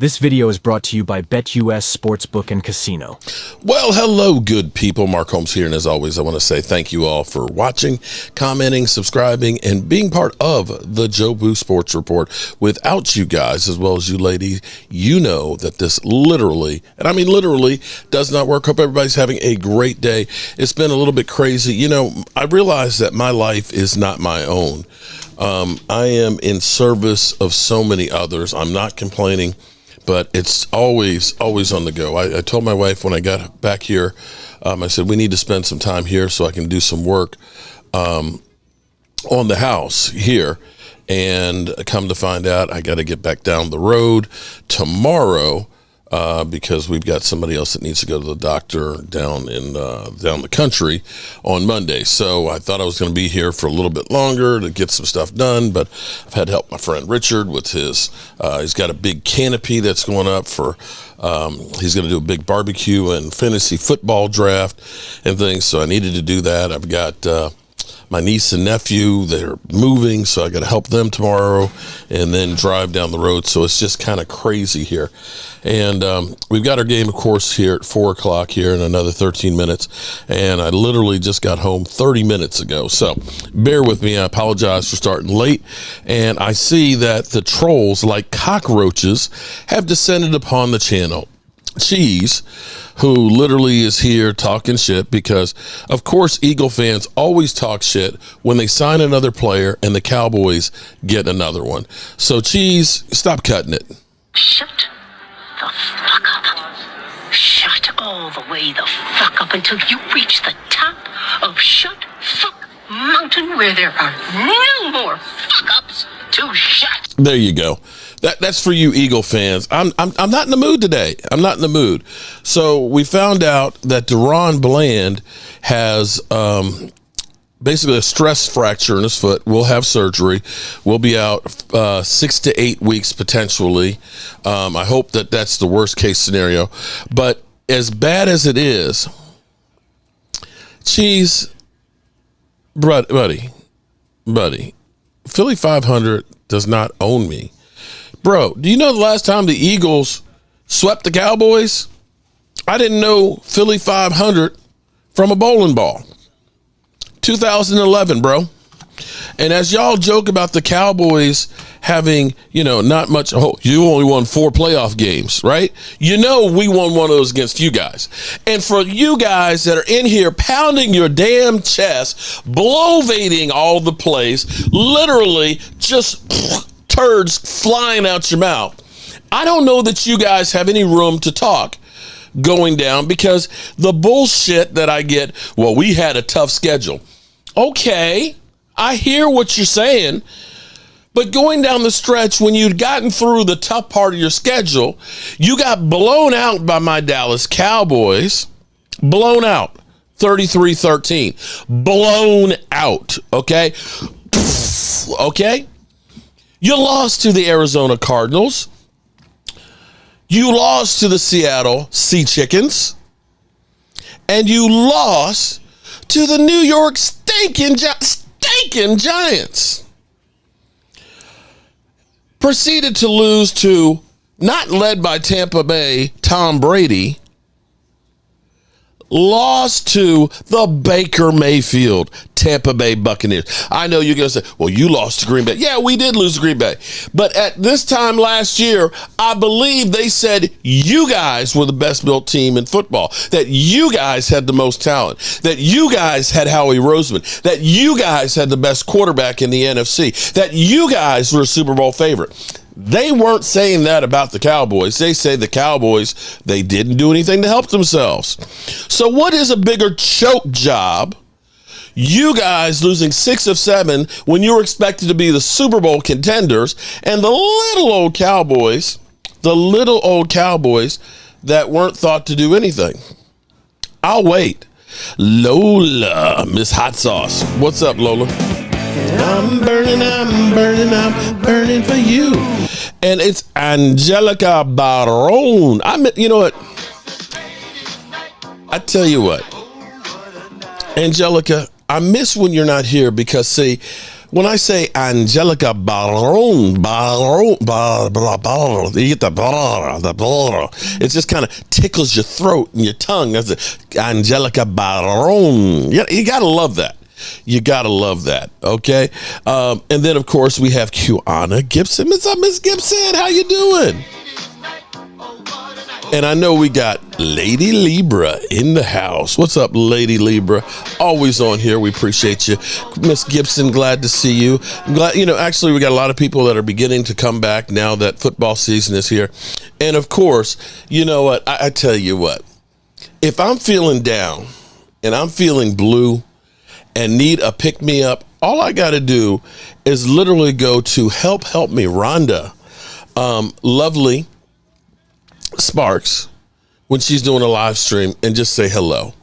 This video is brought to you by BetUS Sportsbook and Casino. Well, hello, good people. Mark Holmes here, and as always, I want to say thank you all for watching, commenting, subscribing, and being part of the Joe Boo Sports Report. Without you guys, as well as you ladies, you know that this literally, and I mean literally, does not work. Hope everybody's having a great day. It's been a little bit crazy. You know, I realize that my life is not my own. I am in service of so many others. I'm not complaining, but it's always on the go. I told my wife when I got back here, I said, we need to spend some time here so I can do some work on the house here. And come to find out, I got to get back down the road tomorrow because we've got somebody else that needs to go to the doctor down the country on Monday. So I thought I was going to be here for a little bit longer to get some stuff done, but I've had to help my friend Richard with his, he's got a big canopy that's going up for, he's going to do a big barbecue and fantasy football draft and things. So I needed to do that. I've got, my niece and nephew, they're moving, so I got to help them tomorrow and then drive down the road. So it's just kind of crazy here. And we've got our game, of course, here at 4 o'clock here in another 13 minutes. And I literally just got home 30 minutes ago. So bear with me. I apologize for starting late. And I see that the trolls, like cockroaches, have descended upon the channel. Cheese, who literally is here talking shit because, of course, Eagle fans always talk shit when they sign another player and the Cowboys get another one. So, Cheese, stop cutting it. Shut the fuck up. Shut all the way the fuck up until you reach the top of Shut Fuck Mountain, where there are no more fuck-ups to shut. There you go. That's for you Eagle fans. I'm not in the mood today. I'm not in the mood. So we found out that Deron Bland has basically a stress fracture in his foot. We'll have surgery. We'll be out 6 to 8 weeks potentially. I hope that that's the worst case scenario. But as bad as it is, Cheese, buddy, Philly 500 does not own me. Bro, do you know the last time the Eagles swept the Cowboys? I didn't know Philly 500 from a bowling ball. 2011, bro. And as y'all joke about the Cowboys having, not much, you only won 4 playoff games, right? We won one of those against you guys. And for you guys that are in here pounding your damn chest, bloviating all the place, literally just turds flying out your mouth. I don't know that you guys have any room to talk going down because the bullshit that I get, well, we had a tough schedule. Okay, I hear what you're saying, but going down the stretch when you'd gotten through the tough part of your schedule, you got blown out by my Dallas Cowboys, blown out 33-13, blown out, okay? Okay? You lost to the Arizona Cardinals. You lost to the Seattle Sea Chickens. And you lost to the New York stinking Giants. Proceeded to lose to, not led by Tampa Bay, Tom Brady. Lost to the Baker Mayfield Tampa Bay Buccaneers. I know you're going to say, well, you lost to Green Bay. Yeah, we did lose to Green Bay. But at this time last year, I believe they said you guys were the best built team in football, that you guys had the most talent, that you guys had Howie Roseman, that you guys had the best quarterback in the NFC, that you guys were a Super Bowl favorite. They weren't saying that about the Cowboys. They say the Cowboys, they didn't do anything to help themselves. So what is a bigger choke job? You guys losing 6 of 7 when you were expected to be the Super Bowl contenders, and the little old Cowboys that weren't thought to do anything. I'll wait. Lola, Miss Hot Sauce. What's up, Lola? I'm burning for you. And it's Angelica Barone. You know what? I tell you what, Angelica, I miss when you're not here because, see, When I say Angelica Baron, you get the it just kind of tickles your throat and your tongue. That's it. Angelica Baron. You gotta love that. You gotta love that. Okay. And then of course we have Qiana Gibson. Miss Gibson, how you doing? And I know we got Lady Libra in the house. What's up, Lady Libra? Always on here. We appreciate you. Miss Gibson, glad to see you. I'm glad, actually we got a lot of people that are beginning to come back now that football season is here. And of course, you know what? I tell you what, if I'm feeling down and I'm feeling blue and need a pick me up, all I got to do is literally go to Help Me Rhonda. Lovely Sparks when she's doing a live stream and just say hello.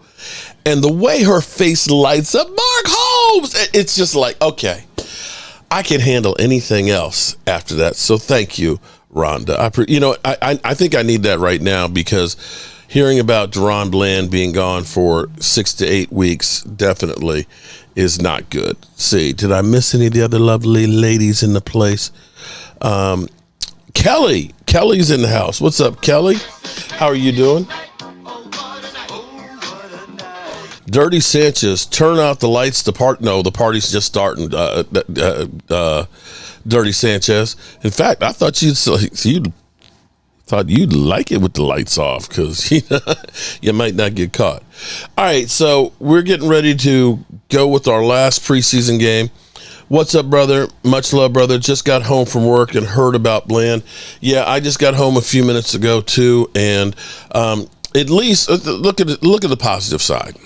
And the way her face lights up, Mark Holmes, it's just like, okay, I can handle anything else after that. So thank you, Rhonda. I think I need that right now because hearing about Deron Bland being gone for 6 to 8 weeks definitely is not good. See, did I miss any of the other lovely ladies in the place? Kelly's in the house. What's up, Kelly? How are you doing? Dirty Sanchez, turn out the lights. No, the party's just starting. Dirty Sanchez. In fact, I thought you'd like it with the lights off because you might not get caught. All right, so we're getting ready to go with our last preseason game. What's up, brother? Much love, brother. Just got home from work and heard about Bland. Yeah, I just got home a few minutes ago too, and at least look at the positive side.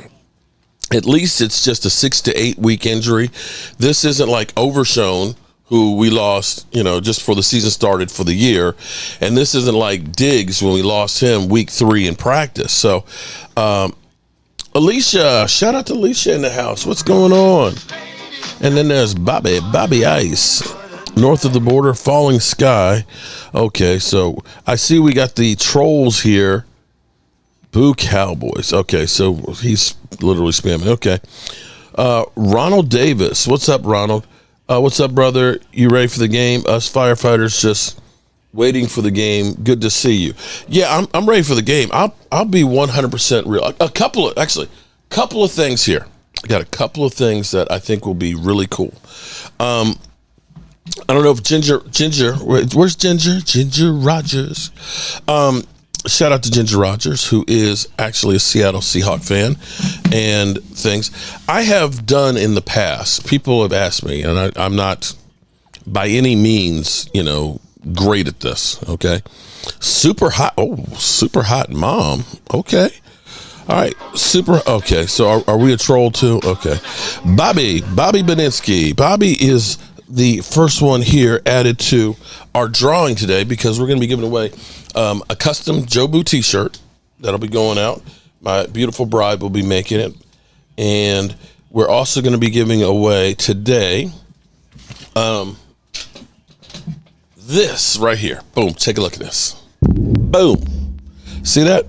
At least it's just a 6 to 8 week injury. This isn't like Overshone, who we lost, just before the season started for the year, and this isn't like Diggs when we lost him week 3 in practice. So, Alicia, shout out to Alicia in the house. What's going on? And then there's Bobby Ice, north of the border, falling sky. Okay, so I see we got the trolls here. Boo Cowboys. Okay, so he's literally spamming. Okay. Ronald Davis. What's up, Ronald? What's up, brother? You ready for the game? Us firefighters just waiting for the game. Good to see you. Yeah, I'm ready for the game. I'll be 100% real. A couple of things here. I got a couple of things that I think will be really cool. I don't know if Ginger, where's Ginger? Ginger Rogers. Shout out to Ginger Rogers, who is actually a Seattle Seahawks fan and things. I have done in the past, people have asked me, and I'm not by any means, great at this, okay? Super hot mom, okay. All right, okay, so are we a troll too? Okay. Bobby Beninsky. Bobby is the first one here added to our drawing today because we're going to be giving away a custom Jobu t-shirt that'll be going out. My beautiful bride will be making it. And we're also going to be giving away today this right here. Boom, take a look at this. Boom. See that?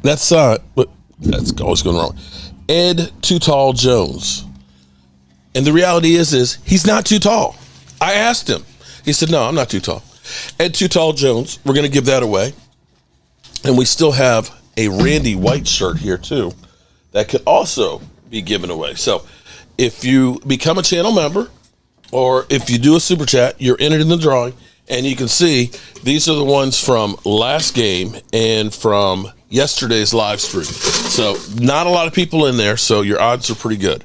That's always going wrong. Ed Too Tall Jones. And the reality is he's not too tall. I asked him. He said, no, I'm not too tall. Ed Too Tall Jones, we're going to give that away. And we still have a Randy White shirt here too that could also be given away. So if you become a channel member or if you do a super chat, you're entered in the drawing. And you can see these are the ones from last game and from yesterday's live stream. So not a lot of people in there, so your odds are pretty good.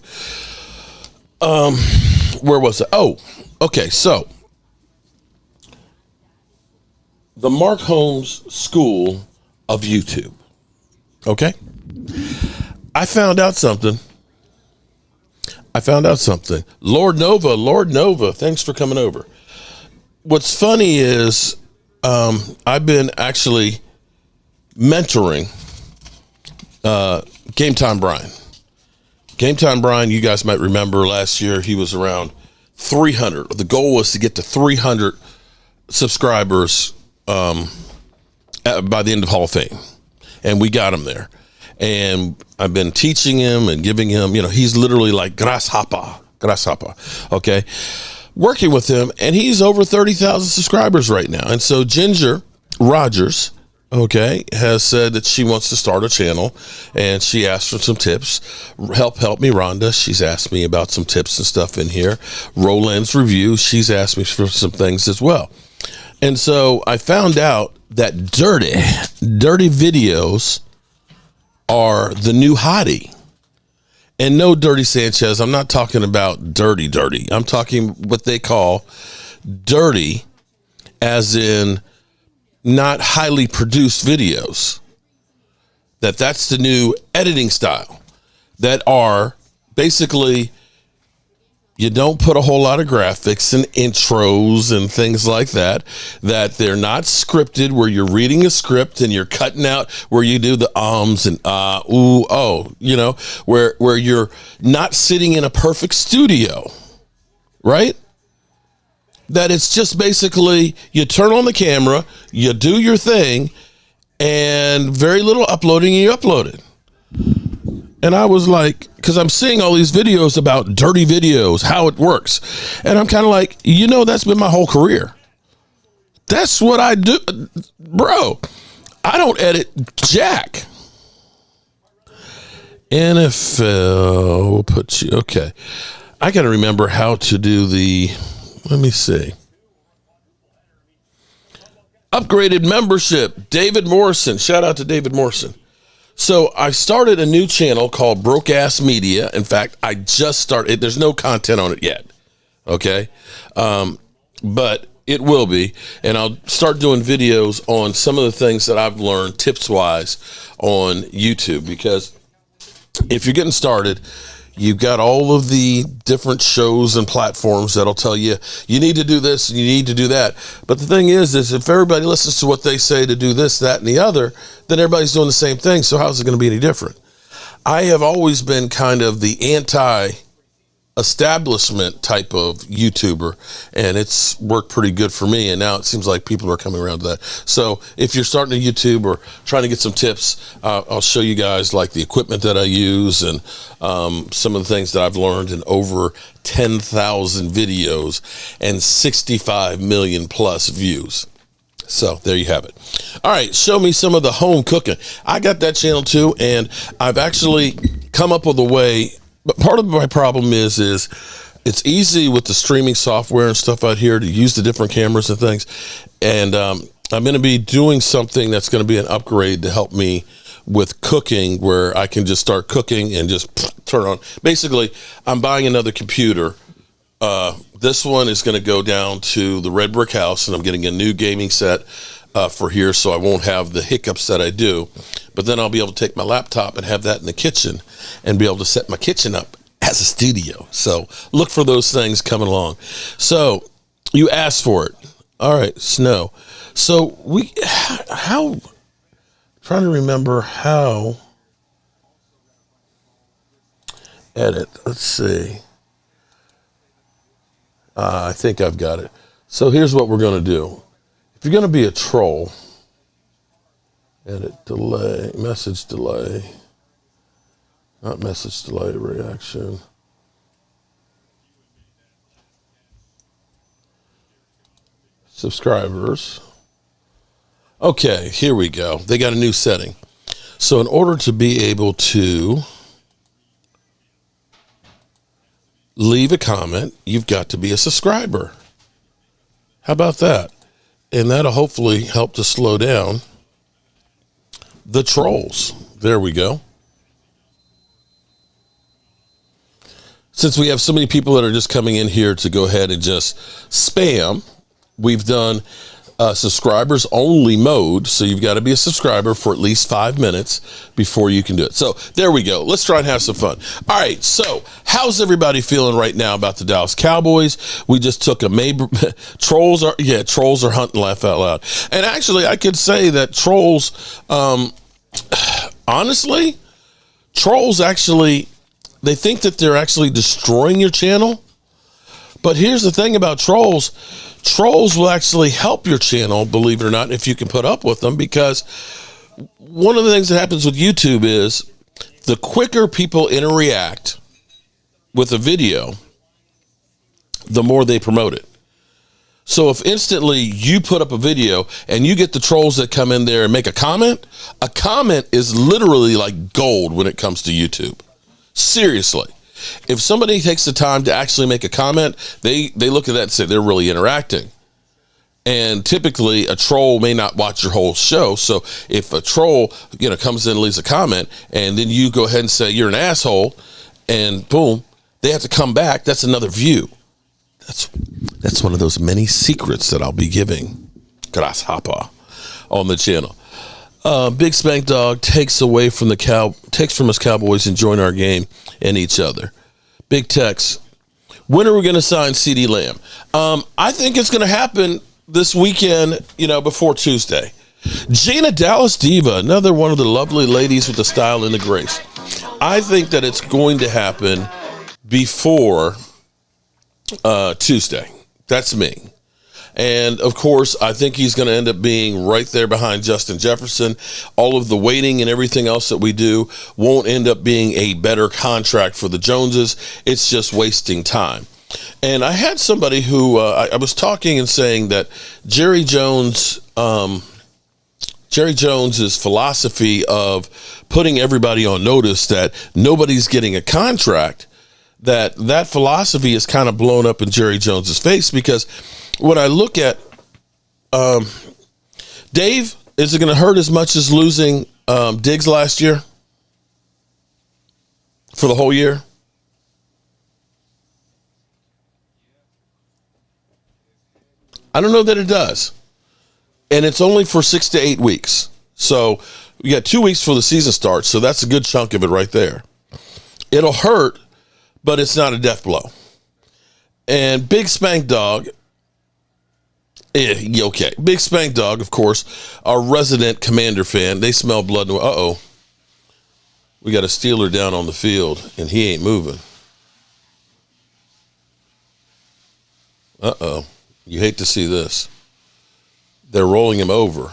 Where was it? Oh, okay. So the Mark Holmes School of YouTube. Okay. I found out something. Lord Nova, thanks for coming over. What's funny is I've been actually mentoring Game Time Brian. Game Time Brian, you guys might remember last year he was around 300. The goal was to get to 300 subscribers by the end of Hall of Fame. And we got him there. And I've been teaching him and giving him, he's literally like grasshopper. Grasshopper. Okay. Working with him, and he's over 30,000 subscribers right now. And so Ginger Rogers, okay, has said that she wants to start a channel, and she asked for some tips. Help me, Rhonda. She's asked me about some tips and stuff in here. Roland's Review, she's asked me for some things as well. And so I found out that dirty videos are the new hottie. And no, Dirty Sanchez, I'm not talking about dirty. I'm talking what they call dirty, as in not highly produced videos. That's the new editing style, that are basically, you don't put a whole lot of graphics and intros and things like that, that they're not scripted, where you're reading a script and you're cutting out where you do the ums and ooh, oh, you know, where you're not sitting in a perfect studio, right? That it's just basically, you turn on the camera, you do your thing, and very little uploading, and you upload it. And I was like, because I'm seeing all these videos about dirty videos, how it works. And I'm kind of like, you know, that's been my whole career. That's what I do. Bro, I don't edit jack. NFL, we'll put you, okay. I got to remember how to do let me see. Upgraded membership, David Morrison. Shout out to David Morrison. So I started a new channel called Broke Ass Media. In fact, I just started. There's no content on it yet. Okay. But it will be. And I'll start doing videos on some of the things that I've learned tips wise on YouTube, because if you're getting started, you've got all of the different shows and platforms that'll tell you, you need to do this and you need to do that. But the thing is if everybody listens to what they say to do this, that, and the other, then everybody's doing the same thing. So how's it going to be any different? I have always been kind of the anti-establishment type of YouTuber, and it's worked pretty good for me. And now it seems like people are coming around to that. So if you're starting a YouTube or trying to get some tips, I'll show you guys like the equipment that I use and some of the things that I've learned in over 10,000 videos and 65 million plus views. So there you have it. All right, show me some of the home cooking. I got that channel too, and I've actually come up with a way. But part of my problem is it's easy with the streaming software and stuff out here to use the different cameras and things. And I'm going to be doing something that's going to be an upgrade to help me with cooking, where I can just start cooking and just turn on. Basically, I'm buying another computer. This one is going to go down to the Red Brick House, and I'm getting a new gaming set for here, so I won't have the hiccups that I do. But then I'll be able to take my laptop and have that in the kitchen and be able to set my kitchen up as a studio. So look for those things coming along. So you asked for it. All right, Snow. So trying to remember how edit. Let's see. I think I've got it. So here's what we're going to do. If you're going to be a troll, edit, delay, message delay, not message delay, reaction. Subscribers. Okay, here we go. They got a new setting. So in order to be able to leave a comment, you've got to be a subscriber. How about that? And that'll hopefully help to slow down the trolls. There we go. Since we have so many people that are just coming in here to go ahead and just spam, we've done subscribers only mode. So you've got to be a subscriber for at least 5 minutes before you can do it. So there we go. Let's try and have some fun. All right. So how's everybody feeling right now about the Dallas Cowboys? We just took trolls are hunting laugh out loud. And actually I could say that trolls, honestly, trolls actually, they think that they're actually destroying your channel. But here's the thing about trolls. Trolls will actually help your channel, believe it or not, if you can put up with them, because one of the things that happens with YouTube is the quicker people interact with a video, the more they promote it. So if instantly you put up a video and you get the trolls that come in there and make a comment is literally like gold when it comes to YouTube. Seriously. If somebody takes the time to actually make a comment, they look at that and say they're really interacting. And typically a troll may not watch your whole show. So if a troll, comes in and leaves a comment and then you go ahead and say you're an asshole and boom, they have to come back. That's another view. That's one of those many secrets that I'll be giving Grasshopper on the channel. Big Spank Dog takes from us Cowboys enjoying our game and each other. Big Tex, when are we going to sign CD Lamb? I think it's going to happen this weekend, before Tuesday. Gina Dallas Diva, another one of the lovely ladies with the style and the grace. I think that it's going to happen before Tuesday. That's me. And of course, I think he's going to end up being right there behind Justin Jefferson. All of the waiting and everything else that we do won't end up being a better contract for the Joneses. It's just wasting time. And I had somebody who I was talking and saying that Jerry Jones's philosophy of putting everybody on notice that nobody's getting a contract, that philosophy is kind of blown up in Jerry Jones's face, because when I look at Dave, is it going to hurt as much as losing Diggs last year for the whole year? I don't know that it does. And it's only for 6 to 8 weeks. So we got 2 weeks before the season starts. So that's a good chunk of it right there. It'll hurt, but it's not a death blow. And Big Spank Dog, okay. Big Spank Dog, of course, our resident Commander fan. They smell blood. Uh-oh. We got a Steeler down on the field, and he ain't moving. Uh-oh. You hate to see this. They're rolling him over.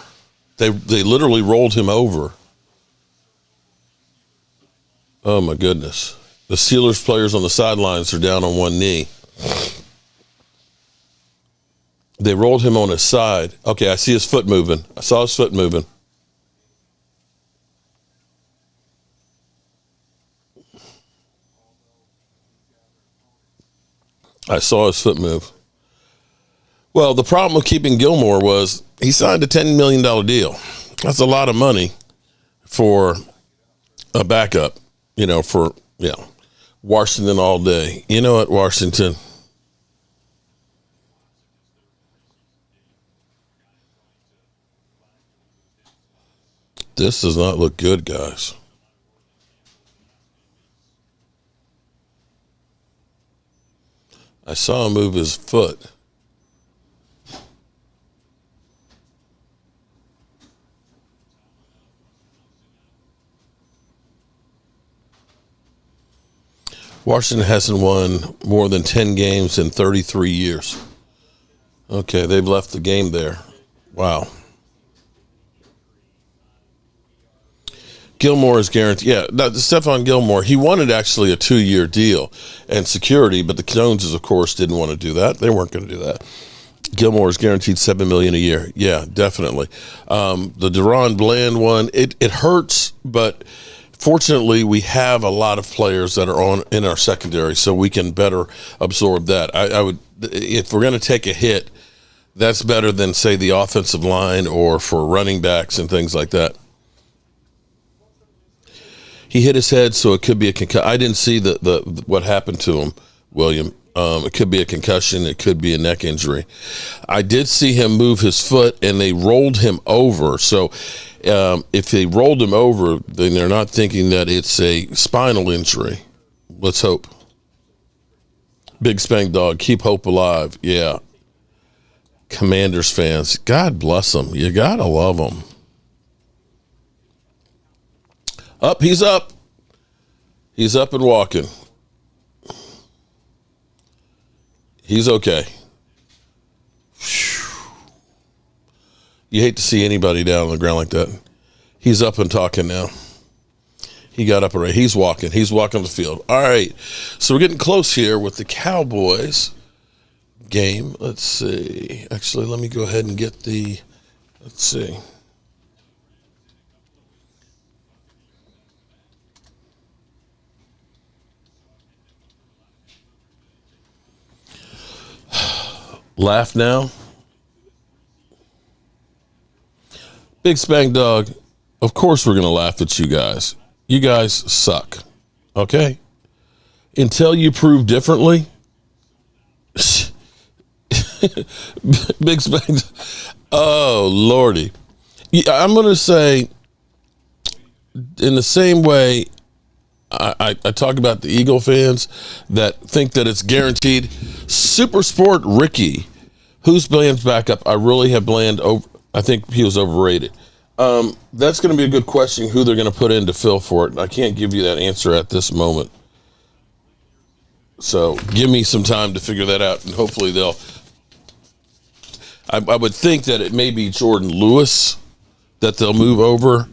They literally rolled him over. Oh, my goodness. The Steelers players on the sidelines are down on one knee. They rolled him on his side. Okay, I see his foot moving. I saw his foot moving. I saw his foot move. Well, the problem with keeping Gilmore was he signed a $10 million deal. That's a lot of money for a backup, for Washington all day. You know what, Washington? This does not look good, guys. I saw him move his foot. Washington hasn't won more than 10 games in 33 years. Okay, they've left the game there. Wow. Gilmore is guaranteed. Yeah, Stephon Gilmore, he wanted actually a 2-year deal and security, but the Joneses, of course, didn't want to do that. They weren't going to do that. Gilmore is guaranteed $7 million a year. Yeah, definitely. The Deron Bland one, it hurts, but fortunately, we have a lot of players that are in our secondary, so we can better absorb that. I would, if we're going to take a hit, that's better than, say, the offensive line or for running backs and things like that. He hit his head, so it could be a concussion. I didn't see the what happened to him, William. It could be a concussion. It could be a neck injury. I did see him move his foot, and they rolled him over. So if they rolled him over, then they're not thinking that it's a spinal injury. Let's hope. Big Spank Dog, keep hope alive. Yeah. Commanders fans, God bless them. You got to love them. Up, he's up. He's up and walking. He's okay. You hate to see anybody down on the ground like that. He's up and talking now. He got up already. He's walking. He's walking the field. All right. So we're getting close here with the Cowboys game. Let's see. Actually, let me go ahead and get the, let's see. Laugh now. Big Spang Dog, of course we're going to laugh at you guys. You guys suck. Okay? Until you prove differently. Big Spang. Oh, Lordy. Yeah, I'm going to say, in the same way, I talk about the Eagle fans that think that it's guaranteed. Super Sport Ricky, who's Bland's backup? I really have Bland over. I think he was overrated. That's going to be a good question, who they're going to put in to fill for it. I can't give you that answer at this moment. So give me some time to figure that out, and hopefully they'll. I would think that it may be Jordan Lewis that they'll move over,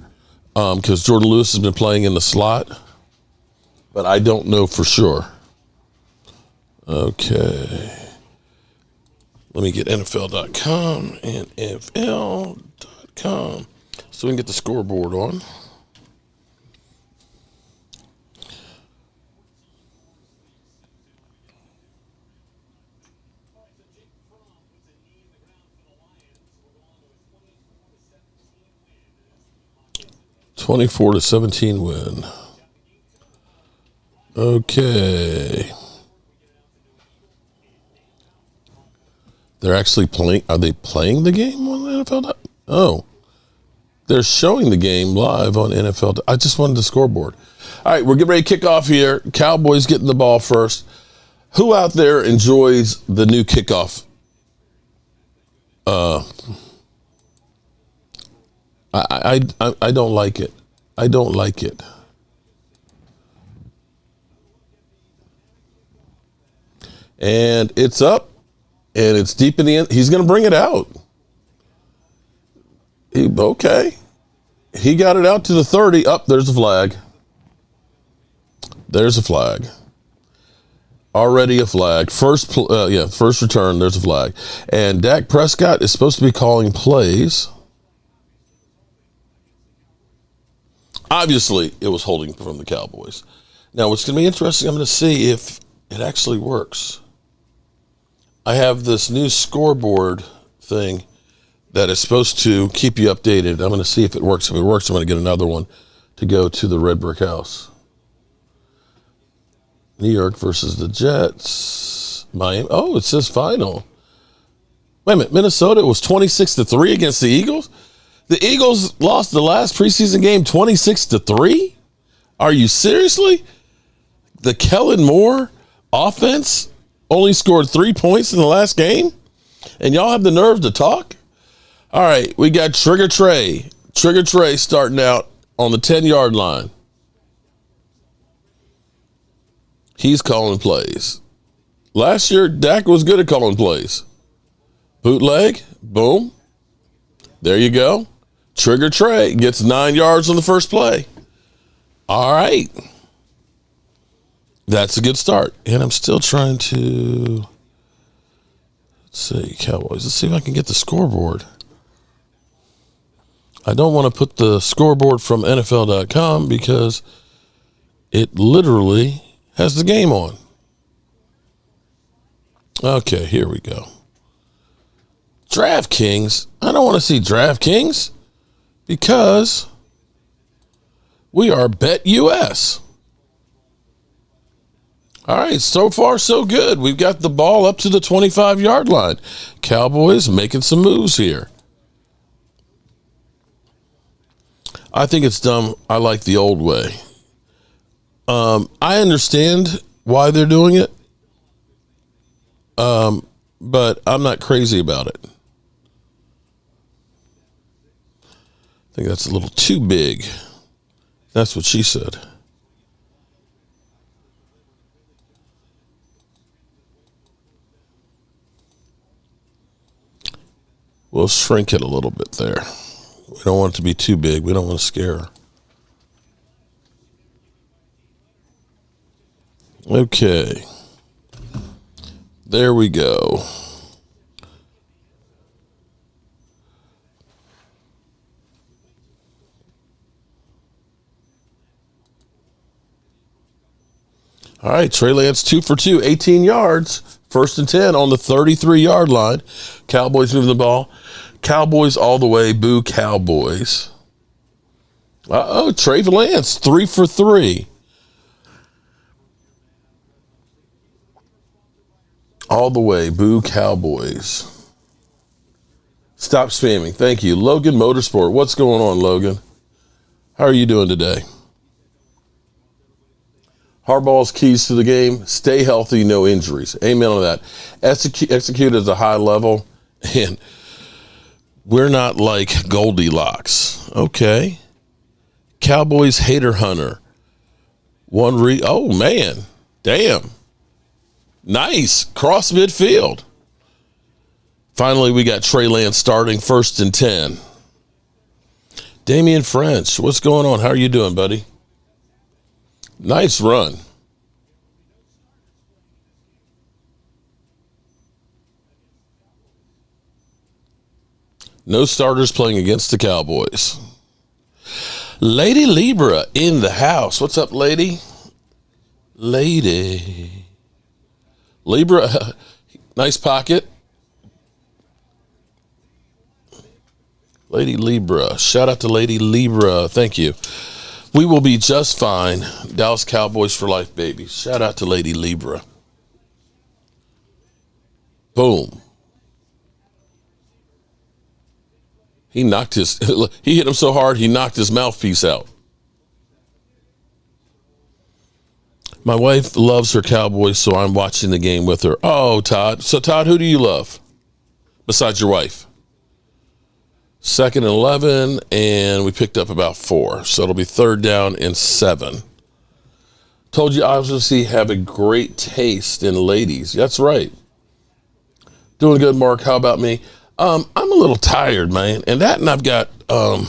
because Jordan Lewis has been playing in the slot. But I don't know for sure. Okay. Let me get NFL.com and NFL.com so we can get the scoreboard on. (24-17) win. Okay. They're actually playing. Are they playing the game on NFL? Oh, they're showing the game live on NFL. I just wanted the scoreboard. All right, we're getting ready to kick off here. Cowboys getting the ball first. Who out there enjoys the new kickoff? I don't like it. I don't like it. And it's up, and it's deep in the end. He's going to bring it out. Okay. He got it out to the 30. Up, there's a flag. There's a flag. Already a flag. First return, there's a flag. And Dak Prescott is supposed to be calling plays. Obviously, it was holding from the Cowboys. Now, what's going to be interesting, I'm going to see if it actually works. I have this new scoreboard thing that is supposed to keep you updated. I'm going to see if it works. If it works, I'm going to get another one to go to the Red Brick House. New York versus the Jets. Miami. Oh, it says final. Wait a minute. Minnesota was 26-3 against the Eagles. The Eagles lost the last preseason game 26-3. Are you seriously? The Kellen Moore offense only scored 3 points in the last game? And y'all have the nerve to talk? All right, we got Trigger Trey. Trigger Trey starting out on the 10-yard line. He's calling plays. Last year, Dak was good at calling plays. Bootleg, boom. There you go. Trigger Trey gets 9 yards on the first play. All right. That's a good start. And I'm still trying to, let's see, Cowboys. Let's see if I can get the scoreboard. I don't want to put the scoreboard from NFL.com because it literally has the game on. Okay, here we go. DraftKings. I don't want to see DraftKings because we are BetUS. All right, so far so good. We've got the ball up to the 25-yard line. Cowboys making some moves here. I think it's dumb. I like the old way. I understand why they're doing it, but I'm not crazy about it. I think that's a little too big. That's what she said. We'll shrink it a little bit there. We don't want it to be too big. We don't want to scare her. Okay. There we go. All right, Trey Lance 2 for 2, 18 yards, 1st and 10 on the 33-yard line. Cowboys moving the ball. Cowboys all the way. Boo Cowboys. Trey Lance 3 for 3. All the way. Boo Cowboys. Stop spamming. Thank you. Logan Motorsport. What's going on, Logan? How are you doing today? Harbaugh's keys to the game: stay healthy, no injuries. Amen on that. Execute at a high level, and we're not like Goldilocks. Okay. Cowboys hater hunter. Oh, man. Damn. Nice. Cross midfield. Finally, we got Trey Lance starting 1st and 10. Damian French, what's going on? How are you doing, buddy? Nice run. No starters playing against the Cowboys. Lady Libra in the house. What's up, lady? Lady. Libra, nice pocket. Lady Libra. Shout out to Lady Libra. Thank you. We will be just fine. Dallas Cowboys for life, baby. Shout out to Lady Libra. Boom. He hit him so hard, he knocked his mouthpiece out. My wife loves her Cowboys, so I'm watching the game with her. Oh, Todd. So, Todd, who do you love besides your wife? 2nd and 11, and we picked up about 4. So it'll be 3rd down and 7. Told you obviously have a great taste in ladies. That's right. Doing good, Mark. How about me? I'm a little tired, man. And I've got, there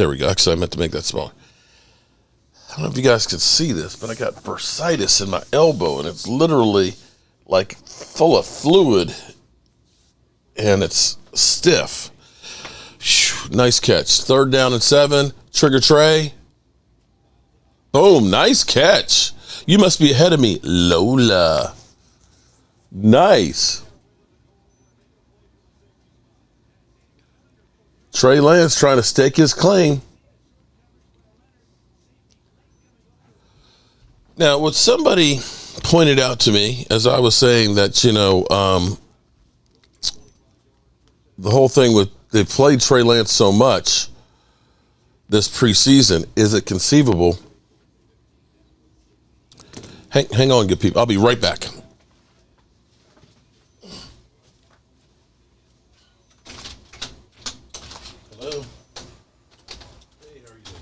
we go. Actually, I meant to make that smaller. I don't know if you guys can see this, but I got bursitis in my elbow, and it's literally like full of fluid, and it's stiff. Whew, nice catch. 3rd down and 7. Trigger Trey. Boom. Nice catch. You must be ahead of me, Lola. Nice. Trey Lance trying to stake his claim. Now, what somebody pointed out to me as I was saying that, the whole thing with they've played Trey Lance so much this preseason, is it conceivable? Hang on, good people. I'll be right back. Hello. Hey, how are you doing?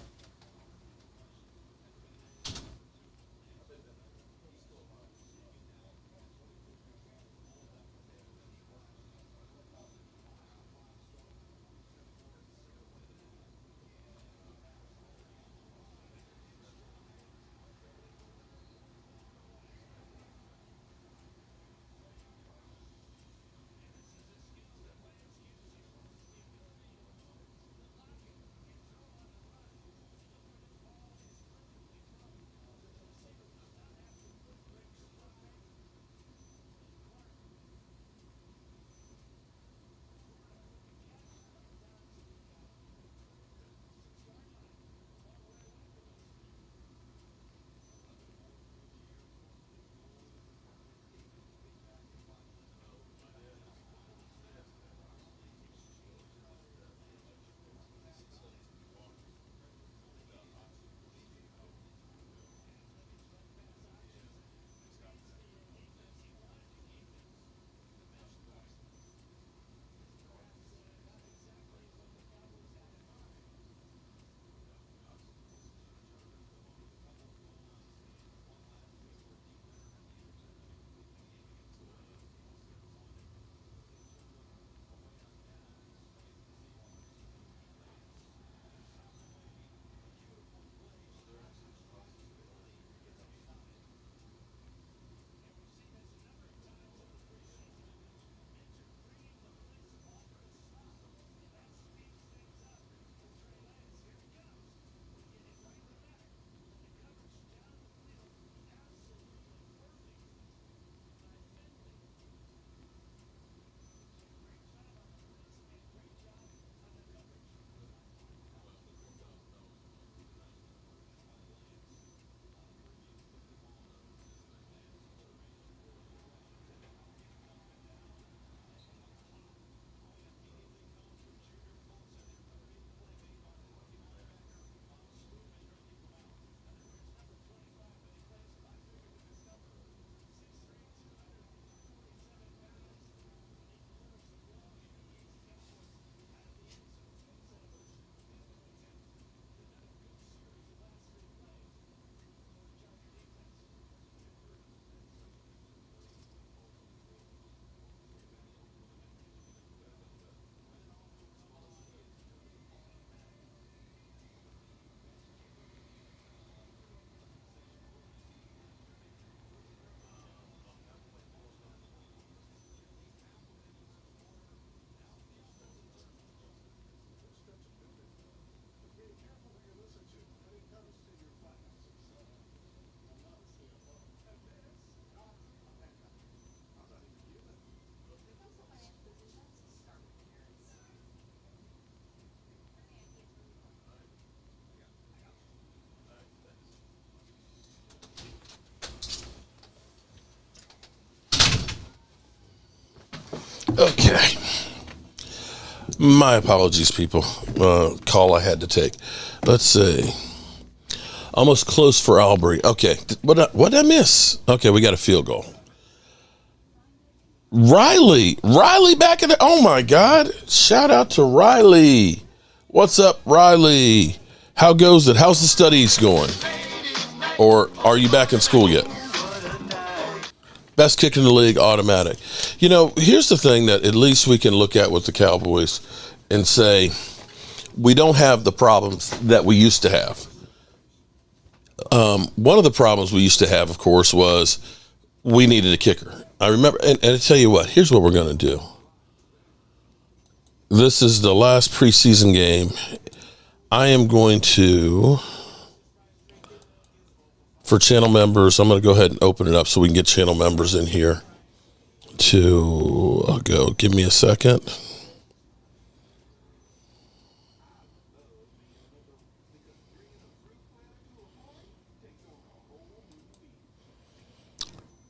Okay. My apologies, people. Call I had to take. Let's see. Almost close for Albury. Okay. What did I miss? Okay, we got a field goal. Riley back in the. Oh my God! Shout out to Riley. What's up, Riley? How goes it? How's the studies going? Or are you back in school yet? Best kick in the league, automatic. You know, here's the thing that at least we can look at with the Cowboys and say we don't have the problems that we used to have. One of the problems we used to have, of course, was we needed a kicker. I remember, and I tell you what, here's what we're going to do. This is the last preseason game. I am going to, for channel members, I'm going to go ahead and open it up so we can get channel members in here I'll go. Give me a second.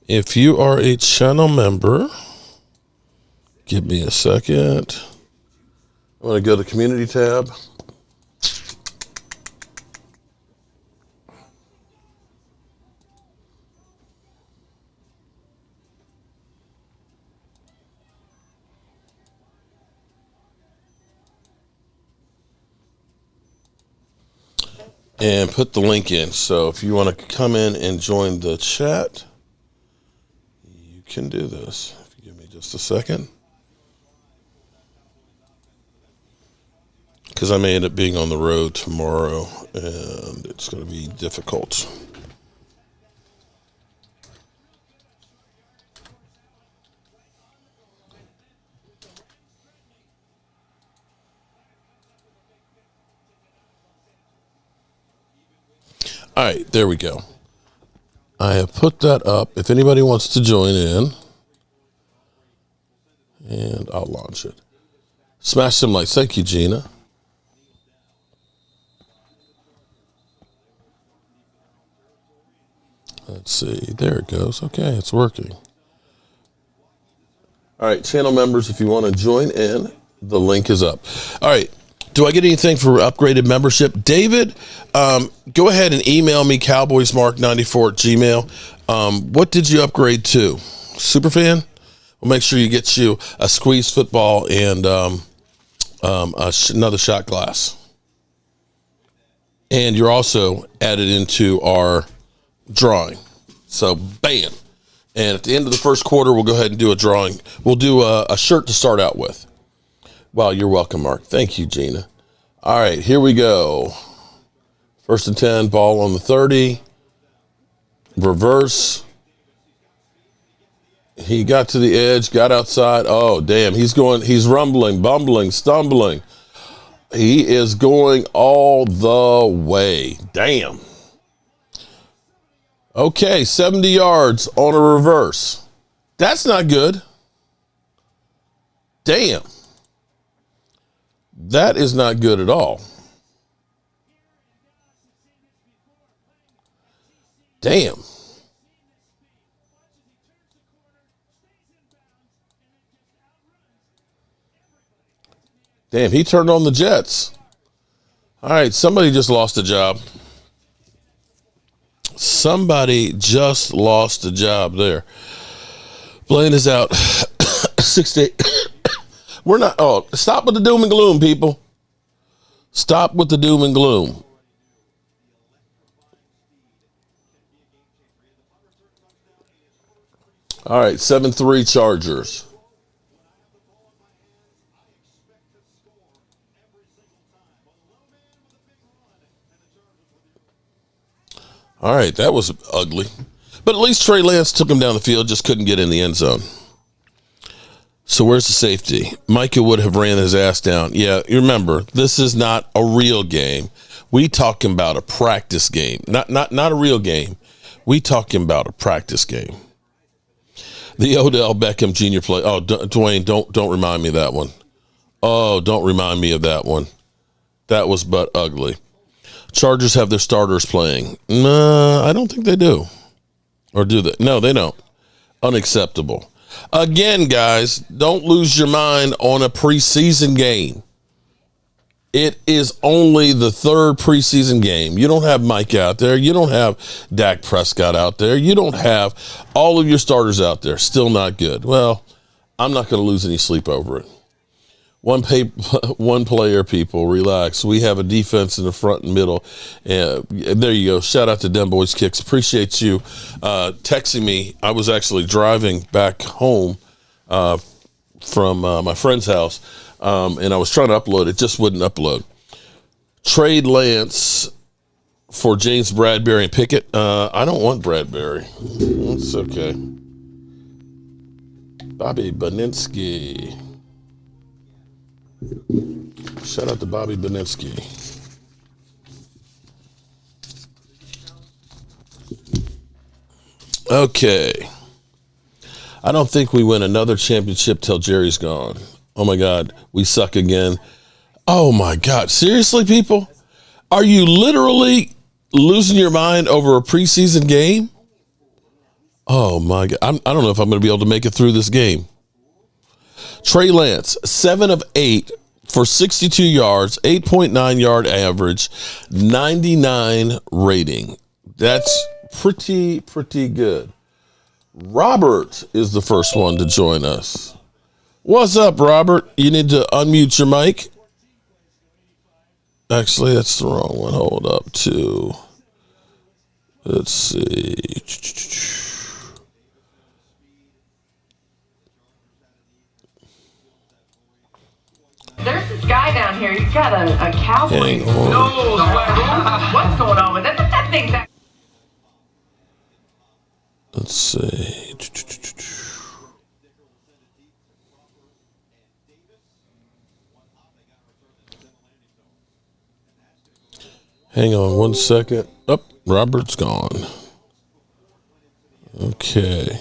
If you are a channel member, give me a second. I'm going to go to community tab. And put the link in. So if you want to come in and join the chat, you can do this. If you give me just a second. Because I may end up being on the road tomorrow, and it's going to be difficult. All right, there we go. I have put that up. If anybody wants to join in, and I'll launch it. Smash some likes. Thank you, Gina. Let's see. There it goes. Okay, it's working. All right, channel members, if you want to join in, the link is up. All right. Do I get anything for upgraded membership? David, go ahead and email me, cowboysmark94@gmail. What did you upgrade to? Superfan? We'll make sure you get you a squeeze football and another shot glass. And you're also added into our drawing. So, bam. And at the end of the first quarter, we'll go ahead and do a drawing. We'll do a shirt to start out with. Well, you're welcome, Mark. Thank you, Gina. All right, here we go. 1st and 10, ball on the 30. Reverse. He got to the edge, got outside. Oh, damn, he's rumbling, bumbling, stumbling. He is going all the way. Damn. Okay, 70 yards on a reverse. That's not good. Damn. That is not good at all. Damn. Damn, he turned on the Jets. All right, somebody just lost a job. Somebody just lost a job there. Blaine is out. 68. We're not. Oh, stop with the doom and gloom, people. Stop with the doom and gloom. All right, 7-3 Chargers. All right, that was ugly. But at least Trey Lance took him down the field, just couldn't get in the end zone. So where's the safety? Micah would have ran his ass down. Yeah, you remember, this is not a real game. We talking about a practice game. Not a real game. We talking about a practice game. The Odell Beckham Jr. play. Oh, Dwayne, don't remind me of that one. Oh, don't remind me of that one. That was but ugly. Chargers have their starters playing. I don't think they do. Or do they? No, they don't. Unacceptable. Again, guys, don't lose your mind on a preseason game. It is only the third preseason game. You don't have Mike out there. You don't have Dak Prescott out there. You don't have all of your starters out there. Still not good. Well, I'm not going to lose any sleep over it. One player, people, relax. We have a defense in the front and middle. There you go. Shout out to Dem Boys Kicks. Appreciate you texting me. I was actually driving back home from my friend's house, and I was trying to upload. It just wouldn't upload. Trade Lance for James Bradbury and Pickett. I don't want Bradbury. It's okay. Bobby Beninsky. Shout out to Bobby Beninsky. Okay. I don't think we win another championship till Jerry's gone. Oh my God, we suck again. Oh my God, seriously, people? Are you literally losing your mind over a preseason game? Oh my God, I don't know if I'm going to be able to make it through this game. Trey Lance, 7 of 8 for 62 yards, 8.9 yard average, 99 rating. That's pretty good. Robert is the first one to join us. What's up, Robert? You need to unmute your mic. Actually, that's the wrong one. Hold up, too. Let's see. There's this guy down here. He's got a Cowboys. Hang on. No, what's going on with it? That thing's. Let's see. Hang on 1 second. Oh, Robert's gone. Okay.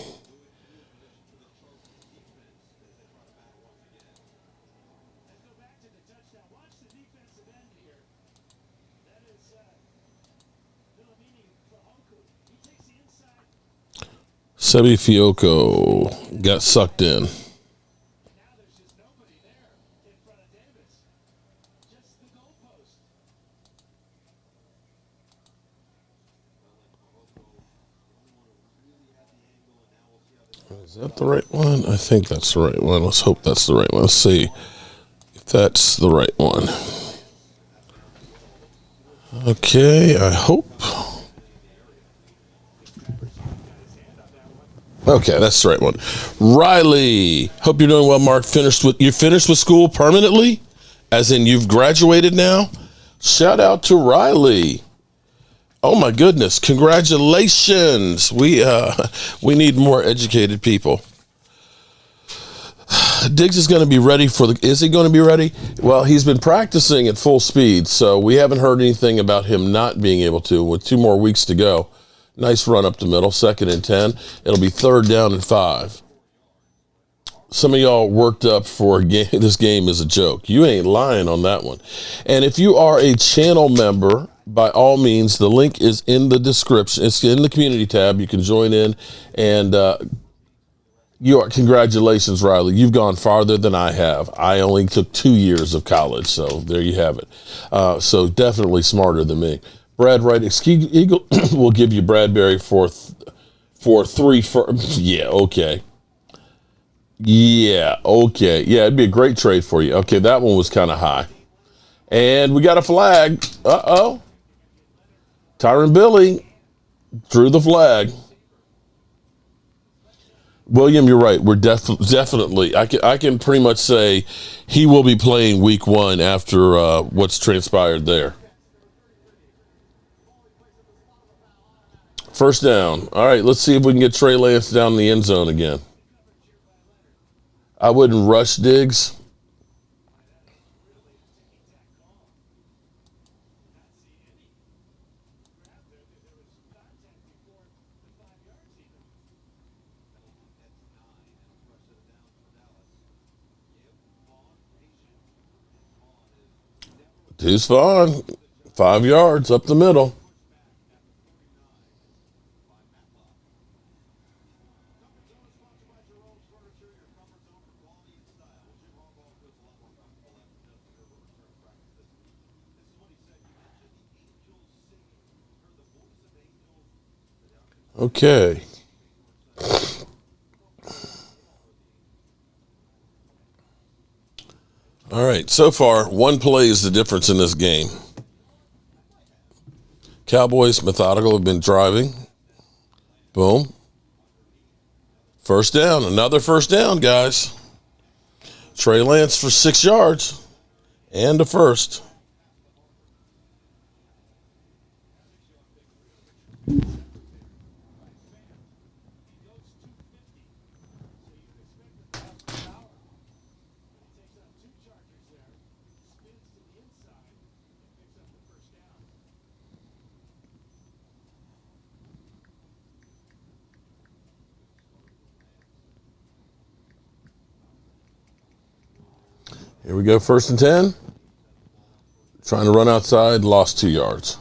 Sebi Fioco got sucked in. Is that the right one? I think that's the right one. Let's hope that's the right one. Let's see if that's the right one. Okay, I hope. Okay, that's the right one. Riley, hope you're doing well, Mark. You're finished with school permanently? As in you've graduated now? Shout out to Riley. Oh my goodness, congratulations. We need more educated people. Diggs is going to be ready is he going to be ready? Well, he's been practicing at full speed, so we haven't heard anything about him not being able to with 2 more weeks to go. Nice run up the middle, 2nd and 10. It'll be 3rd down and 5. Some of y'all worked up for this game is a joke. You ain't lying on that one. And if you are a channel member, by all means, the link is in the description. It's in the community tab. You can join in. And congratulations, Riley. You've gone farther than I have. I only took 2 years of college, so there you have it. So definitely smarter than me. Brad Wright, Eagle will give you Bradbury for 3. Yeah, okay. Yeah, okay. Yeah, it'd be a great trade for you. Okay, that one was kind of high. And we got a flag. Uh-oh. Tyron Billy drew the flag. William, you're right. We're definitely. I can pretty much say he will be playing week 1 after what's transpired there. 1st down. All right, let's see if we can get Trey Lance down in the end zone again. I wouldn't rush Diggs. Deuce Vaughn, 5 yards up the middle. Okay. All right. So far, one play is the difference in this game. Cowboys, methodical, have been driving. Boom. First down. Another first down, guys. Trey Lance for 6 yards and a first. Here we go, 1st and 10. Trying to run outside, lost 2 yards.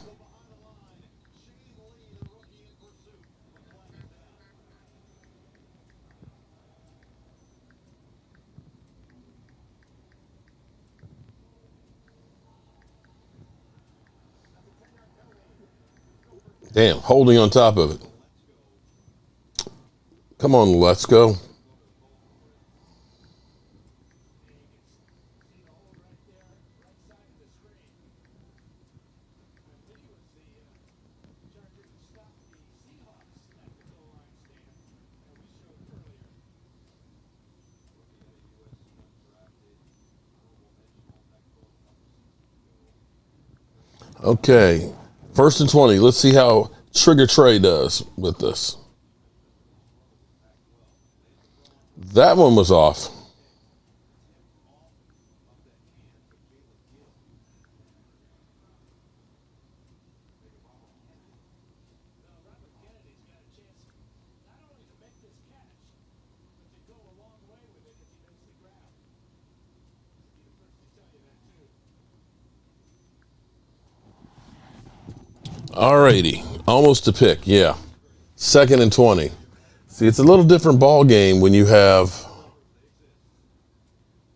Damn, holding on top of it. Come on, let's go. Okay, 1st and 20. Let's see how Trigger Trey does with this. That one was off. Alrighty, almost a pick, yeah. 2nd and 20. See, it's a little different ball game when you have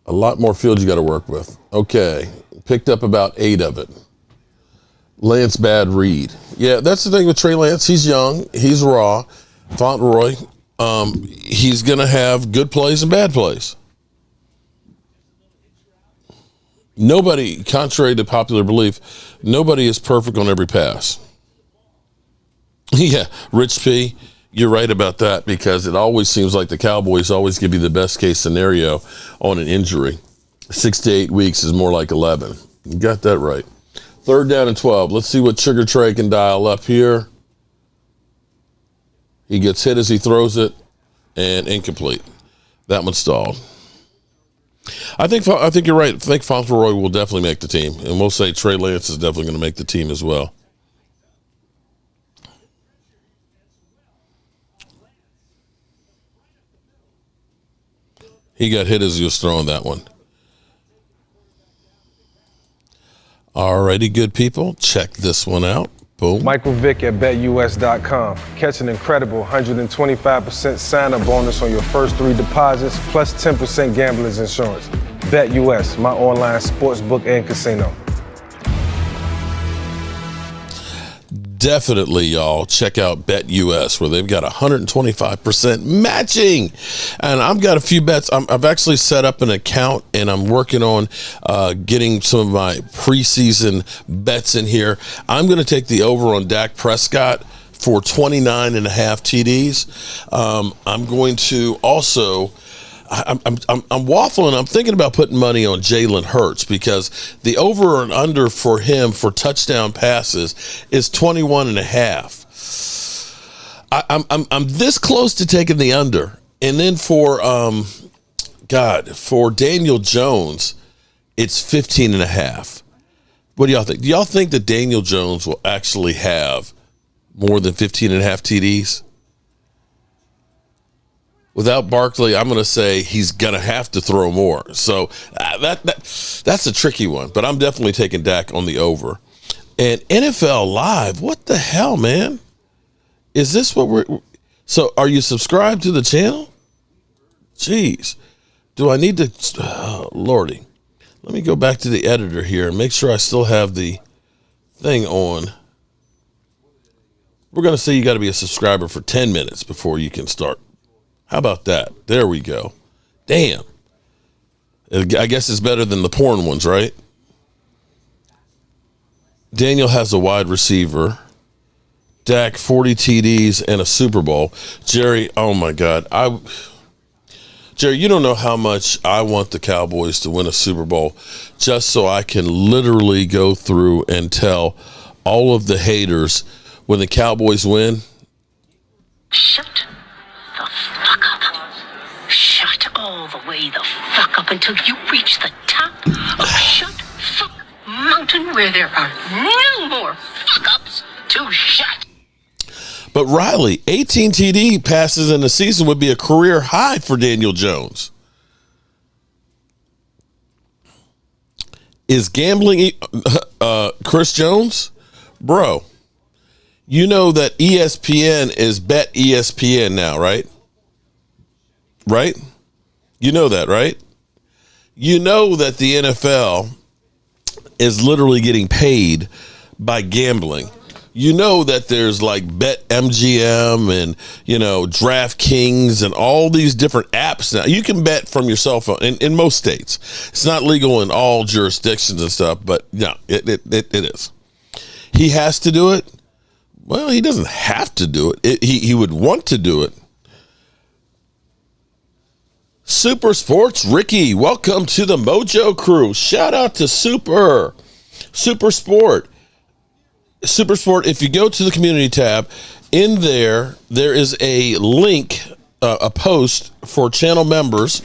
a lot more field you got to work with. Okay, picked up about 8 of it. Lance bad read. Yeah, that's the thing with Trey Lance. He's young, he's raw. Fauntleroy, he's going to have good plays and bad plays. Nobody, contrary to popular belief, nobody is perfect on every pass. Yeah, Rich P, you're right about that because it always seems like the Cowboys always give you the best case scenario on an injury. 6 to 8 weeks is more like 11. You got that right. 3rd down and 12. Let's see what Trigger Trey can dial up here. He gets hit as he throws it and incomplete. That one stalled. I think you're right. I think Fauntleroy will definitely make the team, and we'll say Trey Lance is definitely going to make the team as well. He got hit as he was throwing that one. Alrighty, good people. Check this one out. Boom. Michael Vick at BetUS.com. Catch an incredible 125% sign-up bonus on your first 3 deposits, plus 10% gambler's insurance. BetUS, my online sportsbook and casino. Definitely, y'all, check out BetUS, where they've got 125% matching. And I've got a few bets. I've actually set up an account, and I'm working on getting some of my preseason bets in here. I'm going to take the over on Dak Prescott for 29 and a half TDs. I'm going to also... I'm waffling. I'm thinking about putting money on Jalen Hurts because the over and under for him for touchdown passes is 21 and a half. I'm this close to taking the under. And then for Daniel Jones, it's 15 and a half. What do y'all think? Do y'all think that Daniel Jones will actually have more than 15 and a half TDs? Without Barkley, I'm going to say he's going to have to throw more. So that's a tricky one. But I'm definitely taking Dak on the over. And NFL Live, what the hell, man? Is this what we're... So are you subscribed to the channel? Jeez. Do I need to... Oh, Lordy. Let me go back to the editor here and make sure I still have the thing on. We're going to say you got to be a subscriber for 10 minutes before you can start. How about that? There we go. Damn. I guess it's better than the porn ones, right? Daniel has a wide receiver. Dak, 40 TDs and a Super Bowl. Jerry, oh my God. Jerry, you don't know how much I want the Cowboys to win a Super Bowl just so I can literally go through and tell all of the haters when the Cowboys win. Shut the fuck up. Shut all the way the fuck up until you reach the top of Shut Fuck Mountain where there are no more fuck ups to shut. But Riley, 18 TD passes in the season would be a career high for Daniel Jones. Is gambling Chris Jones? Bro, you know that ESPN is Bet ESPN now, right? Right? You know that, right? You know that the NFL is literally getting paid by gambling. You know that there's like Bet MGM and, DraftKings and all these different apps now. You can bet from your cell phone in most states. It's not legal in all jurisdictions and stuff, but no, it is. He has to do it. Well, he doesn't have to do it. He would want to do it. Super Sports Ricky, welcome to the Mojo Crew. Shout out to Super Sport. Super Sport, if you go to the community tab, in there is a link, a post for channel members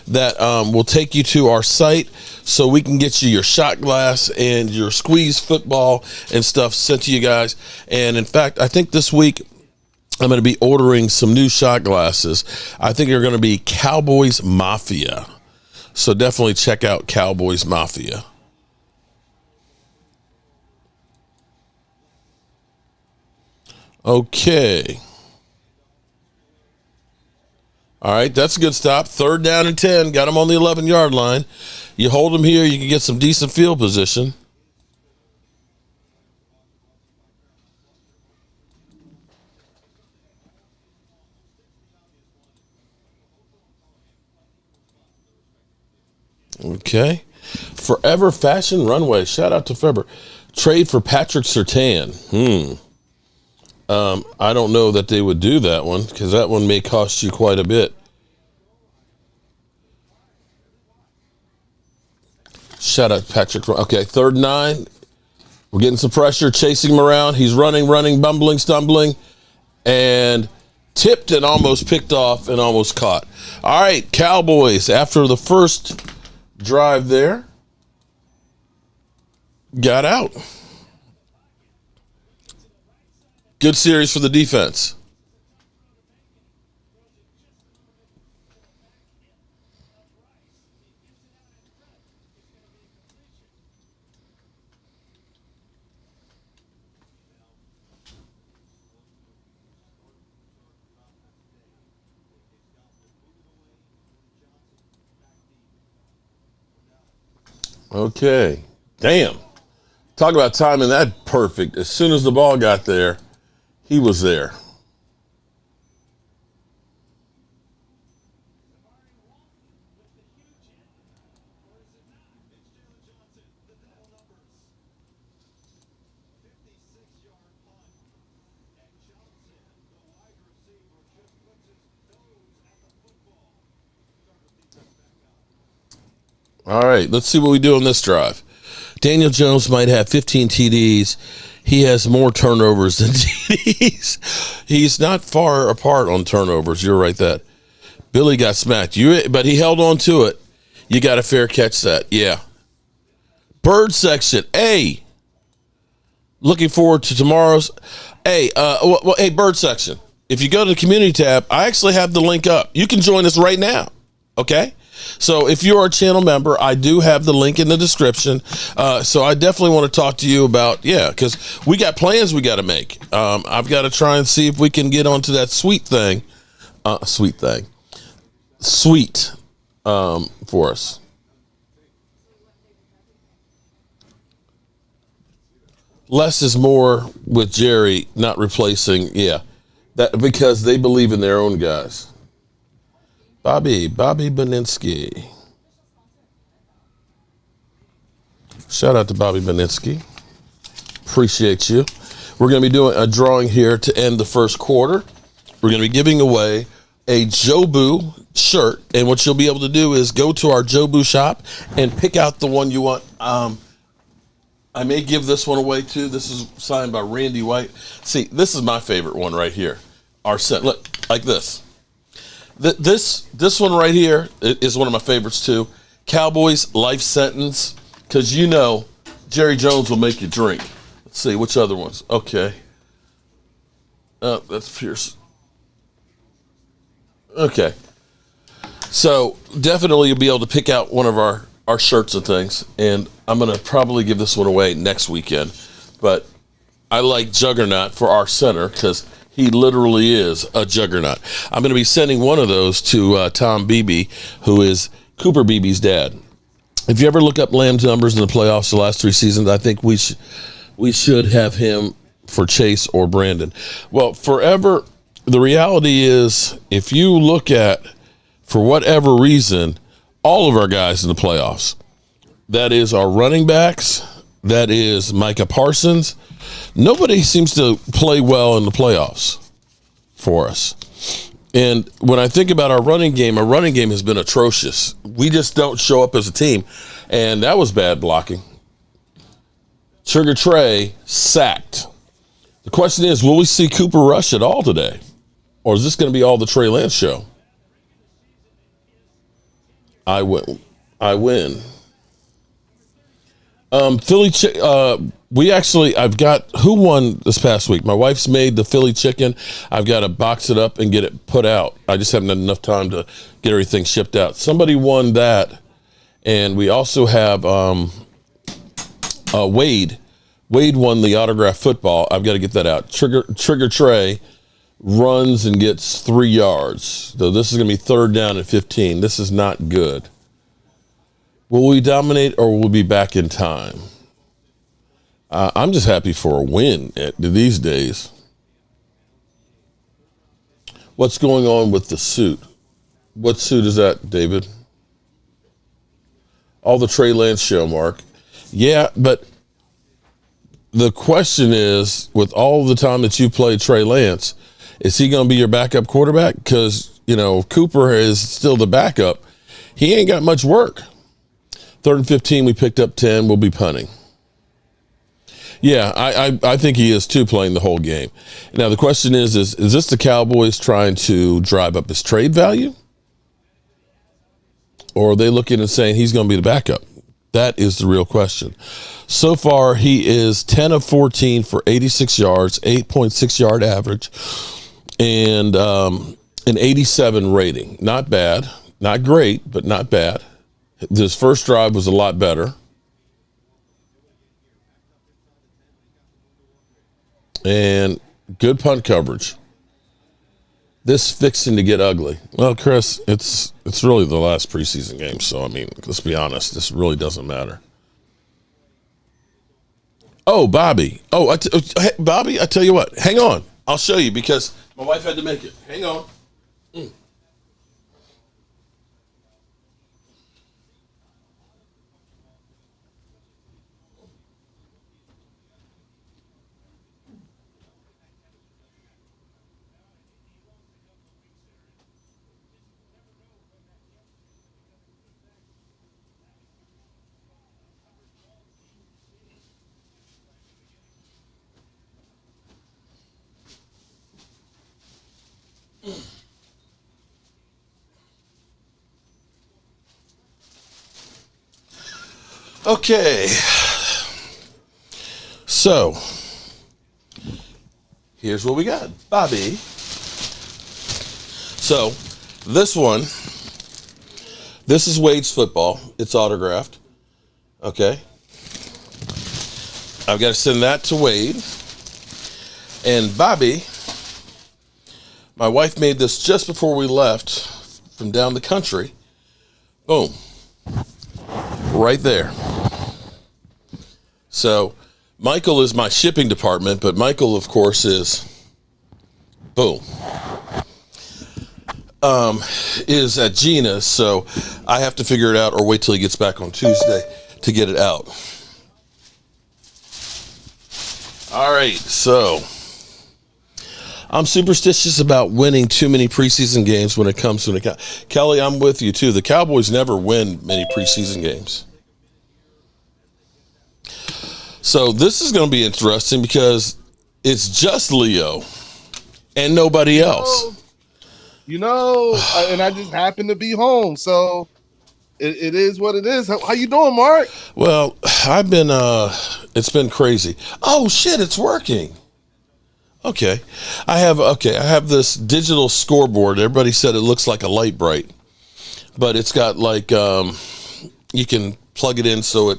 that will take you to our site so we can get you your shot glass and your squeeze football and stuff sent to you guys. And in fact, I think this week I'm going to be ordering some new shot glasses. I think they're going to be Cowboys Mafia. So definitely check out Cowboys Mafia. Okay. All right, that's a good stop. 3rd down and 10. Got him on the 11-yard line. You hold him here, you can get some decent field position. Okay. Forever Fashion Runway. Shout out to Forever. Trade for Patrick Surtain. I don't know that they would do that one because that one may cost you quite a bit. Shout out Patrick. Okay, 3rd and 9. We're getting some pressure, chasing him around. He's running, bumbling, stumbling, and tipped and almost picked off and almost caught. All right, Cowboys, after the first drive there, got out. Good series for the defense. Okay. Damn. Talk about timing that perfect. As soon as the ball got there, he was there. All right, let's see what we do on this drive. Daniel Jones might have 15 TDs. He has more turnovers than TDs. He's not far apart on turnovers. You're right that. Billy got smacked. But he held on to it. You got a fair catch that. Yeah. Bird section. Hey. Looking forward to tomorrow's. Hey, hey, bird section. If you go to the community tab, I actually have the link up. You can join us right now. Okay? So if you're a channel member, I do have the link in the description. So I definitely want to talk to you about, because we got plans we got to make. I've got to try and see if we can get onto that sweet for us. less is more with Jerry, not replacing. Yeah, that because they believe in their own guys. Bobby Beninsky. Shout out to Bobby Beninsky. Appreciate you. We're going to be doing a drawing here to end the first quarter. We're going to be giving away a Jobu shirt, and what you'll be able to do is go to our Jobu shop and pick out the one you want. I may give this one away too. This is signed by Randy White. See, this is my favorite one right here. Our set, look, like this. This one right here is one of my favorites too. Cowboys life sentence, because you know Jerry Jones will make you drink. Let's see which other ones. Okay. That's Pierce. Okay. So definitely you'll be able to pick out one of our shirts and things, and I'm going to probably give this one away next weekend. But I like Juggernaut for our center because he literally is a juggernaut. I'm going to be sending one of those to Tom Beebe, who is Cooper Beebe's dad. If you ever look up Lamb's numbers in the playoffs the last 3 seasons, I think we should have him for Chase or Brandon. Well, forever, the reality is, if you look at, for whatever reason, all of our guys in the playoffs, that is our running backs, that is Micah Parsons, nobody seems to play well in the playoffs for us. And when I think about our running game has been atrocious. We just don't show up as a team, and that was bad blocking. Sugar Trey sacked. The question is, will we see Cooper Rush at all today? Or is this going to be all the Trey Lance show? I win. Philly I've got, who won this past week? My wife's made the Philly chicken. I've got to box it up and get it put out. I just haven't had enough time to get everything shipped out. Somebody won that. And we also have Wade. Wade won the autographed football. I've got to get that out. Trigger Trey runs and gets 3 yards. So this is going to be 3rd down and 15. This is not good. Will we dominate or will we be back in time? I'm just happy for a win these days. What's going on with the suit? What suit is that, David? All the Trey Lance show, Mark. Yeah, but the question is, with all the time that you played Trey Lance, is he going to be your backup quarterback? Because, Cooper is still the backup. He ain't got much work. 3rd and 15, we picked up 10. We'll be punting. Yeah, I think he is too, playing the whole game. Now, the question is this the Cowboys trying to drive up his trade value? Or are they looking and saying he's going to be the backup? That is the real question. So far, he is 10 of 14 for 86 yards, 8.6 yard average, and an 87 rating. Not bad. Not great, but not bad. His first drive was a lot better. And good punt coverage. This fixing to get ugly. Well, Chris, it's really the last preseason game, so, let's be honest. This really doesn't matter. Oh, Bobby. Oh, Bobby, I tell you what. Hang on. I'll show you because my wife had to make it. Hang on. Okay, so here's what we got, Bobby. So this is Wade's football. It's autographed. Okay, I've got to send that to Wade. And Bobby, my wife made this just before we left from down the country. Boom, right there. So Michael is my shipping department, but Michael, of course, is boom. Is at Gina's, so I have to figure it out or wait till he gets back on Tuesday to get it out. All right, so I'm superstitious about winning too many preseason games when it comes to Kelly, I'm with you too. The Cowboys never win many preseason games. So this is going to be interesting because it's just Leo and nobody else. And I just happen to be home, so it is what it is. How you doing, Mark? Well, I've been it's been crazy. Oh shit, it's working. Okay. I have this digital scoreboard. Everybody said it looks like a light bright, but it's got like you can plug it in so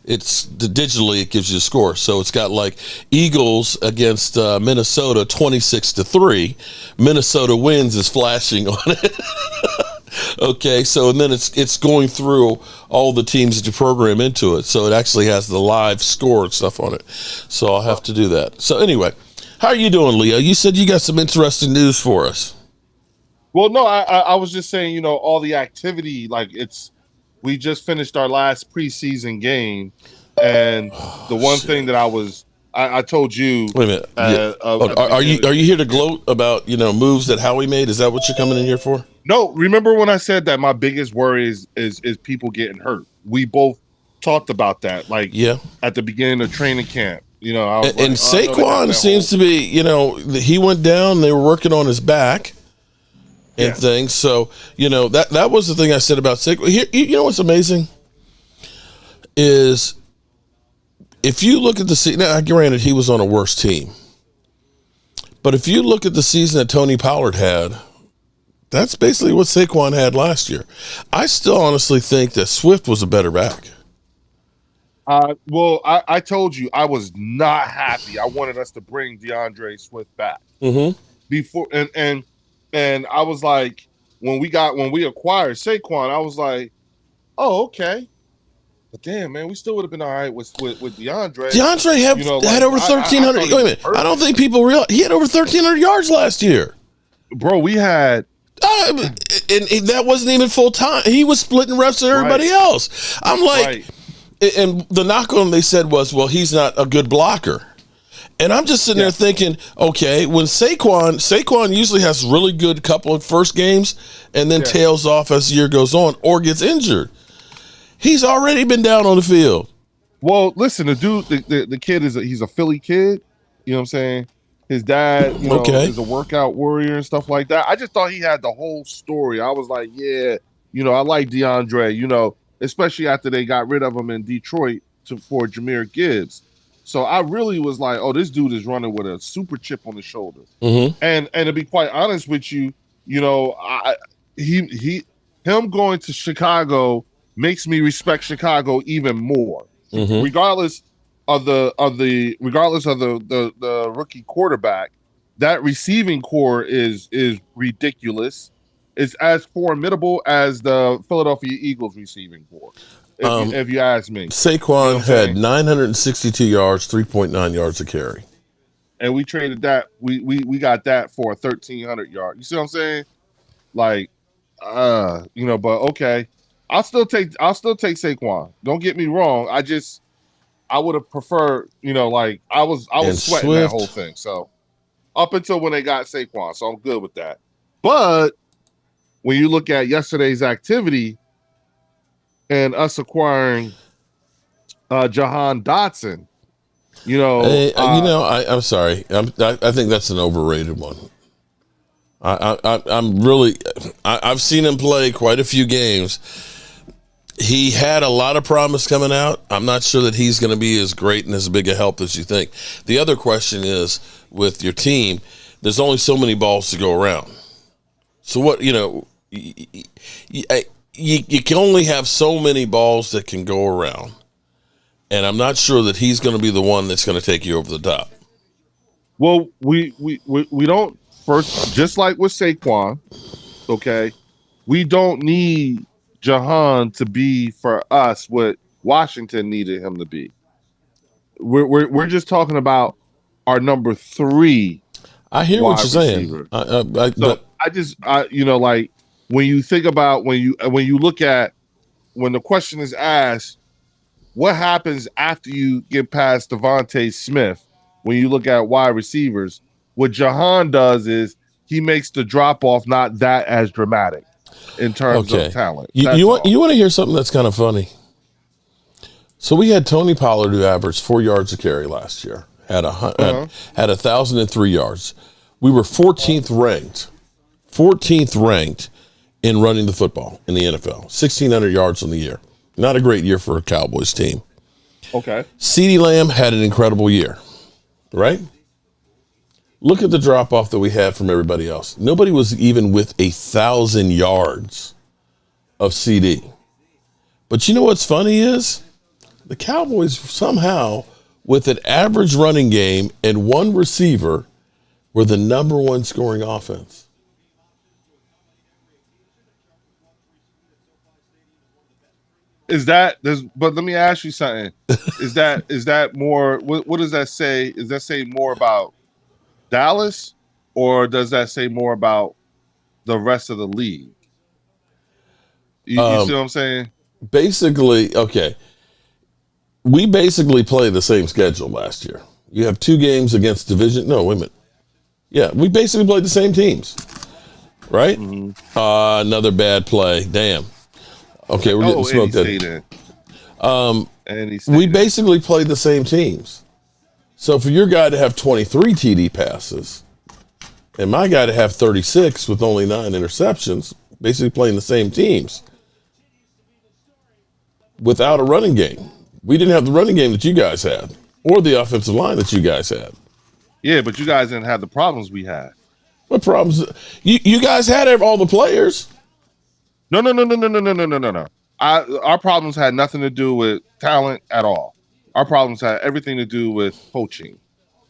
digitally it gives you a score. So it's got like Eagles against Minnesota 26-3. Minnesota wins is flashing on it. Okay, so and then it's going through all the teams that you program into it. So it actually has the live score and stuff on it. So I'll have to do that. So anyway, how are you doing, Leo? You said you got some interesting news for us. Well, no, I was just saying, all the activity, we just finished our last preseason game, and the one thing that I told you. Wait a minute. Are you here to gloat about moves that Howie made? Is that what you're coming in here for? No, remember when I said that my biggest worry is people getting hurt? We both talked about that, at the beginning of training camp. And Saquon seems to be, he went down. They were working on his back. And things. So, that was the thing I said about Saquon. Here, you know what's amazing? Is if you look at the season, now granted he was on a worse team. But if you look at the season that Tony Pollard had, that's basically what Saquon had last year. I still honestly think that Swift was a better back. Well, I told you I was not happy. I wanted us to bring DeAndre Swift back. Before and I was like, when we acquired Saquon, I was like, oh, okay. But damn, man, we still would have been all right with DeAndre. DeAndre had over 1,300. Wait a minute. I don't think people realize he had over 1,300 yards last year. Bro, we had. And that wasn't even full time. He was splitting reps with everybody else. I'm like, and the knock on him they said was, well, he's not a good blocker. And I'm just sitting there thinking, okay, when Saquon usually has really good couple of first games and then tails off as the year goes on or gets injured. He's already been down on the field. Well, listen, the dude, the kid he's a Philly kid. You know what I'm saying? His dad, is a workout warrior and stuff like that. I just thought he had the whole story. I was like, I like DeAndre, especially after they got rid of him in Detroit for Jahmyr Gibbs. So I really was like, oh, this dude is running with a super chip on his shoulder. And to be quite honest with you, him going to Chicago makes me respect Chicago even more. Regardless of the rookie quarterback, that receiving core is ridiculous. It's as formidable as the Philadelphia Eagles receiving core. If you ask me, Saquon had 962 yards, 3.9 yards a carry, and we traded that. We got that for 1,300 yards. You see what I'm saying? But okay, I'll still take Saquon. Don't get me wrong. I would have preferred, I was sweating that whole thing. So up until when they got Saquon, so I'm good with that. But when you look at yesterday's activity. And us acquiring Jahan Dotson, I'm sorry. I think that's an overrated one. I've seen him play quite a few games. He had a lot of promise coming out. I'm not sure that he's going to be as great and as big a help as you think. The other question is with your team, there's only so many balls to go around. So what, you can only have so many balls that can go around. And I'm not sure that he's going to be the one that's going to take you over the top. Well, we don't first, just like with Saquon, okay, we don't need Jahan to be for us what Washington needed him to be. we're just talking about our number 3. I hear what you're saying. Receiver. But like when you think about when you look at when the question is asked, what happens after you get past Devontae Smith? When you look at wide receivers, what Jahan does is he makes the drop off not that as dramatic in terms of talent. You want to hear something that's kind of funny? So we had Tony Pollard who averaged 4 yards a carry last year, had 1,003 yards. We were 14th ranked in running the football in the NFL, 1,600 yards on the year. Not a great year for a Cowboys team. Okay. CeeDee Lamb had an incredible year, right? Look at the drop-off that we had from everybody else. Nobody was even with 1,000 yards of CD. But you know what's funny is the Cowboys somehow, with an average running game and one receiver, were the number 1 scoring offense. But let me ask you something. Is that more, what does that say? Does that say more about Dallas, or does that say more about the rest of the league? You see what I'm saying? Basically, okay. We basically played the same schedule last year. You have 2 games against division. No, wait a minute. Yeah, we basically played the same teams, right? Mm-hmm. Another bad play. Damn. Okay, we're getting smoked at. We basically played the same teams. So for your guy to have 23 TD passes and my guy to have 36 with only 9 interceptions, basically playing the same teams without a running game. We didn't have the running game that you guys had or the offensive line that you guys had. Yeah, but you guys didn't have the problems we had. What problems? You guys had all the players. No. Our problems had nothing to do with talent at all. Our problems had everything to do with coaching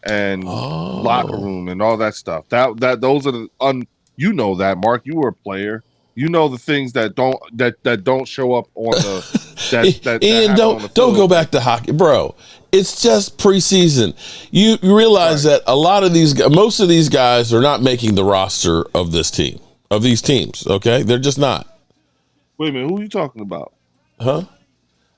and locker room and all that stuff. Those are the you know that, Mark. You were a player. You know the things that don't show up on the Ian, don't go back to hockey, bro. It's just preseason. You realize that most of these guys are not making the roster of these teams. Okay, they're just not. Wait a minute, who are you talking about? Huh?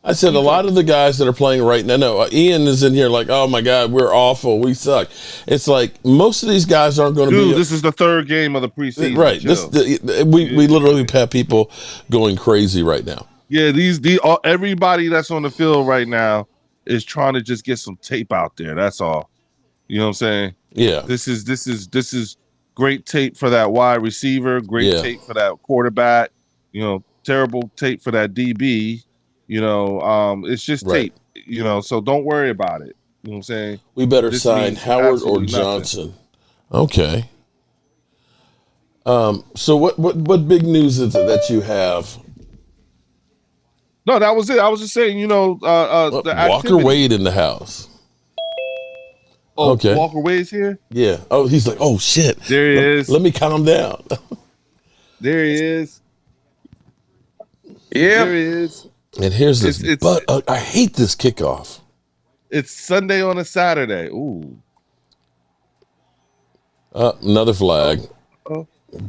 I said a lot of the guys that are playing right now. No, Ian is in here like, oh my God, we're awful. We suck. It's like most of these guys aren't going to be. This is the 3rd game of the preseason. Right. We literally have people going crazy right now. Yeah, everybody that's on the field right now is trying to just get some tape out there. That's all. You know what I'm saying? Yeah. This is great tape for that wide receiver. Great tape for that quarterback. You know, terrible tape for that DB. You know, it's just tape. You know, so don't worry about it. You know what I'm saying? We better sign Howard or Johnson. Nothing. Okay. So what big news is it that you have? No, that was it. I was just saying, you know, the Walker Wade in the house. Oh, okay. Walker Wade's here? Yeah. Oh, he's like, oh shit. There he is. Let me calm down. There he is. Yeah. There he is. And here's this. I hate this kickoff. It's Sunday on a Saturday. Ooh. Another flag.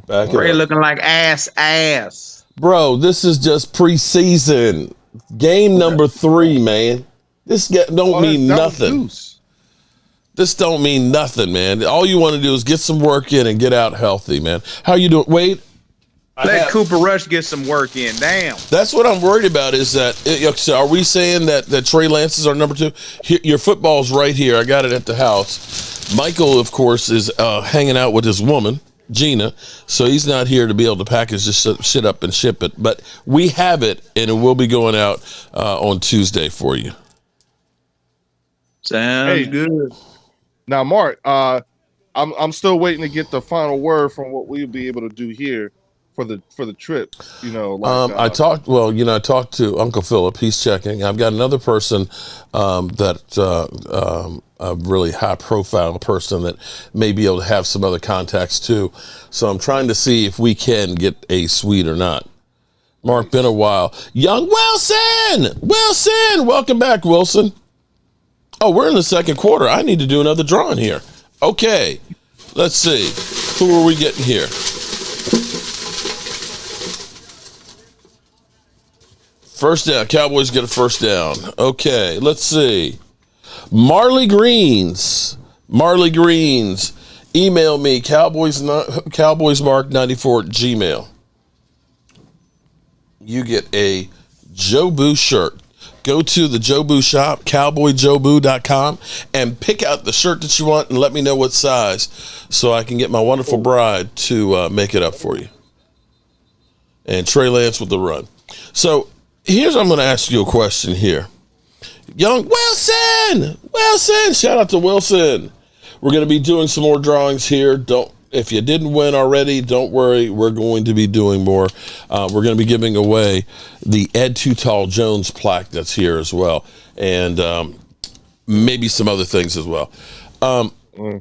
Back Ray looking like ass. Bro, this is just preseason. Game number 3, man. This don't mean nothing. This don't mean nothing, man. All you want to do is get some work in and get out healthy, man. How you doing? Wade? Let Cooper Rush get some work in. Damn. That's what I'm worried about is that, so are we saying that Trey Lance is our number 2? Your football's right here. I got it at the house. Michael, of course, is hanging out with his woman, Gina, so he's not here to be able to package this shit up and ship it. But we have it, and it will be going out on Tuesday for you. Sounds good. Now, Mark, I'm still waiting to get the final word from what we'll be able to do here for the trip. You know, I talked to Uncle Philip. He's checking. I've got another person a really high profile person that may be able to have some other contacts too. So I'm trying to see if we can get a suite or not. Mark, been a while. Young Wilson, welcome back, Wilson. Oh, we're in the second quarter. I need to do another drawing here. Okay, let's see. Who are we getting here? First down. Cowboys get a first down. Okay, let's see. Marley Greens. Email me, cowboysmark94@gmail. You get a Joe Boo shirt. Go to the Joe Boo shop, cowboyjoeboo.com, and pick out the shirt that you want and let me know what size so I can get my wonderful bride to make it up for you. And Trey Lance with the run. So I'm going to ask you a question here. Young Wilson, shout out to Wilson. We're going to be doing some more drawings here. If you didn't win already, don't worry. We're going to be doing more. We're going to be giving away the Ed Too Tall Jones plaque that's here as well, and maybe some other things as well.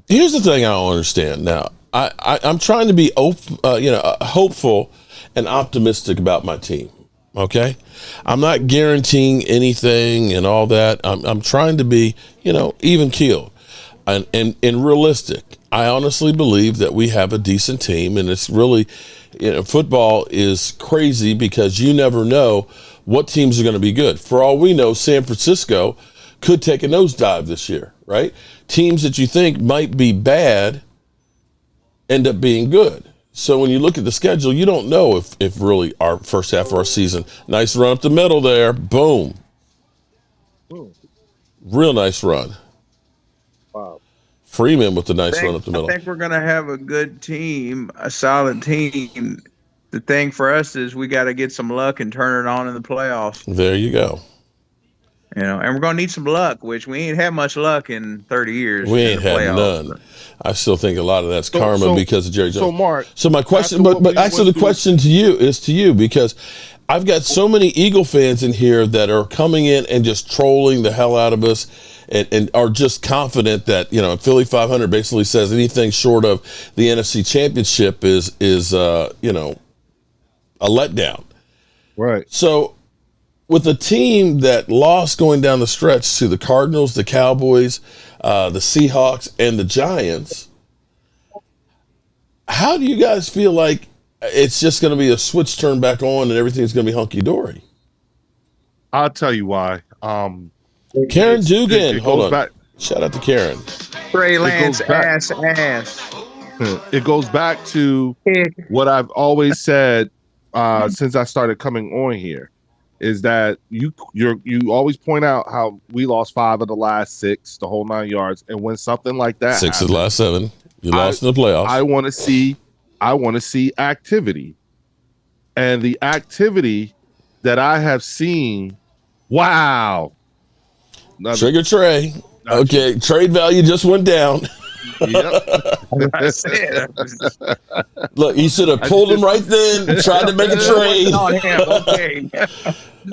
Here's the thing I don't understand. Now, I'm trying to be hopeful and optimistic about my team. Okay, I'm not guaranteeing anything and all that. I'm trying to be, even keeled and realistic. I honestly believe that we have a decent team, and it's really, football is crazy because you never know what teams are going to be good. For all we know, San Francisco could take a nosedive this year, right? Teams that you think might be bad end up being good. So when you look at the schedule, you don't know if really our first half of our season, nice run up the middle there, boom. Real nice run. Wow. Freeman with the nice run up the middle. I think we're going to have a good team, a solid team. The thing for us is we got to get some luck and turn it on in the playoffs. There you go. And we're going to need some luck, which we ain't had much luck in 30 years. We ain't had none. I still think a lot of that's karma because of Jerry Jones. So, Mark. So my question, but actually the question to you because I've got so many Eagle fans in here that are coming in and just trolling the hell out of us and are just confident that, Philly 500 basically says anything short of the NFC Championship is a letdown. Right. So with a team that lost going down the stretch to the Cardinals, the Cowboys, the Seahawks, and the Giants, how do you guys feel like it's just going to be a switch turned back on and everything's going to be hunky-dory? I'll tell you why. Karen Dugan, hold on. Back. Shout out to Karen. Trey Lance, ass. It goes back to what I've always said since I started coming on here, is that you always point out how we lost 5 of the last 6, the whole 9 yards, and when something like that 6 happens, of the last 7, you lost in the playoffs. I want to see activity, and the activity that I have seen. Wow. Trigger Trey. Okay, trade value just went down. Yep. I said. Look, he should have pulled him right then and tried to make a trade. Okay.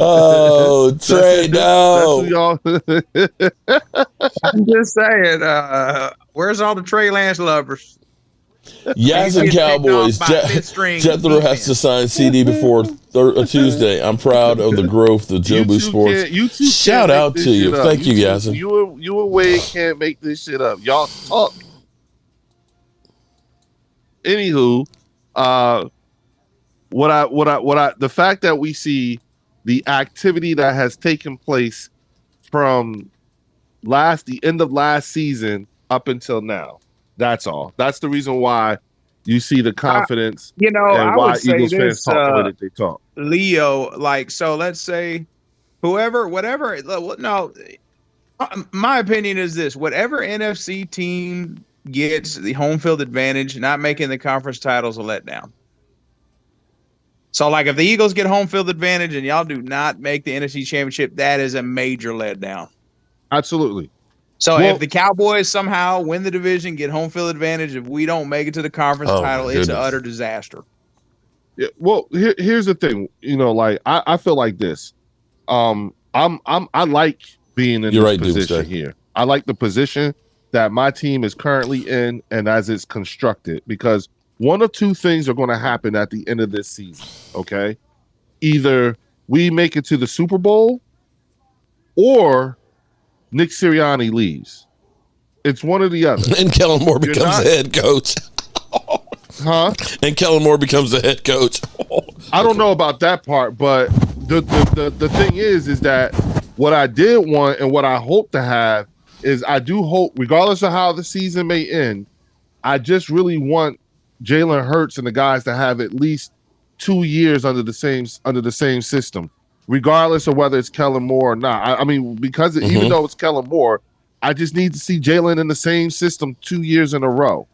Oh, Trey, no. I'm just saying, where's all the Trey Lance lovers? Yaz and Cowboys. Jethro has to sign CD before Tuesday. I'm proud of the growth of Joe Boo Sports. Shout out to you. Thank you, Yaz. You and Wade can't make this shit up. Y'all talk. Anywho, the fact that we see the activity that has taken place from the end of last season up until now. That's all. That's the reason why you see the confidence. And I why would say Eagles fans talk the way that they talk. Leo, so let's say whatever. No, my opinion is this: whatever NFC team gets the home field advantage, not making the conference titles, a letdown. So, if the Eagles get home field advantage and y'all do not make the NFC Championship, that is a major letdown. Absolutely. So if the Cowboys somehow win the division, get home field advantage, if we don't make it to the conference title, it's an utter disaster. Yeah. Well, here's the thing. I feel like this. I like being in this position here. I like the position that my team is currently in and as it's constructed, because one of two things are going to happen at the end of this season. Okay, either we make it to the Super Bowl, or Nick Sirianni leaves. It's one or the other. And Kellen Moore becomes the head coach. Huh? And Kellen Moore becomes the head coach. I don't know about that part, but the thing is that what I did want and what I hope to have is I do hope, regardless of how the season may end, I just really want Jalen Hurts and the guys to have at least 2 years under the same system, regardless of whether it's Kellen Moore or not. I mean, because even though it's Kellen Moore, I just need to see Jalen in the same system 2 years in a row.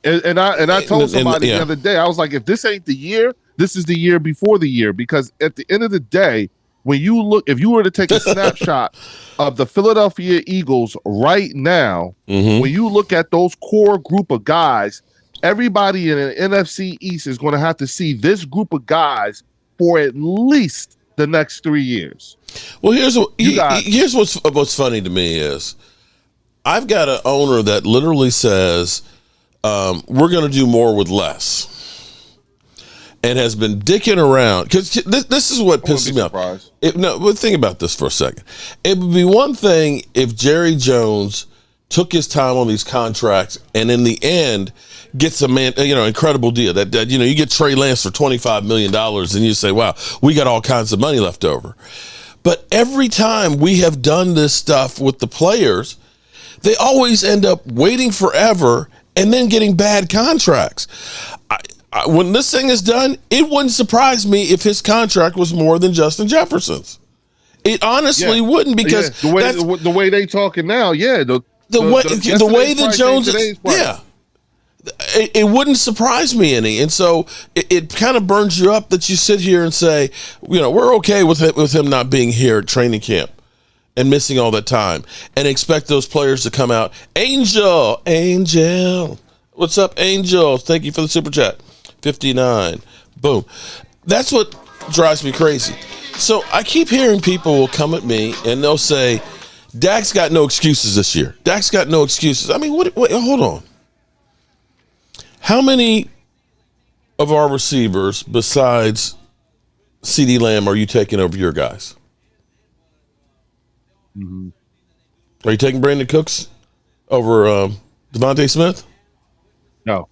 And I told somebody the other day, I was like, if this ain't the year, this is the year before the year. Because at the end of the day, when you look, if you were to take a snapshot of the Philadelphia Eagles right now, when you look at those core group of guys, everybody in an NFC East is going to have to see this group of guys for at least the next 3 years. Well, here's what's funny to me is I've got an owner that literally says, we're going to do more with less, and has been dicking around, because this is what pisses me off. But think about this for a second. It would be one thing if Jerry Jones took his time on these contracts and in the end gets a incredible deal that you get Trey Lance for $25 million and you say, wow, we got all kinds of money left over. But every time we have done this stuff with the players, they always end up waiting forever and then getting bad contracts. When this thing is done, it wouldn't surprise me if his contract was more than Justin Jefferson's. It honestly wouldn't, because the way they talking now, the way the Jones, it wouldn't surprise me any. And so it kind of burns you up that you sit here and say, we're okay with him not being here at training camp and missing all that time, and expect those players to come out. Angel, what's up, Angel? Thank you for the super chat. 59, boom. That's what drives me crazy. So I keep hearing people will come at me and they'll say, Dak's got no excuses this year. Dak's got no excuses. I mean, wait, hold on. How many of our receivers besides CeeDee Lamb are you taking over your guys? Are you taking Brandon Cooks over Devontae Smith? No.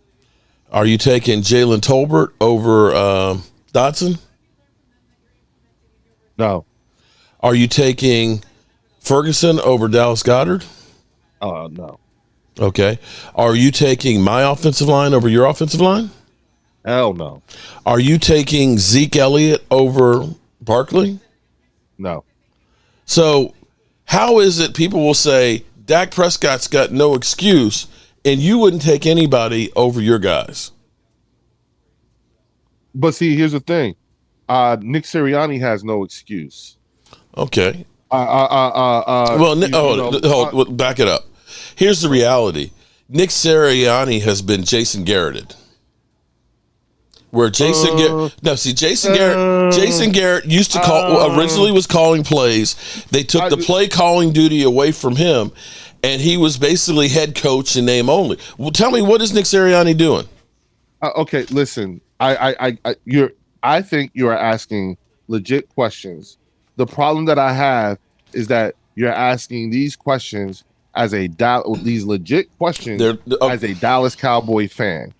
Are you taking Jalen Tolbert over Dotson? No. Are you taking Ferguson over Dallas Goedert? No. Okay. Are you taking my offensive line over your offensive line? Hell no. Are you taking Zeke Elliott over Barkley? No. So how is it people will say Dak Prescott's got no excuse and you wouldn't take anybody over your guys? But see, here's the thing. Nick Sirianni has no excuse. Okay. Back it up. Here's the reality. Nick Sirianni has been Jason Garretted. Where Jason Garrett used to originally was calling plays. They took the play calling duty away from him, and he was basically head coach in name only. Well, tell me, what is Nick Sirianni doing? Okay, listen. I think you are asking legit questions. The problem that I have is that you're asking these questions as a legit questions as a Dallas Cowboy fan.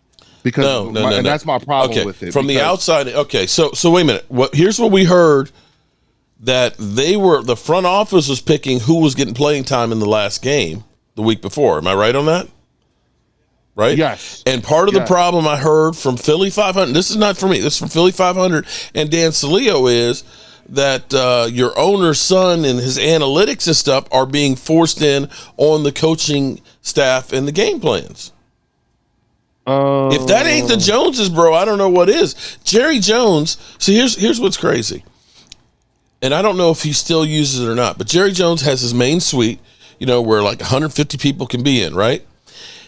Because that's my problem with it. From the outside, okay. So wait a minute. Here's what we heard, that the front office was picking who was getting playing time in the last game the week before. Am I right on that? Right? Yes. And part of the problem I heard from Philly 500, this is not for me, this is from Philly 500 and Dan Salio, is that your owner's son and his analytics and stuff are being forced in on the coaching staff and the game plans. If that ain't the Joneses, bro, I don't know what is. Jerry Jones, see, here's what's crazy. And I don't know if he still uses it or not, but Jerry Jones has his main suite, where like 150 people can be in, right?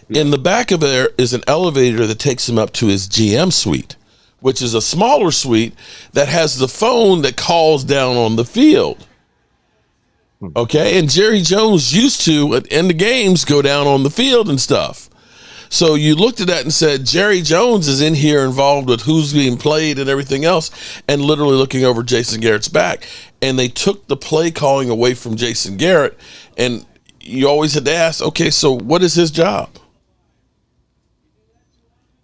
In the back of there is an elevator that takes him up to his GM suite, which is a smaller suite that has the phone that calls down on the field. Okay, and Jerry Jones used to, at the end of games, go down on the field and stuff. So you looked at that and said, Jerry Jones is in here involved with who's being played and everything else, and literally looking over Jason Garrett's back. And they took the play calling away from Jason Garrett, and you always had to ask, okay, so what is his job?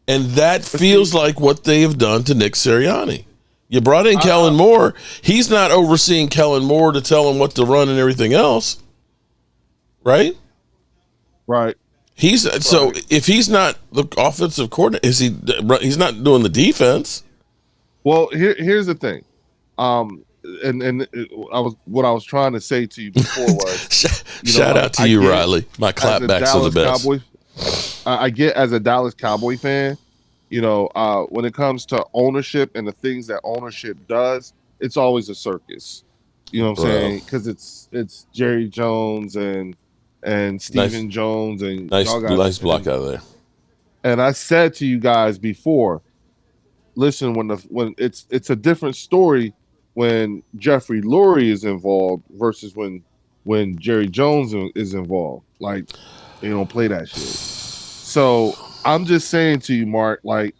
And that feels like what they have done to Nick Sirianni. You brought in Kellen Moore. He's not overseeing Kellen Moore to tell him what to run and everything else, right? Right. So if he's not the offensive coordinator, he's not doing the defense? Well, here's the thing. And what I was trying to say to you before was shout out to you, Riley. My clapbacks are the best. I get, as a Dallas Cowboy fan, when it comes to ownership and the things that ownership does, it's always a circus. You know what I'm saying? Because it's Jerry Jones and Stephen Jones and nice block out of there. And I said to you guys before, listen, when it's a different story when Jeffrey Lurie is involved versus when Jerry Jones is involved. Like, they don't play that shit. So I'm just saying to you, Mark, like,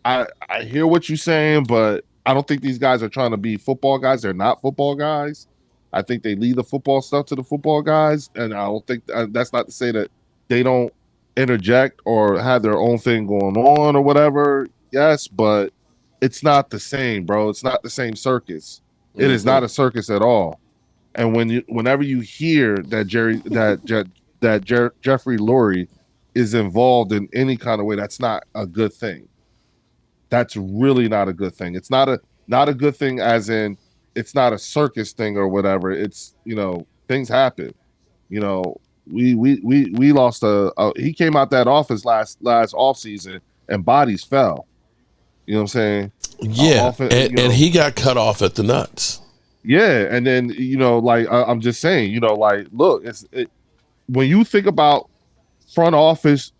I hear what you're saying, but I don't think these guys are trying to be football guys. They're not football guys. I think they leave the football stuff to the football guys, and I don't think that's not to say that they don't interject or have their own thing going on or whatever. Yes, but it's not the same, bro. It's not the same circus. It is not a circus at all. And whenever you hear that Jeffrey Lurie is involved in any kind of way, that's not a good thing. That's really not a good thing. It's not a good thing as in it's not a circus thing or whatever. It's, things happen. We lost he came out that office last off season and bodies fell. You know what I'm saying? Yeah, and he got cut off at the nuts. Yeah, and then I'm just saying, look, when you think about front office,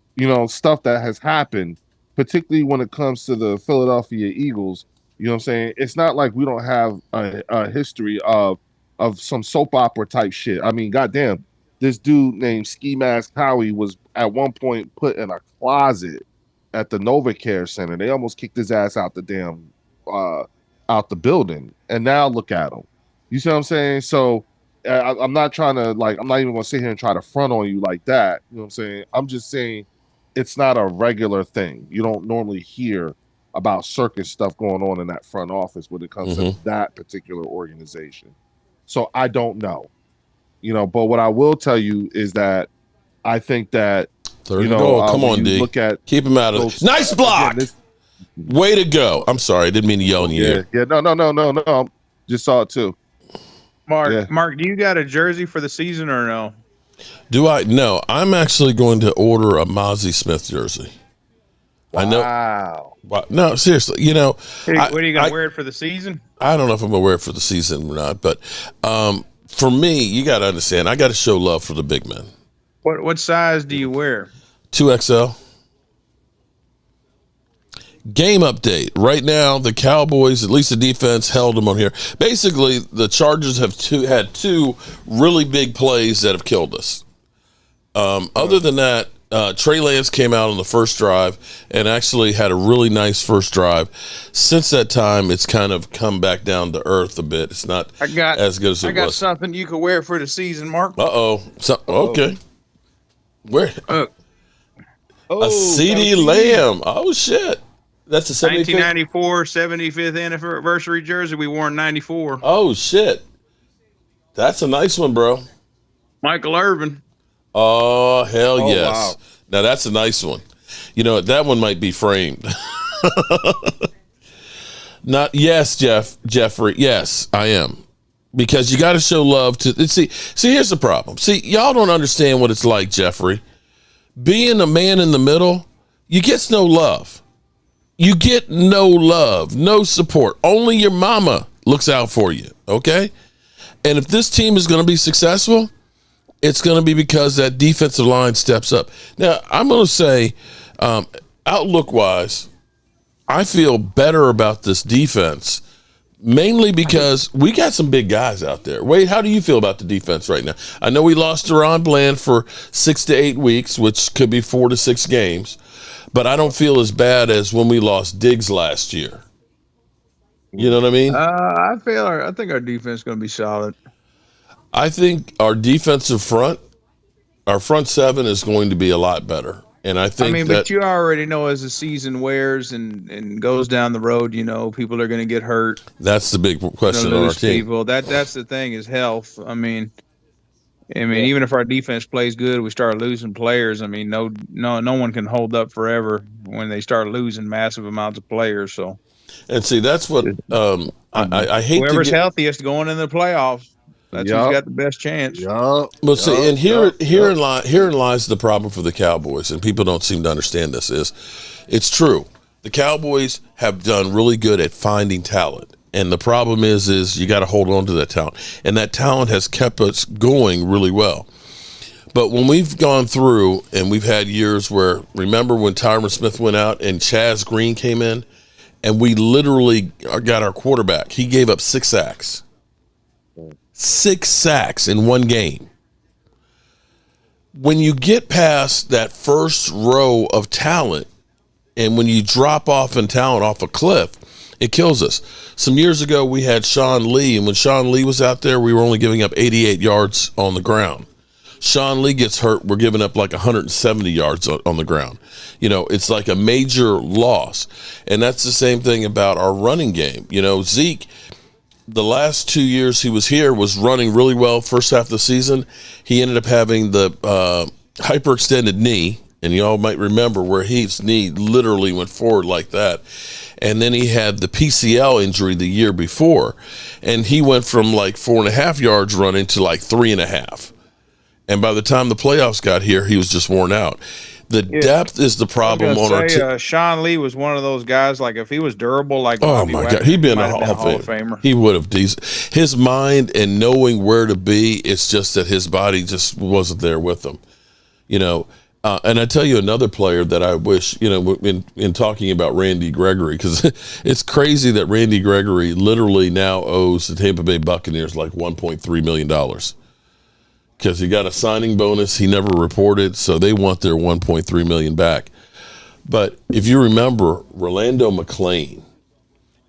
stuff that has happened, particularly when it comes to the Philadelphia Eagles, you know what I'm saying? It's not like we don't have a history of some soap opera type shit. I mean, goddamn, this dude named Ski Mask Howie was at one point put in a closet at the NovaCare Center. They almost kicked his ass out out the building, and now look at him. You see what I'm saying? So I'm not trying to I'm not even going to sit here and try to front on you like that. You know what I'm saying? I'm just saying it's not a regular thing. You don't normally hear about circus stuff going on in that front office when it comes to that particular organization. So I don't know, but what I will tell you is that I think that, third and goal. Come on, D. Keep him out of it. Nice block. Way to go. I'm sorry. I didn't mean to yell in your ear. Yeah. No. Just saw it too. Mark, do you got a jersey for the season or no? Do I? No. I'm actually going to order a Mozzie Smith jersey. Wow. I know. Wow. No, seriously. Hey, what are you going to wear it for the season? I don't know if I'm going to wear it for the season or not, but for me, you got to understand, I got to show love for the big men. What size do you wear? 2XL. Game update. Right now, the Cowboys, at least the defense, held them on here. Basically, the Chargers have had two really big plays that have killed us. Other than that, Trey Lance came out on the first drive and actually had a really nice first drive. Since that time, it's kind of come back down to earth a bit. It's not as good as it was. I got something you could wear for the season, Mark. Okay. Where? A CD Lamb. Oh, shit. That's a 1994 75th anniversary jersey we wore in 94. Oh, shit. That's a nice one, bro. Michael Irvin. Oh, hell yes. Wow. Now, that's a nice one. That one might be framed. Jeffrey. Yes, I am. Because you got to show love to see, here's the problem. See, y'all don't understand what it's like, Jeffrey. Being a man in the middle, you get no love. You get no love, no support. Only your mama looks out for you, okay? And if this team is going to be successful, it's going to be because that defensive line steps up. Now, I'm going to say, outlook-wise, I feel better about this defense, mainly because we got some big guys out there. Wade, how do you feel about the defense right now? I know we lost Deron Bland for 6 to 8 weeks, which could be 4 to 6 games, but I don't feel as bad as when we lost Diggs last year. You know what I mean? I think our defense is going to be solid. I think our defensive front Our front seven is going to be a lot better. And I think but you already know as the season wears and goes down the road, people are going to get hurt. That's the big question on our team. People. That's the thing is health. Even if our defense plays good, we start losing players. No one can hold up forever when they start losing massive amounts of players. So, and see, that's what I hate. Whoever's healthiest going in the playoffs. That's who's got the best chance. See, and herein lies the problem for the Cowboys, and people don't seem to understand this. It's true. The Cowboys have done really good at finding talent, and the problem is you got to hold on to that talent, and that talent has kept us going really well. But when we've gone through and we've had years where, remember when Tyron Smith went out and Chaz Green came in, and we literally got our quarterback. He gave up 6 sacks. 6 sacks in one game. When you get past that first row of talent, and when you drop off in talent off a cliff, it kills us. Some years ago, we had Sean Lee, and when Sean Lee was out there, we were only giving up 88 yards on the ground. Sean Lee gets hurt, we're giving up like 170 yards on the ground. It's like a major loss. And that's the same thing about our running game. Zeke, the last 2 years he was here, was running really well first half of the season. He ended up having the hyperextended knee, and you all might remember where his knee literally went forward like that. And then he had the PCL injury the year before, and he went from like 4.5 yards running to like 3.5. And by the time the playoffs got here, he was just worn out. The depth is the problem on our team. Sean Lee was one of those guys, like if he was durable, like oh my God, he'd been a Hall of Famer. He would have. His mind and knowing where to be, it's just that his body just wasn't there with him. And I tell you another player that I wish, in talking about Randy Gregory, because it's crazy that Randy Gregory literally now owes the Tampa Bay Buccaneers like $1.3 million. Because he got a signing bonus he never reported, so they want their $1.3 million back. But if you remember, Rolando McClain,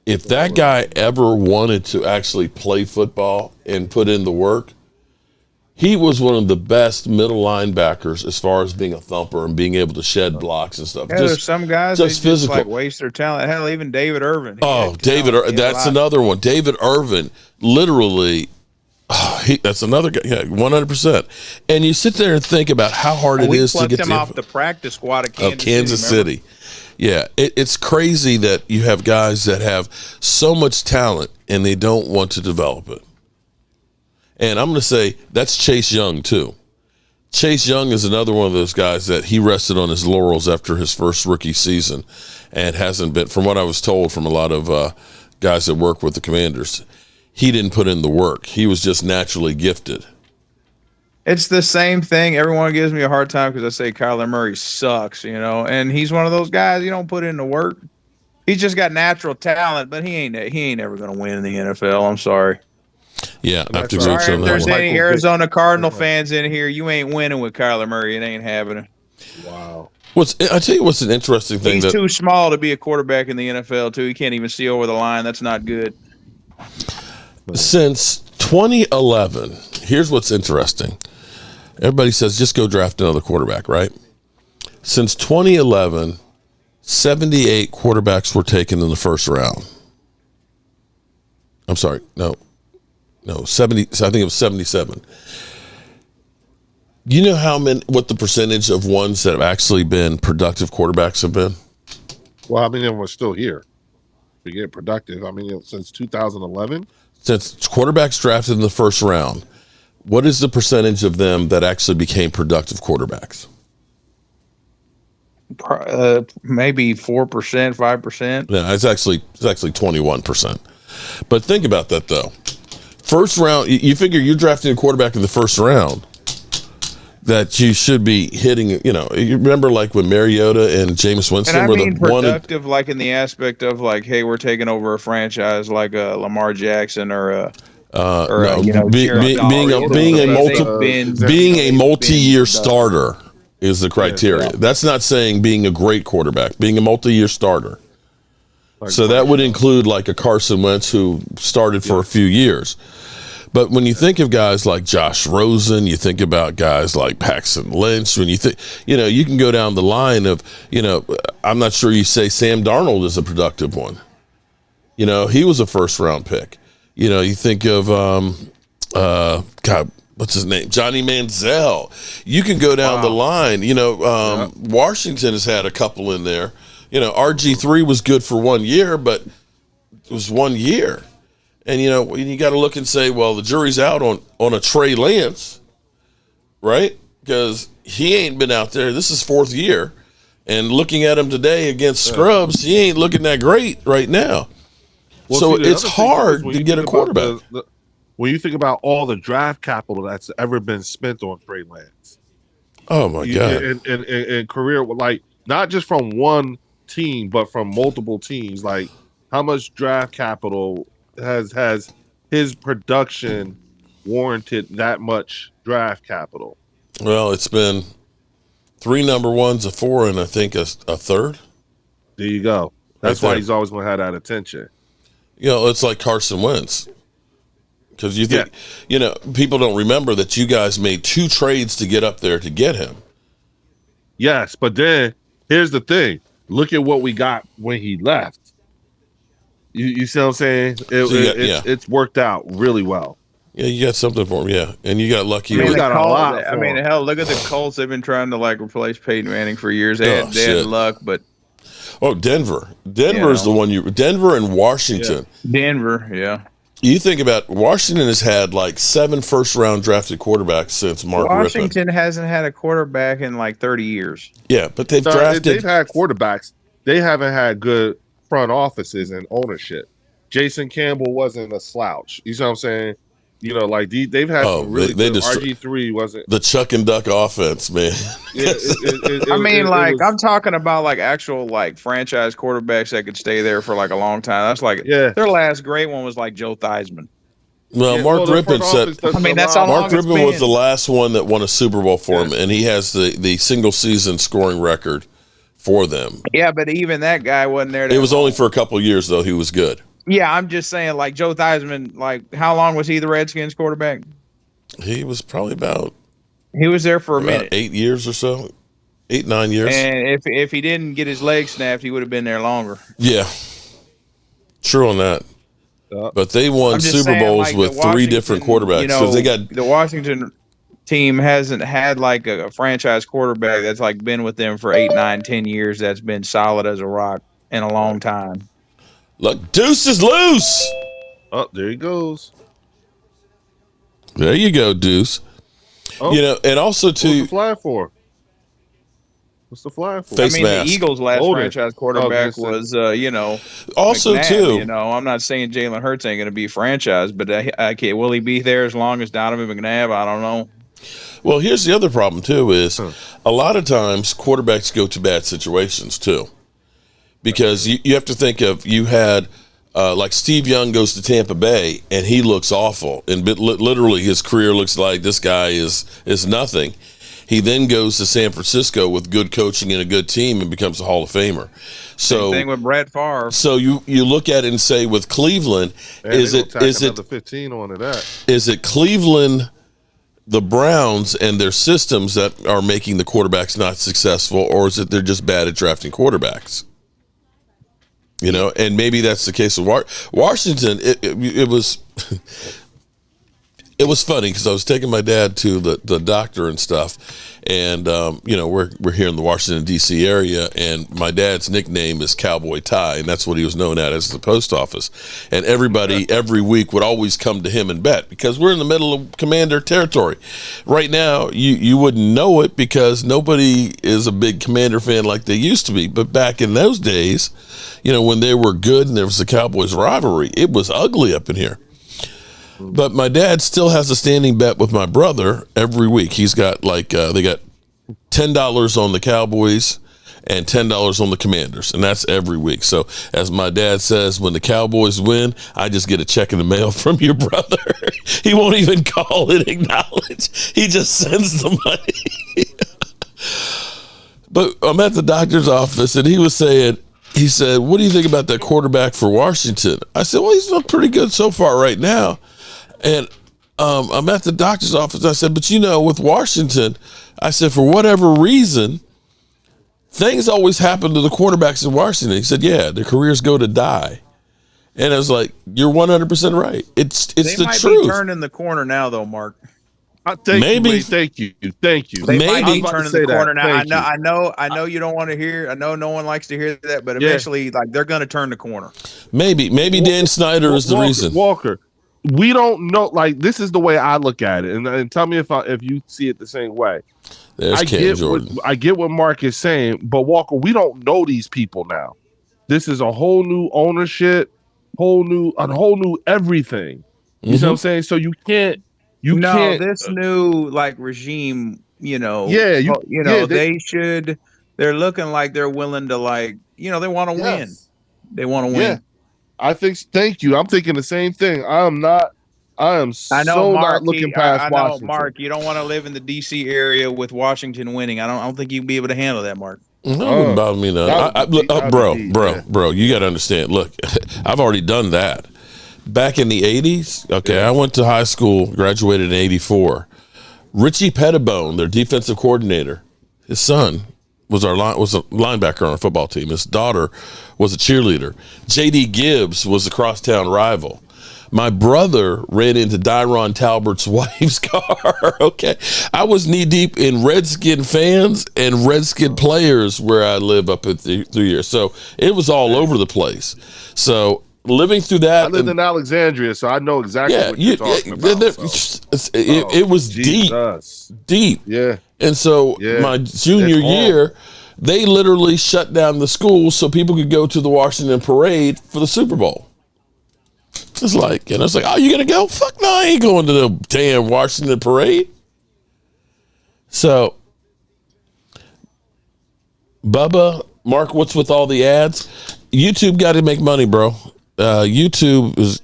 if that guy ever wanted to actually play football and put in the work, he was one of the best middle linebackers as far as being a thumper and being able to shed blocks and stuff. Yeah, there's some guys just physical, just like waste their talent. Hell, even David Irvin. That's another one. David Irvin, literally. That's another guy, 100%. And you sit there and think about how hard it is to get him off the practice squad of Kansas City. Yeah, it's crazy that you have guys that have so much talent and they don't want to develop it. And I'm going to say that's Chase Young too. Chase Young is another one of those guys that he rested on his laurels after his first rookie season and hasn't been, from what I was told from a lot of guys that work with the Commanders, he didn't put in the work. He was just naturally gifted. It's the same thing. Everyone gives me a hard time because I say Kyler Murray sucks, and he's one of those guys, you don't put in the work. He's just got natural talent, but he ain't ever going to win in the NFL. I'm sorry. Yeah, I have to agree with you on that. If there's any Arizona Cardinal fans in here, you ain't winning with Kyler Murray. It ain't happening. Wow. I tell you what's an interesting thing. He's too small to be a quarterback in the NFL, too. He can't even see over the line. That's not good. Since 2011, here's what's interesting. Everybody says just go draft another quarterback, right? Since 2011, 78 quarterbacks were taken in the first round. I'm sorry, no, 70. I think it was 77. You know what the percentage of ones that have actually been productive quarterbacks have been? Well, we're still here. We get productive. Since 2011. Since quarterbacks drafted in the first round, what is the percentage of them that actually became productive quarterbacks? Maybe 4%, 5%. Yeah, it's actually 21%. But think about that though. First round, you figure you're drafting a quarterback in the first round that you should be hitting. You remember like when Mariota and Jameis Winston were the productive, like in the aspect of like, hey, we're taking over a franchise like a Lamar Jackson or being a multi-year starter is the criteria. Yeah. That's not saying being a great quarterback, being a multi-year starter. So that would include like a Carson Wentz who started for a few years. But when you think of guys like Josh Rosen, you think about guys like Paxton Lynch. When you think, you can go down the line of, I'm not sure you say Sam Darnold is a productive one. He was a first round pick. You think of, God, what's his name? Johnny Manziel. You can go down the line. Washington has had a couple in there. RG3 was good for 1 year, but it was 1 year. And, you got to look and say, well, the jury's out on a Trey Lance, right? Because he ain't been out there. This is 4th year. And looking at him today against scrubs, he ain't looking that great right now. Well, so it's hard to get a quarterback. When you think about all the draft capital that's ever been spent on Trey Lance. Oh, my God. In career, like, not just from one team, but from multiple teams. Like, how much draft capital has his production warranted that much draft capital? Well, it's been 3 number ones, a 4, and I think a third. There you go. That's why he's always going to have that attention. It's like Carson Wentz. Because you think, people don't remember that you guys made 2 trades to get up there to get him. Yes, but then here's the thing. Look at what we got when he left. You see what I'm saying? It's worked out really well. Yeah, you got something for him, yeah. And you got lucky. We got a lot. Hell, look at the Colts. They've been trying to replace Peyton Manning for years. They had luck, but Denver. Denver's the one Denver and Washington. Yeah. Denver, yeah. You think about Washington has had 7 first-round drafted quarterbacks since Mark Rippon. Washington hasn't had a quarterback in 30 years. Yeah, but they've drafted. They've had quarterbacks. They haven't had good front offices and ownership. Jason Campbell wasn't a slouch. You see what I'm saying? They've had some really good. RG3 wasn't the Chuck and Duck offense, man. I'm talking about actual franchise quarterbacks that could stay there for a long time. That's their last great one was Joe Theismann. Well, Mark Rippon said. That's how long Mark Rippon was the last one that won a Super Bowl for him, and he has the single season scoring record for them. Yeah, but even that guy wasn't there. It was only for a couple of years, though. He was good. Yeah, I'm just saying, Joe Theismann, how long was he the Redskins quarterback? He was probably about. He was there for a minute. 8 years or so. 8, 9 years. And if he didn't get his leg snapped, he would have been there longer. Yeah. True on that. But they won Super Bowls with 3 different quarterbacks. So they got the Washington team hasn't had a franchise quarterback that's been with them for 8, 9, 10 years that's been solid as a rock in a long time. Look, Deuce is loose. Oh, there he goes. There you go, Deuce. Oh, and also too. What's the flag for? Face mask. The Eagles' last franchise quarterback was, Also McNabb, too. I'm not saying Jalen Hurts ain't going to be franchised, but will he be there as long as Donovan McNabb? I don't know. Well, here's the other problem too: is a lot of times quarterbacks go to bad situations too. Because you have to think of, you had Steve Young goes to Tampa Bay and he looks awful, and literally his career looks like this guy is nothing. He then goes to San Francisco with good coaching and a good team and becomes a Hall of Famer. So same thing with Brett Favre. So you look at it and say, with Cleveland, is it 15 on to that? Is it Cleveland, the Browns and their systems that are making the quarterbacks not successful, or is it they're just bad at drafting quarterbacks? And maybe that's the case with Washington. It was it was funny because I was taking my dad to the doctor and stuff, and we're here in the Washington D.C. area, and my dad's nickname is Cowboy Ty, and that's what he was known as the post office. And everybody every week would always come to him and bet, because we're in the middle of Commander territory. Right now, you wouldn't know it because nobody is a big Commander fan like they used to be. But back in those days, when they were good and there was the Cowboys rivalry, it was ugly up in here. But my dad still has a standing bet with my brother every week. He's got they got $10 on the Cowboys and $10 on the Commanders, and that's every week. So as my dad says, when the Cowboys win, I just get a check in the mail from your brother. He won't even call and acknowledge. He just sends the money. But I'm at the doctor's office, and he said, what do you think about that quarterback for Washington? I said, well, he's looked pretty good so far right now. And I'm at the doctor's office. I said, but with Washington, I said, for whatever reason, things always happen to the quarterbacks in Washington. He said, yeah, their careers go to die. And I was like, you're 100% right. It's the truth. They might be turning the corner now, though, Mark. Maybe. Thank you. They might be turning the corner now. I know you don't want to hear. I know no one likes to hear that, but eventually, they're going to turn the corner. Maybe Dan Snyder is the reason. Walker, we don't know. This is the way I look at it, and tell me if you see it the same way. There's Cam Jordan. I get what Mark is saying, but Walker, we don't know these people now. This is a whole new ownership, a whole new everything. You know what I'm saying? So you can't. This new regime, they're looking like they're willing to they want to win. They want to win. I think. Thank you. I'm thinking the same thing. I am not looking past Washington. Mark, you don't want to live in the DC area with Washington winning. I don't think you'd be able to handle that, Mark. No, it wouldn't bother me none. Bro, you got to understand. Look, I've already done that. Back in the 80s, I went to high school, graduated in 84. Richie Pettibone, their defensive coordinator, his son was a linebacker on our football team. His daughter was a cheerleader. J.D. Gibbs was a crosstown rival. My brother ran into Dyron Talbert's wife's car. I was knee deep in Redskin fans and Redskin players where I live up at 3 years. So it was all over the place. So living through that. I lived in Alexandria, so I know exactly what you're talking about. It was deep. Yeah. And so my junior year, they literally shut down the school so people could go to the Washington parade for the Super Bowl. It's and I was like, oh, you going to go? Fuck no, I ain't going to the damn Washington parade. So, Bubba, Mark, what's with all the ads? YouTube got to make money, bro. YouTube is,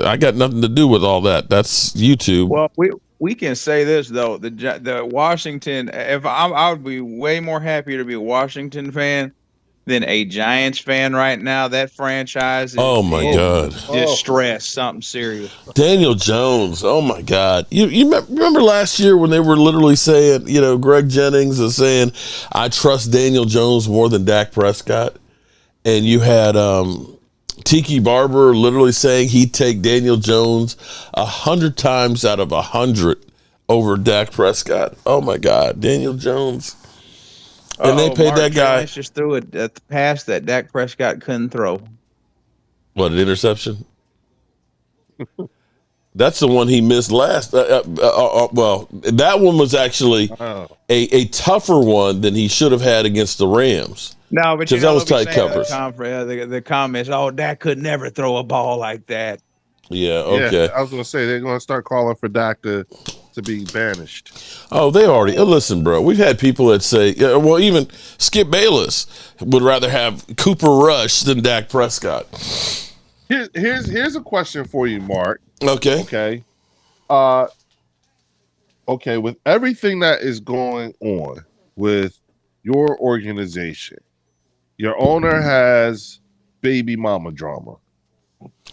I got nothing to do with all that. That's YouTube. Well, we can say this though, the Washington. If I would be way more happier to be a Washington fan than a Giants fan right now. That franchise is God, distressed, something serious. Daniel Jones, oh my God. You remember last year when they were literally saying, Greg Jennings is saying, I trust Daniel Jones more than Dak Prescott, and you had Tiki Barber literally saying he'd take Daniel Jones 100 times out of 100 over Dak Prescott. Oh my God, Daniel Jones. And they paid that guy. Just threw it at the pass that Dak Prescott couldn't throw. What, an interception? That's the one he missed last. Well, that one was actually a tougher one than he should have had against the Rams. No, but that was tight covers. The comments, Dak could never throw a ball like that. Yeah, okay. Yeah, I was going to say, they're going to start calling for Dak to be banished. Oh, they already. Listen, bro, we've had people that say, even Skip Bayless would rather have Cooper Rush than Dak Prescott. Here's a question for you, Mark. Okay. Okay, with everything that is going on with your organization, your owner has baby mama drama.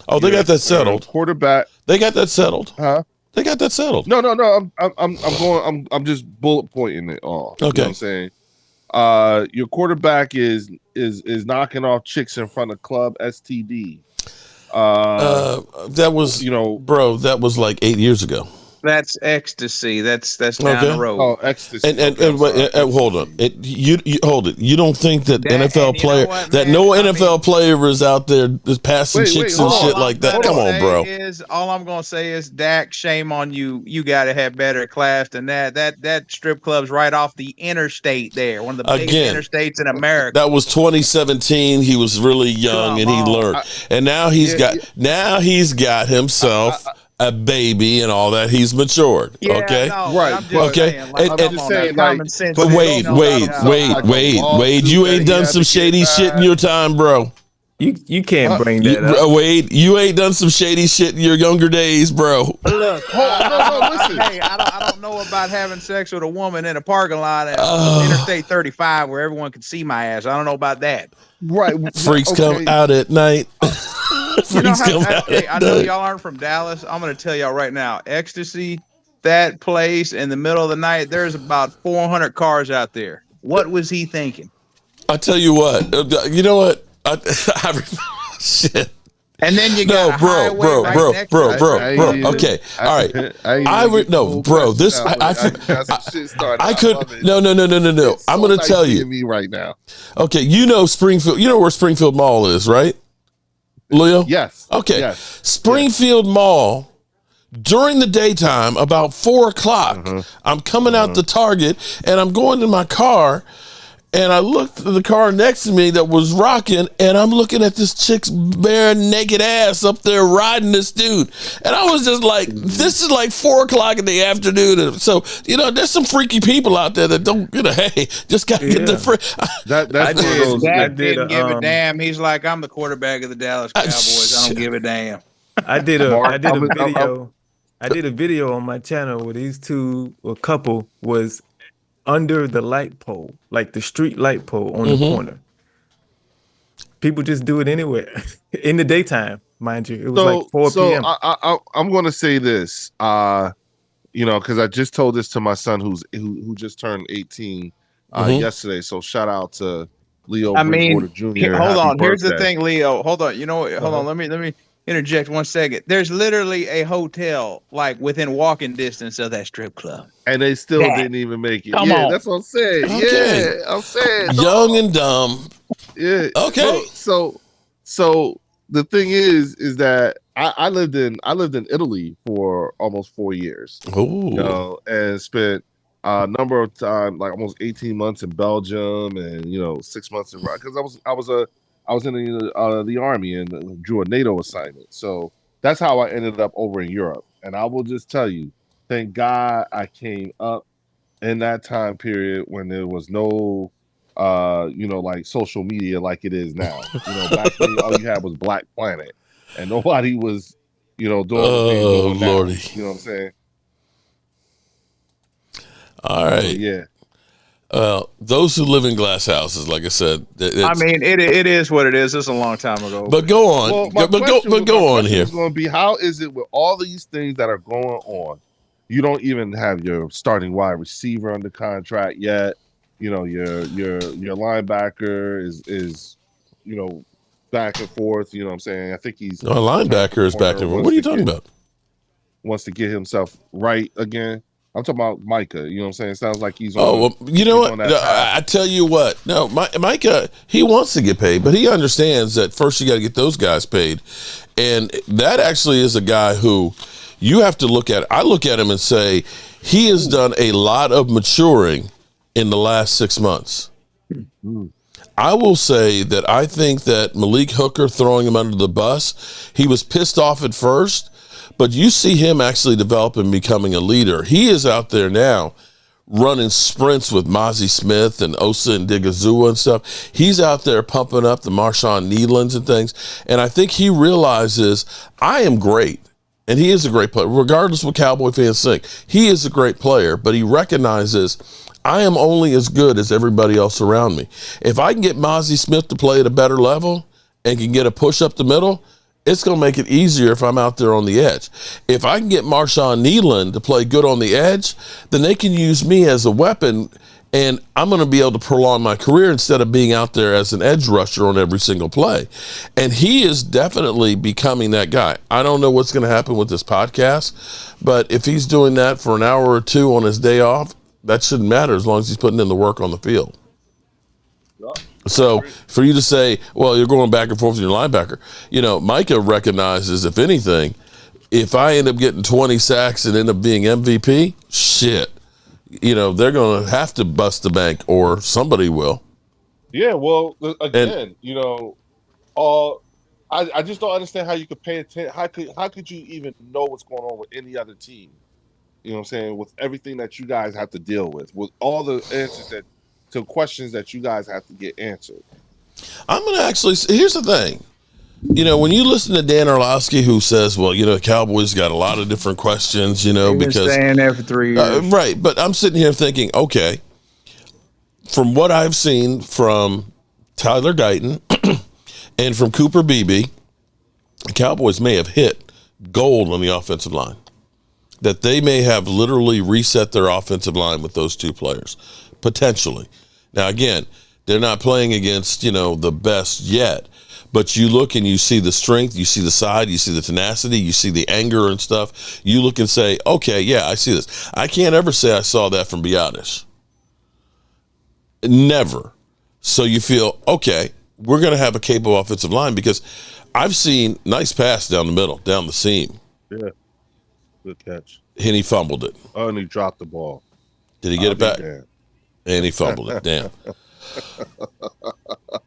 Oh, they got that settled. Quarterback. They got that settled. Huh? They got that settled. No. I'm just bullet pointing it all. Okay. You know what I'm saying? Your quarterback is knocking off chicks in front of Club STD. That was, bro, that was like 8 years ago. That's ecstasy. That's down the road. Oh, ecstasy. And hold on. You hold it. You don't think that NFL player NFL player is out there just passing chicks and shit like that? Come on, bro. All I'm gonna say is, Dak, shame on you. You gotta have better class than that. That strip club's right off the interstate there, one of the biggest interstates in America. That was 2017. He was really young and he learned. And now he's got himself a baby and all that. He's matured. Okay. Right. But Wade, you ain't done some shady shit in your time, bro. You can't bring that up. Wade, you ain't done some shady shit in your younger days, bro. Look, listen. Hey, I don't know about having sex with a woman in a parking lot at Interstate 35 where everyone could see my ass. I don't know about that. Right. Freaks come out at night. You know how, hey, I know y'all aren't from Dallas. I'm going to tell y'all right now, Ecstasy, that place in the middle of the night, there's about 400 cars out there. What was he thinking? I tell you what, you know what? Shit. And then you got a highway right next to it. Bro. Okay, all right. I would no, bro. This I could no. I'm going to tell you me right now. Okay, you know Springfield. You know where Springfield Mall is, right, Leo? Yes. Okay. Yes. Springfield Mall. During the daytime, about 4 o'clock, I'm coming out the Target and I'm going to my car. And I looked at the car next to me that was rocking, and I'm looking at this chick's bare naked ass up there riding this dude. And I was just like, this is like 4 o'clock in the afternoon. And so, you know, there's some freaky people out there that don't, you know, hey, just got to get the free. That didn't give a damn. He's like, I'm the quarterback of the Dallas Cowboys. I don't give a damn. I did a video on my channel where these two, a couple, was under the light pole, like the street light pole on the corner. People just do it anywhere in the daytime, mind you. It was like 4 p.m. I'm going to say this, you know, because I just told this to my son who just turned 18 yesterday. So shout out to Leo. Jr. Hold on. Here's the thing, Leo. Hold on. You know what? Hold on. Let me interject 1 second. There's literally a hotel like within walking distance of that strip club, and they still didn't even make it. Come on. That's what I'm saying. Okay. Yeah, I'm saying young and dumb. Yeah. Okay. So the thing is that I lived in Italy for almost 4 years. Oh. You know, and spent a number of time, like almost 18 months in Belgium, and 6 months in because I was in the army and drew a NATO assignment. So that's how I ended up over in Europe. And I will just tell you, thank God I came up in that time period when there was no, like social media like it is now. Back then all you had was Black Planet, and nobody was, doing what they're doing now. Lordy. You know what I'm saying? All right. So, yeah. Those who live in glass houses, like I said, I mean, it is what it is. It's a long time ago. But go on. Well, go on here. It's going to be, how is it with all these things that are going on? You don't even have your starting wide receiver under contract yet. Your linebacker is back and forth. You know what I'm saying? I think he's a linebacker is back and forth. What are you talking about? Wants to get himself right again. I'm talking about Micah. You know what I'm saying? It sounds like he's on. Oh, well, you know what? No, I tell you what. No, Micah, he wants to get paid, but he understands that first you got to get those guys paid. And that actually is a guy who you have to look at. I look at him and say he has done a lot of maturing in the last 6 months. I will say that I think that Malik Hooker throwing him under the bus, he was pissed off at first. But you see him actually develop and becoming a leader. He is out there now running sprints with Mozzie Smith and Osa and Digazua and stuff. He's out there pumping up the Marshawn Needlands and things. And I think he realizes I am great. And he is a great player, regardless of what Cowboy fans think. He is a great player, but he recognizes I am only as good as everybody else around me. If I can get Mozzie Smith to play at a better level and can get a push up the middle, it's going to make it easier if I'm out there on the edge. If I can get Marshawn Needland to play good on the edge, then they can use me as a weapon, and I'm going to be able to prolong my career instead of being out there as an edge rusher on every single play. And he is definitely becoming that guy. I don't know what's going to happen with this podcast, but if he's doing that for an hour or two on his day off, that shouldn't matter as long as he's putting in the work on the field. So for you to say, well, you're going back and forth with your linebacker, Micah recognizes, if anything, if I end up getting 20 sacks and end up being MVP, shit, they're going to have to bust the bank or somebody will. Yeah, well, again, I just don't understand how you could pay attention. How could you even know what's going on with any other team? You know what I'm saying? With everything that you guys have to deal with all the answers to questions that you guys have to get answered. I'm going to actually, here's the thing. When you listen to Dan Orlovsky, who says, well, Cowboys got a lot of different questions, because staying there for 3 years. Right. But I'm sitting here thinking, okay, from what I've seen from Tyler Guyton and from Cooper Beebe the Cowboys may have hit gold on the offensive line. That they may have literally reset their offensive line with those two players, potentially. Now, again, they're not playing against, the best yet, but you look and you see the strength, you see the side, you see the tenacity, you see the anger and stuff. You look and say, okay, yeah, I see this. I can't ever say I saw that from B.A.M. Never. So you feel, okay, we're going to have a capable offensive line because I've seen nice pass down the middle, down the seam. Yeah. Good catch. And he fumbled it. Oh, and he dropped the ball. Did he get it back? Damn. And he fumbled it. Damn.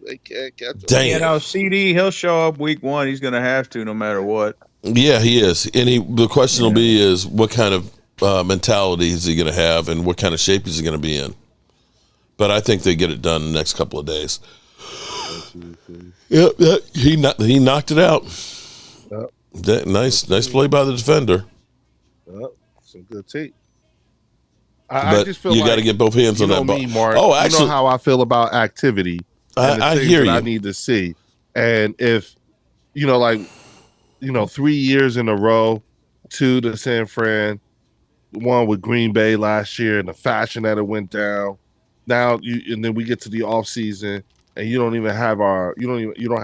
They can't catch him. Damn. CD, he'll show up week 1. He's going to have to no matter what. Yeah, he is. And the question will be is what kind of mentality is he going to have and what kind of shape is he going to be in? But I think they get it done in the next couple of days. Yep, he knocked it out. Yep. Nice play by the defender. Yep. Some good tape. I just feel you got to get both hands on that ball. Mark, oh, actually, you know how I feel about activity. And I hear you. I need to see, and if 3 years in a row, 2 to San Fran, 1 with Green Bay last year, and the fashion that it went down. Now and then we get to the off season, and you don't have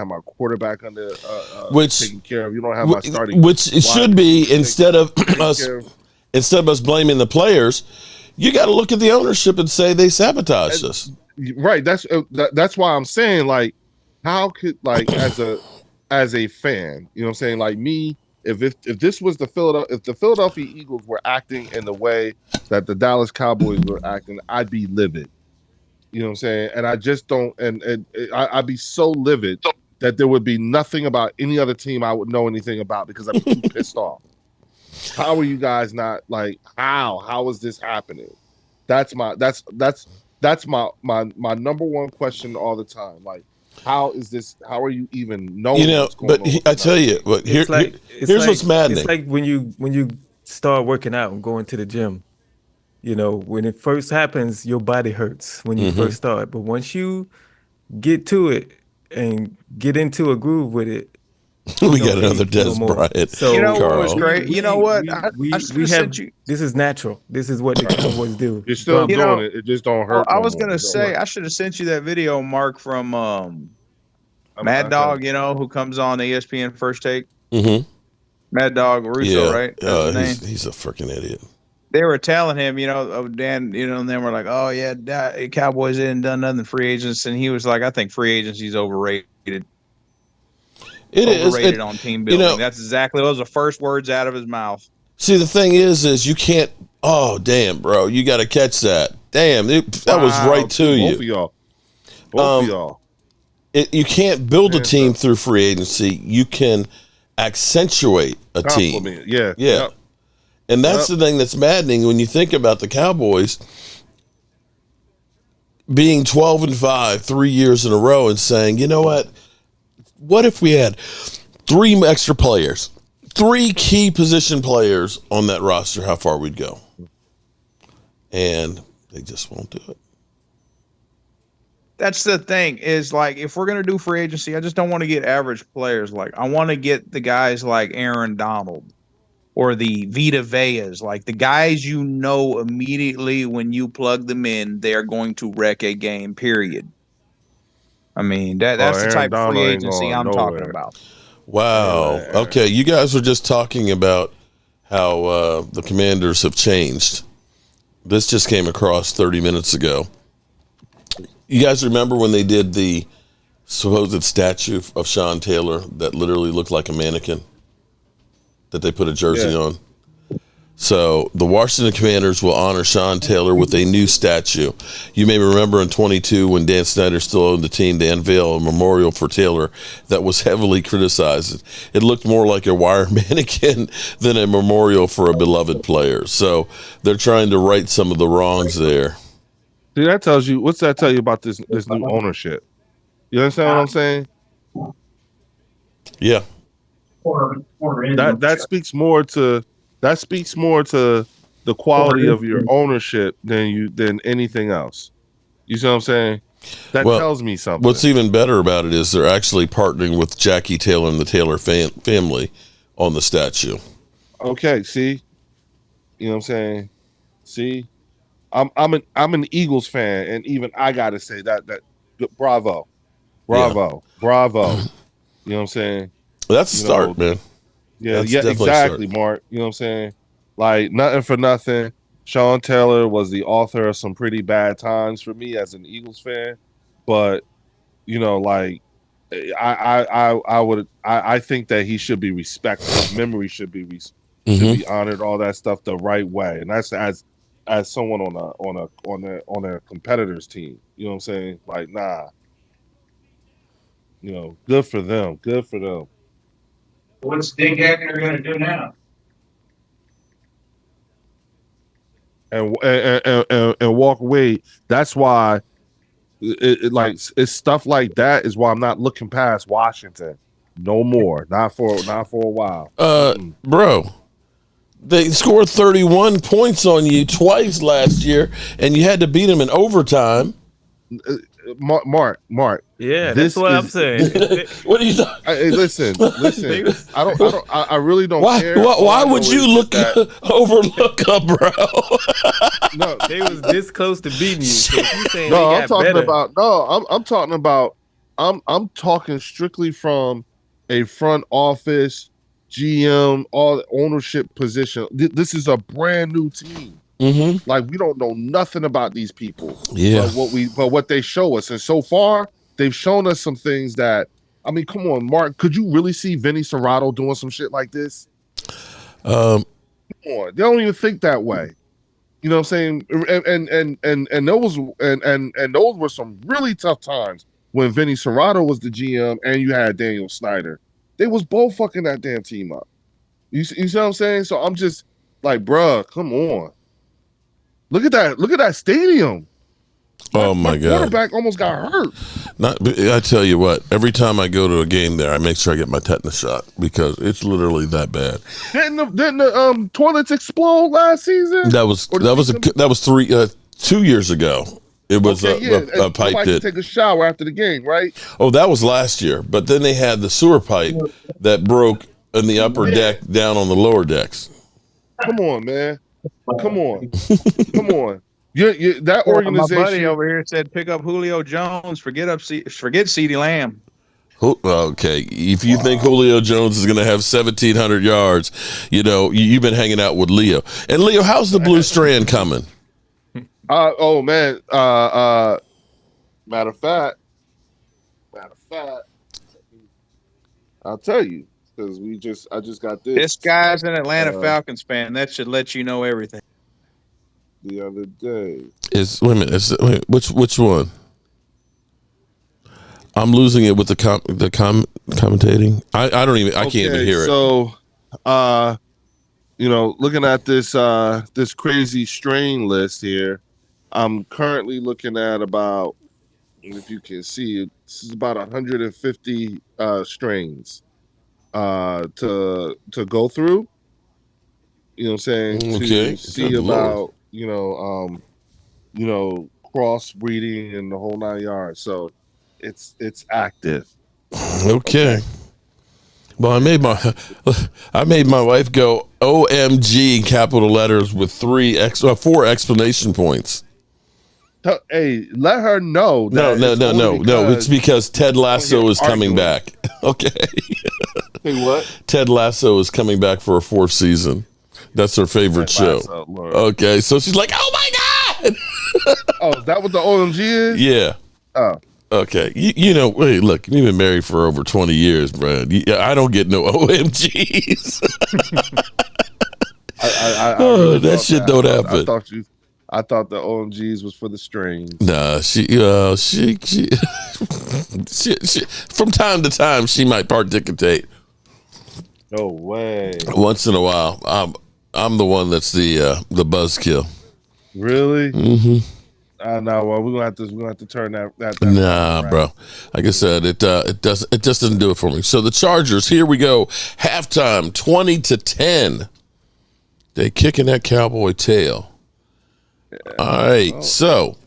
my quarterback under taken care of. You don't have my starting, which it should be instead of us blaming the players. You got to look at the ownership and say they sabotaged us. Right. That's why I'm saying, like, how could, like, as a fan, you know what I'm saying, like me, if this was the Philadelphia Eagles were acting in the way that the Dallas Cowboys were acting, I'd be livid. You know what I'm saying? And I just don't, and I'd be so livid that there would be nothing about any other team I would know anything about because I'd be too pissed off. How are you guys not, like, how is this happening? That's my number one question all the time. Like, how are you even knowing what's going on? I tell you, but here's what's maddening. It's like when you start working out and going to the gym. When it first happens, your body hurts when you first start. But once you get to it and get into a groove with it, we got another Des Bryant. So what was great? You know what? We have. This is natural. This is what the Cowboys do. You're still doing it. It just don't hurt. I was gonna say I should have sent you that video, Mark, from Mad Dog. Who comes on ESPN First Take. Mm-hmm. Mad Dog Russo, right? That's his name. He's a freaking idiot. They were telling him, Dan, and they were like, oh yeah, Cowboys didn't done nothing free agents, and he was like, I think free agency's overrated. It overrated is on team building. That's exactly those are the first words out of his mouth. See, the thing is you can't. Oh, damn, bro, you got to catch that. Damn, that was right to you. Both of y'all. You can't build a team through free agency. You can accentuate a team. Yeah. Yep. And that's the thing that's maddening when you think about the Cowboys being 12-5 3 years in a row and saying, you know what? What if we had 3 extra players, 3 key position players on that roster, how far we'd go? And they just won't do it. That's the thing is, like, if we're going to do free agency, I just don't want to get average players. Like, I want to get the guys like Aaron Donald or the Vita Veas, like the guys immediately when you plug them in, they're going to wreck a game, period. I mean, that's the type of free agency I'm talking about. Wow. Okay, you guys were just talking about how the Commanders have changed. This just came across 30 minutes ago. You guys remember when they did the supposed statue of Sean Taylor that literally looked like a mannequin that they put a jersey on? So the Washington Commanders will honor Sean Taylor with a new statue. You may remember in 22 when Dan Snyder still owned the team, they unveiled a memorial for Taylor that was heavily criticized. It looked more like a wire mannequin than a memorial for a beloved player. So they're trying to right some of the wrongs there. See, that tells you, what's that tell you about this new ownership? You understand what I'm saying? Yeah. That speaks more to the quality of your ownership than anything else. You see what I'm saying? That tells me something. What's even better about it is they're actually partnering with Jackie Taylor and the Taylor family on the statue. Okay, see, you know what I'm saying? See, I'm an Eagles fan, and even I gotta say that bravo. You know what I'm saying? That's a start, man. Yeah, exactly, Mark. You know what I'm saying? Like, nothing for nothing. Sean Taylor was the author of some pretty bad times for me as an Eagles fan, but like, I think that he should be respected. His memory should be honored. All that stuff the right way, and that's as someone on a competitor's team. You know what I'm saying? Like, nah. Good for them. Good for them. What's Dick Eckner going to do now? And walk away. That's why it's stuff like that is why I'm not looking past Washington no more. Not for a while. Bro, they scored 31 points on you twice last year, and you had to beat them in overtime. Mark. Yeah, that's what I'm saying. What are you talking? Hey, listen. I really don't care. Why would you overlook them, bro? No, they was this close to beating you. So you saying no, they I'm got talking better. about. No, I'm talking about. I'm talking strictly from a front office, GM, all ownership position. This is a brand new team. Mm-hmm. Like, we don't know nothing about these people. Yeah. But what they show us, and so far they've shown us some things that, I mean, come on, Mark, could you really see Vinny Serrato doing some shit like this? Come on, they don't even think that way. You know what I'm saying? And those were some really tough times when Vinny Serrato was the GM and you had Daniel Snyder. They was both fucking that damn team up. You see what I'm saying? So I'm just like, bruh, come on. Look at that stadium. Oh my God! Quarterback almost got hurt. I tell you what. Every time I go to a game there, I make sure I get my tetanus shot because it's literally that bad. Didn't the toilets explode last season? That was 2 years ago. It was a pipe that take a shower after the game, right? Oh, that was last year. But then they had the sewer pipe that broke in the upper deck down on the lower decks. Come on, man. Come on. That organization. My buddy over here said pick up Julio Jones. Forget CeeDee Lamb. Okay, if you think Julio Jones is going to have 1,700 yards, you've been hanging out with Leo. And Leo, how's the Blue Strand coming? Oh man. Matter of fact, I'll tell you because I just got this. This guy's an Atlanta Falcons fan. That should let you know everything. The other day. Which one? I'm losing it with the commentating. I can't even hear it. So, looking at this crazy strain list here, I'm currently looking at about, if you can see, this is about 150 strains to go through. You know what I'm saying? Okay. To see about crossbreeding and the whole 9 yards. So it's active. Okay. Well, I made my wife go OMG in capital letters with 4 exclamation points. Hey, let her know. No. It's because Ted Lasso is coming back. Okay. Hey, what? Ted Lasso is coming back for a 4th season. That's her favorite show. Okay, so she's like, "Oh my God!" Oh, is that what the OMG is? Yeah. Oh. Okay. Hey, look, you've been married for over 20 years, Brad. I don't get no OMGs. That shit don't happen. I thought the OMGs was for the strains. Nah, she from time to time she might participate. No way. Once in a while, I'm the one that's the buzzkill. Really? Mm-hmm. No. Well, we're gonna have to turn that. Nah, bro. Like I said, it just doesn't do it for me. So the Chargers, here we go. Halftime, 20-10. They kicking that Cowboy tail. All right, so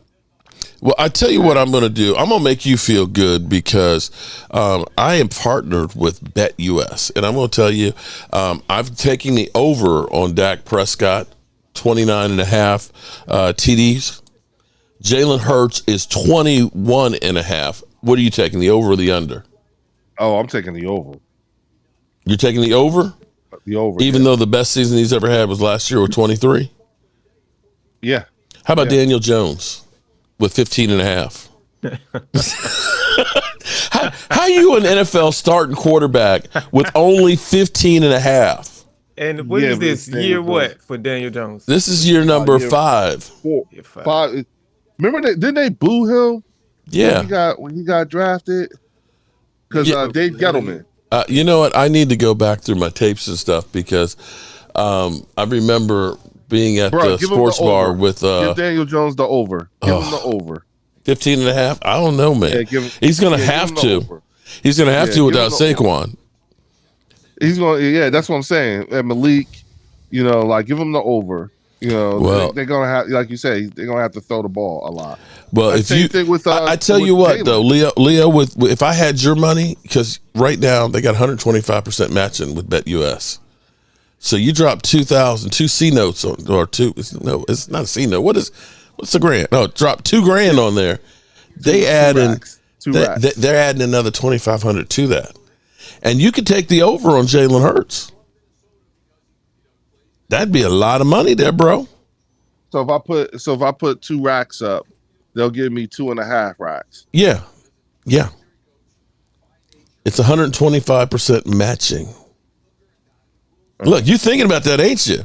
Well, I tell you what I'm going to do. I'm going to make you feel good because I am partnered with BetUS. And I'm going to tell you, I've taken the over on Dak Prescott, 29.5 TDs. Jalen Hurts is 21.5. What are you taking, the over or the under? Oh, I'm taking the over. You're taking the over? The over. Even though the best season he's ever had was last year with 23? Yeah. How about Daniel Jones with 15.5? how you an NFL starting quarterback with only 15.5? And what is this year? What for Daniel Jones? This is year number 5. Year 5. 5. Remember didn't they boo him? Yeah. When he got drafted because Dave Gettleman. You know what? I need to go back through my tapes and stuff because I remember being at the sports bar with give Daniel Jones the over. Give him the over. 15.5. I don't know, man. He's gonna have to. He's gonna have to without Saquon. He's going. Yeah, that's what I'm saying. And Malik, give him the over. Well, they're gonna have, like you say, they're gonna have to throw the ball a lot. Well, if you, I tell you what though, Leo, if I had your money, because right now they got 125% matching with BetUS. So you drop 2,000, 2 C notes or two. No, it's not a C note. What's the grant? No, drop $2,000 on there. They're adding another 2,500 to that, and you could take the over on Jalen Hurts. That'd be a lot of money there, bro. So if I put 2 racks up, they'll give me 2.5 racks. Yeah. It's 125% matching. Look, you thinking about that, ain't you?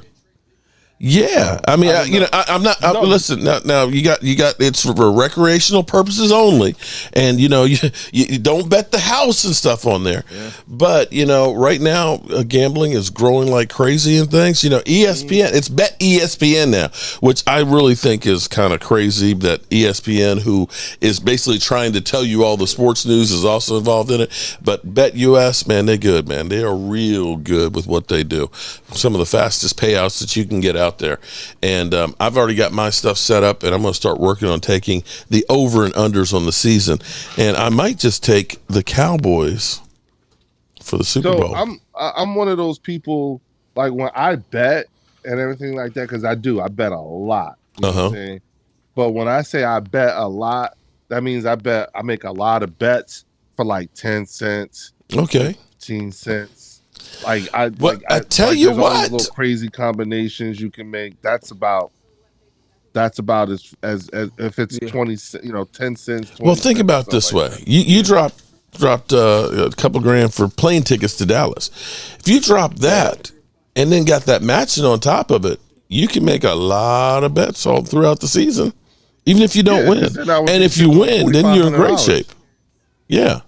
Yeah, I mean, I'm not. Listen, now you got it's for recreational purposes only, and you don't bet the house and stuff on there. Yeah. But right now gambling is growing like crazy and things. ESPN, it's Bet ESPN now, which I really think is kind of crazy that ESPN, who is basically trying to tell you all the sports news, is also involved in it. But BetUS, man, they're good, man. They are real good with what they do. Some of the fastest payouts that you can get out there, and I've already got my stuff set up, and I'm going to start working on taking the over and unders on the season, and I might just take the Cowboys for the Super Bowl. I'm one of those people, like when I bet and everything like that, because I bet a lot. You know what I'm saying? But when I say I bet a lot, that means I make a lot of bets for like 10 cents, 15 cents. I tell you what, little crazy combinations you can make. That's about as if it's 20, 10 cents. 20 well, think about this way: you dropped a couple grand for plane tickets to Dallas. If you drop that and then got that matching on top of it, you can make a lot of bets all throughout the season, even if you don't win. And if you win, then you're in great shape. Yeah.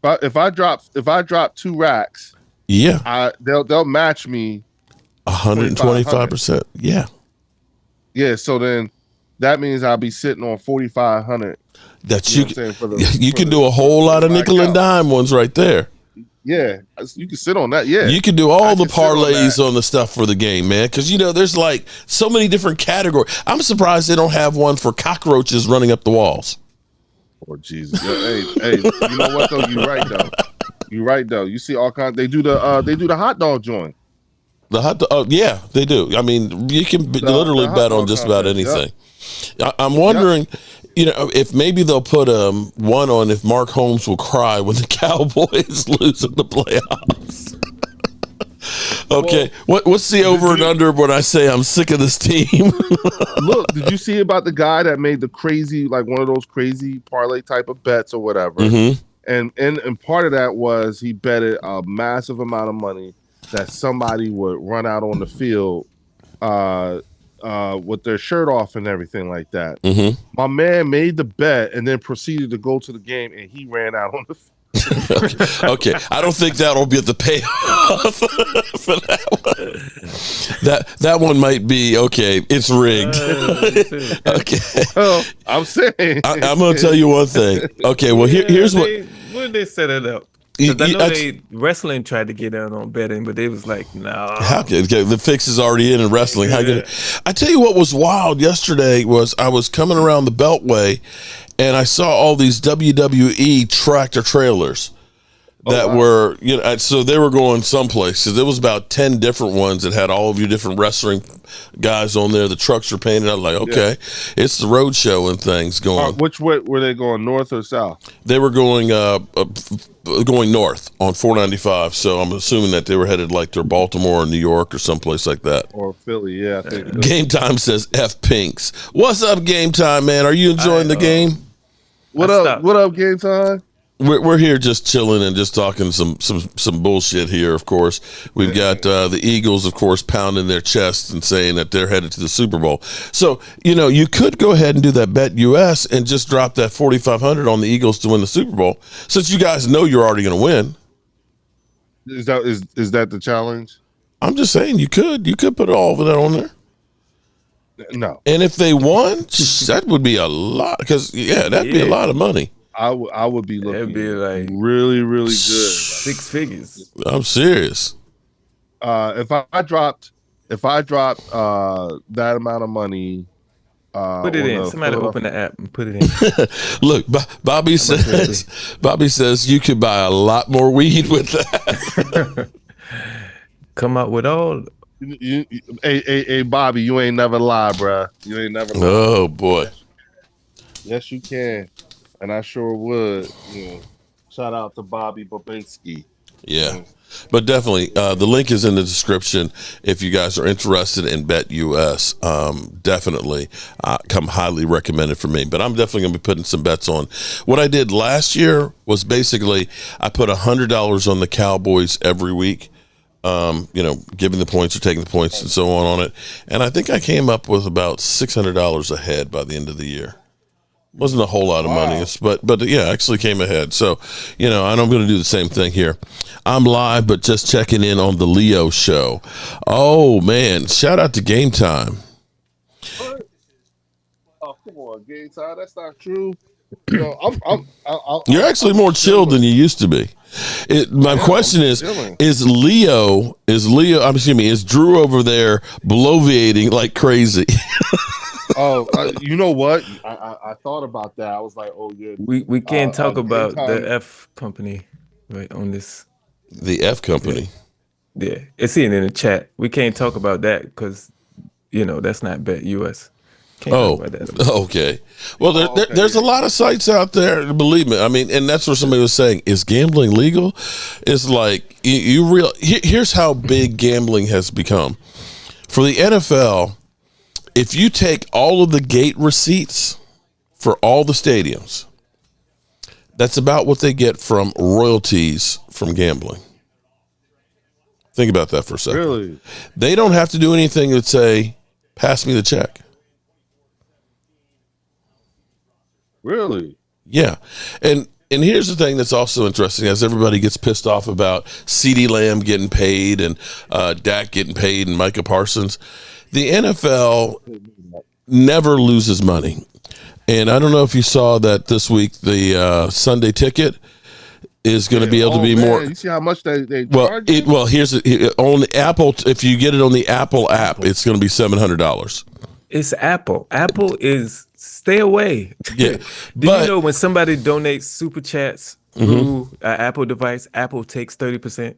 But if I drop 2 racks. Yeah, they'll match me 125%. Yeah. So then that means I'll be sitting on 4,500. That you can do a whole lot of nickel and dime ones right there. Yeah, you can sit on that. Yeah, you can do all the parlays on the stuff for the game, man. Because there's like so many different categories. I'm surprised they don't have one for cockroaches running up the walls. Oh Jesus! Hey, you know what though? You're right though. You see all kinds. They do the hot dog joint. The hot dog. Yeah, they do. I mean, you can literally bet on just about anything. Yep. I'm wondering, if maybe they'll put one on if Mark Holmes will cry when the Cowboys lose in the playoffs. Okay, what's the over and under when I say I'm sick of this team? Look, did you see about the guy that made the crazy, like one of those crazy parlay type of bets or whatever? Mm-hmm. And part of that was he betted a massive amount of money that somebody would run out on the field with their shirt off and everything like that. Mm-hmm. My man made the bet and then proceeded to go to the game, and he ran out on the field. Okay, I don't think that'll be the payoff for that one. That one might be okay. It's rigged. Okay, well, I'm saying I'm going to tell you one thing. Okay, well here's what did they set it up? Because I know wrestling tried to get down on betting, but they was like, no. How could the fix is already in wrestling? How could I tell you what was wild yesterday was I was coming around the Beltway and I saw all these WWE tractor trailers that were, so they were going someplace. So there was about 10 different ones that had all of your different wrestling guys on there. The trucks were painted. I was like, okay, it's the road show and things going. Which way were they going, north or south? They were going north on 495. So I'm assuming that they were headed like to Baltimore or New York or someplace like that. Or Philly, yeah. I think Game Time says F Pinks. What's up, Game Time, man? Are you enjoying the game? What up? What up, Game Time? We're here just chilling and just talking some bullshit here. Of course, we've got the Eagles, of course, pounding their chests and saying that they're headed to the Super Bowl. So you could go ahead and do that Bet US and just drop that 4,500 on the Eagles to win the Super Bowl, since you guys know you're already going to win. Is that the challenge? I'm just saying you could put all of that on there. No. And if they won, that would be a lot, because that'd be a lot of money. I would be looking. It'd be like really, really good. 6 figures. I'm serious. If I dropped that amount of money, put it in. Somebody open the app and put it in. Look, Bobby says you could buy a lot more weed with that. Come out with all. Hey, Bobby, you ain't never lie, bruh. You ain't never lie. Oh boy. Yes, you can. And I sure would. Shout out to Bobby Babinski. Yeah. But definitely, the link is in the description if you guys are interested in Bet US. Definitely come highly recommended for me. But I'm definitely going to be putting some bets on. What I did last year was basically I put $100 on the Cowboys every week. Giving the points or taking the points and so on it. And I think I came up with about $600 ahead by the end of the year. Wasn't a whole lot of money, but yeah, actually came ahead. So, and I'm going to do the same thing here. I'm live, but just checking in on the Leo show. Oh man, shout out to Game Time. Oh, come on, Game Time. That's not true. You're actually more chilled than you used to be. My question is Drew over there bloviating like crazy? Oh, you know what? I thought about that. I was like, oh yeah. We can't talk about the F company right on this. The F company. Yeah, it's in the chat. We can't talk about that because that's not Bet US. Can't talk about that. Okay. Well, there's a lot of sites out there. Believe me. I mean, and that's what somebody was saying. Is gambling legal? It's like here's how big gambling has become for the NFL. If you take all of the gate receipts for all the stadiums, that's about what they get from royalties from gambling. Think about that for a second. Really? They don't have to do anything that say, pass me the check. Really? Yeah. And here's the thing that's also interesting, as everybody gets pissed off about CeeDee Lamb getting paid and Dak getting paid and Micah Parsons. The NFL never loses money. And I don't know if you saw that this week, the Sunday ticket is going to be able to be more. You see how much they charge? Here's on the Apple. If you get it on the Apple app, it's going to be $700. It's Apple. Apple is stay away. Yeah. Do you know when somebody donates super chats through an Apple device, Apple takes 30%,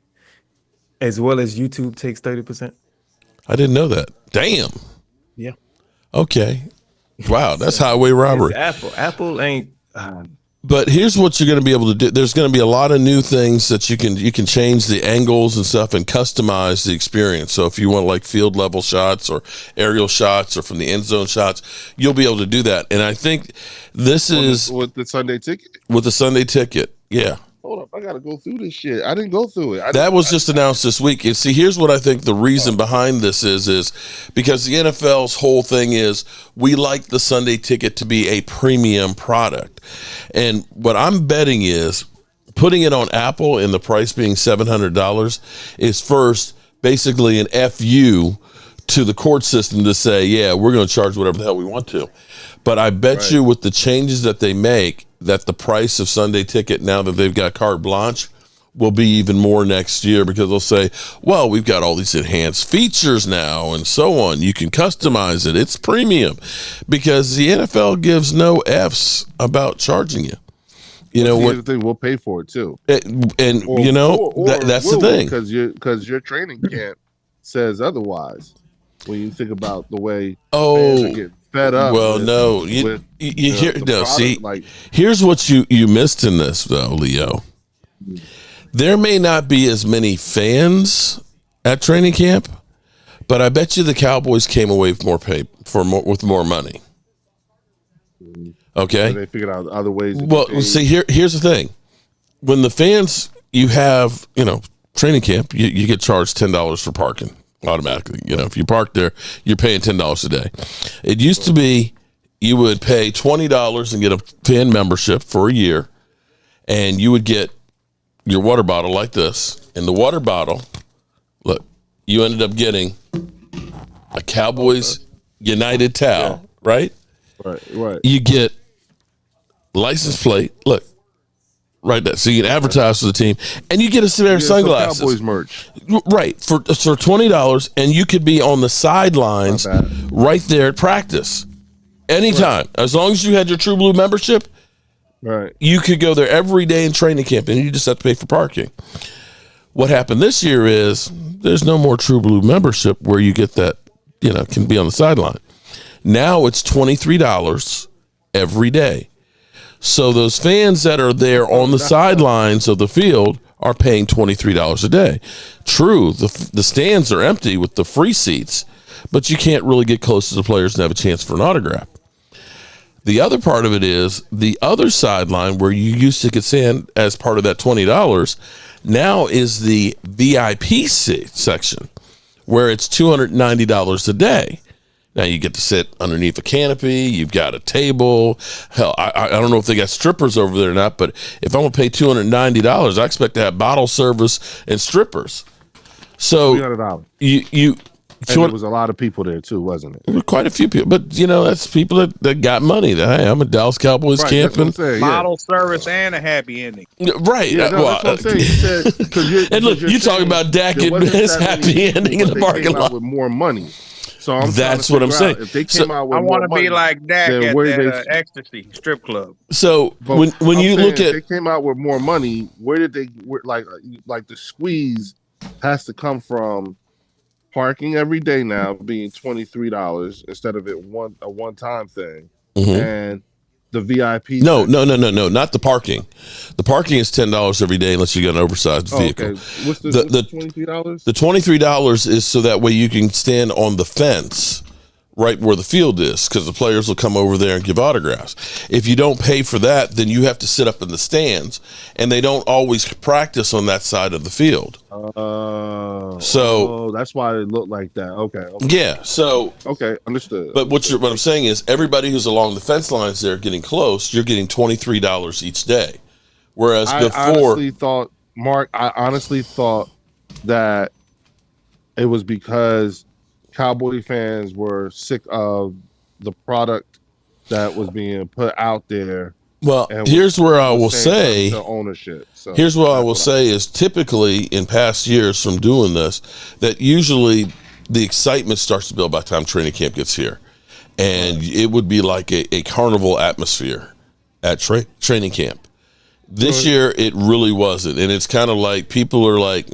as well as YouTube takes 30%? I didn't know that. Damn. Yeah. Okay. Wow, that's highway robbery. It's Apple ain't. But here's what you're going to be able to do. There's going to be a lot of new things that you can change the angles and stuff and customize the experience. So if you want like field level shots or aerial shots or from the end zone shots, you'll be able to do that. And I think this is with the Sunday ticket. With the Sunday ticket, yeah. Hold up, I gotta go through this shit. I didn't go through it. That was just announced this week. And see, here's what I think the reason behind this is because the NFL's whole thing is we like the Sunday ticket to be a premium product. And what I'm betting is putting it on Apple and the price being $700 is first basically an FU to the court system to say, yeah, we're going to charge whatever the hell we want to. But I bet you with the changes that they make, that the price of Sunday ticket, now that they've got carte blanche, will be even more next year because they'll say, well, we've got all these enhanced features now and so on. You can customize it. It's premium because the NFL gives no F's about charging you. You know what? We'll pay for it too. That's the thing. Because your training camp says otherwise. When you think about the way fans are getting fed up. Well, here's what you missed in this though, Leo. There may not be as many fans at training camp, but I bet you the Cowboys came away with with more money. Okay, so they figured out other ways. Well, see, here's the thing: when the fans, you have training camp, you get charged $10 for parking automatically. If you park there, you're paying $10 a day. It used to be you would pay $20 and get a fan membership for a year, and you would get your water bottle like this. In the water bottle, look, you ended up getting a Cowboys United towel, right? Right. You get license plate, look, right there. So you can advertise for the team, and you get a pair of sunglasses. Cowboys merch. Right, for $20, and you could be on the sidelines right there at practice anytime. Right. As long as you had your True Blue membership, right, you could go there every day in training camp, and you just have to pay for parking. What happened this year is there's no more True Blue membership where you get that, can be on the sideline. Now it's $23 every day. So those fans that are there on the sidelines of the field are paying $23 a day. True, the stands are empty with the free seats, but you can't really get close to the players and have a chance for an autograph. The other part of it is the other sideline where you used to get sand as part of that $20 now is the VIP section where it's $290 a day. Now you get to sit underneath a canopy. You've got a table. Hell, I don't know if they got strippers over there or not, but if I'm going to pay $290, I expect to have bottle service and strippers. So $300. And there was a lot of people there too, wasn't it? Quite a few people, but that's people that got money. That hey, I'm a Dallas Cowboys camping. Bottle service and a happy ending. Right. Yeah, that's what I'm saying. And look, you talking about Dak getting his happy ending in the parking lot with more money. So that's what I'm saying. If they came out with I want to be like Dak at that Ecstasy strip club. So when you look at, if they came out with more money, where did they like the squeeze has to come from? Parking every day now being $23 instead of it a one-time thing, and the VIP. No, not the parking. The parking is $10 every day unless you got an oversized vehicle. Okay. What's the $23? The $23 is so that way you can stand on the fence right where the field is because the players will come over there and give autographs. If you don't pay for that, then you have to sit up in the stands, and they don't always practice on that side of the field. So that's why it looked like that. Okay. Yeah. So understood. But what I'm saying is, everybody who's along the fence lines there getting close, you're getting $23 each day, whereas before, I honestly thought that it was because Cowboy fans were sick of the product that was being put out there. Well, here's where I will say the ownership. So here's what I will say is typically in past years from doing this, that usually the excitement starts to build by the time training camp gets here. And it would be like a carnival atmosphere at training camp. This year, it really wasn't. And it's kind of like people are like,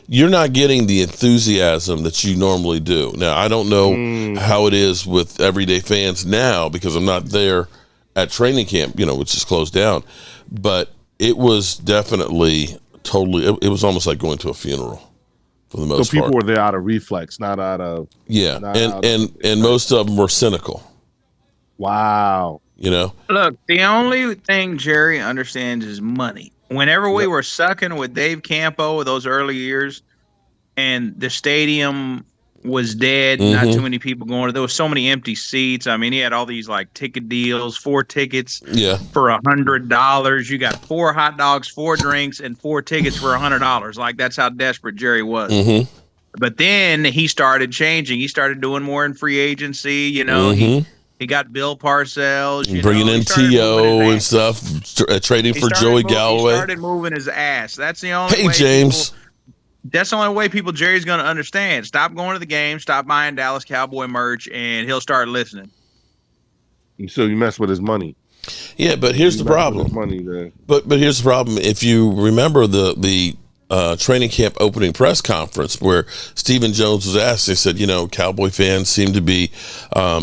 you're not getting the enthusiasm that you normally do. Now, I don't know how it is with everyday fans now because I'm not there at training camp, which is closed down. But it was definitely it was almost like going to a funeral for the most part. So people were there out of reflex, not out of... Yeah, and most of them were cynical. Wow. Look, the only thing Jerry understands is money. Whenever we were sucking with Dave Campo those early years and the stadium was dead, not too many people going, there was so many empty seats. I mean, he had all these like ticket deals, 4 tickets for $100. You got 4 hot dogs, 4 drinks, and 4 tickets for $100. Like, that's how desperate Jerry was. But then he started changing. He started doing more in free agency. He He got Bill Parcells, bringing in T.O. and stuff, trading for Joey Galloway. He started moving his ass. That's the only hey, way James. That's the only way Jerry's going to understand. Stop going to the game, stop buying Dallas Cowboy merch, and he'll start listening. So you mess with his money. Yeah, but here's the problem. Money there. But here's the problem. If you remember the training camp opening press conference where Stephen Jones was asked, they said, Cowboy fans seem to be, a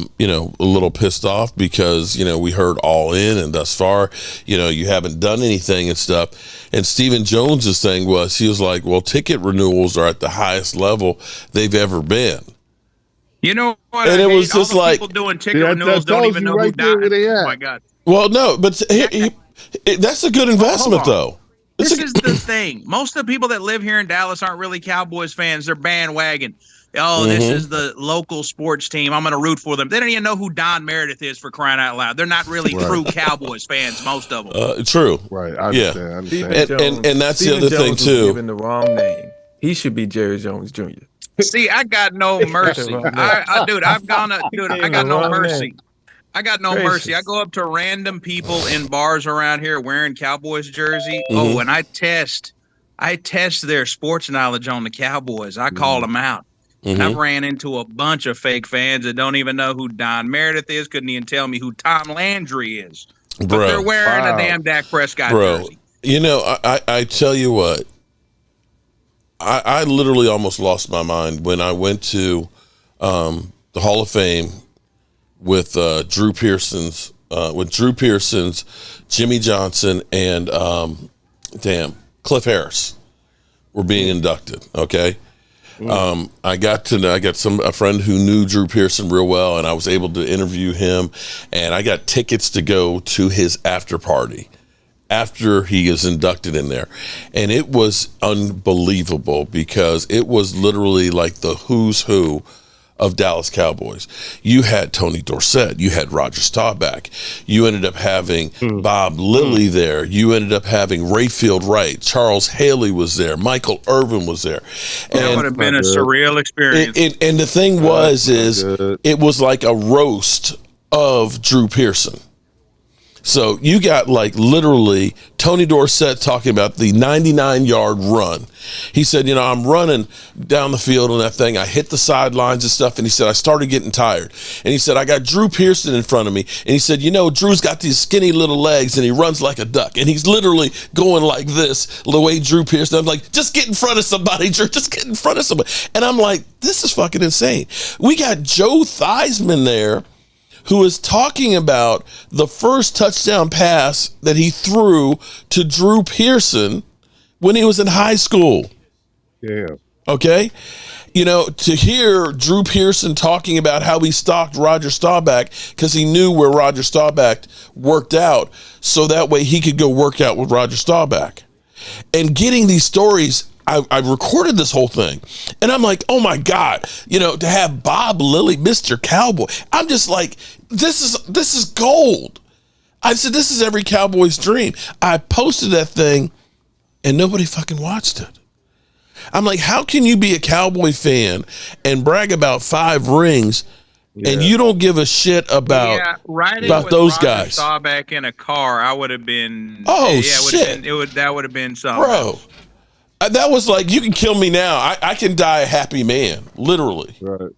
little pissed off because, we heard all in and thus far, you haven't done anything and stuff. And Stephen Jones's thing was, he was like, well, ticket renewals are at the highest level they've ever been. You know what? And it was just like, people doing ticket renewals don't even know who died. Oh my God. Well, no, but that's a good investment, though. This is the thing. Most of the people that live here in Dallas aren't really Cowboys fans. They're bandwagon. Oh, this is the local sports team. I'm going to root for them. They don't even know who Don Meredith is, for crying out loud. They're not really true Cowboys fans, most of them. True. Right. I understand. And that's Stephen the other thing, Jones too. Was given the wrong name. He should be Jerry Jones Jr. See, I got no mercy. I got no mercy. I got no mercy. I go up to random people in bars around here wearing Cowboys jersey. Oh, and I test their sports knowledge on the Cowboys. I call them out. And I've ran into a bunch of fake fans that don't even know who Don Meredith is, couldn't even tell me who Tom Landry is. But they're wearing a damn Dak Prescott jersey. I tell you what, I literally almost lost my mind when I went to the Hall of Fame with Drew Pearson's, Jimmy Johnson, and Cliff Harris were being inducted. Okay, I got a friend who knew Drew Pearson real well, and I was able to interview him, and I got tickets to go to his after party after he is inducted in there. And it was unbelievable because it was literally like the who's who of Dallas Cowboys. You had Tony Dorsett, you had Roger Staubach, you ended up having Bob Lilly there, you ended up having Rayfield Wright, Charles Haley was there, Michael Irvin was there. That would have been a surreal experience. And the thing it was like a roast of Drew Pearson. So you got like literally Tony Dorsett talking about the 99-yard run. He said, I'm running down the field on that thing. I hit the sidelines and stuff. And he said, I started getting tired. And he said, I got Drew Pearson in front of me. And he said, Drew's got these skinny little legs and he runs like a duck. And he's literally going like this, the way Drew Pearson. I'm like, just get in front of somebody, Drew. Just get in front of somebody. And I'm like, this is fucking insane. We got Joe Theismann there, who is talking about the first touchdown pass that he threw to Drew Pearson when he was in high school. Yeah. Okay? To hear Drew Pearson talking about how he stalked Roger Staubach because he knew where Roger Staubach worked out so that way he could go work out with Roger Staubach. And getting these stories, I recorded this whole thing, and I'm like, oh my God, to have Bob Lilly, Mr. Cowboy. I'm just like, this is gold. I said, this is every Cowboy's dream. I posted that thing, and nobody fucking watched it. I'm like, how can you be a Cowboy fan and brag about 5 rings, and you don't give a shit about those guys? Staubach in a car, I would have been. Oh shit! That would have been something, bro. That was like, you can kill me now. I can die a happy man, literally. Right.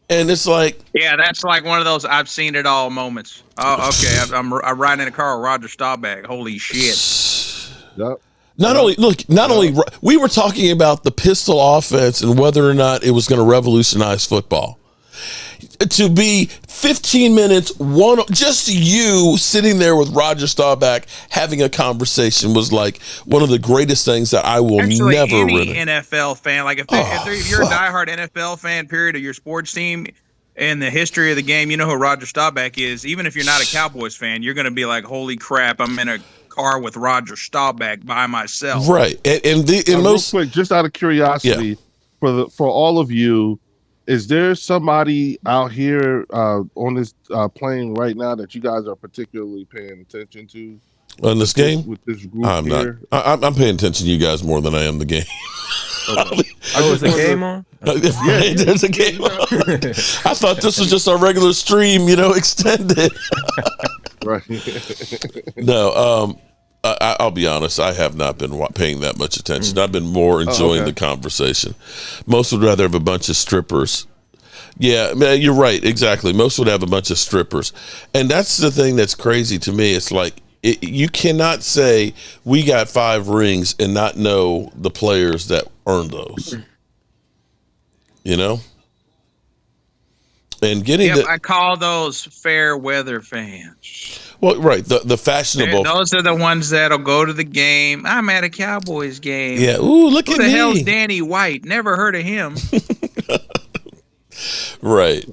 And it's like, yeah, that's like one of those I've seen it all moments. Oh, okay, I'm riding in a car with Roger Staubach. Holy shit! Yep. Not only we were talking about the pistol offense and whether or not it was going to revolutionize football. To be 15 minutes, just you sitting there with Roger Staubach having a conversation was like one of the greatest things that I will actually, never any NFL fan, like if you're a diehard NFL fan, period, of your sports team in the history of the game, you know who Roger Staubach is. Even if you're not a Cowboys fan, you're going to be like, holy crap, I'm in a car with Roger Staubach by myself. Right. And real quick, just out of curiosity, for all of you, is there somebody out here on this plane right now that you guys are particularly paying attention to? On this game? With this group I'm here? not. I'm paying attention to you guys more than I am the game. Oh, is the game on? There's a game on. I thought this was just our regular stream, extended. Right. No, I'll be honest. I have not been paying that much attention. I've been more enjoying the conversation. Most would rather have a bunch of strippers. Yeah, you're right. Exactly. Most would have a bunch of strippers. And that's the thing that's crazy to me. It's like you cannot say we got 5 rings and not know the players that earned those. And getting I call those fair weather fans. Well, right. The fashionable. Those are the ones that'll go to the game. I'm at a Cowboys game. Yeah. Ooh, look at me. Who the hell's Danny White? Never heard of him. Right.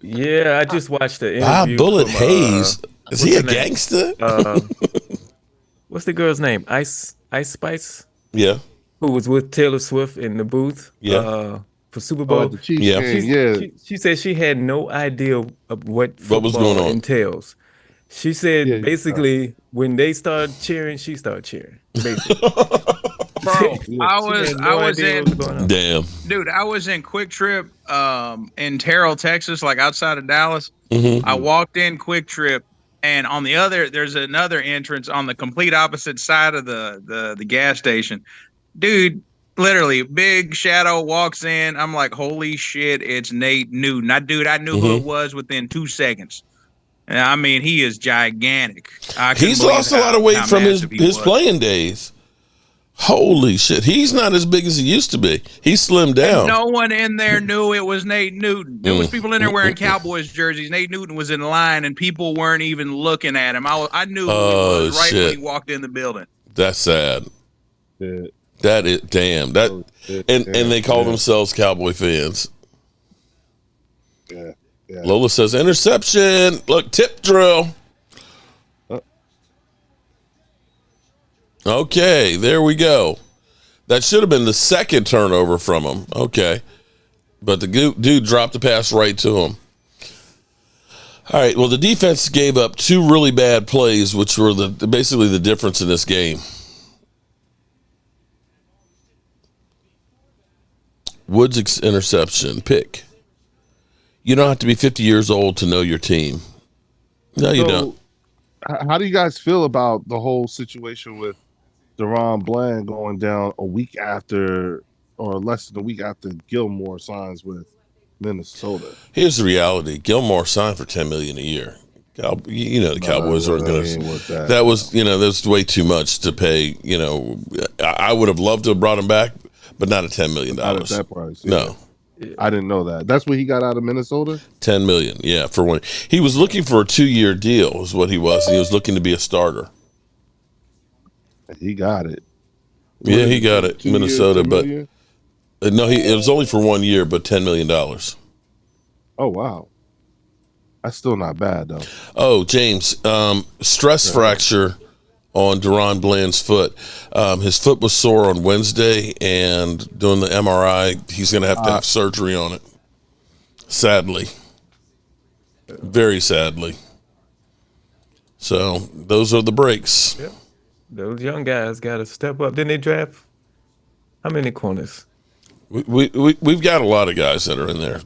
Yeah, I just watched the interview. Bullet Hayes. Is he a gangster? What's the girl's name? Ice Spice? Yeah. Who was with Taylor Swift in the booth? Yeah. For Super Bowl. The Chiefs game, She said she had no idea of what was going on entails. She said basically when they started cheering, she started cheering. Basically. Bro, I was in Damn. Dude, I was in Quick Trip in Terrell, Texas, like outside of Dallas. Mm-hmm. I walked in Quick Trip, and on the other, there's another entrance on the complete opposite side of the gas station. Dude, literally, big shadow walks in. I'm like, holy shit, it's Nate Newton. I knew who it was within 2 seconds. And I mean, he is gigantic. He's lost a lot of weight from his playing days. Holy shit. He's not as big as he used to be. He slimmed down. And no one in there knew it was Nate Newton. There was people in there wearing Cowboys jerseys. Nate Newton was in line, and people weren't even looking at him. I knew who he was right when he walked in the building. That's sad. Yeah. That is damn. And they call themselves Cowboy fans. Yeah. Lola says interception. Look, tip drill. Okay, there we go. That should have been the second turnover from him. Okay. But the dude dropped the pass right to him. All right, well, the defense gave up 2 really bad plays, which were basically the difference in this game. Woods' interception, pick. You don't have to be 50 years old to know your team. No, you don't. How do you guys feel about the whole situation with Deron Bland going down a week after, or less than a week after Gilmore signs with Minnesota? Here's the reality: Gilmore signed for $10 million a year. The Cowboys aren't going to. That was that's way too much to pay. I would have loved to have brought him back, but not at $10 million. Not at that price. No. I didn't know that. That's what he got out of Minnesota? $10 million, yeah, for one. He was looking for a 2-year deal is what he was, and he was looking to be a starter. He got it. Yeah, he got it. Minnesota, but no, it was only for 1 year, but $10 million. Oh, wow. That's still not bad, though. Oh, James, stress fracture on Deron Bland's foot. His foot was sore on Wednesday, and doing the MRI, he's going to have surgery on it. Sadly. Very sadly. So those are the breaks. Yep. Those young guys got to step up. Didn't they draft how many corners? We've got a lot of guys that are in there.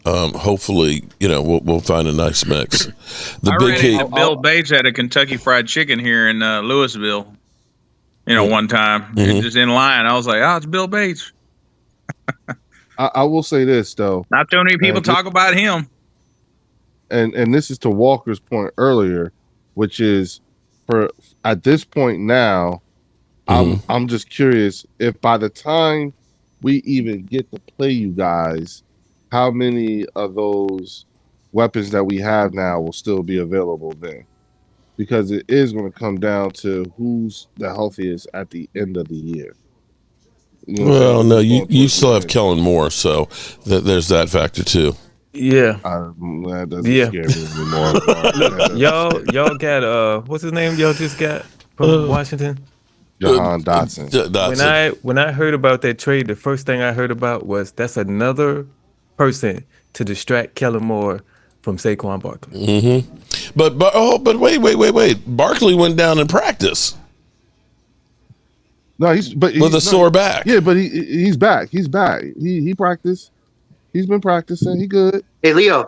Hopefully, we'll find a nice mix. I ran into Bill Bates at a Kentucky Fried Chicken here in Louisville. One time, just in line. I was like, "Oh, it's Bill Bates." I will say this though. Not too many people talk about him. And this is to Walker's point earlier, which is at this point now, I'm just curious if by the time we even get to play you guys, how many of those weapons that we have now will still be available then? Because it is going to come down to who's the healthiest at the end of the year. Well, no, you still have Kellen Moore, so there's that factor too. Yeah, that doesn't scare me anymore. y'all got what's his name? Y'all just got from Washington. Jahan Dotson. When I heard about that trade, the first thing I heard about was that's another person to distract Kellen Moore from Saquon Barkley. Mm-hmm. But wait. Barkley went down in practice. No, with a sore back. Yeah, but he's back. He's back. He practiced. He's been practicing. He good. Hey, Leo.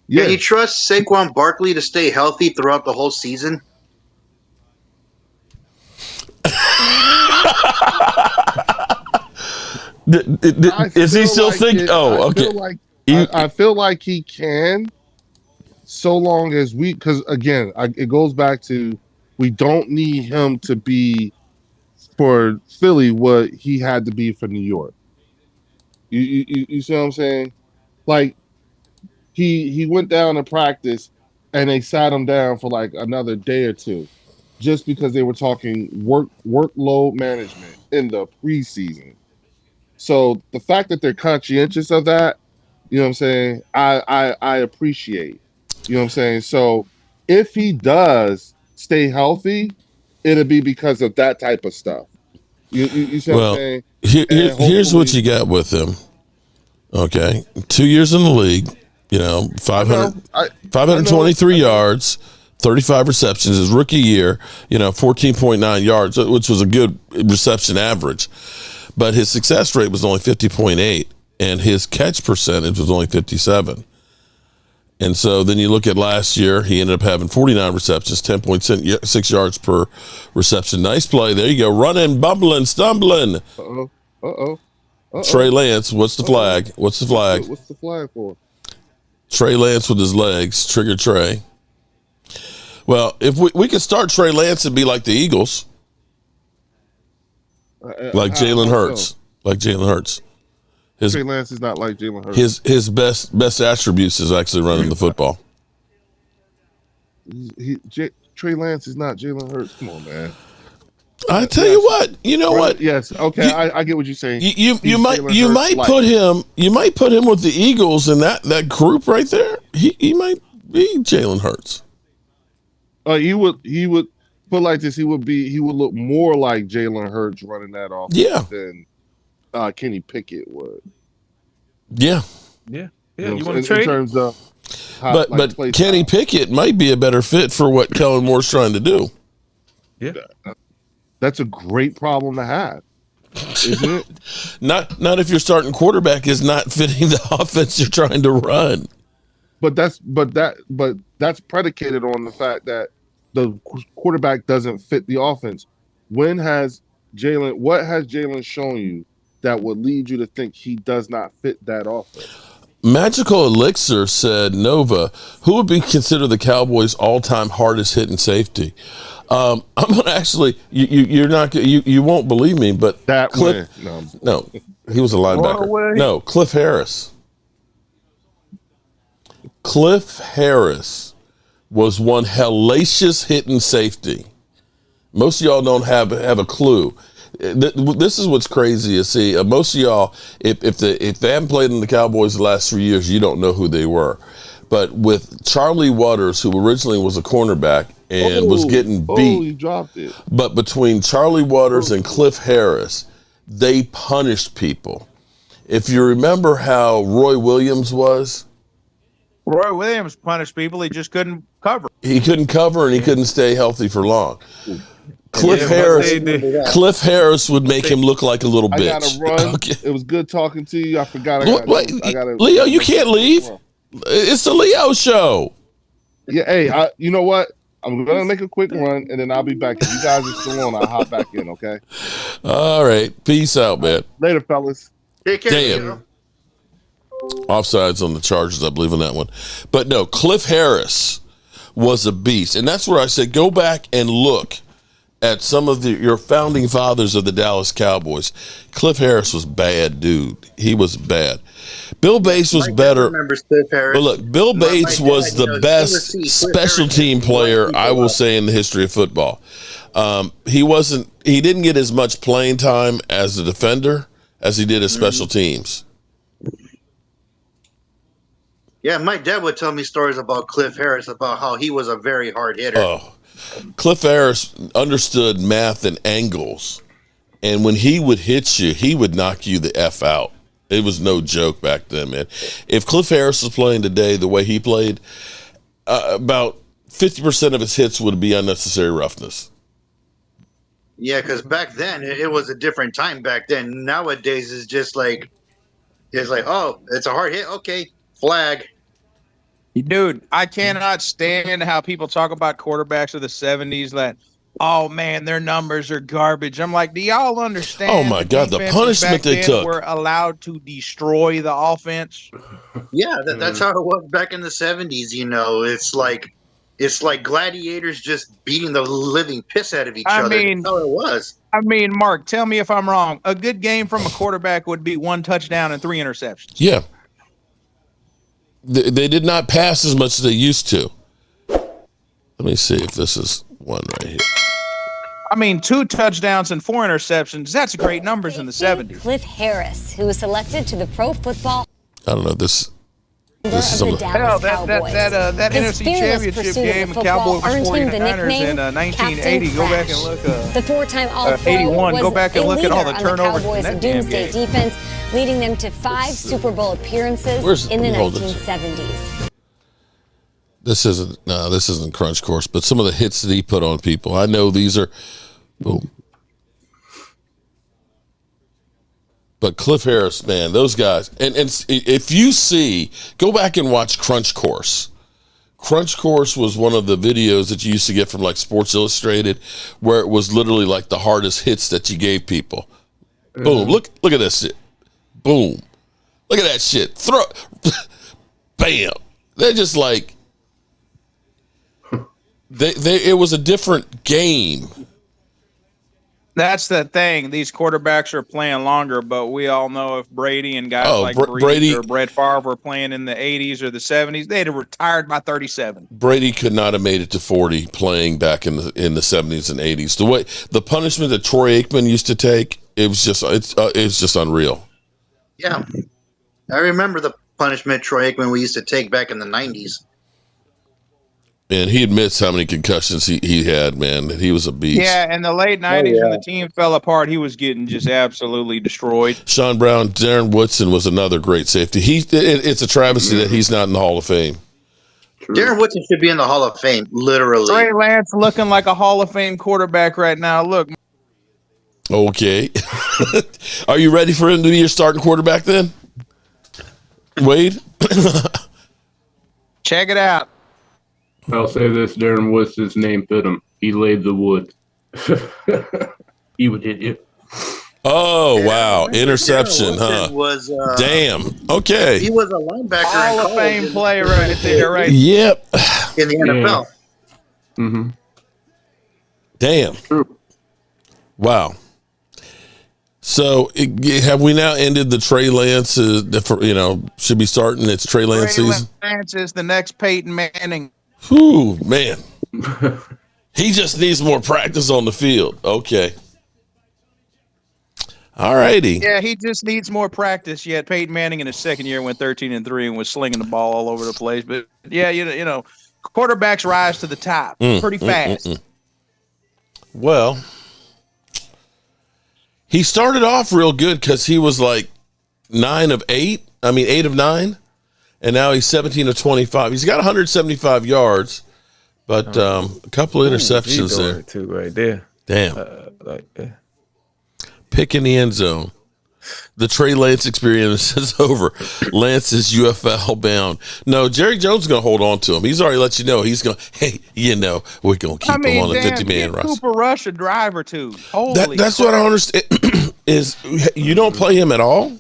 Yeah. Can you trust Saquon Barkley to stay healthy throughout the whole season? Is he still thinking? Oh, okay. I feel like he can, so long as because again, it goes back to we don't need him to be for Philly what he had to be for New York. You see what I'm saying? Like he went down to practice and they sat him down for like another day or two, just because they were talking workload management in the preseason. So the fact that they're conscientious of that, you know what I'm saying, I appreciate. You know what I'm saying? So if he does stay healthy, it'll be because of that type of stuff. You see what I'm saying? Here's what you got with him. Okay. 2 years in the league, 523 yards, 35 receptions. His rookie year, 14.9 yards, which was a good reception average. But his success rate was only 50.8, and his catch percentage was only 57. And so then you look at last year, he ended up having 49 receptions, 10.6 yards per reception. Nice play. There you go. Running, bumbling, stumbling. Uh-oh. Trey Lance, what's the flag? What's the flag? What's the flag for? Trey Lance with his legs. Trigger Trey. Well, if we could start Trey Lance and be like the Eagles. Like Jalen Hurts. Like Jalen Hurts. Trey Lance is not like Jalen Hurts. His best attributes is actually running the football. Trey Lance is not Jalen Hurts. Come on, man. I tell you what, what? Yes, okay, I get what you're saying. You might put him with the Eagles in that group right there. He might be Jalen Hurts. He would put like this. He would look more like Jalen Hurts running that off. Yeah. Than Kenny Pickett would. Yeah. You know, want to trade? In terms of but Kenny Pickett might be a better fit for what Kellen Moore's trying to do. Yeah. That's a great problem to have, isn't it? Not if your starting quarterback is not fitting the offense you're trying to run. But that's predicated on the fact that the quarterback doesn't fit the offense. What has Jalen shown you that would lead you to think he does not fit that offense? Magical Elixir said, Nova, who would be considered the Cowboys' all-time hardest hitting safety? I'm gonna actually, you won't believe me, but no, he was a linebacker. No, Cliff Harris. Cliff Harris was one hellacious hitting safety. Most of y'all don't have a clue. This is what's crazy is most of y'all, if they haven't played in the Cowboys the last 3 years, you don't know who they were. But with Charlie Waters, who originally was a cornerback and was getting beat, he dropped it. But between Charlie Waters and Cliff Harris, they punished people. If you remember how Roy Williams was, Roy Williams punished people. He just couldn't cover. He couldn't cover and he couldn't stay healthy for long. Cliff Harris would make him look like a little bitch. I gotta run. Okay. It was good talking to you. I forgot. Leo, you can't leave. It's the Leo show. Yeah, hey, you know what? I'm gonna make a quick run and then I'll be back. If you guys are still on, I'll hop back in, okay? All right. Peace out, man. Later, fellas. Take care. Damn. Offsides on the Chargers, I believe in that one. But no, Cliff Harris was a beast. And that's where I said, go back and look at some of your founding fathers of the Dallas Cowboys. Cliff Harris was bad, dude. He was bad. Bill Bates was better. But look, Bill Bates was the best special team player, I will say, in the history of football. He didn't get as much playing time as a defender as he did as special teams. Yeah, my dad would tell me stories about Cliff Harris, about how he was a very hard hitter. Oh, Cliff Harris understood math and angles. And when he would hit you, he would knock you the F out. It was no joke back then, man. If Cliff Harris was playing today the way he played, about 50% of his hits would be unnecessary roughness. Yeah, because back then it was a different time. Back then, nowadays it's just like oh, it's a hard hit. Okay, flag. Dude, I cannot stand how people talk about quarterbacks of the 70s that, oh man, their numbers are garbage. I'm like, do y'all understand? Oh my God, the punishment they took. Were allowed to destroy the offense. Yeah, that's how it was back in the 70s. You know, it's like gladiators just beating the living piss out of each other. That's how it was. I mean, Mark, tell me if I'm wrong. A good game from a quarterback would be 1 touchdown and 3 interceptions. Yeah. They did not pass as much as they used to. Let me see if this is one right here. I mean, 2 touchdowns and 4 interceptions. That's great numbers in the 70s. Cliff Harris, who was selected to the Pro Football. I don't know this. This is of the Dallas Cowboys. That His NFC fearless Championship pursuit game, of the football Cowboys earned him the 49ers nickname in 1980. Captain Go back Crash. and look. The 4-time All-Pro 81. was Go back and a look at all the leader turnovers on in the that Cowboys' damn doomsday game. defense, leading them to 5 Super Bowl appearances in the 1970s. This isn't Crunch Course, but some of the hits that he put on people. I know these are. Boom. But Cliff Harris, man, those guys. And if you see, go back and watch Crunch Course. Crunch Course was one of the videos that you used to get from like Sports Illustrated, where it was literally like the hardest hits that you gave people. Boom. Look at this shit. Boom. Look at that shit. Throw. Bam. They're just like. It was a different game. That's the thing. These quarterbacks are playing longer, but we all know if Brady and guys like Brady or Brett Favre were playing in the 80s or the 70s, they'd have retired by 37. Brady could not have made it to 40 playing back in the 70s and 80s. The way the punishment that Troy Aikman used to take, it's just unreal. Yeah, I remember the punishment Troy Aikman we used to take back in the 90s. And he admits how many concussions he had, man. He was a beast. Yeah, in the late 90s when the team fell apart, he was getting just absolutely destroyed. Sean Brown, Darren Woodson was another great safety. It's a travesty that he's not in the Hall of Fame. True. Darren Woodson should be in the Hall of Fame, literally. Trey Lance looking like a Hall of Fame quarterback right now. Look. Okay. Are you ready for him to be your starting quarterback then? Wade? Check it out. I'll say this, Darren Woodson's name fit him. He laid the wood. He would hit you. Oh, wow. Interception, huh? Was, damn. Okay. He was a linebacker. Hall of Fame player right there, right? Yep. In the NFL. Mm-hmm. Damn. True. Wow. So have we now ended the Trey Lance? Should be starting. It's Trey Lance season. Lance is the next Peyton Manning. Whew, man. He just needs more practice on the field. Okay. All righty. Yeah, he just needs more practice. Yet Peyton Manning in his second year went 13-3 and was slinging the ball all over the place. But yeah, you know, quarterbacks rise to the top pretty fast. Well, he started off real good because he was like 8 of 9. And now he's 17 of 25. He's got 175 yards, but a couple of interceptions there. Too, right there. Damn. Pick in the end zone. The Trey Lance experience is over. Lance is UFL bound. No, Jerry Jones is going to hold on to him. He's already let you know. He's going to, we're going to keep him on the 50-man roster. Cooper Rush a drive or two. That's what I understand. Is you don't play him at all?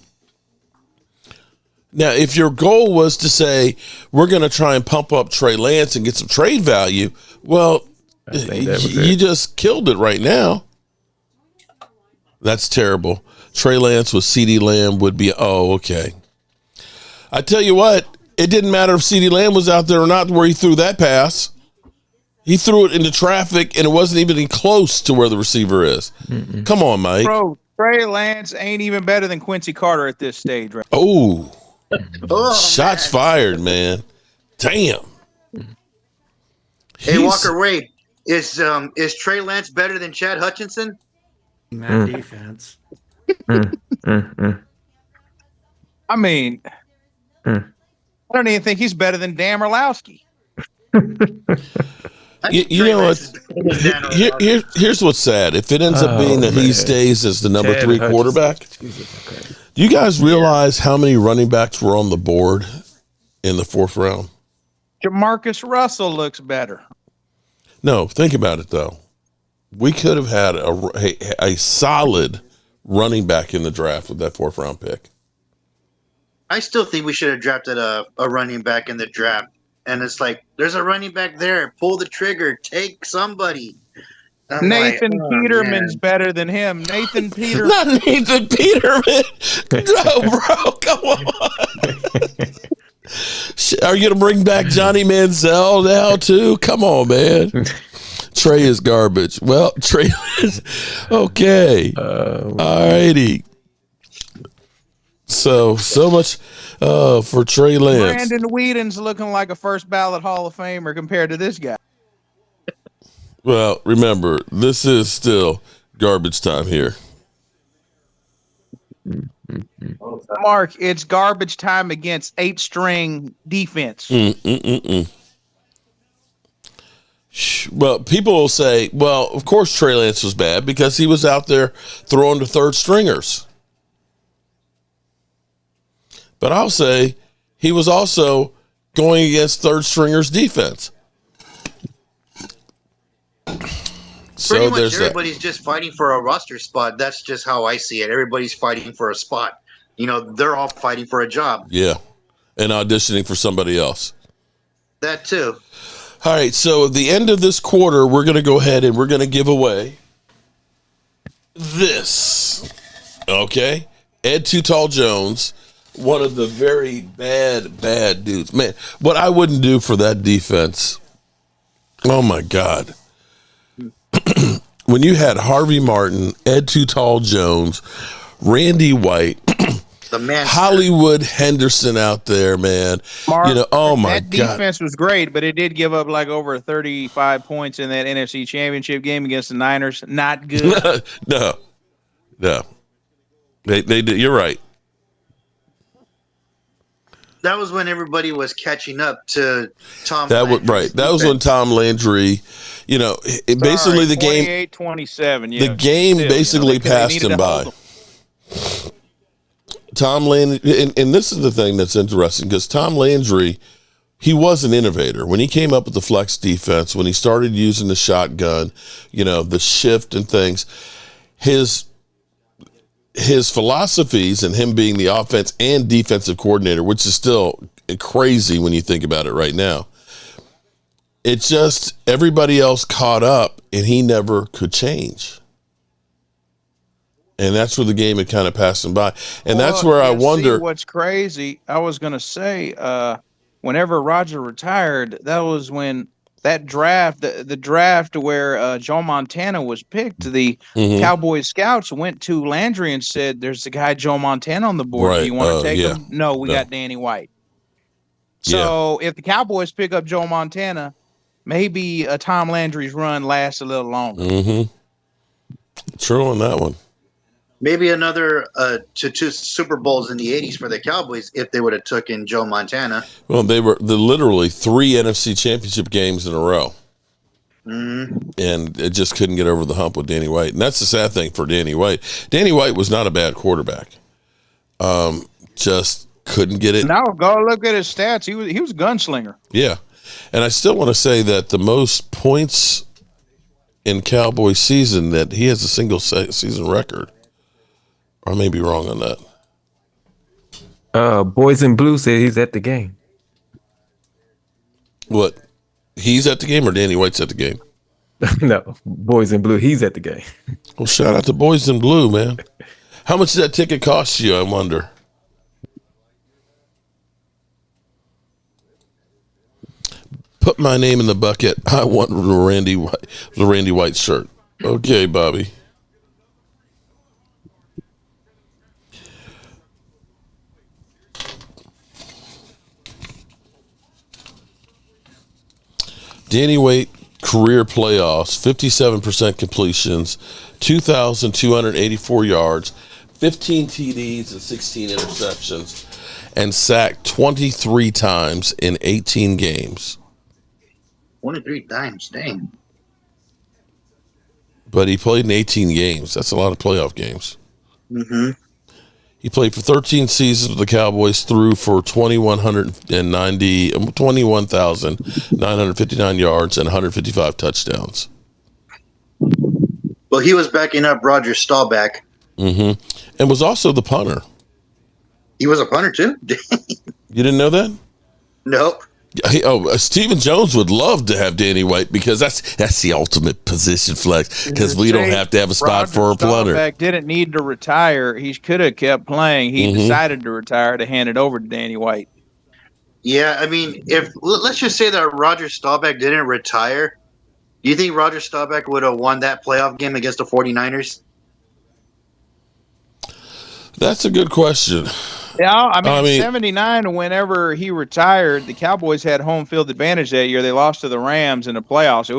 Now, if your goal was to say, we're going to try and pump up Trey Lance and get some trade value, well, you just killed it right now. That's terrible. Trey Lance with CeeDee Lamb would be, okay. I tell you what, it didn't matter if CeeDee Lamb was out there or not where he threw that pass. He threw it into traffic, and it wasn't even close to where the receiver is. Mm-mm. Come on, Mike. Bro, Trey Lance ain't even better than Quincy Carter at this stage, right? Oh, shots fired, man. Damn. Hey, Walker Wade, is Trey Lance better than Chad Hutchinson? That defense. I mean, I don't even think he's better than Dan Orlowski. You know what? Here's what's sad. If it ends up being that he stays as the number 3 quarterback, do you guys realize how many running backs were on the board in the 4th round? Jamarcus Russell looks better. No, think about it, though. We could have had a solid running back in the draft with that 4th round pick. I still think we should have drafted a running back in the draft. And it's like, there's a running back there. Pull the trigger. Take somebody. Nathan Peterman's better than him. Nathan Peterman. Not Nathan Peterman. No, bro. Come on. Are you going to bring back Johnny Manziel now, too? Come on, man. Trey is garbage. Well, Trey is okay. All righty. So much for Trey Lance. Brandon Whedon's looking like a first ballot Hall of Famer compared to this guy. Well, remember, this is still garbage time here. Mark, it's garbage time against 8-string defense. Well, people will say, well, of course Trey Lance was bad because he was out there throwing to 3rd stringers. But I'll say he was also going against 3rd stringers defense. Pretty much everybody's just fighting for a roster spot. That's just how I see it. Everybody's fighting for a spot. You know, they're all fighting for a job. Yeah, and auditioning for somebody else. That too. All right, so at the end of this quarter, we're going to go ahead and we're going to give away this. Okay? Ed Too Tall Jones, one of the very bad dudes. Man, what I wouldn't do for that defense. Oh, my God. When you had Harvey Martin, Ed Too Tall Jones, Randy White, the man, Hollywood Henderson out there, man. Mark, you know, oh my that God. defense was great, but it did give up like over 35 points in that NFC Championship game against the Niners. Not good. No. They did. You're right. That was when everybody was catching up to Tom. That was right. That was when Tom Landry, you know, basically the game 28-27. Yeah, the game basically passed him by. Tom Landry, and this is the thing that's interesting because Tom Landry, he was an innovator. When he came up with the flex defense, when he started using the shotgun, you know, the shift and things, his philosophies and him being the offense and defensive coordinator, which is still crazy when you think about it right now. It's just everybody else caught up and he never could change. And that's where the game had kind of passed him by. And that's where I wonder. What's crazy, I was going to say, whenever Roger retired, that was when that draft, the draft where Joe Montana was picked, the Cowboys scouts went to Landry and said, there's a guy, Joe Montana, on the board. Right. Do you want to take him? No, we got Danny White. So if the Cowboys pick up Joe Montana, maybe Tom Landry's run lasts a little longer. True on that one. Maybe another two Super Bowls in the 80s for the Cowboys if they would have taken Joe Montana. Well, they were literally 3 NFC championship games in a row. Mm-hmm. And it just couldn't get over the hump with Danny White. And that's the sad thing for Danny White. Danny White was not a bad quarterback. Just couldn't get it. Now go look at his stats. He was a gunslinger. Yeah. And I still want to say that the most points in Cowboy season, that he has a single season record. I may be wrong on that. Boys in Blue said he's at the game. What? He's at the game or Danny White's at the game? No, Boys in Blue. He's at the game. Well, shout out to Boys in Blue, man. How much did that ticket cost you, I wonder? Put my name in the bucket. I want the Randy White shirt. Okay, Bobby. Danny White career playoffs, 57% completions, 2,284 yards, 15 TDs and 16 interceptions, and sacked 23 times in 18 games. 23 times, dang. But he played in 18 games. That's a lot of playoff games. Mm-hmm. He played for 13 seasons with the Cowboys, threw for 21,959 yards and 155 touchdowns. Well, he was backing up Roger Staubach. Mm-hmm. And was also the punter. He was a punter, too? You didn't know that? Nope. Stephen Jones would love to have Danny White because that's the ultimate position flex because we don't have to have a spot for a punter. Staubach didn't need to retire. He could have kept playing. He decided to retire to hand it over to Danny White. Yeah, I mean, let's just say that Roger Staubach didn't retire, do you think Roger Staubach would have won that playoff game against the 49ers? That's a good question. Yeah, I mean 79, whenever he retired, the Cowboys had home field advantage that year. They lost to the Rams in the playoffs.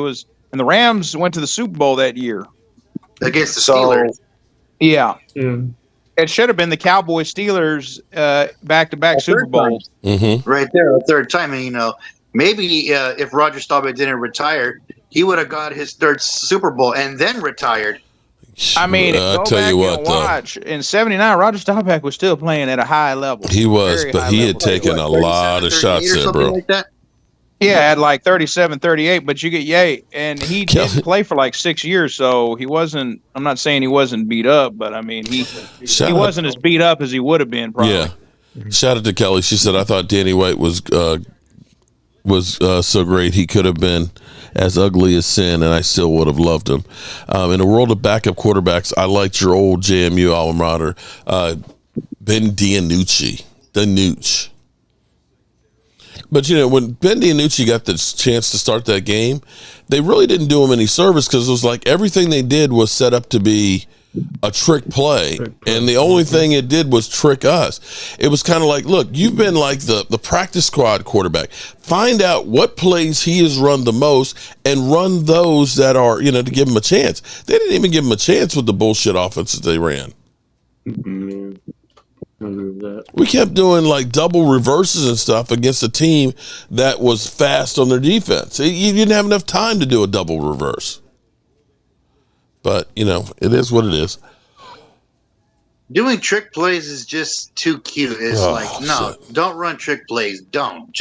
And the Rams went to the Super Bowl that year. Against the Steelers. Yeah. It should have been the Cowboys Steelers back-to-back Super Bowls. Right there, a third time. And, maybe if Roger Staubach didn't retire, he would have got his third Super Bowl and then retired. I mean, go back and watch. In 79, Roger Staubach was still playing at a high level. He was, but he had taken a lot of shots there, bro. Like that? Yeah, at like 37, 38, but you get Ye, and he didn't play for like 6 years, so he wasn't. I'm not saying he wasn't beat up, but I mean he wasn't as beat up as he would have been. Probably. Yeah. Shout out to Kelly. She said, "I thought Danny White was so great. He could have been as ugly as sin, and I still would have loved him." In a world of backup quarterbacks, I liked your old JMU alma mater, Ben DiNucci, the Nooch. But, when Ben DiNucci got the chance to start that game, they really didn't do him any service because it was like everything they did was set up to be a trick play, and the only thing it did was trick us. It was kind of like, look, you've been like the practice squad quarterback. Find out what plays he has run the most and run those that are, to give him a chance. They didn't even give him a chance with the bullshit offenses they ran. We kept doing like double reverses and stuff against a team that was fast on their defense. You didn't have enough time to do a double reverse. But, it is what it is. Doing trick plays is just too cute. It's don't run trick plays. Don't.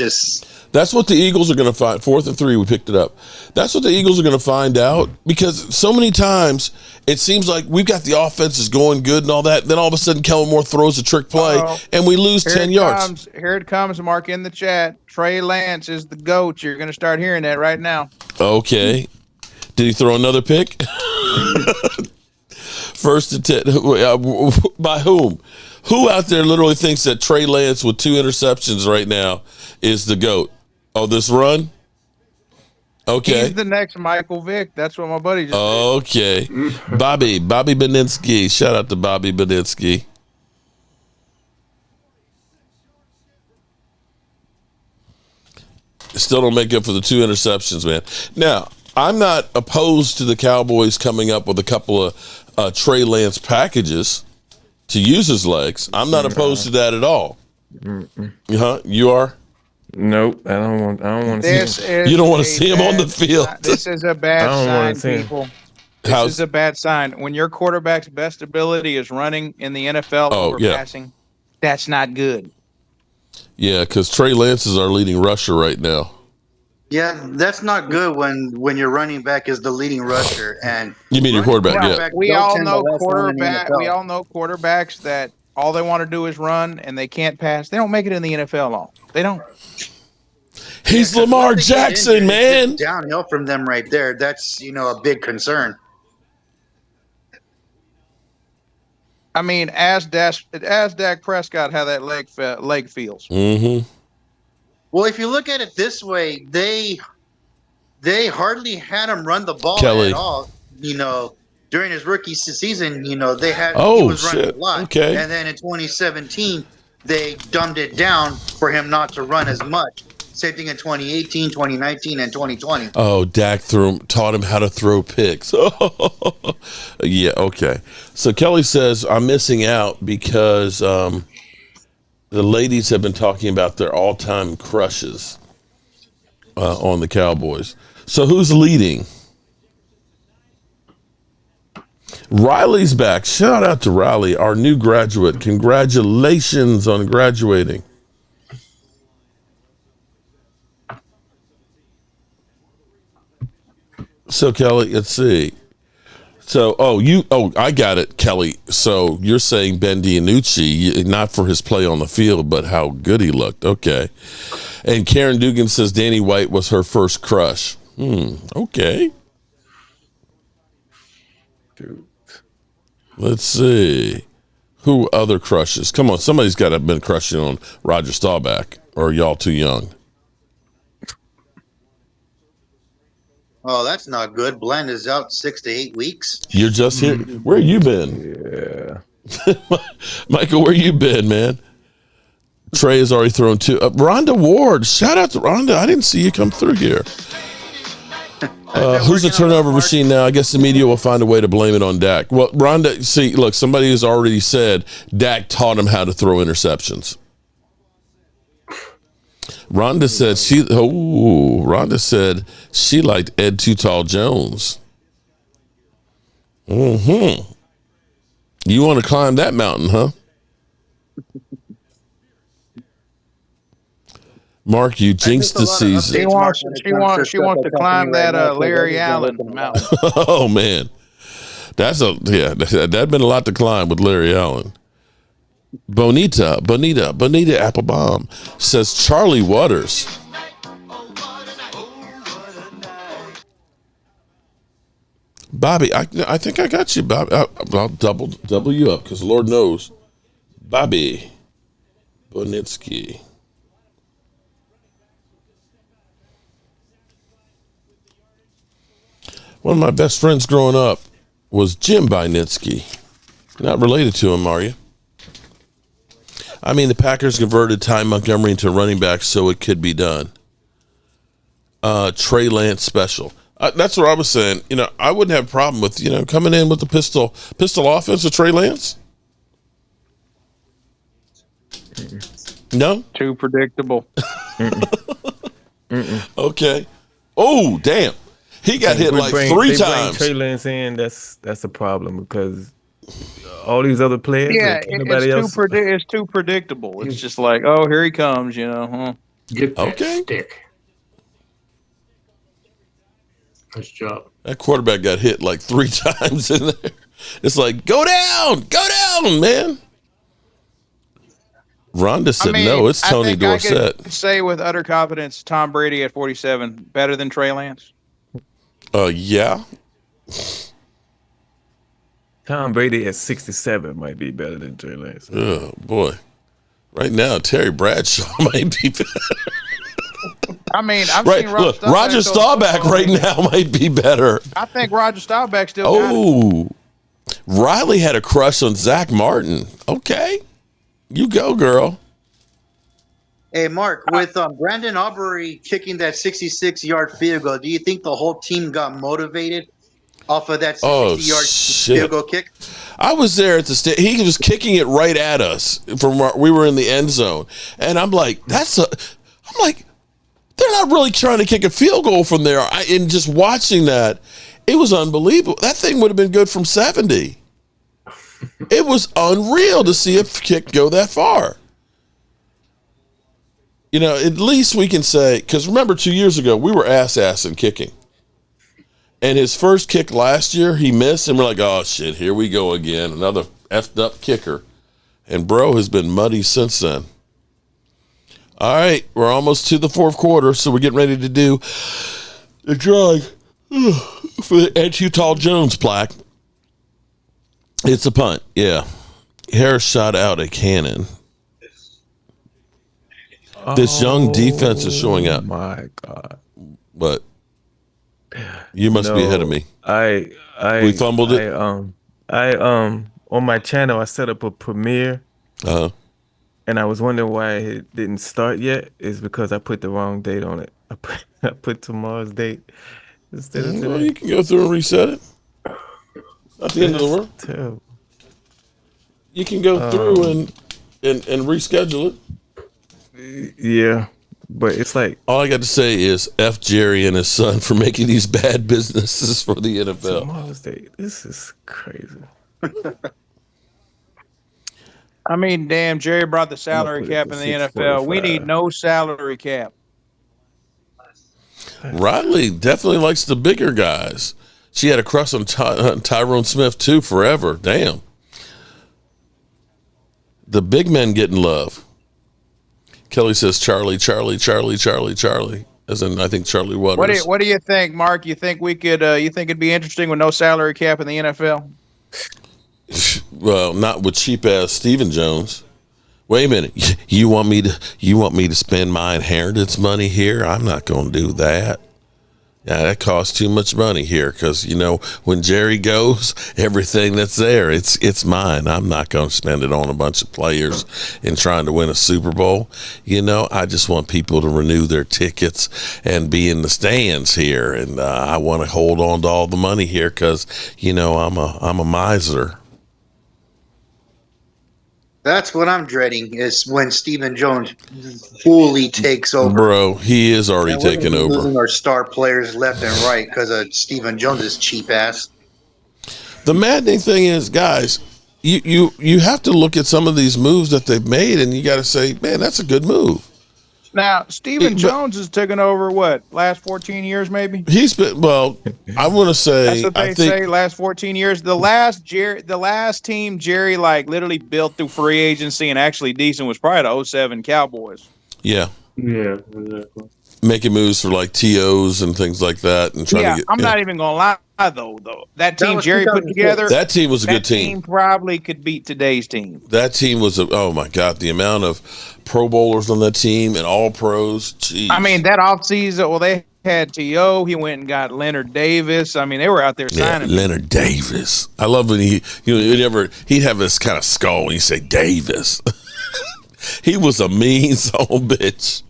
That's what the Eagles are going to find. 4th and 3, we picked it up. That's what the Eagles are going to find out because so many times it seems like we've got the offenses going good and all that. Then all of a sudden Kellen Moore throws a trick play and we lose 10 yards. Here it comes, Mark, in the chat. Trey Lance is the GOAT. You're going to start hearing that right now. Okay. Did he throw another pick? 1st and 10. By whom? Who out there literally thinks that Trey Lance with 2 interceptions right now is the GOAT? Oh, this run? Okay. He's the next Michael Vick. That's what my buddy just Okay. Bobby Beninsky. Shout out to Bobby Beninsky. Still don't make up for the 2 interceptions, man. Now, I'm not opposed to the Cowboys coming up with a couple of Trey Lance packages to use his legs. I'm not opposed to that at all. You are? Nope. I don't want to see him. You don't want to see him on the field. This is a bad sign, people. This is a bad sign. When your quarterback's best ability is running in the NFL over passing, that's not good. Yeah, because Trey Lance is our leading rusher right now. Yeah, that's not good when your running back is the leading rusher. And you mean your quarterback? We all know quarterbacks that all they want to do is run and they can't pass. They don't make it in the NFL long. They don't. He's Lamar Jackson, man. Downhill from them right there. That's a big concern. I mean, ask Dak Prescott how that leg feels. Mm-hmm. Well, if you look at it this way, they hardly had him run the ball at all. During his rookie season, they had he was running a lot. Okay. And then in 2017, they dumbed it down for him not to run as much. Same thing in 2018, 2019, and 2020. Oh, Dak taught him how to throw picks. Yeah, okay. So Kelly says, I'm missing out because the ladies have been talking about their all-time crushes. on the Cowboys. So who's leading? Riley's back. Shout out to Riley, our new graduate. Congratulations on graduating. So Kelly, let's see. So, I got it, Kelly. So you're saying Ben DiNucci, not for his play on the field, but how good he looked. Okay. And Karen Dugan says Danny White was her first crush. Okay. Dude. Let's see. Who other crushes? Come on, somebody's got to have been crushing on Roger Staubach, or are y'all too young? Oh, that's not good. Blend is out 6 to 8 weeks. You're just here. Where you been? Yeah. Michael, where you been, man? Trey has already thrown 2. Rhonda Ward. Shout out to Rhonda. I didn't see you come through here. Who's the turnover machine now? I guess the media will find a way to blame it on Dak. Well, Rhonda, see, look, somebody has already said Dak taught him how to throw interceptions. Rhonda said she liked Ed Too Tall Jones. You want to climb that mountain, huh? Mark, you jinxed the season. She wants to climb that Larry Allen mountain. Oh man, that'd been a lot to climb with Larry Allen. Bonita Applebaum says Charlie Waters. Bobby, I think I got you, Bobby. I'll double you up because Lord knows, Bobby Bonitsky. One of my best friends growing up was Jim Bynitsky. Not related to him, are you? I mean, the Packers converted Ty Montgomery into running back so it could be done. Trey Lance special. That's what I was saying. I wouldn't have a problem with, coming in with the pistol offense with Trey Lance. No? Too predictable. Okay. Oh, damn. He got hit like 3 times. Trey Lance in, that's a problem because all these other players, it's too predictable. It's just like, oh, here he comes, Get that stick. Nice job. That quarterback got hit like 3 times in there. It's like, go down, man. Rhonda said, no, it's Tony Dorsett. I could say with utter confidence, Tom Brady at 47, better than Trey Lance. Yeah. Tom Brady at 67 might be better than Trey Lance. Oh, boy. Right now, Terry Bradshaw might be better. I mean, I've seen Roger Staubach right now might be better. I think Roger Staubach still got it. Riley had a crush on Zach Martin. Okay. You go, girl. Hey, Mark, with Brandon Aubrey kicking that 66-yard field goal, do you think the whole team got motivated off of that 60-yard field goal kick? I was there at the he was kicking it right at us from where we were in the end zone. And I'm like, they're not really trying to kick a field goal from there. And just watching that, it was unbelievable. That thing would have been good from 70. It was unreal to see a kick go that far. At least we can say, because remember 2 years ago, we were ass-assing kicking. And his first kick last year, he missed, and we're like, oh, shit, here we go again. Another effed up kicker. And bro has been muddy since then. All right, we're almost to the fourth quarter, so we're getting ready to do the drawing for the Ed Too Tall Jones plaque. It's a punt, yeah. Harris shot out a cannon. This young defense is showing up. My God. But you must be ahead of me. We fumbled it. On my channel I set up a premiere. Uh-huh. And I was wondering why it didn't start yet. Is because I put the wrong date on it. I put tomorrow's date instead of today. Well, you can go through and reset it. Not the end of the world. Terrible. You can go through and reschedule it. Yeah, But it's like all I got to say is F Jerry and his son for making these bad businesses for the NFL. Tomorrow's Day. This is crazy. I mean, damn, Jerry brought the salary cap in the NFL. We need no salary cap. Riley definitely likes the bigger guys. She had a crush on Tyrone Smith too forever. Damn. The big men getting love. Kelly says Charlie. As in, I think Charlie Waters. What do you think, Mark? You think we could? You think it'd be interesting with no salary cap in the NFL? Well, not with cheap ass Stephen Jones. Wait a minute. You want me to spend my inheritance money here? I'm not going to do that. Yeah, that costs too much money here because, when Jerry goes, everything that's there, it's mine. I'm not going to spend it on a bunch of players and trying to win a Super Bowl. I just want people to renew their tickets and be in the stands here. And I want to hold on to all the money here because, I'm a miser. That's what I'm dreading is when Stephen Jones fully takes over. Bro, he is already taking over. Losing our star players left and right because of Stephen Jones's cheap ass. The maddening thing is, guys, you have to look at some of these moves that they've made, and you got to say, man, that's a good move. Now, Stephen Jones has taken over last 14 years, maybe? He's been, I want to say, that's what they say, last 14 years. The last team Jerry literally built through free agency and actually decent was probably the 07 Cowboys. Yeah. Yeah, exactly. Making moves for TOs and things like that and trying to get. I'm not even gonna lie though. That team Jerry put together. That team was a good team. Probably could beat today's team. That team was oh my God, the amount of Pro Bowlers on that team and all pros. Jeez. I mean, that offseason, they had T.O. He went and got Leonard Davis. I mean, they were out there signing. Leonard Davis. I love when he'd have this kind of skull and he'd say Davis. He was a mean son of a bitch.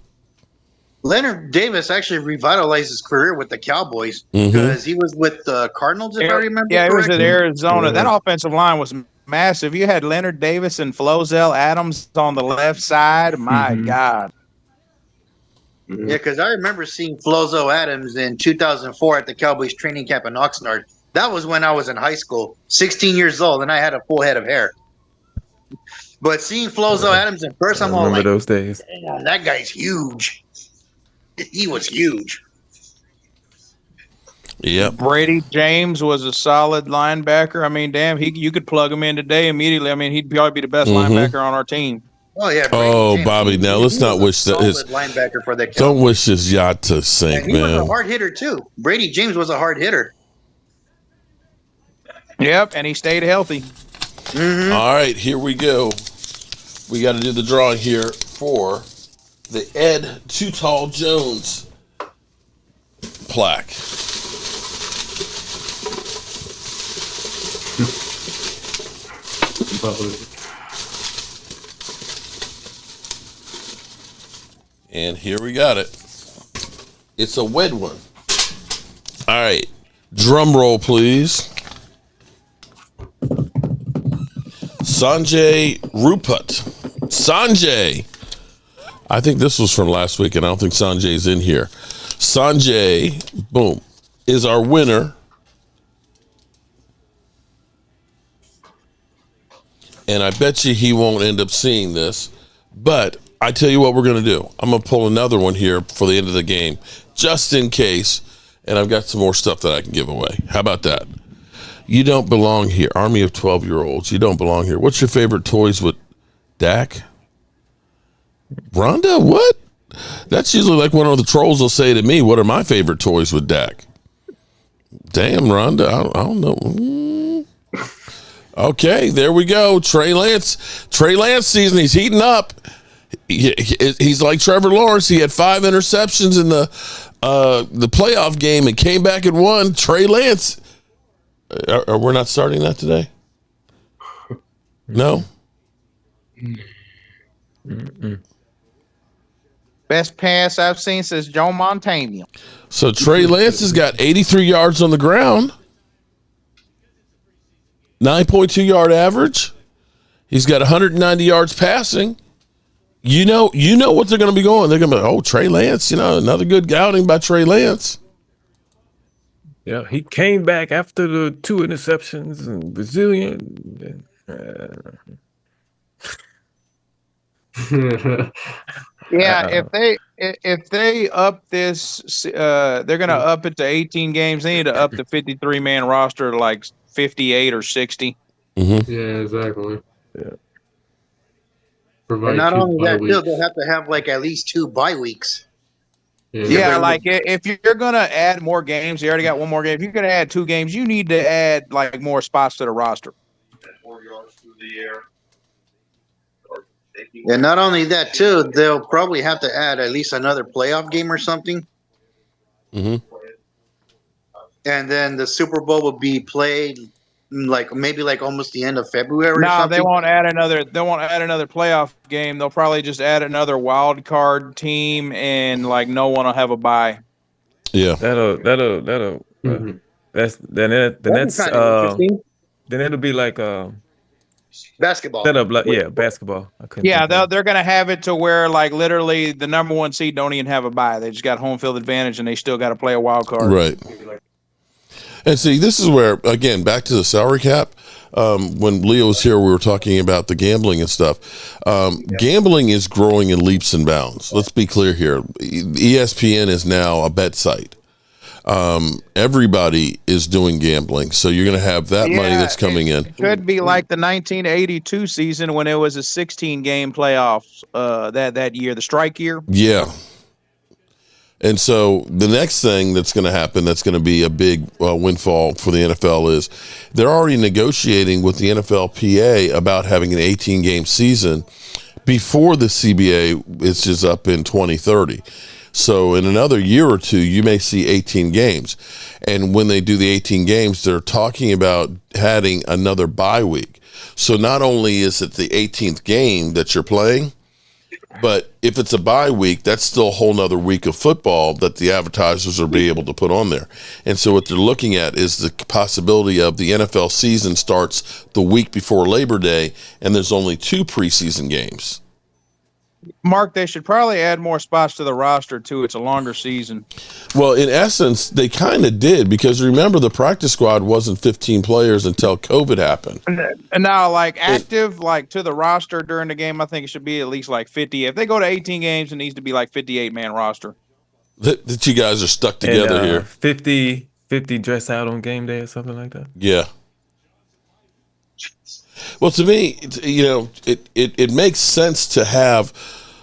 Leonard Davis actually revitalized his career with the Cowboys because he was with the Cardinals, if I remember. Yeah, correctly. It was at Arizona. Yeah. That offensive line was massive. You had Leonard Davis and Flozell Adams on the left side. My God. Yeah, because I remember seeing Flozell Adams in 2004 at the Cowboys training camp in Oxnard. That was when I was in high school, 16 years old, and I had a full head of hair. But seeing Flozell Adams in person, I'm all like, those days. Damn, that guy's huge. He was huge. Yep. Brady James was a solid linebacker. I mean, damn, you could plug him in today immediately. I mean, he'd probably be the best linebacker on our team. Oh yeah. James, Bobby, now let's not wish that his linebacker for the Cowboys. Don't wish his yacht to sink, and he was a hard hitter too. Brady James was a hard hitter. Yep, and he stayed healthy. All right, here we go. We got to do the drawing here for the Ed Too Tall Jones plaque. And here we got it. It's a wed one. All right, drum roll, please. Sanjay Rupert. Sanjay. I think this was from last week, and I don't think Sanjay's in here. Sanjay, boom, is our winner. And I bet you he won't end up seeing this. But I tell you what we're going to do. I'm going to pull another one here for the end of the game, just in case. And I've got some more stuff that I can give away. How about that? You don't belong here. Army of 12-year-olds. You don't belong here. What's your favorite toys with Dak? Rhonda, what? That's usually like one of the trolls will say to me, what are my favorite toys with Dak? Damn, Rhonda, I don't know. Okay, there we go. Trey Lance season, he's heating up. He's like Trevor Lawrence. He had 5 interceptions in the playoff game and came back and won. Trey Lance. We're not starting that today? No? Best pass I've seen since Joe Montana. So Trey Lance has got 83 yards on the ground, 9.2 yard average. He's got 190 yards passing. You know what they're going to be going. They're going to be, oh, Trey Lance, another good outing by Trey Lance. Yeah, he came back after the 2 interceptions and Brazilian. Yeah, if they up this, they're gonna up it to 18 games. They need to up the 53-man roster to like 58 or 60. Mm-hmm. Yeah, exactly. Yeah. And not only that, too, they'll have to have like at least 2 bye weeks. Yeah, like if you're gonna add more games, you already got one more game. If you're gonna add 2 games, you need to add like more spots to the roster. And not only that, too, they'll probably have to add at least another playoff game or something. Mm-hmm. And then the Super Bowl will be played maybe almost the end of February or No, something. they won't add another playoff game. They'll probably just add another wild card team, and like no one will have a bye. Yeah, that'll. Mm-hmm. That's interesting. Then it'll be like basketball. Set up basketball. They're gonna have it to where like literally the number 1 seed don't even have a bye. They just got home field advantage, and they still got to play a wild card. Right. And see, this is where, again, back to the salary cap. When Leo was here, we were talking about the gambling and stuff. Gambling is growing in leaps and bounds. Let's be clear here. ESPN is now a bet site. Everybody is doing gambling, so you're going to have that money that's coming in. It could be like the 1982 season when it was a 16-game playoffs that year, the strike year. Yeah. And so the next thing that's going to happen that's going to be a big windfall for the NFL is they're already negotiating with the NFLPA about having an 18-game season before the CBA is just up in 2030. So in another year or two, you may see 18 games. And when they do the 18 games, they're talking about adding another bye week. So not only is it the 18th game that you're playing, but if it's a bye week, that's still a whole nother week of football that the advertisers will be able to put on there. And so what they're looking at is the possibility of the NFL season starts the week before Labor Day, and there's only 2 preseason games. Mark, they should probably add more spots to the roster, too. It's a longer season. Well, in essence, they kind of did, because remember, the practice squad wasn't 15 players until COVID happened. And now, like, active, to the roster during the game, I think it should be at least like 50. If they go to 18 games, it needs to be like 58-man roster. That you guys are stuck together here. 50 dress out on game day or something like that. Yeah. Well, to me, it makes sense to have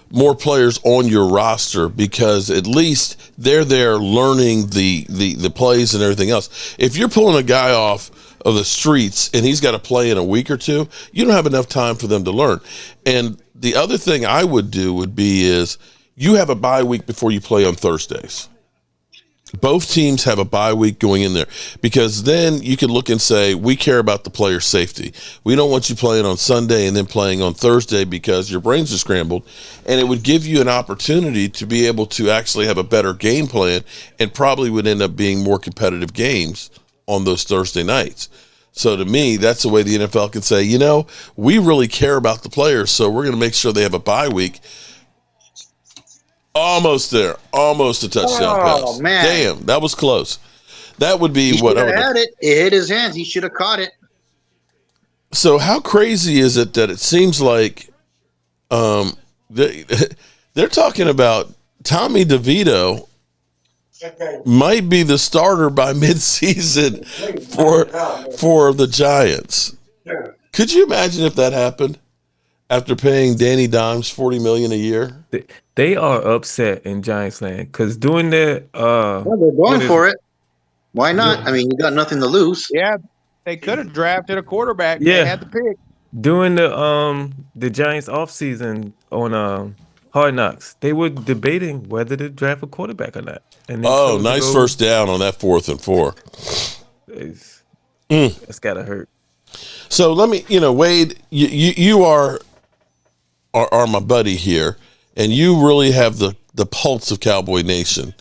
more players on your roster, because at least they're there learning the plays and everything else. If you're pulling a guy off of the streets and he's got to play in a week or two, you don't have enough time for them to learn. And the other thing I would do is you have a bye week before you play on Thursdays. Both teams have a bye week going in there, because then you can look and say, we care about the player's safety. We don't want you playing on Sunday and then playing on Thursday because your brains are scrambled. And it would give you an opportunity to be able to actually have a better game plan, and probably would end up being more competitive games on those Thursday nights. So to me, that's the way the NFL can say, we really care about the players, so we're going to make sure they have a bye week. Almost there. Almost a touchdown pass. Man. Damn, that was close. That would be he what I would had it. It hit his hands. He should have caught it. So how crazy is it that it seems like they're talking about Tommy DeVito might be the starter by midseason for the Giants. Could you imagine if that happened? After paying Danny Dimes $40 million a year, they are upset in Giants land, because doing that. Well, they're going for it. Why not? Yeah. I mean, you got nothing to lose. Yeah, they could have drafted a quarterback. Yeah, they had the pick. Doing the Giants offseason on Hard Knocks, they were debating whether to draft a quarterback or not. And nice first down on that 4th and 4. That's gotta hurt. So let me, Wade, you are my buddy here, and you really have the pulse of Cowboy Nation.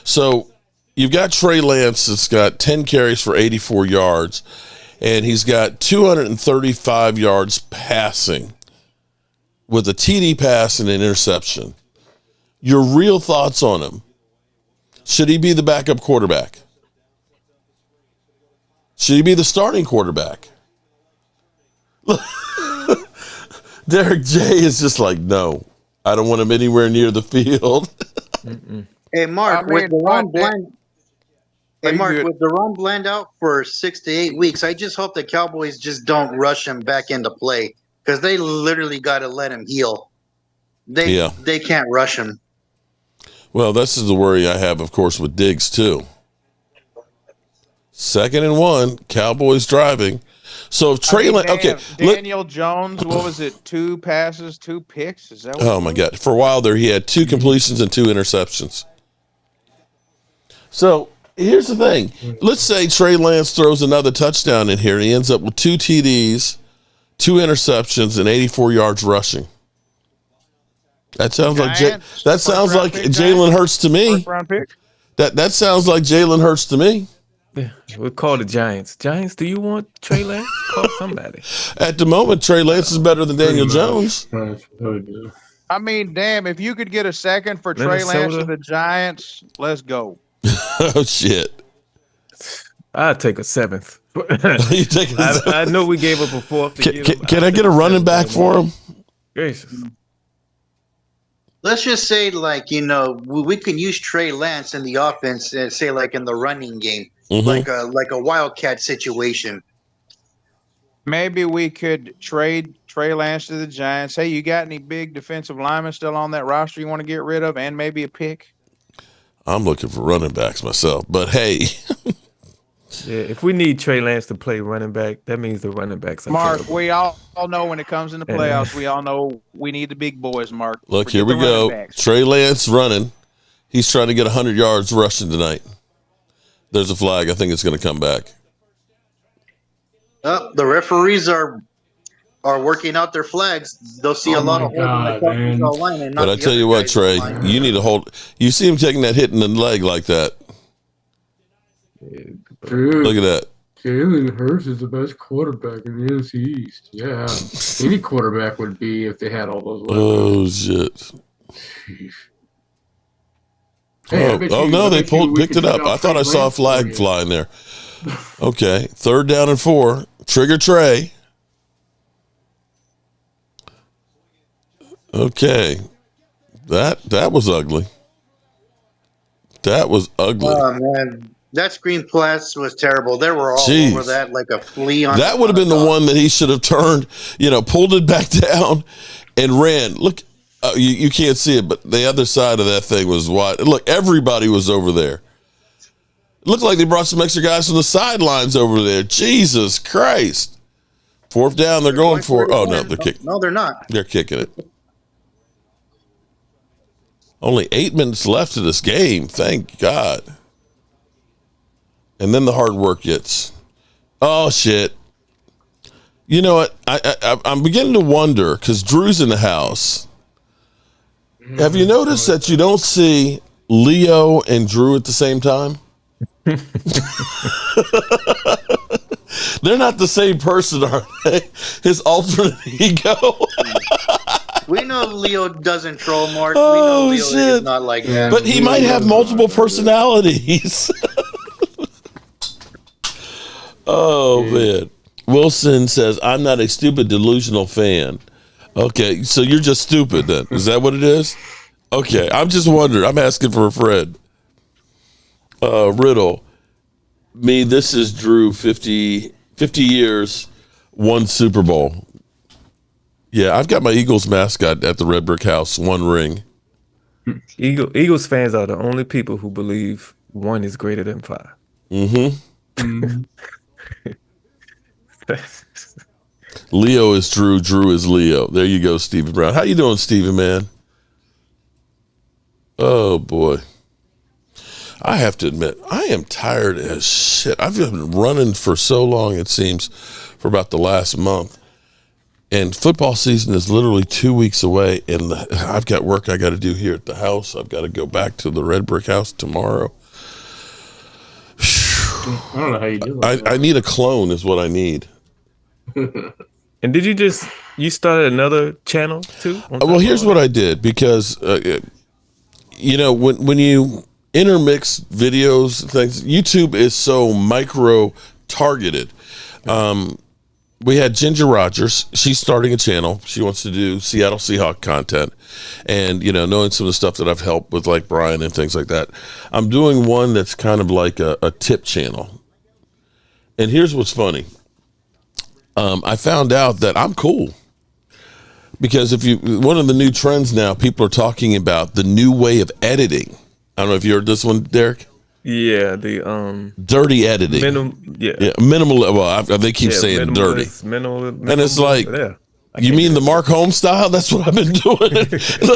So you've got Trey Lance that's got 10 carries for 84 yards, and he's got 235 yards passing. with a TD pass and an interception. Your real thoughts on him? Should he be the backup quarterback? Should he be the starting quarterback? Derek J is just like, no, I don't want him anywhere near the field. Hey, Mark, with Deron Bland out for 6 to 8 weeks, I just hope the Cowboys just don't rush him back into play because they literally got to let him heal. They can't rush him. Well, this is the worry I have, of course, with Diggs, too. 2nd and 1, Cowboys driving. So if Trey Lance, okay, Daniel Jones, what was it? 2 passes, 2 picks. Is that? What my God! For a while there, he had 2 completions and 2 interceptions. So here's the thing: let's say Trey Lance throws another touchdown in here, and he ends up with 2 TDs, 2 interceptions, and 84 yards rushing. That sounds like Jalen Hurts to me. That sounds like Jalen Hurts to me. Yeah, we'll call the Giants. Giants, do you want Trey Lance? Call somebody. At the moment, Trey Lance is better than Daniel Jones. I mean, damn, if you could get a second for Trey Lance to the Giants, let's go. Oh, shit. I'd take a 7th. You take a I know we gave up a 4th. Can I get a running back for him? Gracious. Let's just say, like, we can use Trey Lance in the offense, say, like, in the running game, like a wildcat situation. Maybe we could trade Trey Lance to the Giants. Hey, you got any big defensive linemen still on that roster you want to get rid of, and maybe a pick? I'm looking for running backs myself, but hey. Yeah, if we need Trey Lance to play running back, that means the running backs are Mark, terrible. we all know when it comes in the playoffs, we all know we need the big boys, Mark. Look, here we go. Trey Lance running. He's trying to get 100 yards rushing tonight. There's a flag. I think it's going to come back. The referees are working out their flags. They'll see a lot of holding the Cowboys line. And but I tell you what, Trey, you need to hold. You see him taking that hit in the leg like that. Dude, look at that. Jalen Hurts is the best quarterback in the NFC East. Yeah. Any quarterback would be if they had all those weapons. Oh, shit. Hey, no, they picked it up. I thought I saw a flag flying there. Okay, 3rd down and 4. Trigger Trey. Okay. That was ugly. That was ugly. Oh, man. That screen pass was terrible. They were all over that like a flea on. That would have been the one that he should have turned, pulled it back down and ran. Look, you can't see it, but the other side of that thing was wide. Look, everybody was over there. It looked like they brought some extra guys from the sidelines over there. Jesus Christ. 4th down, they're going for it. Oh, no, they're kicking. No, they're not. They're kicking it. Only 8 minutes left of this game. Thank God. And then the hard work gets. Oh, shit. You know what? I'm beginning to wonder, because Drew's in the house. Have you noticed that you don't see Leo and Drew at the same time? They're not the same person, are they? His alternate ego. We know Leo doesn't troll, Mark. We know Leo is not like that. But he might have multiple personalities. Oh, man. Wilson says, I'm not a stupid, delusional fan. Okay, so you're just stupid then. Is that what it is? Okay, I'm just wondering. I'm asking for a friend. Riddle. Me, this is Drew, 50 years, 1 Super Bowl. Yeah, I've got my Eagles mascot at the Red Brick House, 1 ring. Eagles fans are the only people who believe 1 is greater than 5. Mm-hmm. Leo is Drew. Drew is Leo. There you go, Stephen Brown. How you doing, Stephen, man? Oh, boy. I have to admit, I am tired as shit. I've been running for so long, it seems, for about the last month. And football season is literally 2 weeks away, and I've got work I got to do here at the house. I've got to go back to the Red Brick House tomorrow. I don't know how you do it. I need a clone is what I need. And did you you started another channel too? Well, here's what I did because, when you intermix videos and things, YouTube is so micro targeted. We had Ginger Rogers. She's starting a channel. She wants to do Seattle Seahawks content. And, knowing some of the stuff that I've helped with, like Brian and things like that, I'm doing one that's kind of like a tip channel. And here's what's funny. I found out that I'm cool. Because one of the new trends now, people are talking about the new way of editing. I don't know if you heard this one, Derek. Yeah, the dirty editing. Minimal. Well, they keep saying dirty, minimal, and it's like, you mean the Mark Holmes style? That's what I've been doing.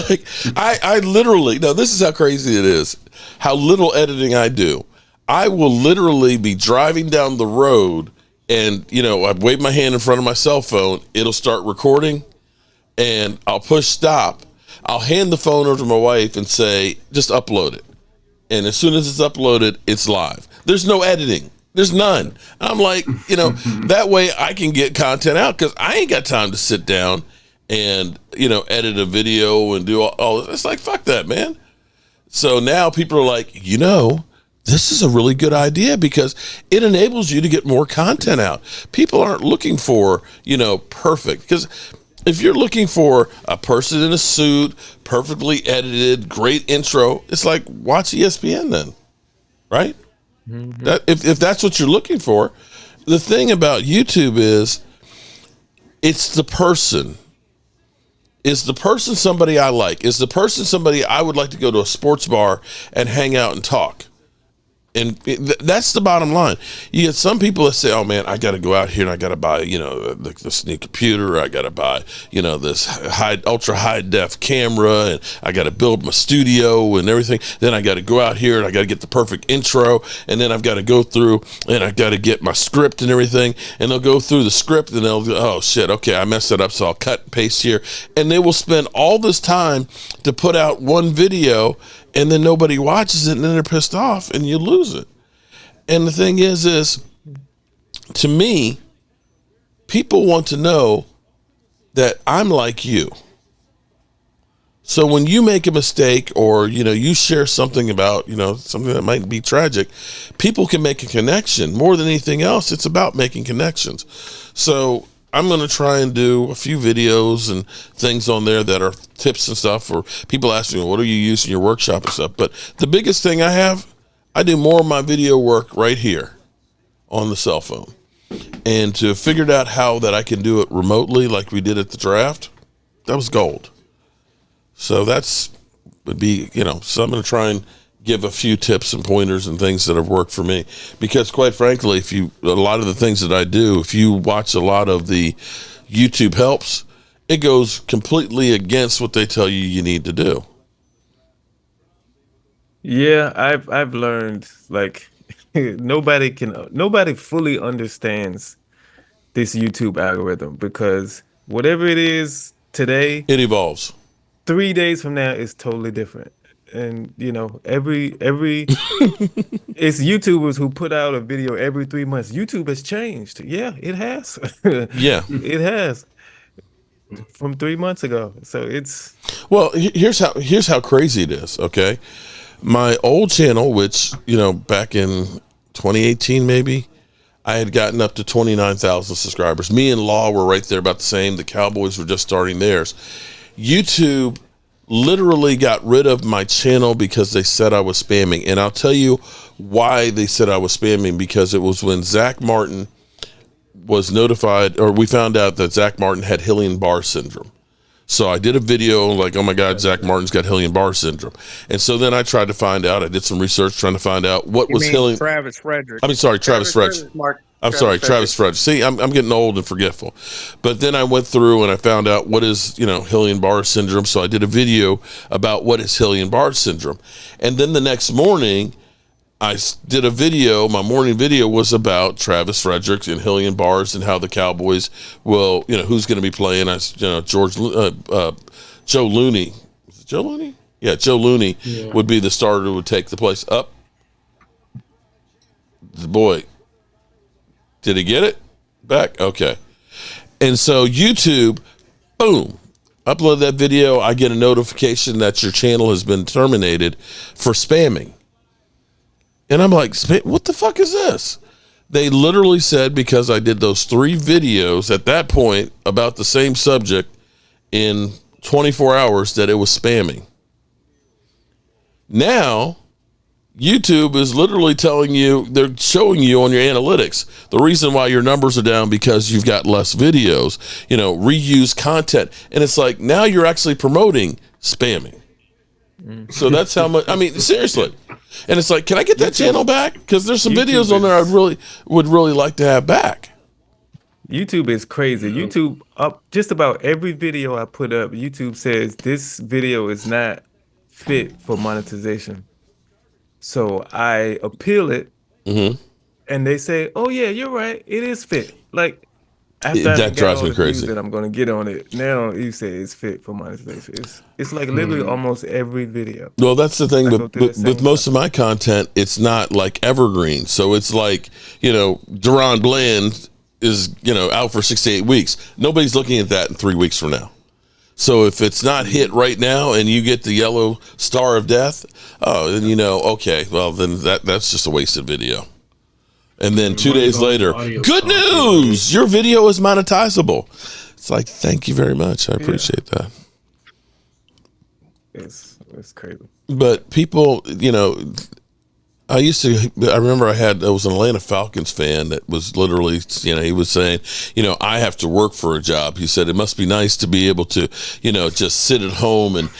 Like, I literally, no, this is how crazy it is. How little editing I do. I will literally be driving down the road, and I wave my hand in front of my cell phone. It'll start recording, and I'll push stop. I'll hand the phone over to my wife and say, just upload it. And as soon as it's uploaded, it's live. There's no editing. There's none. I'm like, that way I can get content out because I ain't got time to sit down and, edit a video and do all this. It's like, fuck that, man. So now people are like, this is a really good idea because it enables you to get more content out. People aren't looking for, perfect. Because if you're looking for a person in a suit, perfectly edited, great intro, it's like, watch ESPN then, right? Mm-hmm. If that's what you're looking for. The thing about YouTube is it's the person. Is the person somebody I like? Is the person somebody I would like to go to a sports bar and hang out and talk? And that's the bottom line. You get some people that say, oh, man, I got to go out here and I got to buy, this new computer. I got to buy, this ultra high def camera, and I got to build my studio and everything. Then I got to go out here and I got to get the perfect intro. And then I've got to go through and I got to get my script and everything. And they'll go through the script and they'll go, oh, shit, okay, I messed it up. So I'll cut and paste here. And they will spend all this time to put out one video, and then nobody watches it, and then they're pissed off, and you lose it. And the thing is to me, people want to know that I'm like you. So when you make a mistake or, you share something about, something that might be tragic, people can make a connection. More than anything else, it's about making connections. So I'm going to try and do a few videos and things on there that are tips and stuff, or people ask me, what are you using in your workshop and stuff? But the biggest thing I do more of my video work right here on the cell phone. And to figure out how that I can do it remotely like we did at the draft, that was gold. So would be, so I'm going to try and give a few tips and pointers and things that have worked for me, because quite frankly, a lot of the things that I do, if you watch a lot of the YouTube helps, it goes completely against what they tell you need to do. Yeah, I've learned, like, nobody fully understands this YouTube algorithm, because whatever it is today, it evolves. 3 days from now is totally different. And every it's YouTubers who put out a video every 3 months. YouTube has changed. Yeah, it has. Yeah, it has, from 3 months ago. So it's, well, here's how crazy it is. Okay, my old channel, which back in 2018 maybe, I had gotten up to 29,000 subscribers. Me and Law were right there about the same. The Cowboys were just starting theirs. YouTube literally got rid of my channel because they said I was spamming. And I'll tell you why they said I was spamming, because it was when Zach Martin was notified, or we found out that Zach Martin had Hillian-Barr syndrome. So I did a video like, oh my God, Zach Martin's got Hillian-Barr syndrome. And so then I tried to find out, I did some research trying to find out what was Travis Frederick. Travis Frederick. Travis Frederick. See, I'm getting old and forgetful. But then I went through and I found out what is, Hillian-Barr syndrome. So I did a video about what is Hillian-Barr syndrome. And then the next morning, I did a video. My morning video was about Travis Frederick and Hillian-Barr's and how the Cowboys will, who's going to be playing. Joe Looney. Is it Joe Looney? Yeah, Joe Looney would be the starter who would take the place up. Boy, did he get it back? Okay. And so YouTube boom, upload that video. I get a notification that your channel has been terminated for spamming. And I'm like, what the fuck is this? They literally said because I did those 3 videos at that point about the same subject in 24 hours that it was spamming. Now, YouTube is literally telling you, they're showing you on your analytics, the reason why your numbers are down because you've got less videos, reuse content. And it's like, now you're actually promoting spamming. So that's how much, I mean, seriously. And it's like, can I get that channel back? Because there's some videos on there would really like to have back. YouTube is crazy. YouTube, up just about every video I put up, YouTube says this video is not fit for monetization. So I appeal it, and they say, "Oh yeah, you're right. It is fit." Like after that drives me crazy. That I'm going to get on it now. You say it's fit for monetization. It's like literally almost every video. Well, that's the thing with most of my content. It's not like evergreen. So it's like Deron Bland is out for 6 to 8 weeks. Nobody's looking at that in 3 weeks from now. So if it's not hit right now and you get the yellow star of death, then okay, well then that's just a wasted video. And then 2 days later, good news, your video is monetizable. It's like, thank you very much. I appreciate that. It's crazy. But people, I remember I was an Atlanta Falcons fan that was literally, he was saying, I have to work for a job. He said, it must be nice to be able to, just sit at home and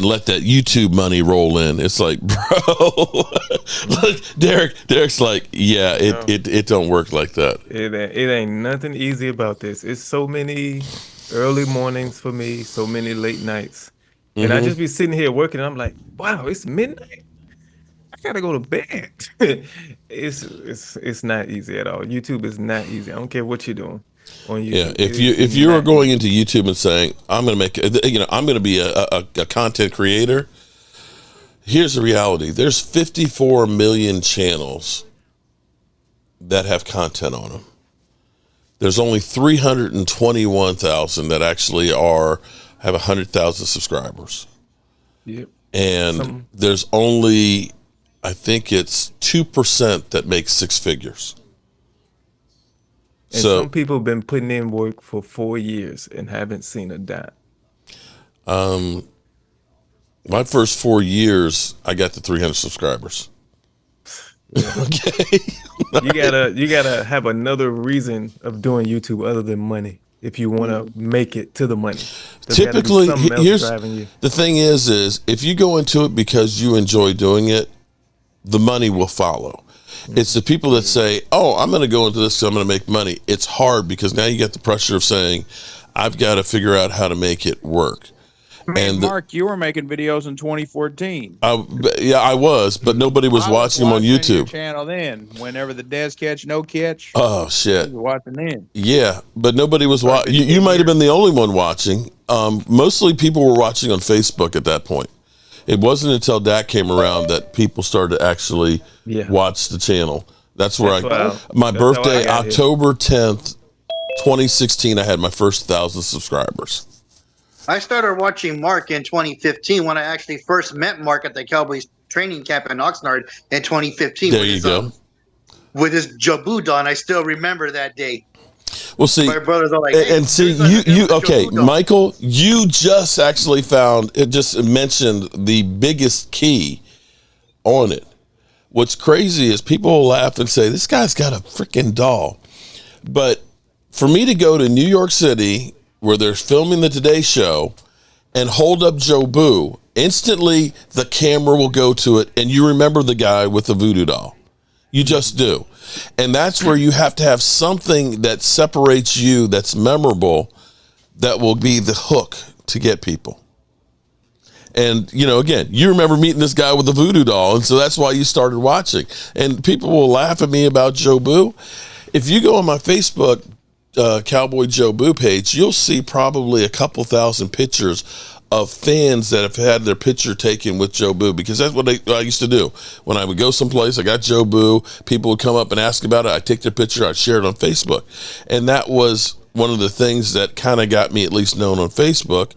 let that YouTube money roll in. It's like, bro, like Derek's like, yeah, it don't work like that. It ain't nothing easy about this. It's so many early mornings for me, so many late nights. And I just be sitting here working and I'm like, wow, it's midnight. I gotta go to bed. It's not easy at all. YouTube is not easy. I don't care what you're doing on YouTube. Yeah, if you are going into YouTube and saying I'm gonna be a content creator, here's the reality. There's 54 million channels that have content on them. There's only 321,000 that actually have 100,000 subscribers. Yep. And there's only, I think it's 2% that makes 6 figures. And some people have been putting in work for 4 years and haven't seen a dime. My first 4 years, I got to 300 subscribers. Yeah. Okay. You gotta have another reason of doing YouTube other than money if you want to make it to the money. Typically, the thing is if you go into it because you enjoy doing it, the money will follow. It's the people that say, oh, I'm going to go into this because I'm going to make money. It's hard because now you get the pressure of saying, I've got to figure out how to make it work. And Mark, you were making videos in 2014. Yeah, I was, but nobody was watching them on YouTube. Your channel then, whenever the Des catch, no catch. Oh shit! You were watching then. Yeah, but nobody was watching. You might have been the only one watching. Mostly people were watching on Facebook at that point. It wasn't until that came around that people started to actually watch the channel. That's where my birthday, October 10th, 2016. I had my first 1,000 subscribers. I started watching Mark in 2015 when I actually first met Mark at the Cowboys training camp in Oxnard in 2015. There you go. With his Jabu Don, I still remember that day. Well, see, my brothers are like, hey, and see, Michael, you just actually just mentioned the biggest key on it. What's crazy is people will laugh and say, this guy's got a freaking doll. But for me to go to New York City, where they're filming the Today Show, and hold up Joe Boo, instantly the camera will go to it, and you remember the guy with the voodoo doll. You just do. And that's where you have to have something that separates you, that's memorable, that will be the hook to get people. And, again, you remember meeting this guy with the voodoo doll, and so that's why you started watching. And people will laugh at me about Joe Boo. If you go on my Facebook Cowboy Joe Boo page, you'll see probably a couple thousand pictures of fans that have had their picture taken with Joe Boo, because that's what I used to do. When I would go someplace, I got Joe Boo, people would come up and ask about it. I'd take their picture, I'd share it on Facebook. And that was one of the things that kind of got me at least known on Facebook.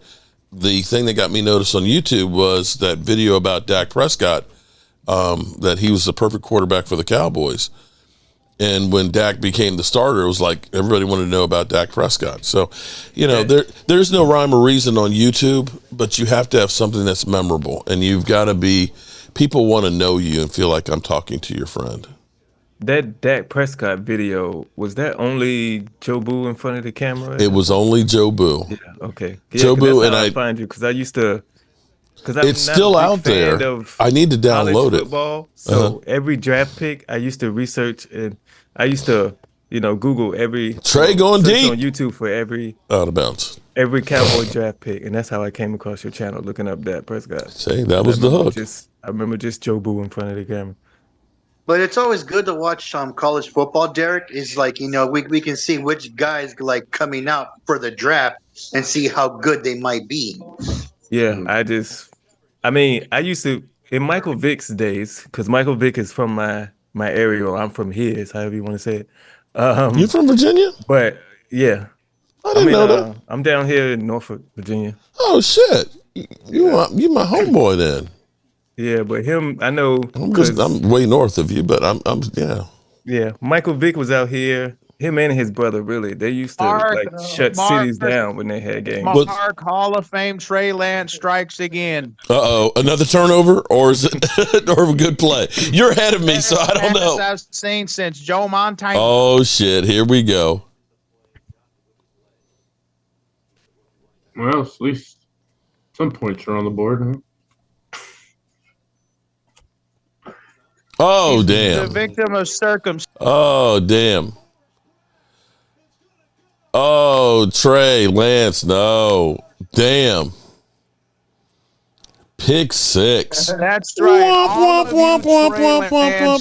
The thing that got me noticed on YouTube was that video about Dak Prescott, that he was the perfect quarterback for the Cowboys. And when Dak became the starter, it was like everybody wanted to know about Dak Prescott. So, there's no rhyme or reason on YouTube, but you have to have something that's memorable. And you've got to be, people want to know you and feel like I'm talking to your friend. That Dak Prescott video, was that only Joe Boo in front of the camera? It was only Joe Boo. Yeah, okay. Yeah, Joe Boo, and I find you, because I used to, because I'm it's not still a big out fan there. of I need to download college football, it. So every draft pick, I used to research, and I used to, Google every Trey going deep on YouTube for every out of bounds, every Cowboy draft pick, and that's how I came across your channel, looking up Dak Prescott. See, that was the hook. I remember just Joe Boo in front of the camera. But it's always good to watch college football, Derek. Is like, we can see which guys like coming out for the draft and see how good they might be. Yeah, I used to, in Michael Vick's days, because Michael Vick is from my area, or I'm from his, however you want to say it. You from Virginia? But yeah. I didn't know that. I'm down here in Norfolk, Virginia. Oh shit. You my homeboy then. Yeah, but him, I know. I'm way north of you, but I'm yeah. Yeah, Michael Vick was out here. Him and his brother, really, they used to shut cities down when they had games. Mark, Hall of Fame Trey Lance strikes again. Another turnover, or is it or a good play? You're ahead of me, so I don't know. I've seen since Joe Montana. Oh shit! Here we go. Well, at least some points are on the board, huh? Oh, damn. The victim of circumstance. Oh, damn. Oh, Trey Lance, no. Damn. Pick six. That's right. All of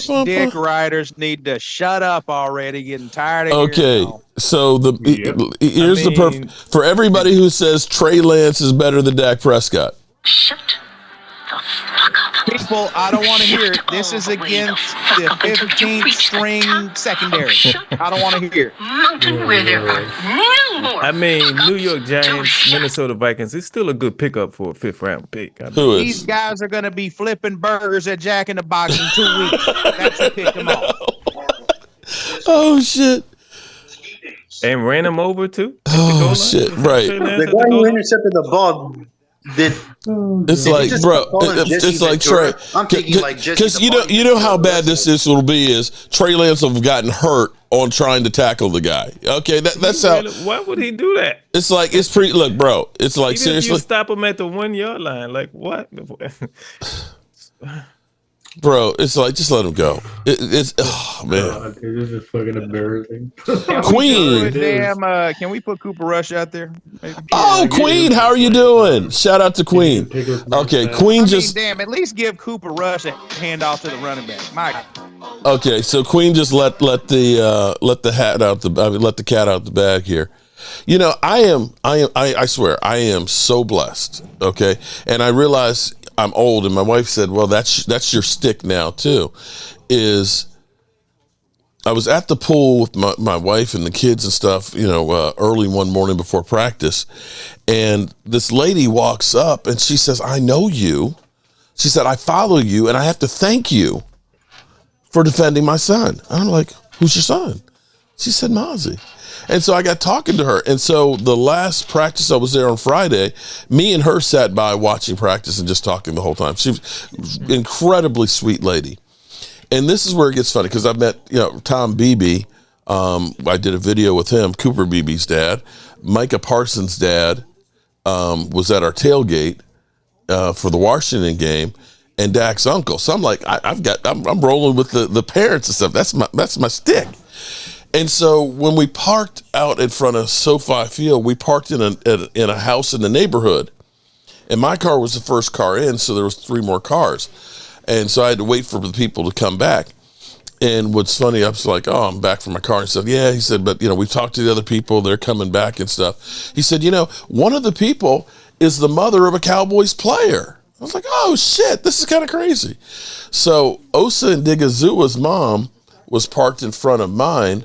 you dick riders need to shut up already. Getting tired of Okay, so here's the perfect for everybody who says Trey Lance is better than Dak Prescott. Shut the fuck up. People, I don't want to hear it. This is against the 15th string secondary. I don't want to hear it. Mountain where there are no more. I mean, New York Giants, Minnesota Vikings, it's still a good pickup for a 5th round pick. Who is? These guys are going to be flipping burgers at Jack in the Box in 2 weeks. That's what picked them off. Oh, shit. And ran him over, too? Oh, shit, right. The guy who intercepted the ball did. It's like, bro, it's like Trey. I'm thinking like Jesse. Because you know how bad this will be is Trey Lance will have gotten hurt on trying to tackle the guy. Okay, that's how. Why would he do that? It's like, it's pretty. Look, bro, it's like, Even seriously. if you stop him at the 1 yard line, like what? Bro, it's like, just let him go. It's oh man, dude, this is fucking embarrassing. Queen, can we put Cooper Rush out there? Maybe? Oh, Queen, how are you doing? Shout out to Queen. Okay, Queen damn, at least give Cooper Rush a handoff to the running back, Mike. Okay, so Queen just let the cat out the bag here. You know, I swear, I am so blessed. Okay, and I realize I'm old, and my wife said, "Well, that's your stick now too." I was at the pool with my wife and the kids and stuff, early one morning before practice, and this lady walks up and she says, "I know you." She said, "I follow you, and I have to thank you for defending my son." I'm like, "Who's your son?" She said, "Mozzie." And so I got talking to her. And so the last practice I was there on Friday, me and her sat by watching practice and just talking the whole time. She was an incredibly sweet lady. And this is where it gets funny, because I met, Tom Beebe. I did a video with him, Cooper Beebe's dad. Micah Parsons' dad was at our tailgate for the Washington game, and Dak's uncle. So I'm like, I'm rolling with the parents and stuff. That's my stick. And so when we parked out in front of SoFi Field, we parked in a house in the neighborhood, and my car was the first car in, so there was 3 more cars, and so I had to wait for the people to come back. And what's funny, I was like, "Oh, I'm back from my car." And he said, "Yeah," he said, "but we've talked to the other people; they're coming back and stuff." He said, "One of the people is the mother of a Cowboys player. I was like, oh shit, this is kind of crazy. So Osa Ndigazoua's mom was parked in front of mine,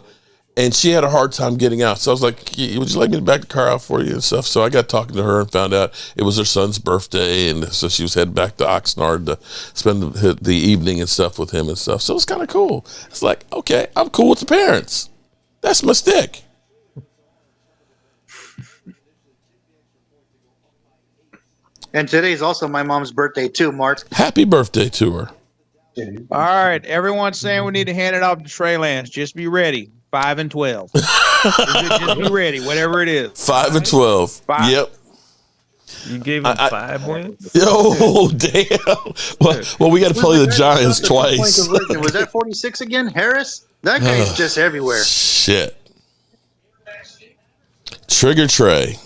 and she had a hard time getting out. So I was like, would you like me to back the car out for you and stuff? So I got talking to her and found out it was her son's birthday, and so she was heading back to Oxnard to spend the evening and stuff with him and stuff. So it was kind of cool. It's like, okay, I'm cool with the parents. That's my stick. And today's also my mom's birthday too, Mark. Happy birthday to her. All right, everyone's saying we need to hand it off to Trey Lance. Just be ready. 5 and 12. Just be ready, whatever it is. 5 and 12. Yep. You gave him 5 wins? Oh, damn. Well, we got to play the Giants twice. Was that 46 again? Harris? That guy's just everywhere. Shit. Trigger Trey.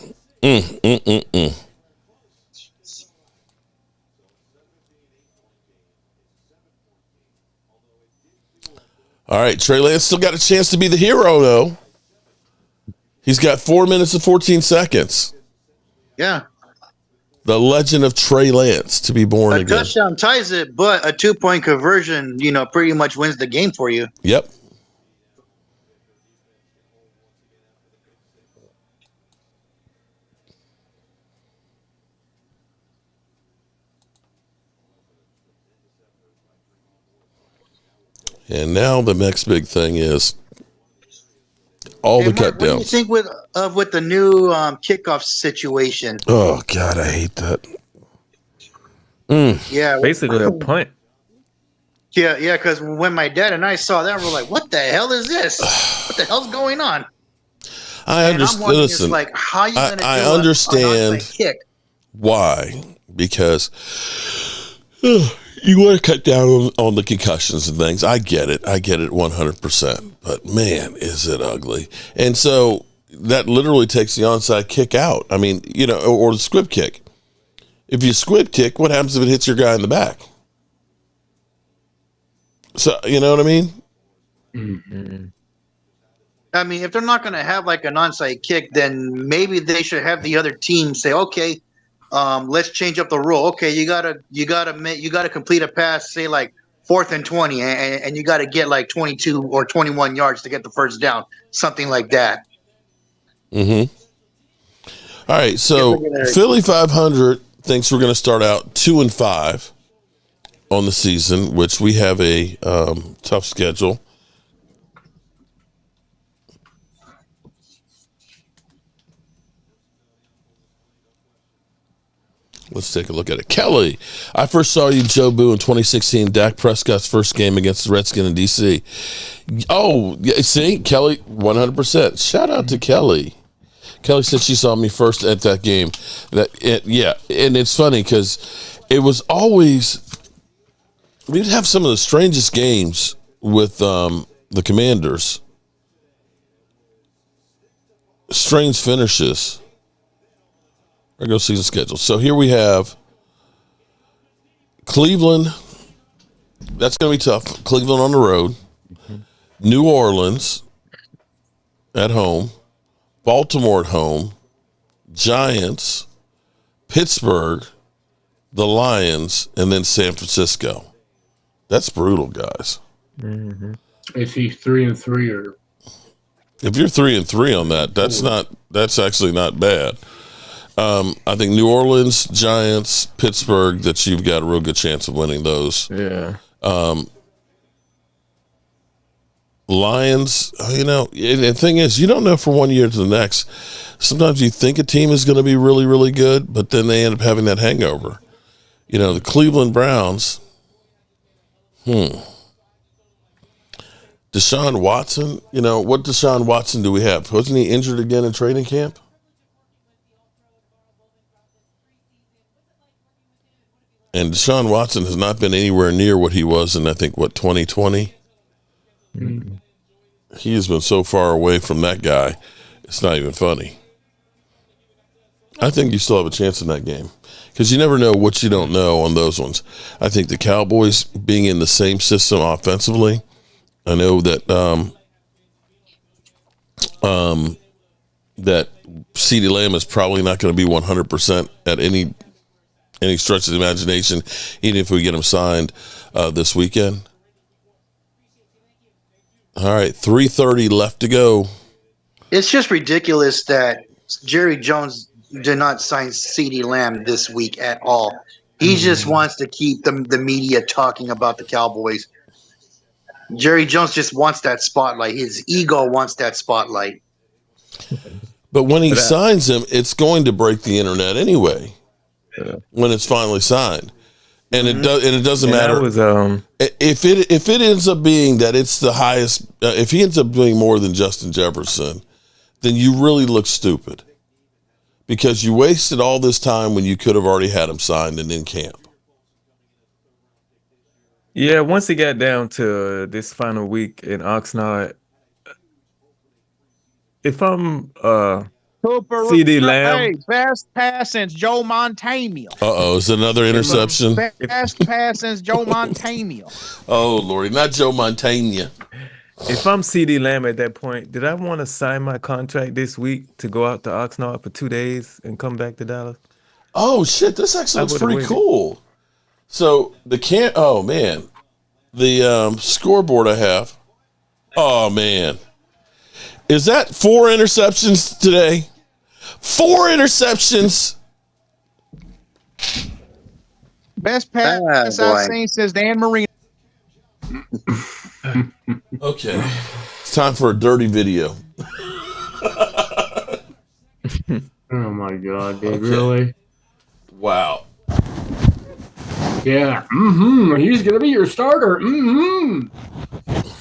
All right, Trey Lance still got a chance to be the hero, though. He's got 4 minutes and 14 seconds. Yeah. The legend of Trey Lance to be born again. A touchdown ties it, but a 2-point conversion, pretty much wins the game for you. Yep. And now the next big thing is all the cut downs. What do you think with the new kickoff situation? Oh God, I hate that. Yeah, basically a punt. Yeah, because when my dad and I saw that, we're like, "What the hell is this? What the hell's going on?" I understand. Listen, like, how you gonna I do understand an onside kick? Why? Because you want to cut down on the concussions and things. I get it 100%. But man, is it ugly. And so that literally takes the onside kick out. I mean, or the squib kick. If you squib kick, what happens if it hits your guy in the back? So, you know what I mean? Mm-hmm. I mean, if they're not going to have like an onside kick, then maybe they should have the other team say, "Okay, let's change up the rule. Okay, you gotta complete a pass, say like 4th and 20, and you got to get like 22 or 21 yards to get the first down, something like that." Mm-hmm. All right, so Philly 500 thinks we're going to start out 2-5 on the season, which we have a tough schedule. Let's take a look at it. Kelly, I first saw you, Joe Boo, in 2016, Dak Prescott's first game against the Redskins in D.C. Oh, see, Kelly, 100%. Shout out to Kelly. Kelly said she saw me first at that game. Yeah, and it's funny because it was always, we'd have some of the strangest games with the Commanders. Strange finishes. Regular season schedule. So here we have Cleveland. That's going to be tough. Cleveland on the road. Mm-hmm. New Orleans at home. Baltimore at home. Giants. Pittsburgh. The Lions. And then San Francisco. That's brutal, guys. Mm-hmm. Is he 3-3 or? If you're 3-3 on that, that's actually not bad. I think New Orleans, Giants, Pittsburgh, that you've got a real good chance of winning those. Yeah. Lions, the thing is, you don't know from one year to the next. Sometimes you think a team is going to be really, really good, but then they end up having that hangover. The Cleveland Browns, Deshaun Watson, what Deshaun Watson do we have? Wasn't he injured again in training camp? And Deshaun Watson has not been anywhere near what he was in, I think, 2020? Mm-hmm. He has been so far away from that guy, it's not even funny. I think you still have a chance in that game because you never know what you don't know on those ones. I think the Cowboys being in the same system offensively, I know that that CeeDee Lamb is probably not going to be 100% at any stretch of the imagination, even if we get him signed this weekend. All right, 3:30 left to go. It's just ridiculous that Jerry Jones did not sign CeeDee Lamb this week at all. He just wants to keep the media talking about the Cowboys. Jerry Jones just wants that spotlight. His ego wants that spotlight. But when he signs him, it's going to break the internet anyway. When it's finally signed, and it doesn't matter. If it ends up being that it's the highest, if he ends up doing more than Justin Jefferson, then you really look stupid because you wasted all this time when you could have already had him signed and in camp. Yeah, once he got down to this final week in Oxnard, if I'm CeeDee Lamb, hey, best pass since Joe Montana. Is it another interception? Best pass since Joe Montana. Oh Lordy, not Joe Montana. If I'm CeeDee Lamb at that point, did I want to sign my contract this week to go out to Oxnard for 2 days and come back to Dallas? Oh shit, this actually looks pretty cool. So the scoreboard I have. Oh man, is that 4 interceptions today? 4 interceptions. Best pass I've seen since Dan Marino. Okay, it's time for a dirty video. Oh my God, dude! Really? Wow. Yeah. He's gonna be your starter.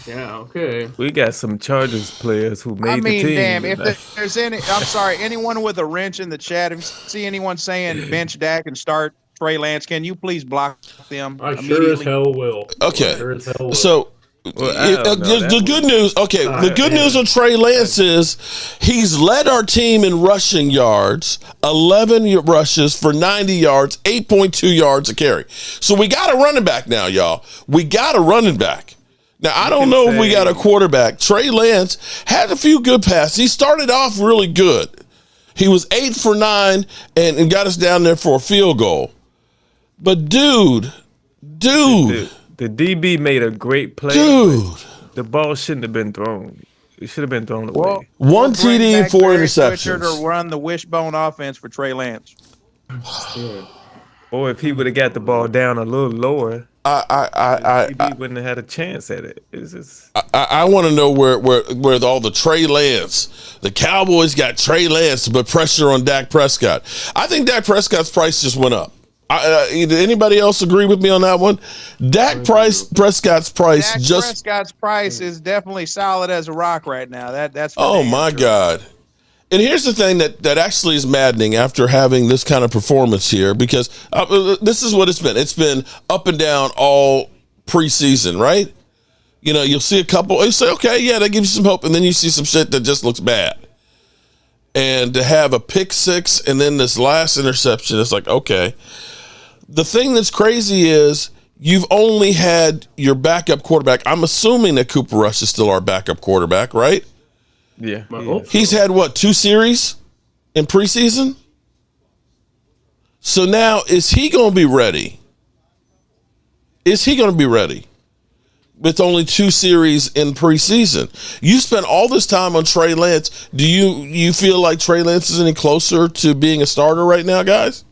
Yeah. Okay. We got some Chargers players who made the team. Damn, if there's anyone with a wrench in the chat, if you see anyone saying bench Dak and start Trey Lance, can you please block them? I sure as hell will. Okay. Sure as hell will. So the good news. Okay, the good news on Trey Lance is he's led our team in rushing yards, 11 rushes for 90 yards, 8.2 yards a carry. So we got a running back now, y'all. We got a running back. Now, I don't know if we got a quarterback. Trey Lance had a few good passes. He started off really good. He was 8 for 9 and got us down there for a field goal. But dude. The DB made a great play. Dude. The ball shouldn't have been thrown. It should have been thrown away. Well, 1 TD and 4 interceptions. Or run the wishbone offense for Trey Lance. Or if he would have got the ball down a little lower, DB wouldn't have had a chance at it. It's just... I want to know where all the Trey Lance, the Cowboys got Trey Lance to put pressure on Dak Prescott. I think Dak Prescott's price just went up. Did anybody else agree with me on that one? Prescott's price Prescott's price is definitely solid as a rock right now. That's oh my God. And here's the thing that actually is maddening after having this kind of performance here, because this is what it's been. It's been up and down all preseason, right? You know, you'll see a couple, you say, okay, yeah, that gives you some hope, and then you see some shit that just looks bad. And to have a pick 6 and then this last interception, it's like, okay. The thing that's crazy is you've only had your backup quarterback. I'm assuming that Cooper Rush is still our backup quarterback, right? Yeah. He's had, 2 series in preseason? So now, is he going to be ready? Is he going to be ready with only 2 series in preseason? You spent all this time on Trey Lance. Do you feel like Trey Lance is any closer to being a starter right now, guys?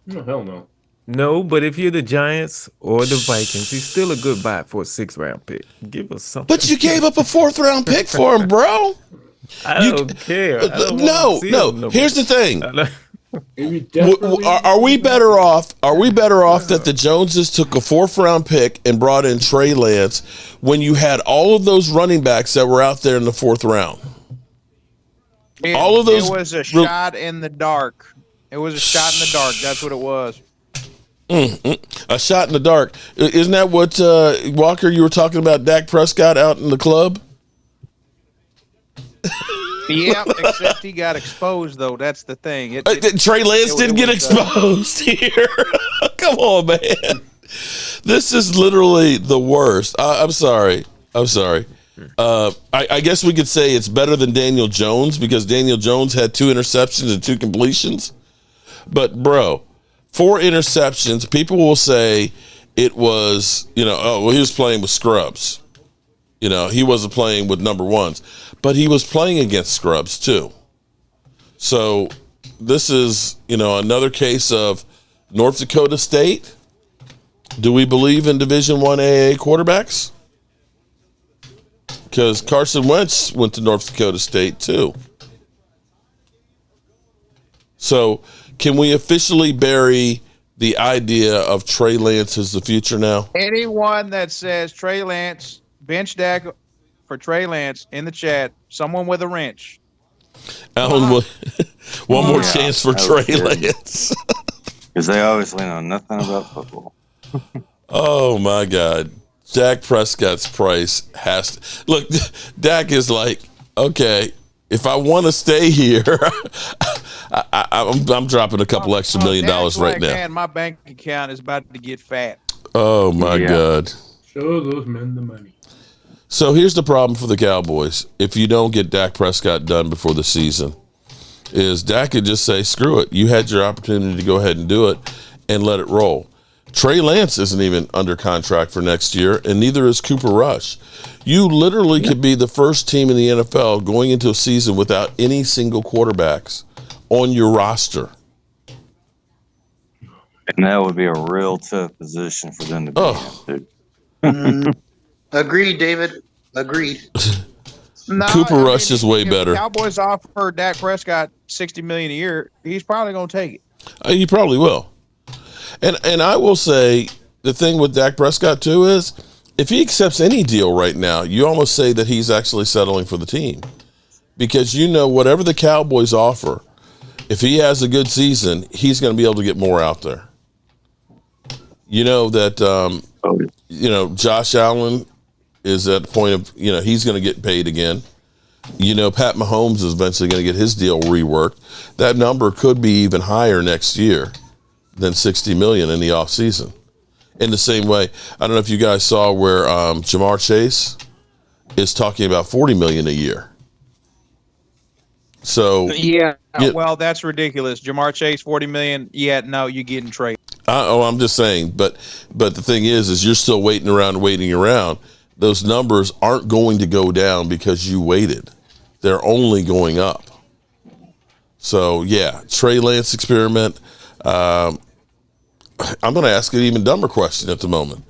No, hell no. No, but if you're the Giants or the Vikings, he's still a good buy for a 6th-round pick. Give us something. But you gave up a 4th-round pick for him, bro. I don't care. No. Here's the thing. Are we better off? Are we better off that the Joneses took a 4th-round pick and brought in Trey Lance when you had all of those running backs that were out there in the 4th round? All of those. It was a shot in the dark. It was a shot in the dark. That's what it was. A shot in the dark. Isn't that what Walker? You were talking about Dak Prescott out in the club. Yeah, except he got exposed, though. That's the thing. Trey Lance didn't get exposed here. Come on, man. This is literally the worst. I'm sorry. I guess we could say it's better than Daniel Jones because Daniel Jones had 2 interceptions and 2 completions. But, bro, 4 interceptions, people will say it was, he was playing with scrubs. He wasn't playing with number ones. But he was playing against scrubs, too. So this is, another case of North Dakota State. Do we believe in Division I AA quarterbacks? Because Carson Wentz went to North Dakota State, too. So can we officially bury the idea of Trey Lance as the future now? Anyone that says Trey Lance, bench Dak for Trey Lance in the chat, someone with a wrench. Alan, one more chance for Trey Lance. Because they always lean on nothing about football. Oh, my God. Dak Prescott's price has to look. Dak is like, okay, if I want to stay here, I'm dropping a couple extra $1 million right now. Man, my bank account is about to get fat. Oh my God! Show those men the money. So here's the problem for the Cowboys: if you don't get Dak Prescott done before the season, is Dak could just say, "Screw it! You had your opportunity to go ahead and do it, and let it roll." Trey Lance isn't even under contract for next year, and neither is Cooper Rush. You literally could be the first team in the NFL going into a season without any single quarterbacks on your roster. And that would be a real tough position for them to be in. Agreed, David. Agreed. Cooper Rush is way better. If the Cowboys offer Dak Prescott $60 million a year, he's probably going to take it. He probably will. And I will say the thing with Dak Prescott too is if he accepts any deal right now, you almost say that he's actually settling for the team because whatever the Cowboys offer, if he has a good season, he's going to be able to get more out there. Josh Allen is at the point of he's going to get paid again. Pat Mahomes is eventually going to get his deal reworked. That number could be even higher next year than $60 million in the offseason. In the same way, I don't know if you guys saw where Jamar Chase is talking about $40 million a year. So well, that's ridiculous. Jamar Chase, $40 million. Yeah, no, you're getting traded. I'm just saying, but the thing is you're still waiting around. Those numbers aren't going to go down because you waited. They're only going up. So Trey Lance experiment. I'm going to ask an even dumber question at the moment.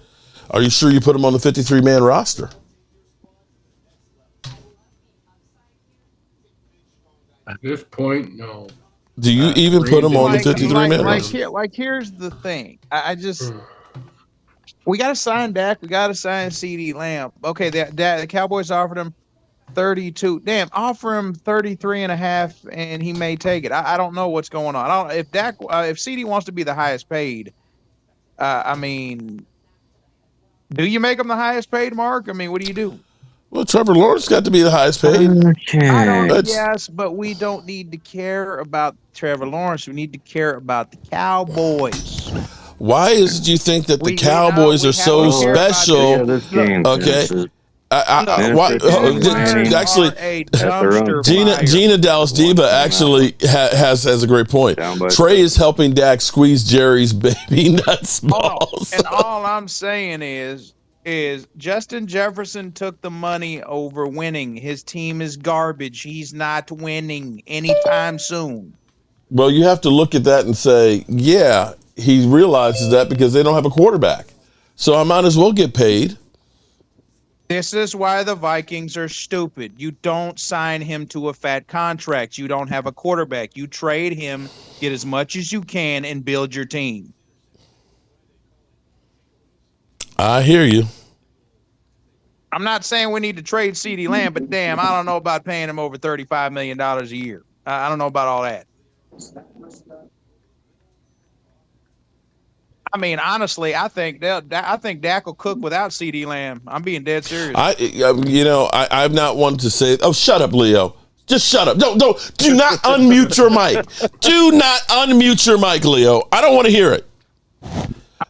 Are you sure you put him on the 53-man roster? At this point, no. Do you even put him on the 53-man roster? Here's the thing. We got to sign Dak. We got to sign CeeDee Lamb. Okay, the Cowboys offered him 32. Damn, offer him 33.5, and he may take it. I don't know what's going on. If CeeDee wants to be the highest paid, do you make him the highest paid, Mark? What do you do? Well, Trevor Lawrence got to be the highest paid. Yes, but we don't need to care about Trevor Lawrence. We need to care about the Cowboys. Why is it you think that the Cowboys are so special? Okay. Gina Dallas Diva actually has a great point. Trey is helping Dak squeeze Jerry's baby nuts balls. And all I'm saying is Justin Jefferson took the money over winning. His team is garbage. He's not winning anytime soon. Well, you have to look at that and say, he realizes that because they don't have a quarterback. So I might as well get paid. This is why the Vikings are stupid. You don't sign him to a fat contract. You don't have a quarterback. You trade him, get as much as you can, and build your team. I hear you. I'm not saying we need to trade CeeDee Lamb, but damn, I don't know about paying him over $35 million a year. I don't know about all that. Honestly, I think Dak will cook without CeeDee Lamb. I'm being dead serious. I'm not one to say. Oh, shut up, Leo. Just shut up. Do not unmute your mic. Do not unmute your mic, Leo. I don't want to hear it.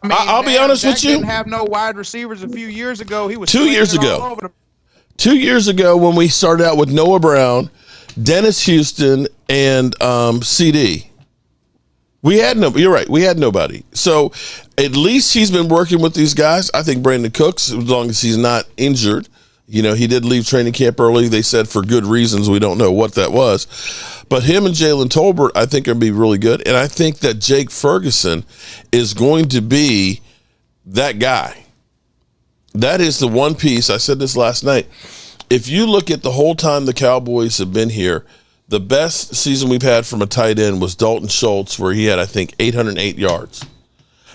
I'll be honest with you. Didn't have no wide receivers a few years ago. He was 2 years ago. 2 years ago when we started out with Noah Brown, Dennis Houston, and CD. We had no. You're right. We had nobody. So at least he's been working with these guys. I think Brandon Cooks, as long as he's not injured. You know, he did leave training camp early. They said for good reasons. We don't know what that was. But him and Jalen Tolbert, I think, are going to be really good. And I think that Jake Ferguson is going to be that guy. That is the one piece. I said this last night. If you look at the whole time the Cowboys have been here, the best season we've had from a tight end was Dalton Schultz, where he had, I think, 808 yards.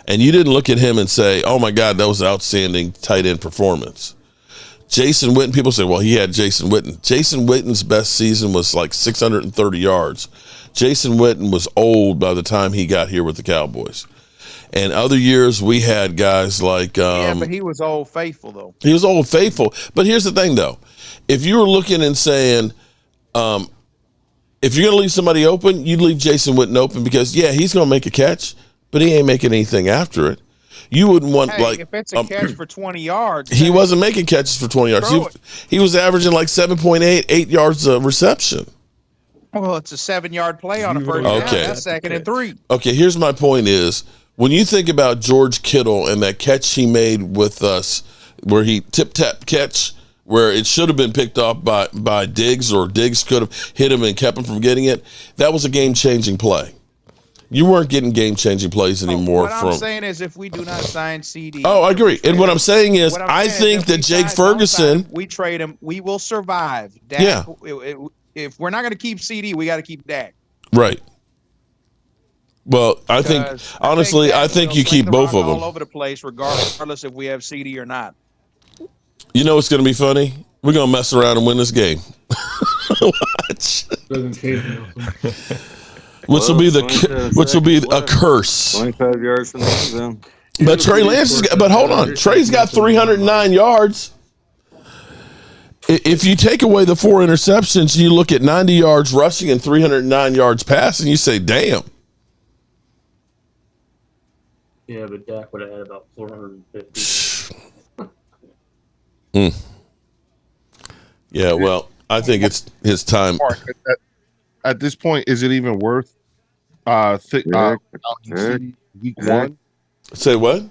And you didn't look at him and say, oh, my God, that was an outstanding tight end performance. Jason Witten, people say, well, he had Jason Witten. Jason Witten's best season was like 630 yards. Jason Witten was old by the time he got here with the Cowboys. And other years we had guys like yeah, but he was Old Faithful though. He was Old Faithful. But here's the thing though. If you were looking and saying, if you're gonna leave somebody open, you'd leave Jason Witten open because yeah, he's gonna make a catch, but he ain't making anything after it. You wouldn't want if it's a catch for 20 yards. He wasn't making catches for 20 yards. He was averaging like 7.8 yards a reception. Well, it's a 7-yard play on a first down. That's 2nd and 3. Okay, here's my point is, when you think about George Kittle and that catch he made with us, where he tip-tap catch, where it should have been picked off by Diggs, or Diggs could have hit him and kept him from getting it, that was a game-changing play. You weren't getting game-changing plays anymore. What I'm saying is if we do not sign CD. Oh, I agree. And what I'm saying is I think that Jake Ferguson. We trade him. We will survive. Dak, yeah. If we're not going to keep CD, we got to keep Dak. Right. Well, I think you keep both of them. All over the place, regardless if we have CD or not. You know what's going to be funny? We're going to mess around and win this game. Watch. Doesn't change. Which will be a curse. 25 yards from the end zone. But Trey Lance but hold on. Trey's got 309 yards. If you take away the 4 interceptions, you look at 90 yards rushing and 309 yards passing, you say, damn. Yeah, but Dak would have had about 450. Yeah, well, I think it's his time. At this point, is it even worth week 1? Say what?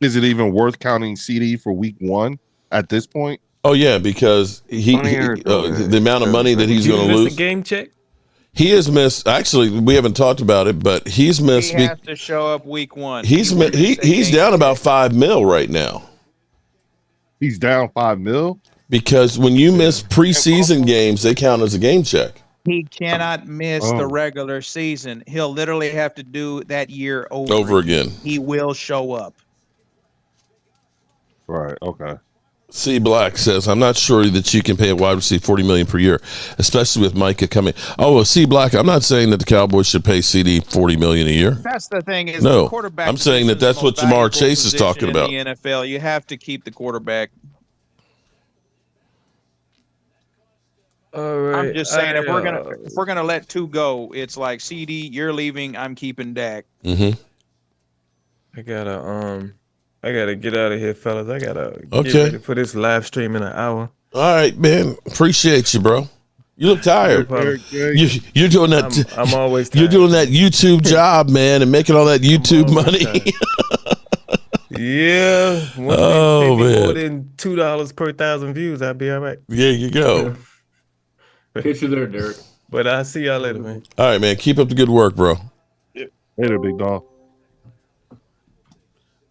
Is it even worth counting CD for week 1 at this point? Oh yeah, because the amount of money that he's going to lose. A game check. He has missed. Actually, we haven't talked about it, but he's missed. He has to show up week 1. He's down about $5 million right now. He's down $5 million because when you miss preseason games, they count as a game check. He cannot miss the regular season. He'll literally have to do that year over again. He will show up. Right. Okay. C Black says, I'm not sure that you can pay a wide receiver $40 million per year, especially with Micah coming. Oh, well, C Black, I'm not saying that the Cowboys should pay CD $40 million a year. That's the thing is no, the quarterback. I'm saying that's what Jamar Chase is talking about. In the NFL, you have to keep the quarterback. All right. I'm just saying if we're gonna let 2 go, it's like CD, you're leaving, I'm keeping Dak. Mm-hmm. I gotta get out of here, fellas. I gotta get ready for this live stream in an hour. All right, man. Appreciate you, bro. You look tired. No you're doing that. I'm always tired. You're doing that YouTube job, man, and making all that YouTube money. Yeah. Oh man. More than $2 per 1,000 views, I'd be all right. There you go. Hit you there, Derek. But I'll see y'all later, man. All right, man. Keep up the good work, bro. Later, big dog.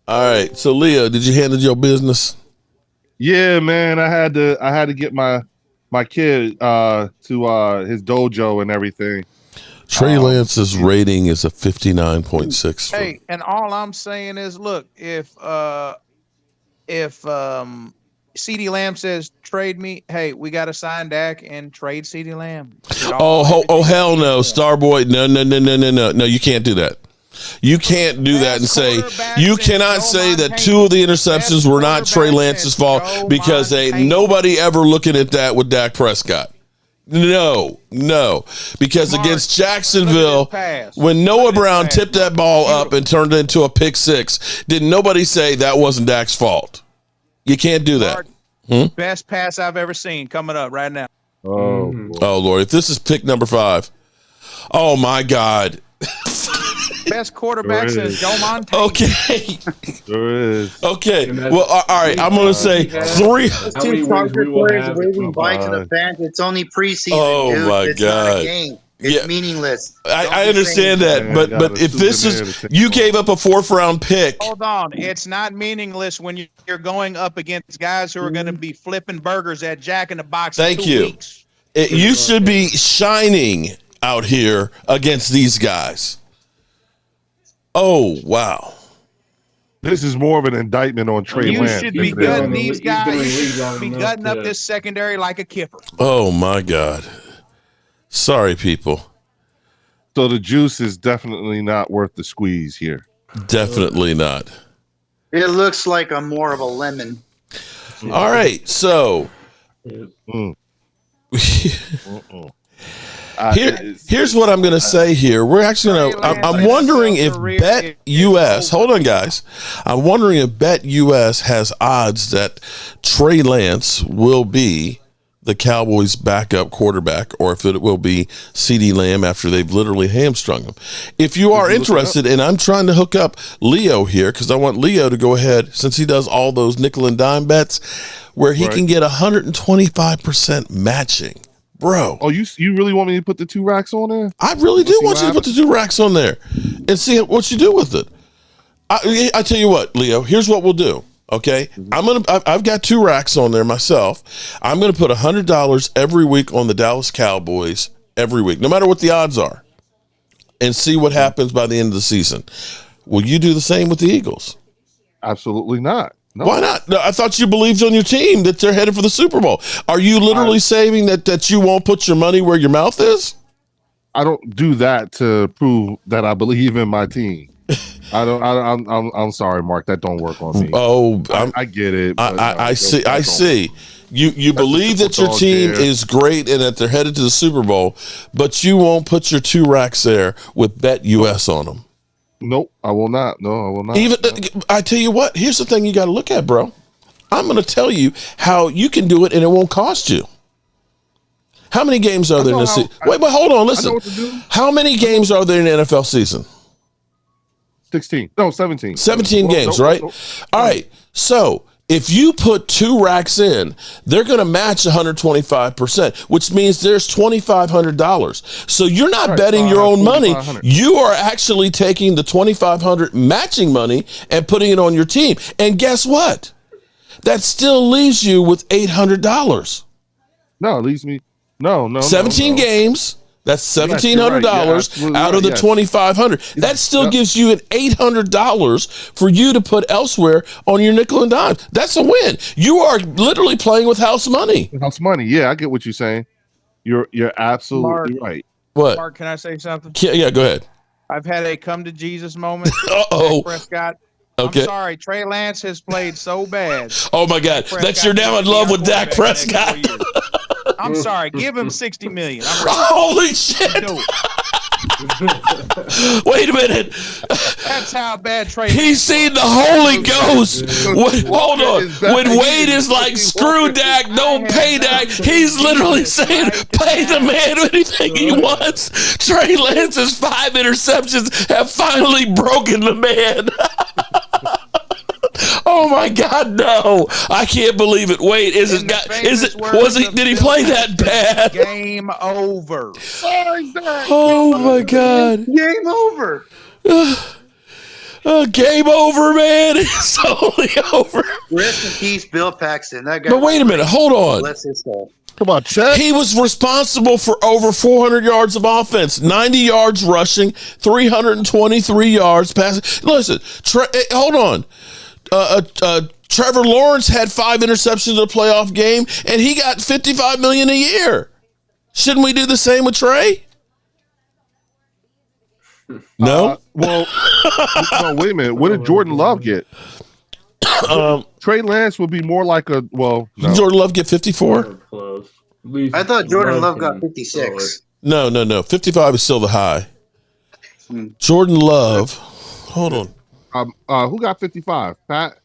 All right. So, Leah, did you handle your business? Yeah, man. I had to get my kid to his dojo and everything. Trey Lance's rating is a 59.6. Hey, and all I'm saying is, look, if CeeDee Lamb says trade me, hey, we got to sign Dak and trade CeeDee Lamb. Oh, hell no, Starboy. No, you can't do that. You can't do that and say, you cannot say that 2 of the interceptions were not Trey Lance's fault because ain't nobody ever looking at that with Dak Prescott. No, because against Jacksonville, when Noah Brown tipped that ball up and turned it into a pick 6, did nobody say that wasn't Dak's fault? You can't do that. Best pass I've ever seen coming up right now. Oh Lord! If this is pick number 5, oh my God! Best quarterback since Joe Montana. Okay. There is. Okay. Well, all right. I'm going to say 3. Those two Charger players waving bye to the fans. It's only preseason, Oh dude. my It's God. not a game. It's meaningless. I understand that, but if this is, you gave up a 4th round pick. Hold on. It's not meaningless when you're going up against guys who are going to be flipping burgers at Jack in the Box. Thank in 2 you. weeks. You should be shining out here against these guys. Oh, wow. This is more of an indictment on Trey You Lance. should be gutting these guys. You should be gutting up this secondary like a kipper. Oh, my God. Sorry, people. So the juice is definitely not worth the squeeze here. Definitely not. It looks like a more of a lemon. All right. So here's what I'm going to say here. We're actually going to, I'm wondering if Bet US, hold on, guys. I'm wondering if Bet US has odds that Trey Lance will be the Cowboys' backup quarterback, or if it will be CeeDee Lamb after they've literally hamstrung him. If you are interested, and I'm trying to hook up Leo here because I want Leo to go ahead, since he does all those nickel and dime bets, where he can get 125% matching. Bro. Oh, you really want me to put the 2 racks on there? I really do want you to put the 2 racks on there and see what you do with it. I tell you what, Leo, here's what we'll do. Okay, I've got 2 racks on there myself. I'm gonna put $100 every week on the Dallas Cowboys every week, no matter what the odds are, and see what happens by the end of the season. Will you do the same with the Eagles? Absolutely not. No. Why not? No, I thought you believed on your team that they're headed for the Super Bowl. Are you literally saying that you won't put your money where your mouth is? I don't do that to prove that I believe in my team. I'm sorry, Mark. That don't work on me. Oh, I get it. I see. You believe that your team is great and that they're headed to the Super Bowl, but you won't put your 2 racks there with Bet US on them. Nope, I will not. No, I will not. Even I tell you what. Here's the thing you got to look at, bro. I'm going to tell you how you can do it and it won't cost you. How many games are there in the season? Wait, hold on. Listen. How many games are there in the NFL season? 16. No, 17. 17 games, right? All right. So if you put 2 racks in, they're going to match 125%, which means there's $2,500. So you're not betting your own money. You are actually taking the $2,500 matching money and putting it on your team. And guess what? That still leaves you with $800. No, it leaves me. No. 17 games. That's $1,700 out of the $2,500. That still gives you an $800 for you to put elsewhere on your nickel and dime. That's a win. You are literally playing with house money. House money. Yeah, I get what you're saying. You're absolutely right. What? Mark, can I say something? Yeah, go ahead. I've had a come to Jesus moment. Uh-oh. Dak Prescott. Okay. I'm sorry. Trey Lance has played so bad. Oh my God. That you're now in love with Dak Prescott. I'm sorry. Give him $60 million. Holy shit. Wait a minute. That's how bad Trey. He's seen the Holy Ghost. Hold on. When Wade is like, screw Dak, don't pay Dak, he's literally saying, pay the man anything he wants. Trey Lance's 5 interceptions have finally broken the man. Oh my God, no. I can't believe it. Wait, did he play that bad? Game over. Oh my God. Game over. Game over, man. It's totally over. Rest in peace, Bill Paxton. That guy. But wait a minute, hold on. Bless his soul. Come on, Chet. He was responsible for over 400 yards of offense, 90 yards rushing, 323 yards passing. Listen, hold on. Trevor Lawrence had 5 interceptions in a playoff game, and he got $55 million a year. Shouldn't we do the same with Trey? No. No, wait a minute. What did Jordan Love get? Trey Lance would be more like a no. Jordan Love get 54? I thought Jordan Love got 56. No. 55 is still the high. Jordan Love. Hold on. Who got 55? Pat?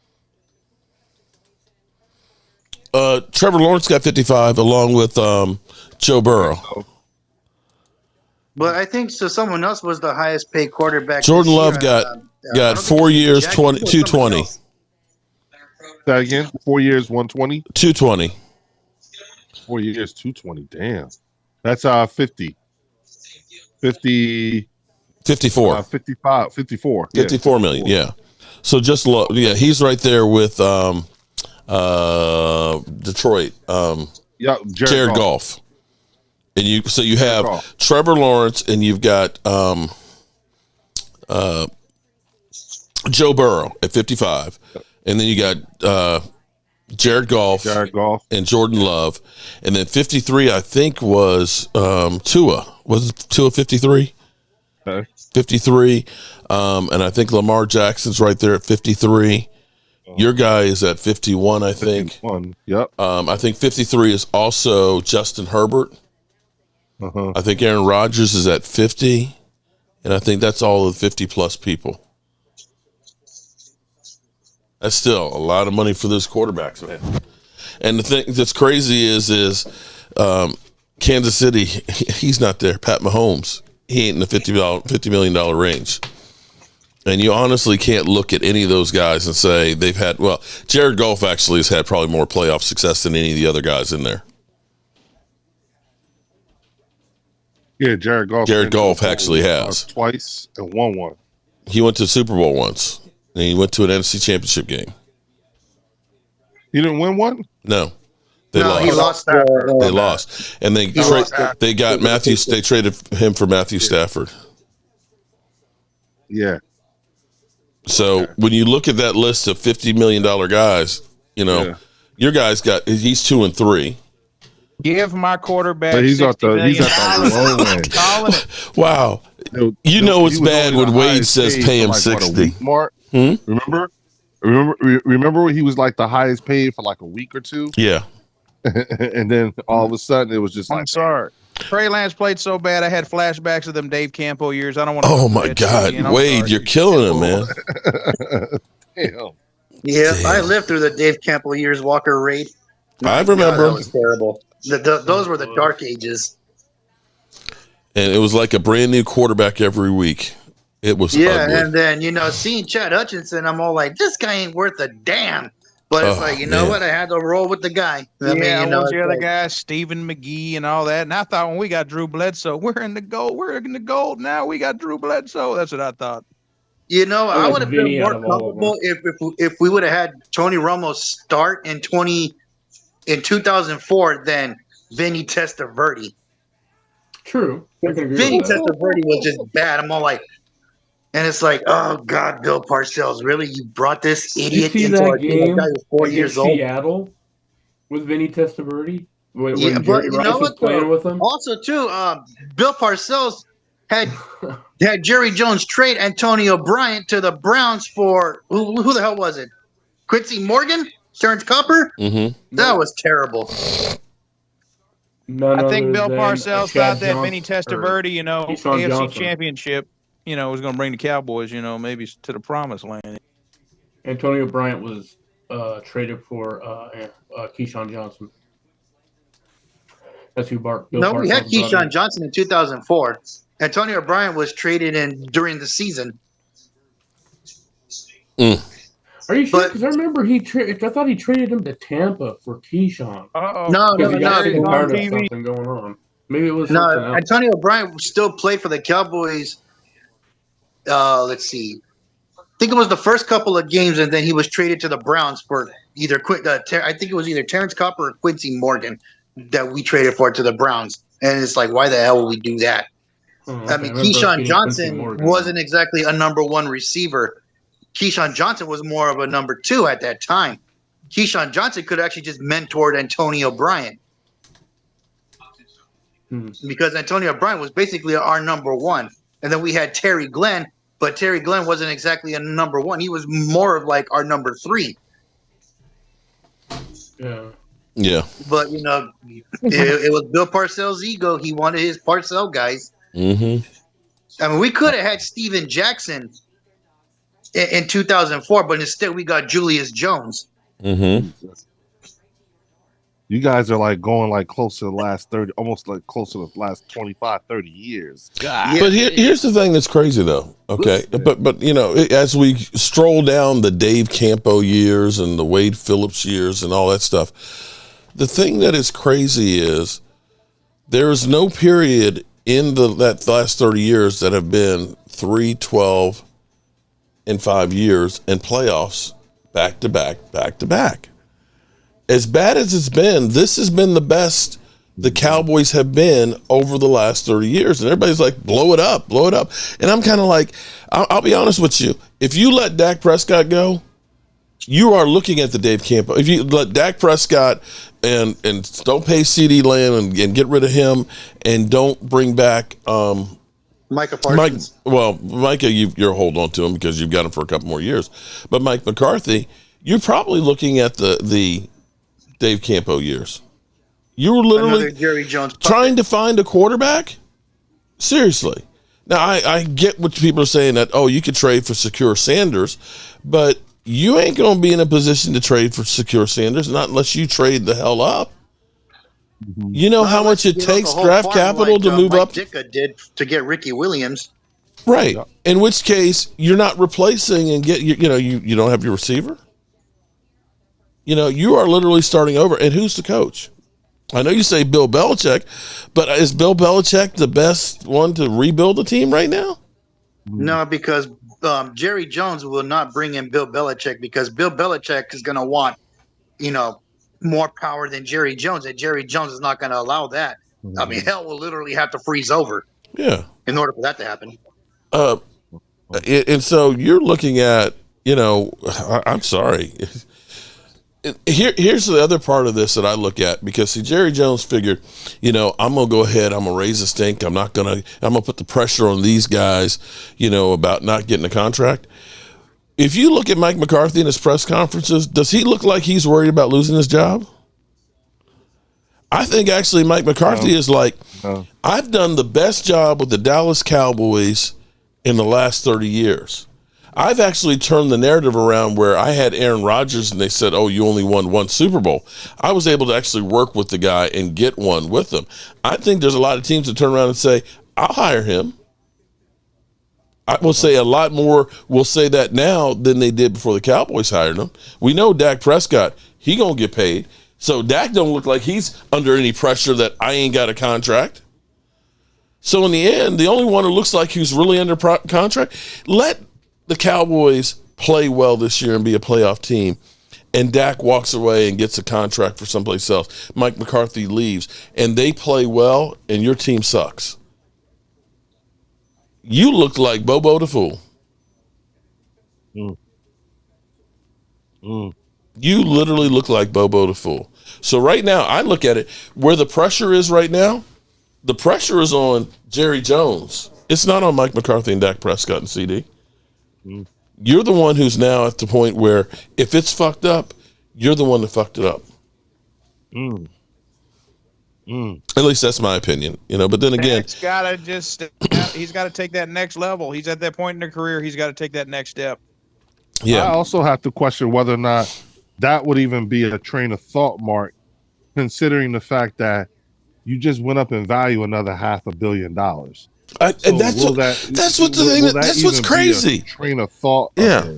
Trevor Lawrence got 55 along with Joe Burrow. But I think so. Someone else was the highest paid quarterback. Jordan this year. Love got 4 years, 220. That again? 4 years, 120? 220. 4 years, 220. Damn. That's 50. 50. 54. 55. 54. 54 million. Yeah. So just look. Yeah, he's right there with Detroit. Jared Goff. And you have Trevor Lawrence, and you've got Joe Burrow at 55, and then you got Jared Goff, and Jordan Love, and then 53 I think was Tua. Was Tua 53? 53, and I think Lamar Jackson's right there at 53. Your guy is at 51, I think. 51. Yep. I think 53 is also Justin Herbert. I think Aaron Rodgers is at 50, and I think that's all of the 50-plus people. That's still a lot of money for those quarterbacks, man. And the thing that's crazy is Kansas City, he's not there. Pat Mahomes, he ain't in the $50 million range. And you honestly can't look at any of those guys and say they've had, well, Jared Goff actually has had probably more playoff success than any of the other guys in there. Yeah, Jared Goff actually has. Twice and won one. He went to the Super Bowl once, and he went to an NFC Championship game. He didn't win one? No. They lost. He lost that. They lost. And they got Matthew. They traded him for Matthew Stafford. Yeah. So when you look at that list of $50 million guys, your guy's he's 2 and 3. Give my quarterback. But he's at the low end. Wow. It's bad when Wade says pay him 60. Mark, remember he was like the highest paid for like a week or two? Yeah. And then all of a sudden it was just like, I'm sorry. Trey Lance played so bad I had flashbacks of them Dave Campo years. I don't want to. Oh my God, Wade, you're killing him, man. Damn. Yeah, I lived through the Dave Campo years, Walker Reed. I remember. That was terrible. Those were the dark ages. And it was like a brand new quarterback every week. It was ugly. And then seeing Chad Hutchinson, I'm all like, this guy ain't worth a damn. But it's like, what? I had to roll with the guy. What's the other guy? Stephen McGee and all that. And I thought when we got Drew Bledsoe, we're in the gold. We're in the gold now. We got Drew Bledsoe. That's what I thought. I would have been more comfortable if we would have had Tony Romo start in 2004 than Vinny Testaverde. True. Vinny Testaverde was just bad. I'm all like, and it's like, oh God, Bill Parcells, really? You brought this idiot into our game? That guy was 4 years old. Seattle with Vinny Testaverde. When but you know what? Playing with him. Also, too, Bill Parcells had Jerry Jones trade Antonio Bryant to the Browns for who the hell was it? Quincy Morgan, Terrence Copper. Mm-hmm. That was terrible. I think Bill Parcells thought that Vinny Testaverde, AFC Championship. Was going to bring the Cowboys, maybe to the promised land. Antonio Bryant was traded for Keyshawn Johnson. That's who Bill No, we had Keyshawn Johnson in 2004. Antonio Bryant was traded in during the season. Are you sure? Because I remember I thought he traded him to Tampa for Keyshawn. No. Something going on. Maybe it was something else. Antonio Bryant still played for the Cowboys. Let's see. I think it was the first couple of games, and then he was traded to the Browns for either I think it was either Terrence Copper or Quincy Morgan that we traded for to the Browns. And it's like, why the hell would we do that? Keyshawn Johnson wasn't exactly a number one receiver. Keyshawn Johnson was more of a number two at that time. Keyshawn Johnson could actually just mentored Antonio Bryant. Because Antonio Bryant was basically our number one. And then we had Terry Glenn, but Terry Glenn wasn't exactly a number one. He was more of like our number three. Yeah. But, it was Bill Parcells' ego. He wanted his Parcells guys. Mm-hmm. I mean, we could have had Steven Jackson in 2004, but instead we got Julius Jones. Mm-hmm. You guys are like going like close to the last 30, almost like close to the last 25, 30 years. God. But here's the thing that's crazy though. Okay, but you know, as we stroll down the Dave Campo years and the Wade Phillips years and all that stuff, the thing that is crazy is there is no period in that last 30 years that have been 3, 12, and 5 years and playoffs back to back, back to back. As bad as it's been, this has been the best the Cowboys have been over the last 30 years. And everybody's like, blow it up, blow it up. And I'm kind of like, I'll be honest with you. If you let Dak Prescott go, you are looking at the Dave Campo. If you let Dak Prescott and don't pay CeeDee Lamb and get rid of him and don't bring back Micah Parsons. Micah, you're holding on to him because you've got him for a couple more years. But Mike McCarthy, you're probably looking at the Dave Campo years. You were literally Jerry Jones trying to find a quarterback? Seriously. Now, I get what people are saying that, you could trade for Secure Sanders, but you ain't going to be in a position to trade for Secure Sanders, not unless you trade the hell up. Mm-hmm. You know how much it takes draft capital to move up? Ditka did to get Ricky Williams. Right. Yeah. In which case, you're not replacing and you don't have your receiver. You are literally starting over. And who's the coach? I know you say Bill Belichick, but is Bill Belichick the best one to rebuild the team right now? No, because Jerry Jones will not bring in Bill Belichick because Bill Belichick is going to want, more power than Jerry Jones, and Jerry Jones is not going to allow that. I mean, hell will literally have to freeze over. Yeah. In order for that to happen. And so you're looking at, I'm sorry. Here's the other part of this that I look at, because Jerry Jones figured, I'm going to go ahead, I'm going to raise the stink. I'm going to put the pressure on these guys, about not getting a contract. If you look at Mike McCarthy in his press conferences, does he look like he's worried about losing his job? I think actually Mike McCarthy is like, I've done the best job with the Dallas Cowboys in the last 30 years. I've actually turned the narrative around where I had Aaron Rodgers and they said, you only won one Super Bowl. I was able to actually work with the guy and get one with him. I think there's a lot of teams that turn around and say, I'll hire him. I will say a lot more will say that now than they did before the Cowboys hired him. We know Dak Prescott, he going to get paid. So Dak don't look like he's under any pressure that I ain't got a contract. So in the end, the only one who looks like he's really under contract, let the Cowboys play well this year and be a playoff team, and Dak walks away and gets a contract for someplace else. Mike McCarthy leaves, and they play well, and your team sucks. You look like Bobo the Fool. You literally look like Bobo the Fool. So right now, I look at it, where the pressure is right now, the pressure is on Jerry Jones. It's not on Mike McCarthy and Dak Prescott and CD. You're the one who's now at the point where if it's fucked up, you're the one that fucked it up. At least that's my opinion, but then again, he's got to take that next level. He's at that point in the career. He's got to take that next step. Yeah. I also have to question whether or not that would even be a train of thought, Mark, considering the fact that you just went up in value another $500 million. And that's what's crazy. Train of thought. Yeah.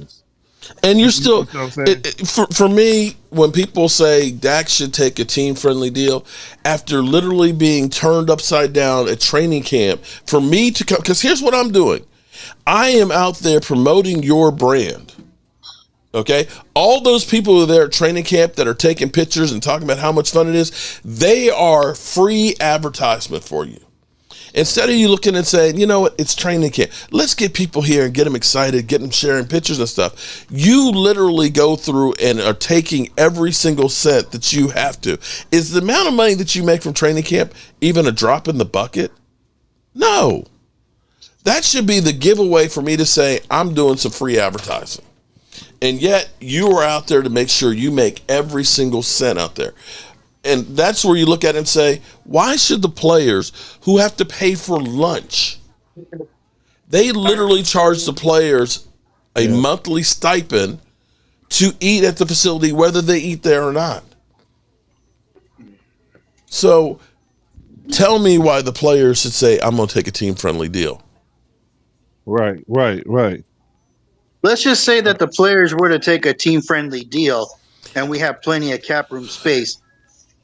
And you're still, for me, when people say Dak should take a team-friendly deal, after literally being turned upside down at training camp, for me to come, because here's what I'm doing. I am out there promoting your brand. Okay? All those people who are there at training camp that are taking pictures and talking about how much fun it is, they are free advertisement for you. Instead of you looking and saying, you know what, it's training camp. Let's get people here and get them excited, get them sharing pictures and stuff. You literally go through and are taking every single cent that you have to. Is the amount of money that you make from training camp even a drop in the bucket? No. That should be the giveaway for me to say, I'm doing some free advertising. And yet you are out there to make sure you make every single cent out there. And that's where you look at it and say, why should the players who have to pay for lunch, they literally charge the players a monthly stipend to eat at the facility, whether they eat there or not? So tell me why the players should say, I'm going to take a team-friendly deal. Right. Let's just say that the players were to take a team-friendly deal, and we have plenty of cap room space.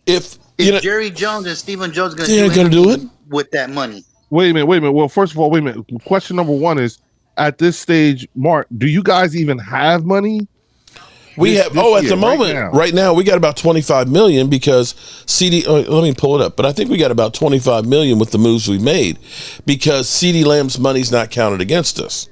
If Jerry Jones and Stephen Jones going to do it with that money. Wait a minute. Well, first of all, wait a minute. Question number one is, at this stage, Mark, do you guys even have money? We have at the moment, right now, we got about $25 million because let me pull it up, but I think we got about $25 million with the moves we made because CeeDee Lamb's money's not counted against us.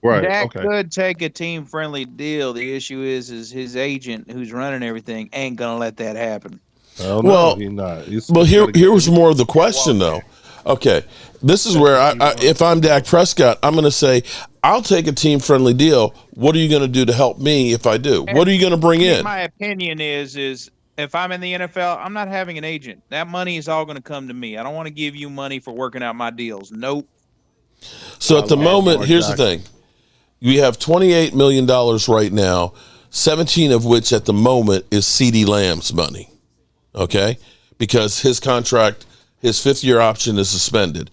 Right. Dak could take a team friendly deal. The issue is his agent who's running everything ain't gonna let that happen. No, he's not. Well, here was more of the question though. Okay, this is where if I'm Dak Prescott, I'm going to say, I'll take a team-friendly deal. What are you going to do to help me if I do? What are you going to bring in? My opinion is if I'm in the NFL, I'm not having an agent. That money is all going to come to me. I don't want to give you money for working out my deals. Nope. So at the moment, here's the thing. We have $28 million right now, 17 of which at the moment is CeeDee Lamb's money, okay? Because his contract, his fifth-year option is suspended.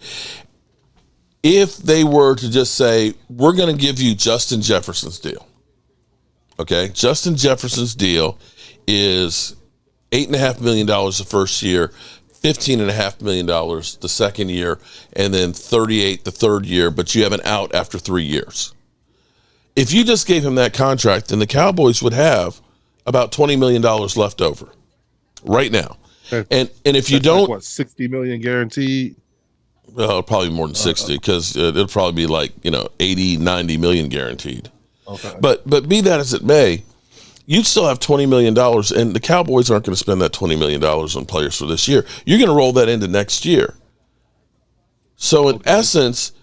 If they were to just say, we're going to give you Justin Jefferson's deal, okay? Justin Jefferson's deal is $8.5 million the first year, $15.5 million the second year, and then $38 the third year, but you have an out after 3 years. If you just gave him that contract, then the Cowboys would have about $20 million left over right now. And if you don't, like, $60 million guaranteed? Well, probably more than 60 because it'll probably be like 80, 90 million guaranteed. Okay. But be that as it may, you'd still have $20 million, and the Cowboys aren't going to spend that $20 million on players for this year. You're going to roll that into next year. So in essence,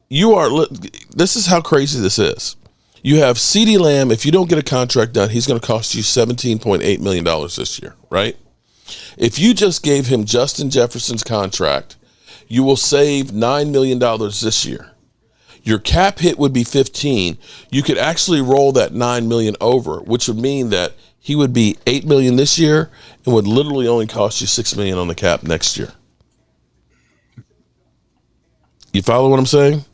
this is how crazy this is. You have CeeDee Lamb. If you don't get a contract done, he's going to cost you $17.8 million this year, right? If you just gave him Justin Jefferson's contract, you will save $9 million this year. Your cap hit would be 15. You could actually roll that $9 million over, which would mean that he would be $8 million this year and would literally only cost you $6 million on the cap next year. You follow what I'm saying?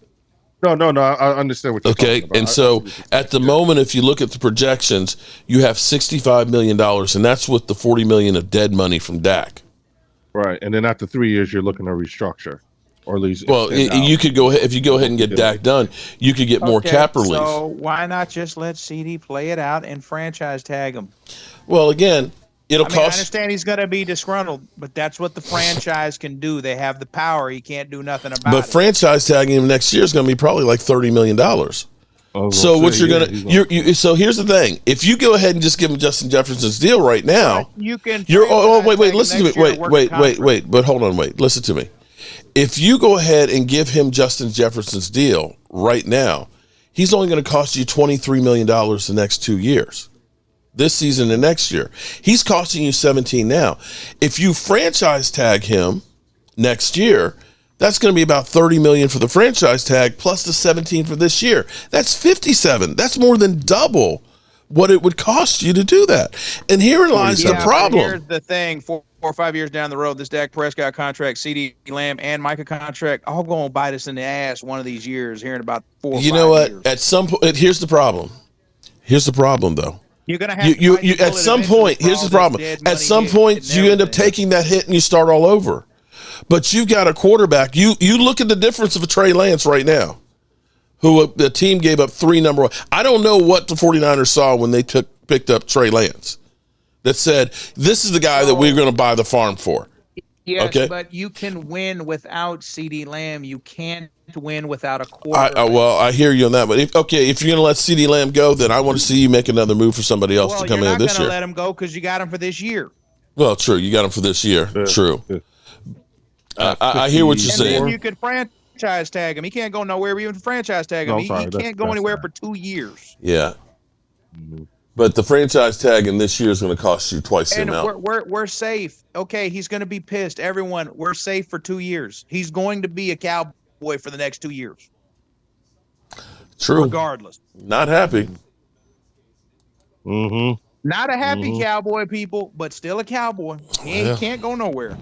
No, I understand what you're talking about. And so at the moment, if you look at the projections, you have $65 million, and that's with the $40 million of dead money from Dak. Right, and then after 3 years, you're looking to restructure, or at least. Well, you could go ahead if you go ahead and get Dak done. You could get more cap relief. So why not just let CD play it out and franchise tag him? Well, again, it'll cost. I understand he's going to be disgruntled, but that's what the franchise can do. They have the power. He can't do nothing about it. But franchise tagging him next year is going to be probably like $30 million. So what you're gonna so here's the thing: if you go ahead and just give him Justin Jefferson's deal right now, you can. Wait, listen to me. Wait. But hold on, listen to me. If you go ahead and give him Justin Jefferson's deal right now, he's only going to cost you $23 million the next 2 years, this season and next year. He's costing you 17 now. If you franchise tag him next year, that's going to be about $30 million for the franchise tag plus the 17 for this year. That's 57. That's more than double what it would cost you to do that. And herein lies the problem. Here's the thing: 4 or 5 years down the road, this Dak Prescott contract, CeeDee Lamb, and Micah contract all going to bite us in the ass one of these years. Here in about 4 or 5 years. You know what? At some point, here's the problem. Here's the problem, though. You're gonna have you at some point. Here's the problem. At some point, you end up taking that hit and you start all over. But you've got a quarterback. You look at the difference of a Trey Lance right now, who the team gave up 3 number 1. I don't know what the 49ers saw when they picked up Trey Lance that said, this is the guy that we're going to buy the farm for. Yes, okay? But you can win without CeeDee Lamb. You can't win without a quarterback. Well, I hear you on that. But if you're going to let CeeDee Lamb go, then I want to see you make another move for somebody else to come in this year. You're not going to let him go because you got him for this year. Well, true. You got him for this year. True. I hear what you're saying. And then you could franchise tag him. He can't go nowhere. Even franchise tag him. He can't go anywhere for 2 years. Yeah. But the franchise tag in this year is going to cost you twice the amount. We're safe. Okay, he's going to be pissed. Everyone, we're safe for 2 years. He's going to be a Cowboy for the next 2 years. True. Regardless. Not happy. Not a happy Cowboy, people, but still a Cowboy. He can't go nowhere.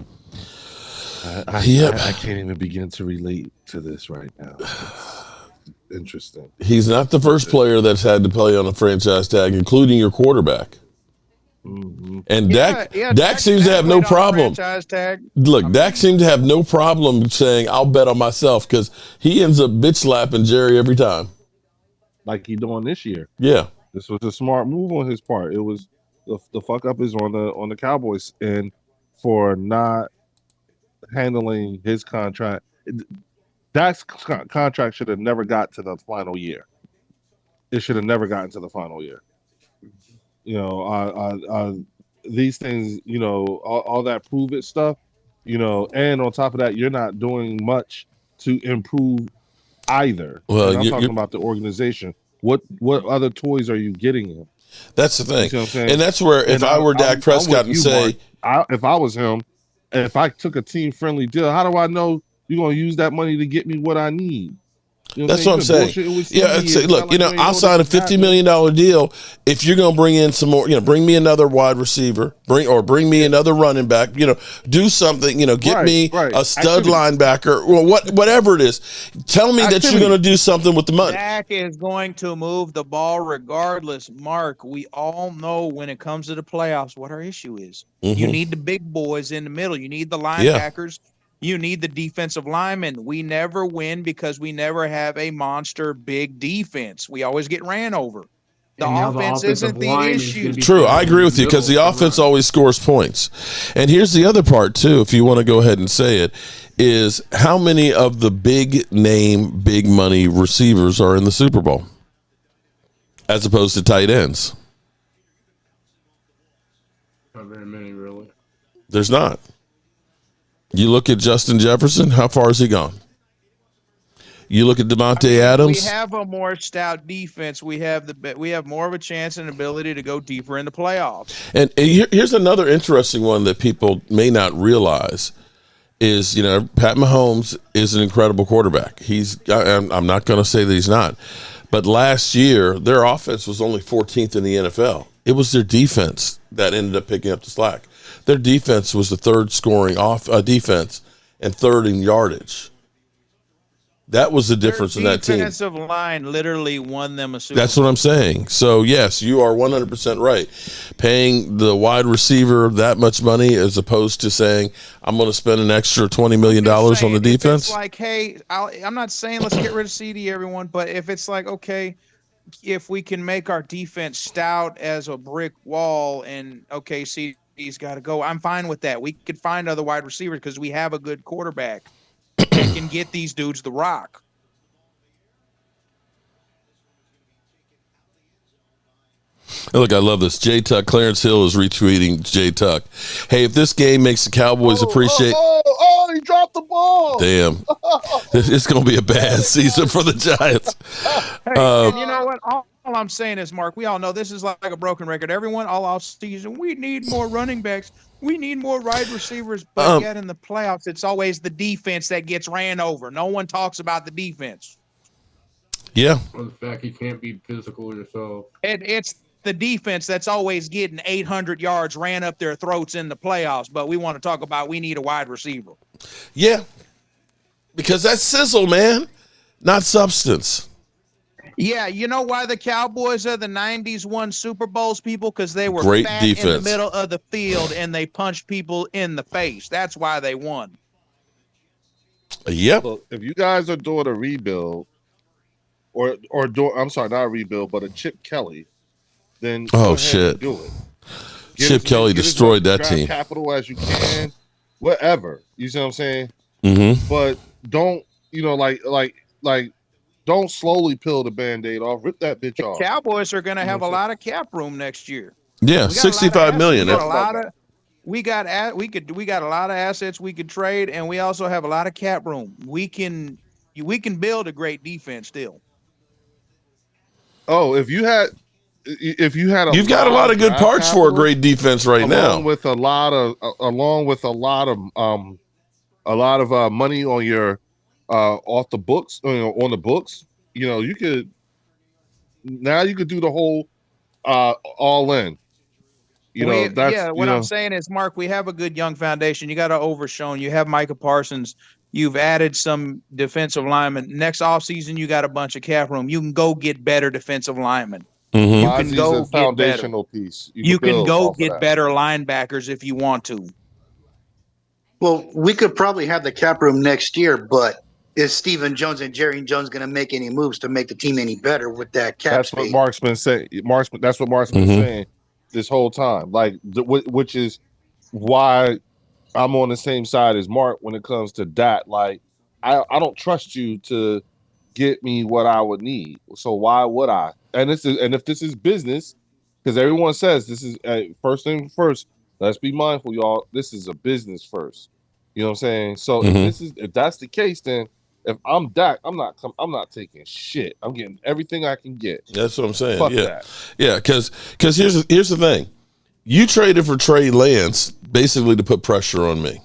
I can't even begin to relate to this right now. It's interesting. He's not the first player that's had to play on a franchise tag, including your quarterback. Mm-hmm. And Dak seems to have no problem. Look, Dak seems to have no problem saying, "I'll bet on myself," because he ends up bitch slapping Jerry every time. Like he doing this year. Yeah, this was a smart move on his part. It was the fuck up is on the Cowboys and for not handling his contract. Dak's contract should have never got to the final year. It should have never gotten to the final year. You know, these things, you know, all that prove it stuff, you know, and on top of that, you're not doing much to improve either. Well, and I'm talking about the organization. What other toys are you getting him? That's the thing. You see what I'm saying? And that's where if I were Dak Prescott and say, if I was him, if I took a team friendly deal, how do I know you're going to use that money to get me what I need? You know that's what I'm saying. Yeah, look, you know, I'll sign a $50 million deal if you're going to bring in some more. You know, bring me another wide receiver, bring me another running back. You know, do something. You know, get me a stud linebacker. Well, whatever it is, tell me that you're going to do something with the money. Dak is going to move the ball regardless. Mark, we all know when it comes to the playoffs what our issue is. You need the big boys in the middle. You need the linebackers. You need the defensive linemen. We never win because we never have a monster big defense. We always get ran over. The offense isn't the issue. True, I agree with you because the offense always scores points. And here's the other part too, if you want to go ahead and say it, is how many of the big name, big money receivers are in the Super Bowl as opposed to tight ends? Not very many, really. There's not. You look at Justin Jefferson, how far has he gone? You look at Devontae Adams. We have a more stout defense. We have more of a chance and ability to go deeper in the playoffs. And here's another interesting one that people may not realize is, you know, Pat Mahomes is an incredible quarterback. I'm not going to say that he's not. But last year, their offense was only 14th in the NFL. It was their defense that ended up picking up the slack. Their defense was the third scoring defense and third in yardage. That was the difference in that team. Their defensive line literally won them a Super Bowl. That's what I'm saying. So, yes, you are 100% right. Paying the wide receiver that much money as opposed to saying, I'm going to spend an extra $20 million on the defense. It's like, hey, I'm not saying let's get rid of CD, everyone, but if it's like, okay, if we can make our defense stout as a brick wall and, okay, CD's got to go, I'm fine with that. We could find other wide receivers because we have a good quarterback. Can get these dudes the rock. Look, I love this. J Tuck, Clarence Hill is retweeting J Tuck. Hey, if this game makes the Cowboys appreciate. Oh, he dropped the ball. Damn. It's going to be a bad season for the Giants. Hey, and you know what? All I'm saying is, Mark, we all know this is like a broken record. Everyone, all off season, we need more running backs. We need more wide receivers, but yet in the playoffs, it's always the defense that gets ran over. No one talks about the defense. Yeah. Or the fact you can't be physical yourself. It's the defense that's always getting 800 yards ran up their throats in the playoffs, but we want to talk about we need a wide receiver. Yeah. Because that's sizzle, man, not substance. Yeah, you know why the Cowboys of the 90s won Super Bowls, people? Because they were great fat defense in the middle of the field and they punched people in the face. That's why they won. Yep. Look, if you guys are doing a rebuild, I'm sorry, not a rebuild, but a Chip Kelly, then do it. Chip Kelly destroyed that team. Capital as you can, whatever. You see what I'm saying? Mm-hmm. But don't, you know, like. Don't slowly peel the Band-Aid off. Rip that bitch off. Cowboys are going to have a lot of cap room next year. Yeah, $65 million. We got a lot of assets we could trade, and we also have a lot of cap room. We can build a great defense still. Oh, if you had you've got a lot of good parts for a great defense right now. Along with a lot of money on your off the books, on the books, you know, you could do the whole all in. What I'm saying is, Mark, we have a good young foundation. You got to overshown. You have Micah Parsons. You've added some defensive linemen. Next offseason, you got a bunch of cap room. You can go get better defensive linemen. Mm-hmm. You can go a foundational piece. You can go get better linebackers if you want to. Well, we could probably have the cap room next year, but is Stephen Jones and Jerry Jones going to make any moves to make the team any better with that cap space? What Mark's been saying. That's what Mark's been saying this whole time. Like, which is why I'm on the same side as Mark when it comes to that. Like, I don't trust you to get me what I would need. So why would I? And if this is business, because everyone says this is first thing first. Let's be mindful, y'all. This is a business first. You know what I'm saying? So if that's the case, then if I'm Dak, I'm not taking shit. I'm getting everything I can get. That's what I'm saying. Fuck yeah, that. Yeah. Because here's the thing. You traded for Trey Lance basically to put pressure on me.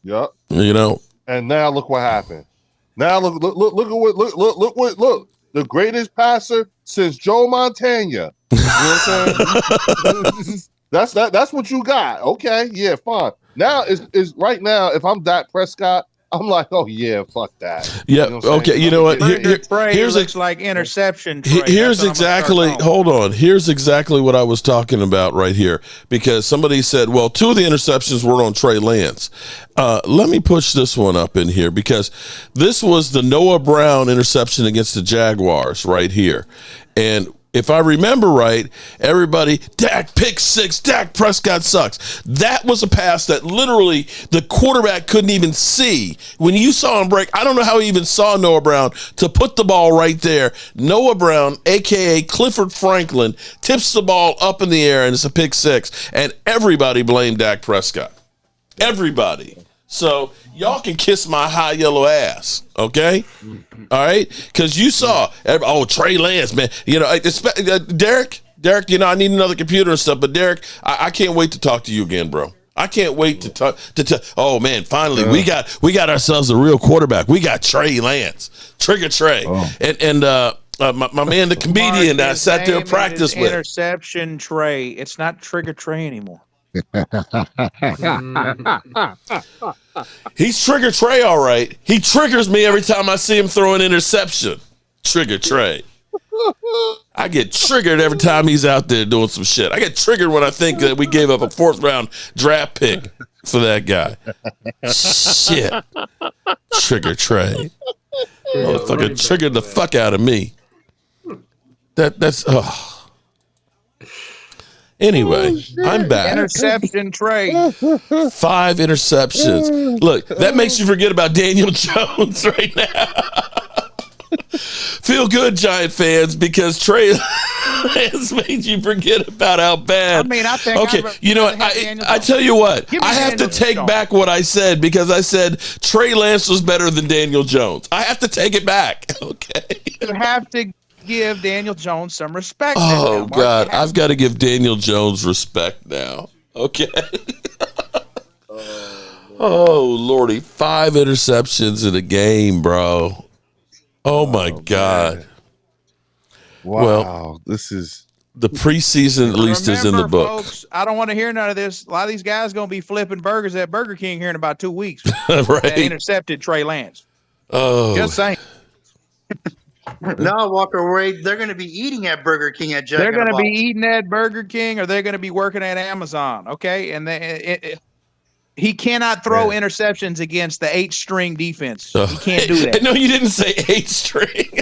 Yep. You know. And now look what happened. Now look the greatest passer since Joe Montana. You know what I'm saying? That's what you got. Okay, yeah, fine. Now is right now. If I'm Dak Prescott, I'm like, oh yeah, fuck that. Yeah. You know okay. You know what? Here's looks like interception. Here's exactly. Hold on. Here's exactly what I was talking about right here, because somebody said, well, 2 of the interceptions were on Trey Lance. Let me push this one up in here, because this was the Noah Brown interception against the Jaguars right here, and if I remember right, everybody, Dak pick 6, Dak Prescott sucks. That was a pass that literally the quarterback couldn't even see. When you saw him break, I don't know how he even saw Noah Brown to put the ball right there. Noah Brown, a.k.a. Clifford Franklin, tips the ball up in the air, and it's a pick 6. And everybody blamed Dak Prescott. Everybody. So y'all can kiss my high yellow ass, okay? All right? Because you saw, Trey Lance, man. You know, Derek, you know, I need another computer and stuff, but Derek, I can't wait to talk to you again, bro. I can't wait to talk. Oh man, finally we got ourselves a real quarterback. We got Trey Lance, Trigger Trey, and my man, the comedian that I sat there and practiced with. Interception Trey. It's not Trigger Trey anymore. He's Trigger Trey, all right. He triggers me every time I see him throw an interception. Trigger Trey. I get triggered every time he's out there doing some shit. I get triggered when I think that we gave up a 4th round draft pick for that guy. Shit. Trigger Trey. Motherfucker triggered the fuck out of me. That's Anyway, I'm back. Interception Trey. 5 interceptions. Look, that makes you forget about Daniel Jones right now. Feel good, Giant fans, because Trey has made you forget about how bad. I mean, I think. Okay, you know what? I tell you what. I have to take back what I said, because I said Trey Lance was better than Daniel Jones. I have to take it back. Okay. You have to give Daniel Jones some respect. Oh God, I've got to give Daniel Jones respect now. Okay. Oh Lordy, 5 interceptions in a game, bro. Oh my God. Man. Wow, well, this is the preseason. At least is in the book. Folks, I don't want to hear none of this. A lot of these guys going to be flipping burgers at Burger King here in about 2 weeks. Right. That intercepted Trey Lance. Oh, just saying. No, Walker Wade, they're going to be eating at Burger King at Jack. They're going to be eating at Burger King, or they're going to be working at Amazon. Okay, and he cannot throw interceptions against the 8-string defense. He can't do that. No, you didn't say 8-string.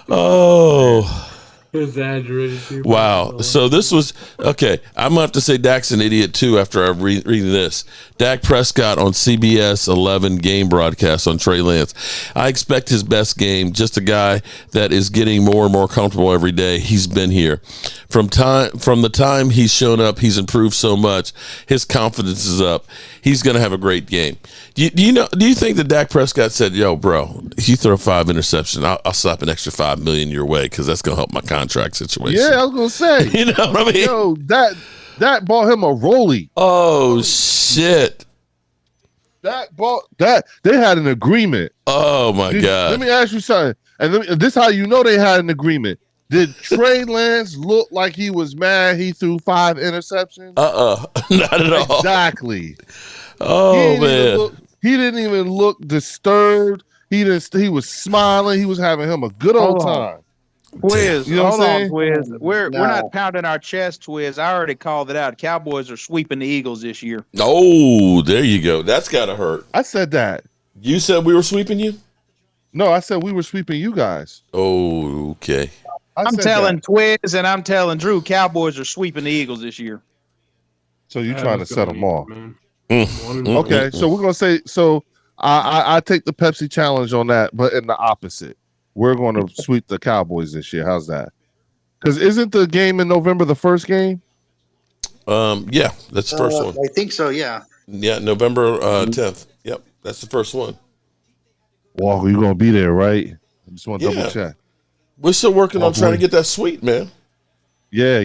Oh. Exaggerated. Wow. So this was okay. I'm gonna have to say Dak's an idiot too after I reading this. Dak Prescott on CBS 11 game broadcast on Trey Lance. I expect his best game. Just a guy that is getting more and more comfortable every day. He's been here from the time he's shown up. He's improved so much. His confidence is up. He's gonna have a great game. Do you think that Dak Prescott said, "Yo, bro, if you throw 5 interceptions, I'll slap an extra $5 million your way because that's gonna help my contract situation." Yeah, I was gonna say. You know what I mean? Yo, that bought him a rollie. Oh shit! That they had an agreement. Oh my God! Let me ask you something, and this is how you know they had an agreement. Did Trey Lance look like he was mad he threw 5 interceptions? Not at all. Exactly. Oh, man. He didn't even look disturbed. He was smiling. He was having him a good old time. Twiz, You know hold what I'm on, saying? Twiz. We're not pounding our chest, Twiz. I already called it out. Cowboys are sweeping the Eagles this year. Oh, there you go. That's got to hurt. I said that. You said we were sweeping you? No, I said we were sweeping you guys. Oh, okay. I'm telling Twiz and I'm telling Drew, Cowboys are sweeping the Eagles this year. So you're trying to set them off. Mm. Okay, so we're gonna say so. I take the Pepsi challenge on that, but in the opposite, we're going to sweep the Cowboys this year. How's that? Because isn't the game in November the first game? Yeah, that's the first one. I think so. Yeah. Yeah, November 10th. Yep, that's the first one. Walker, you're gonna be there, right? I just want to double check. We're still working on trying to get that sweet, man. Yeah.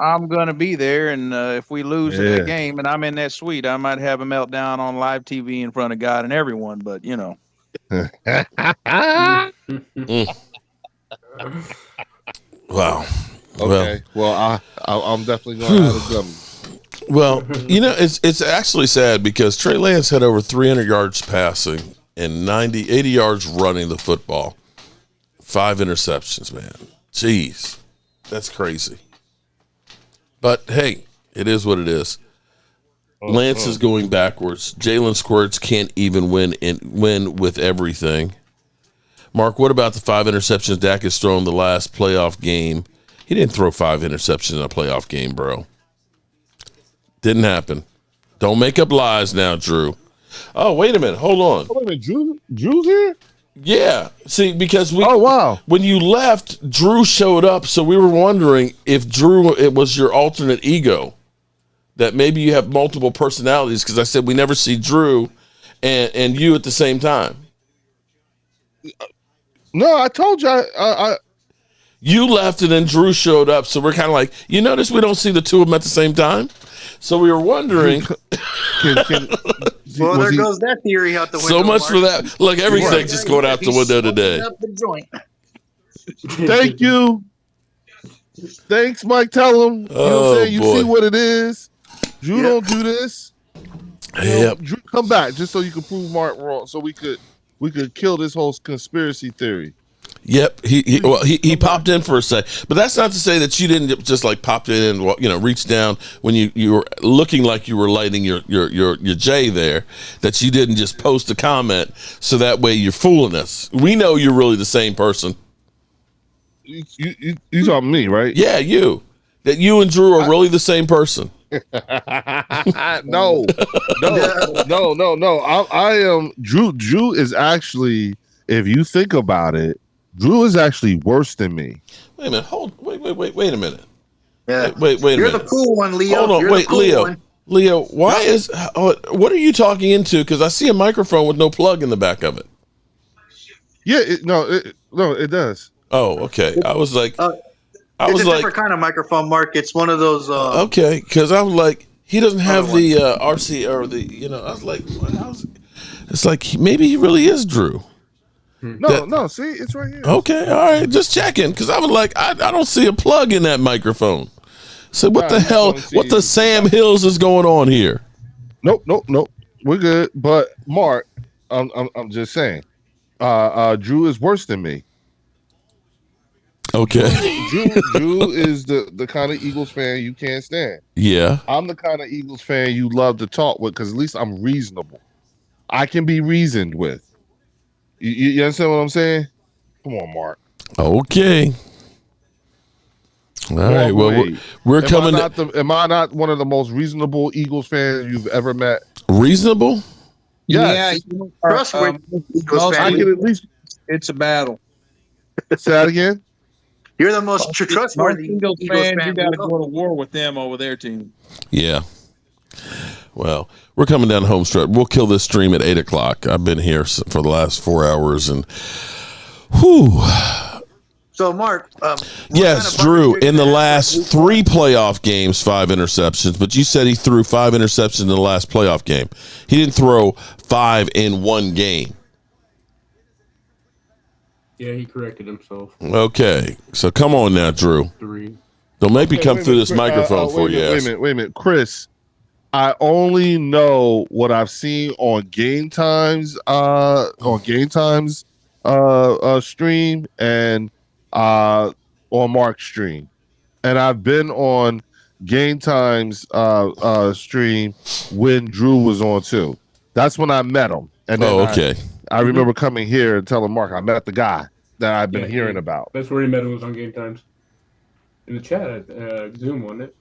I'm gonna be there, and if we lose that game and I'm in that suite, I might have a meltdown on live TV in front of God and everyone. But you know, Wow. Okay. Well, I'm definitely going to have a gum. Well, you know, it's actually sad because Trey Lance had over 300 yards passing and 80 yards running the football. 5 interceptions, man. Jeez. That's crazy. But, hey, it is what it is. Lance is going backwards. Jalen Squirts can't even win with everything. Mark, what about the 5 interceptions Dak has thrown the last playoff game? He didn't throw 5 interceptions in a playoff game, bro. Didn't happen. Don't make up lies now, Drew. Oh, wait a minute. Hold on. Wait a minute. Drew's here? Yeah. See, because wow. When you left, Drew showed up, so we were wondering if it was your alternate ego. That maybe you have multiple personalities, because I said we never see Drew and you at the same time. No, I told you you left and then Drew showed up, so we're kind of like, you notice we don't see the two of them at the same time? So we were wondering. Well, there goes that theory out the window. So much for that. Look, everything's just going out the window today. Thank you. Thanks, Mike. Tell him. You know what I'm saying? You see what it is. Drew don't do this. Yep. Drew, come back just so you can prove Mark wrong, so we could kill this whole conspiracy theory. Yep, he popped in for a sec, but that's not to say that you didn't just like popped in and reached down when you were looking like you were lighting your J there. That you didn't just post a comment so that way you're fooling us. We know you're really the same person. You talking me, right? Yeah, you. That you and Drew are really the same person. No. I am Drew. Drew is actually, if you think about it, Drew is actually worse than me. Wait a minute. Wait a minute. Yeah. Wait a minute. You're the cool one, Leo. Hold on. You're wait, the cool one. Leo, why is what are you talking into? Because I see a microphone with no plug in the back of it. Yeah, it does. Oh, okay. I was like, it's a different kind of microphone, Mark. It's one of those. Okay, because I was like, he doesn't have the RC or the. I was like, it's like maybe he really is Drew. No. See, it's right here. Okay, all right, just checking because I was like, I don't see a plug in that microphone. So what the hell? What the Sam Hills is going on here? Nope. We're good. But Mark, I'm just saying, Drew is worse than me. Okay. Drew is the kind of Eagles fan you can't stand. Yeah. I'm the kind of Eagles fan you love to talk with because at least I'm reasonable. I can be reasoned with. You understand what I'm saying? Come on, Mark. Okay. All right. Well, we're coming. Am I not one of the most reasonable Eagles fans you've ever met? Reasonable? Yes. Yeah. Trustworthy Eagles fan. I can at least. It's a battle. Say that again. You're the most trustworthy Eagles fan. You got to go to war with them over their team. Yeah. Well, we're coming down the home stretch. We'll kill this stream at 8:00. I've been here for the last 4 hours, and whew. So, Mark. Yes, Drew. In the last 3 playoff games, 5 interceptions. But you said he threw 5 interceptions in the last playoff game. He didn't throw 5 in one game. Yeah, he corrected himself. Okay, so come on now, Drew. 3. Don't make me come through this microphone for you. Wait a minute, Chris. I only know what I've seen on Game Times, stream and on Mark's stream, and I've been on Game Times stream when Drew was on too. That's when I met him, and then okay. I remember coming here and telling Mark I met the guy that I've been hearing about. That's where he met him, was on Game Times. In the chat at Zoom, wasn't it?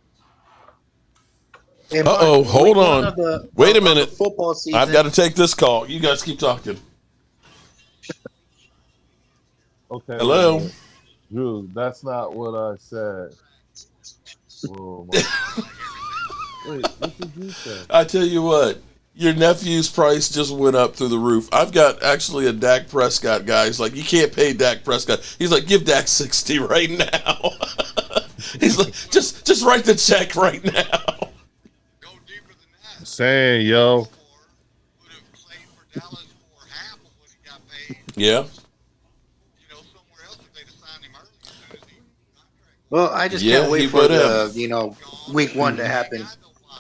Hold on. Wait a minute. Football season. I've got to take this call. You guys keep talking. Okay. Hello? Drew, that's not what I said. Oh, wait, what did you say? I tell you what, your nephew's price just went up through the roof. I've got actually a Dak Prescott guy. He's like, you can't pay Dak Prescott. He's like, give Dak 60 right now. He's like, just write the check right now. Saying, yo. Yeah. Well, I just can't wait for the week 1 to happen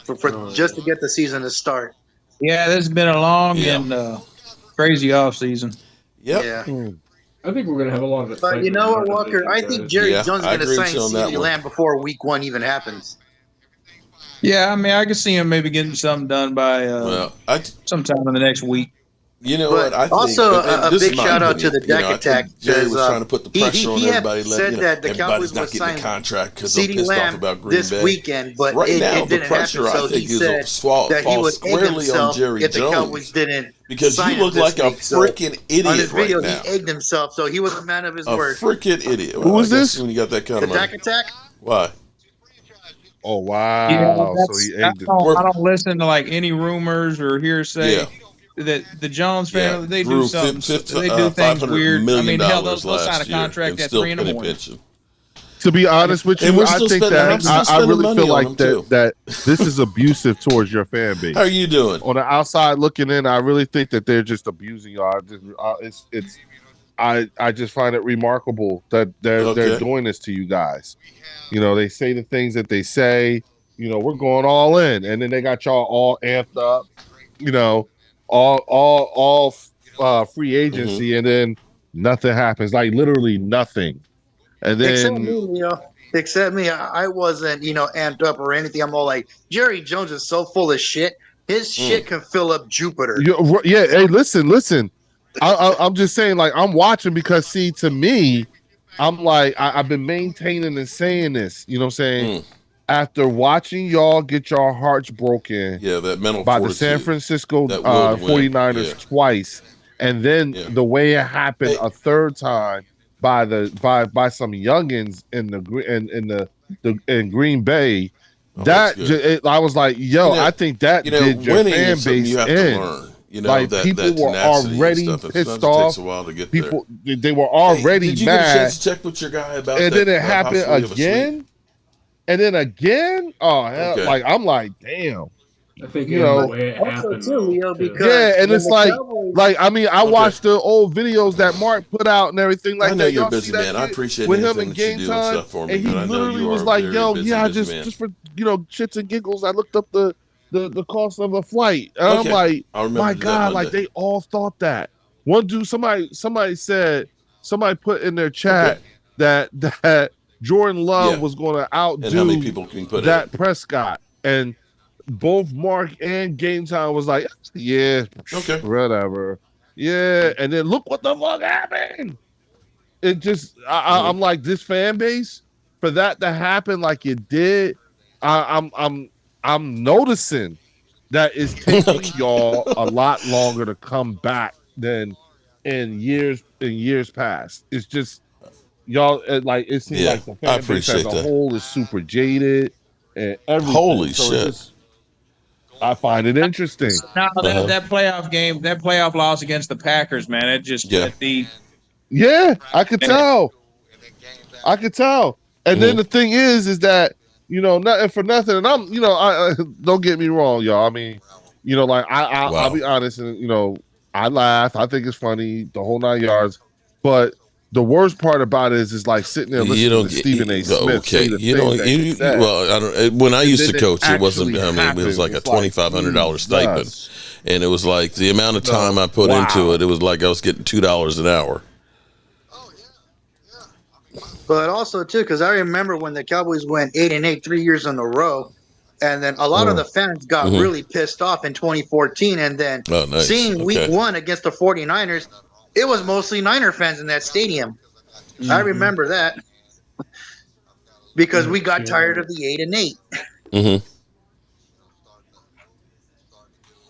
for just to get the season to start. Yeah, this has been a long and crazy off season. Yep. Yeah. I think we're gonna have a lot of it. But you know what, Walker? I think Jerry Jones is gonna sign CeeDee Lamb before week 1 even happens. Yeah, I mean, I could see him maybe getting something done by sometime in the next week. You know what? I also, think, a big shout out to the Dak Attack. Jerry was trying to put the pressure on everybody. Said that the Cowboys not would getting sign the contract because they're CeeDee pissed Lamb off about Green this Bay. weekend, but right now, it didn't the pressure happen. So I think he is said that he would egg squarely on himself Jerry if the Jones Cowboys didn't because sign you look him like a this week. So freaking idiot on his video, right now. he egged himself, so he was a man of his A word. freaking idiot. Who is this? When you got that kind The of money. Dak Attack? Why? Oh wow! Yeah, So he I egged it. don't listen to like any rumors or hearsay. Yeah. That the Jones family they Drew, do something. They do things $500 weird. I million mean, hell, they'll sign a last year contract and at still 3 in the pay morning. pension. To be honest with And you, we're I still think spending- I'm that still I spending really money feel on like him, too. that this is abusive towards your fan base. How are you doing? On the outside looking in, I really think that they're just abusing y'all. I just find it remarkable that they're doing this to you guys. You know, they say the things that they say. You know, we're going all in, and then they got y'all all amped up. You know, all free agency, and then nothing happens. Like literally nothing. And then Except me, Leo. Except me, I wasn't, amped up or anything. I'm all like, Jerry Jones is so full of shit. His shit can fill up Jupiter. Yeah. Hey, listen. I'm just saying, like, I'm watching because, see, to me, I'm like, I've been maintaining and saying this. You know what I'm saying? After watching y'all get your hearts broken, that mental by the San Francisco that 49ers twice, and then the way it happened a third time by some youngins in Green Bay. I was like, yo, I think that did your fan base you have in. to learn. You know, like that people were already pissed off. Takes a while to get people they were already did you mad. Get a chance to check with your guy about and that, then it happened again, and then again. Oh hell! Like I'm like, damn. I think also too, Leo, because and it's like, Cowboys, I mean, I watched the old videos that Mark put out and everything like I know that. you're Y'all busy, see that man. I appreciate with him anything in that you game do and time, stuff for me, and he man. I know literally you was are like, very "Yo, busy, yeah, busy man. just for shits and giggles, I looked up the cost of a flight." And I'm like, my God, like they all thought that. One dude, somebody put in their chat that Jordan Love was going to outdo and how many people can put that Prescott, and both Mark and Game Time was like, yeah, whatever. Yeah. And then look what the fuck happened. It just, I'm like, this fan base, for that to happen like it did, I'm noticing that it's taking y'all a lot longer to come back than in years past. It's just, y'all, like, it seems like the fan base as a whole is super jaded and everything. Holy so shit. I find it interesting. Now that playoff game, that playoff loss against the Packers, man, it just went deep. Yeah, I could tell. And then the thing is that, nothing for nothing. And I'm, I don't get me wrong, y'all. I mean, like I'll be honest, and I laugh. I think it's funny, the whole 9 yards. But the worst part about it is like sitting there listening to Stephen A. Smith. Okay, well, I don't. When I used to coach, it wasn't. I mean, it was like a $2,500 stipend, and it was like the amount of time I put into it. It was like I was getting $2 an hour. But also too, because I remember when the Cowboys went 8-8 3 years in a row, and then a lot of the fans got really pissed off in 2014, and then seeing Week 1 against the 49ers, it was mostly Niner fans in that stadium. I remember that because we got tired of the 8-8.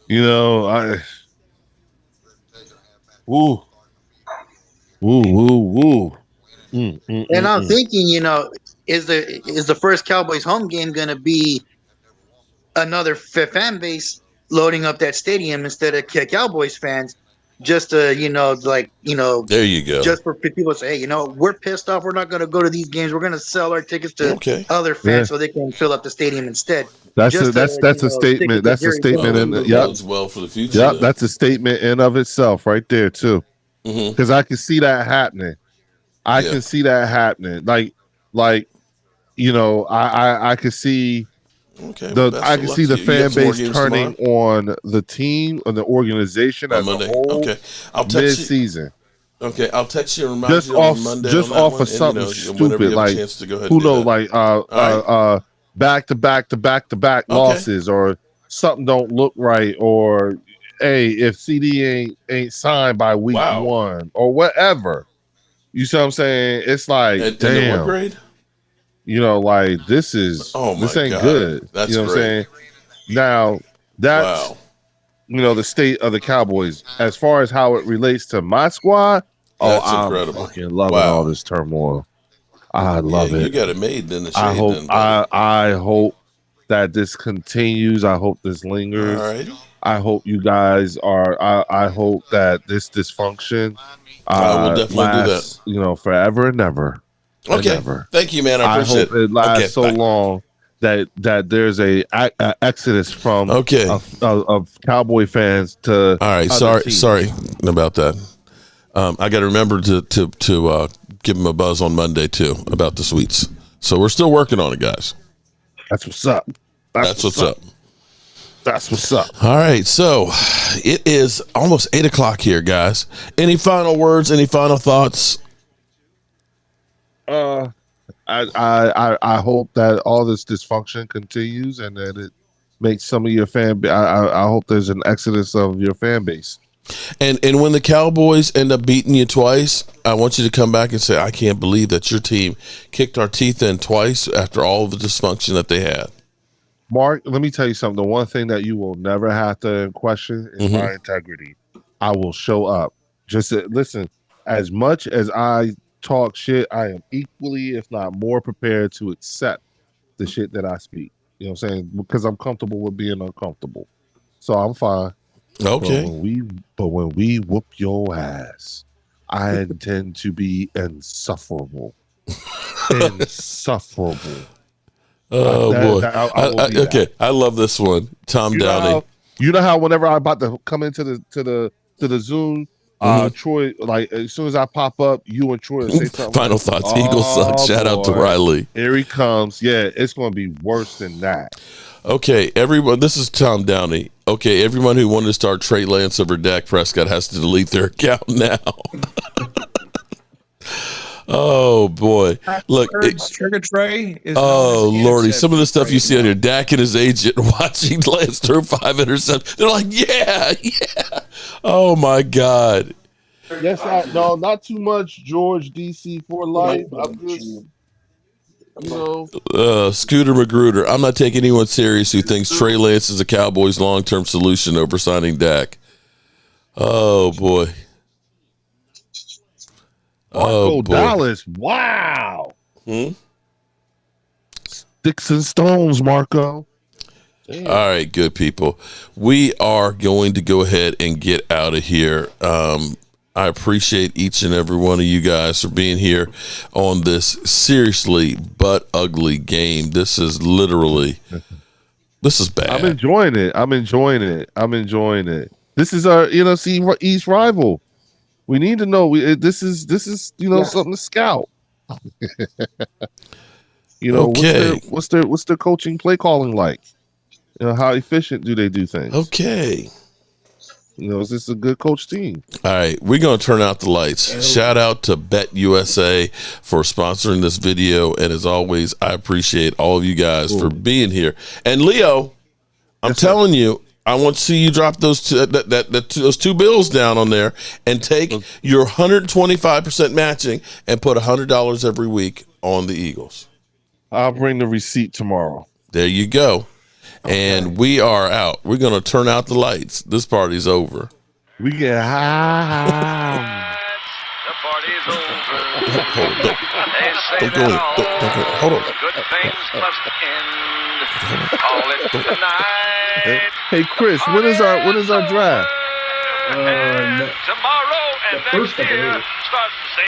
You know, woo. And I'm thinking, you know, is the first Cowboys home game going to be another fan base loading up that stadium instead of Cowboys fans? Just to, you know, like, you know, there you go. Just for people to say, hey, you know, we're pissed off. We're not going to go to these games. We're going to sell our tickets to other fans so they can fill up the stadium instead. That's a statement. That's a statement. And well for the future. Yep, that's a statement in of itself right there too. Because I can see that happening. I can see that happening. Like, you know, I can see. I can see the fan base turning on the team and the organization as a whole. Okay, I'll text mid-season. Okay, I'll text you and remind you on Monday. Just off of something stupid, like who knows, like back to back losses, or something don't look right, or hey, if CD ain't signed by week 1 or whatever. You see what I'm saying? It's like, damn. What grade? You know, like this ain't good. That's you know what I'm saying? Now that's you know the state of the Cowboys as far as how it relates to my squad. That's I'm incredible. fucking loving all this turmoil. I love it. You got it made in the shade. I hope that this continues. I hope this lingers. All right. I hope you guys are. I hope that this dysfunction will definitely lasts, do that. You know, forever and ever. Okay. Thank you, man. I appreciate hope it lasts so long that there's a exodus from of Cowboy fans to. All right. Sorry about that. I got to remember to give him a buzz on Monday too about the sweets. So we're still working on it, guys. That's what's up. That's what's up. That's what's up. All right. So it is almost 8:00 here, guys. Any final words? Any final thoughts? I hope that all this dysfunction continues and that it makes some of your I hope there's an exodus of your fan base. And when the Cowboys end up beating you twice, I want you to come back and say, I can't believe that your team kicked our teeth in twice after all the dysfunction that they had. Mark, let me tell you something. The one thing that you will never have to question is my integrity. I will show up. Just listen, as much as I talk shit, I am equally, if not more, prepared to accept the shit that I speak. You know what I'm saying? Because I'm comfortable with being uncomfortable. So I'm fine. Okay. But when we whoop your ass, I intend to be insufferable. Insufferable. Oh boy. Okay. I love this one. Tom Downey. You know how whenever I'm about to come into the Zoom, Troy, like as soon as I pop up, you and Troy say something. Final thoughts. Eagles suck. Shout out to Riley. Here he comes. Yeah, it's going to be worse than that. Okay, everyone. This is Tom Downey. Okay, everyone who wanted to start Trey Lance over Dak Prescott has to delete their account now. Oh boy! Look, Trigger Trey. Oh lordy! Some of the stuff you see on here, Dak and his agent watching Lance throw 5 interceptions. They're like, yeah. Oh my God! Yes, no, not too much. George DC for life. I'm just, Scooter Magruder. I'm not taking anyone serious who thinks Trey Lance is a Cowboys' long-term solution over signing Dak. Oh boy. Oh, Dallas. Wow. Sticks and stones, Marco. Damn. All right, good people. We are going to go ahead and get out of here. I appreciate each and every one of you guys for being here on this seriously but ugly game. This is bad. I'm enjoying it. This is our NFC East rival. We need to know. This is something to scout. Okay. What's their coaching play calling like? How efficient do they do things? Okay. Is this a good coach team? All right, we're going to turn out the lights. Shout out to Bet USA for sponsoring this video. And as always, I appreciate all of you guys for being here. And Leo, I'm telling you, I want to see you drop those those two bills down on there and take your 125% matching and put $100 every week on the Eagles. I'll bring the receipt tomorrow. There you go. And we are out. We're going to turn out the lights. This party's over. We get high. The party's over. Don't go in. Don't go in. Hold on. Good things must end. Call it tonight. Hey Chris, when is our draft? Tomorrow and next year starts the same.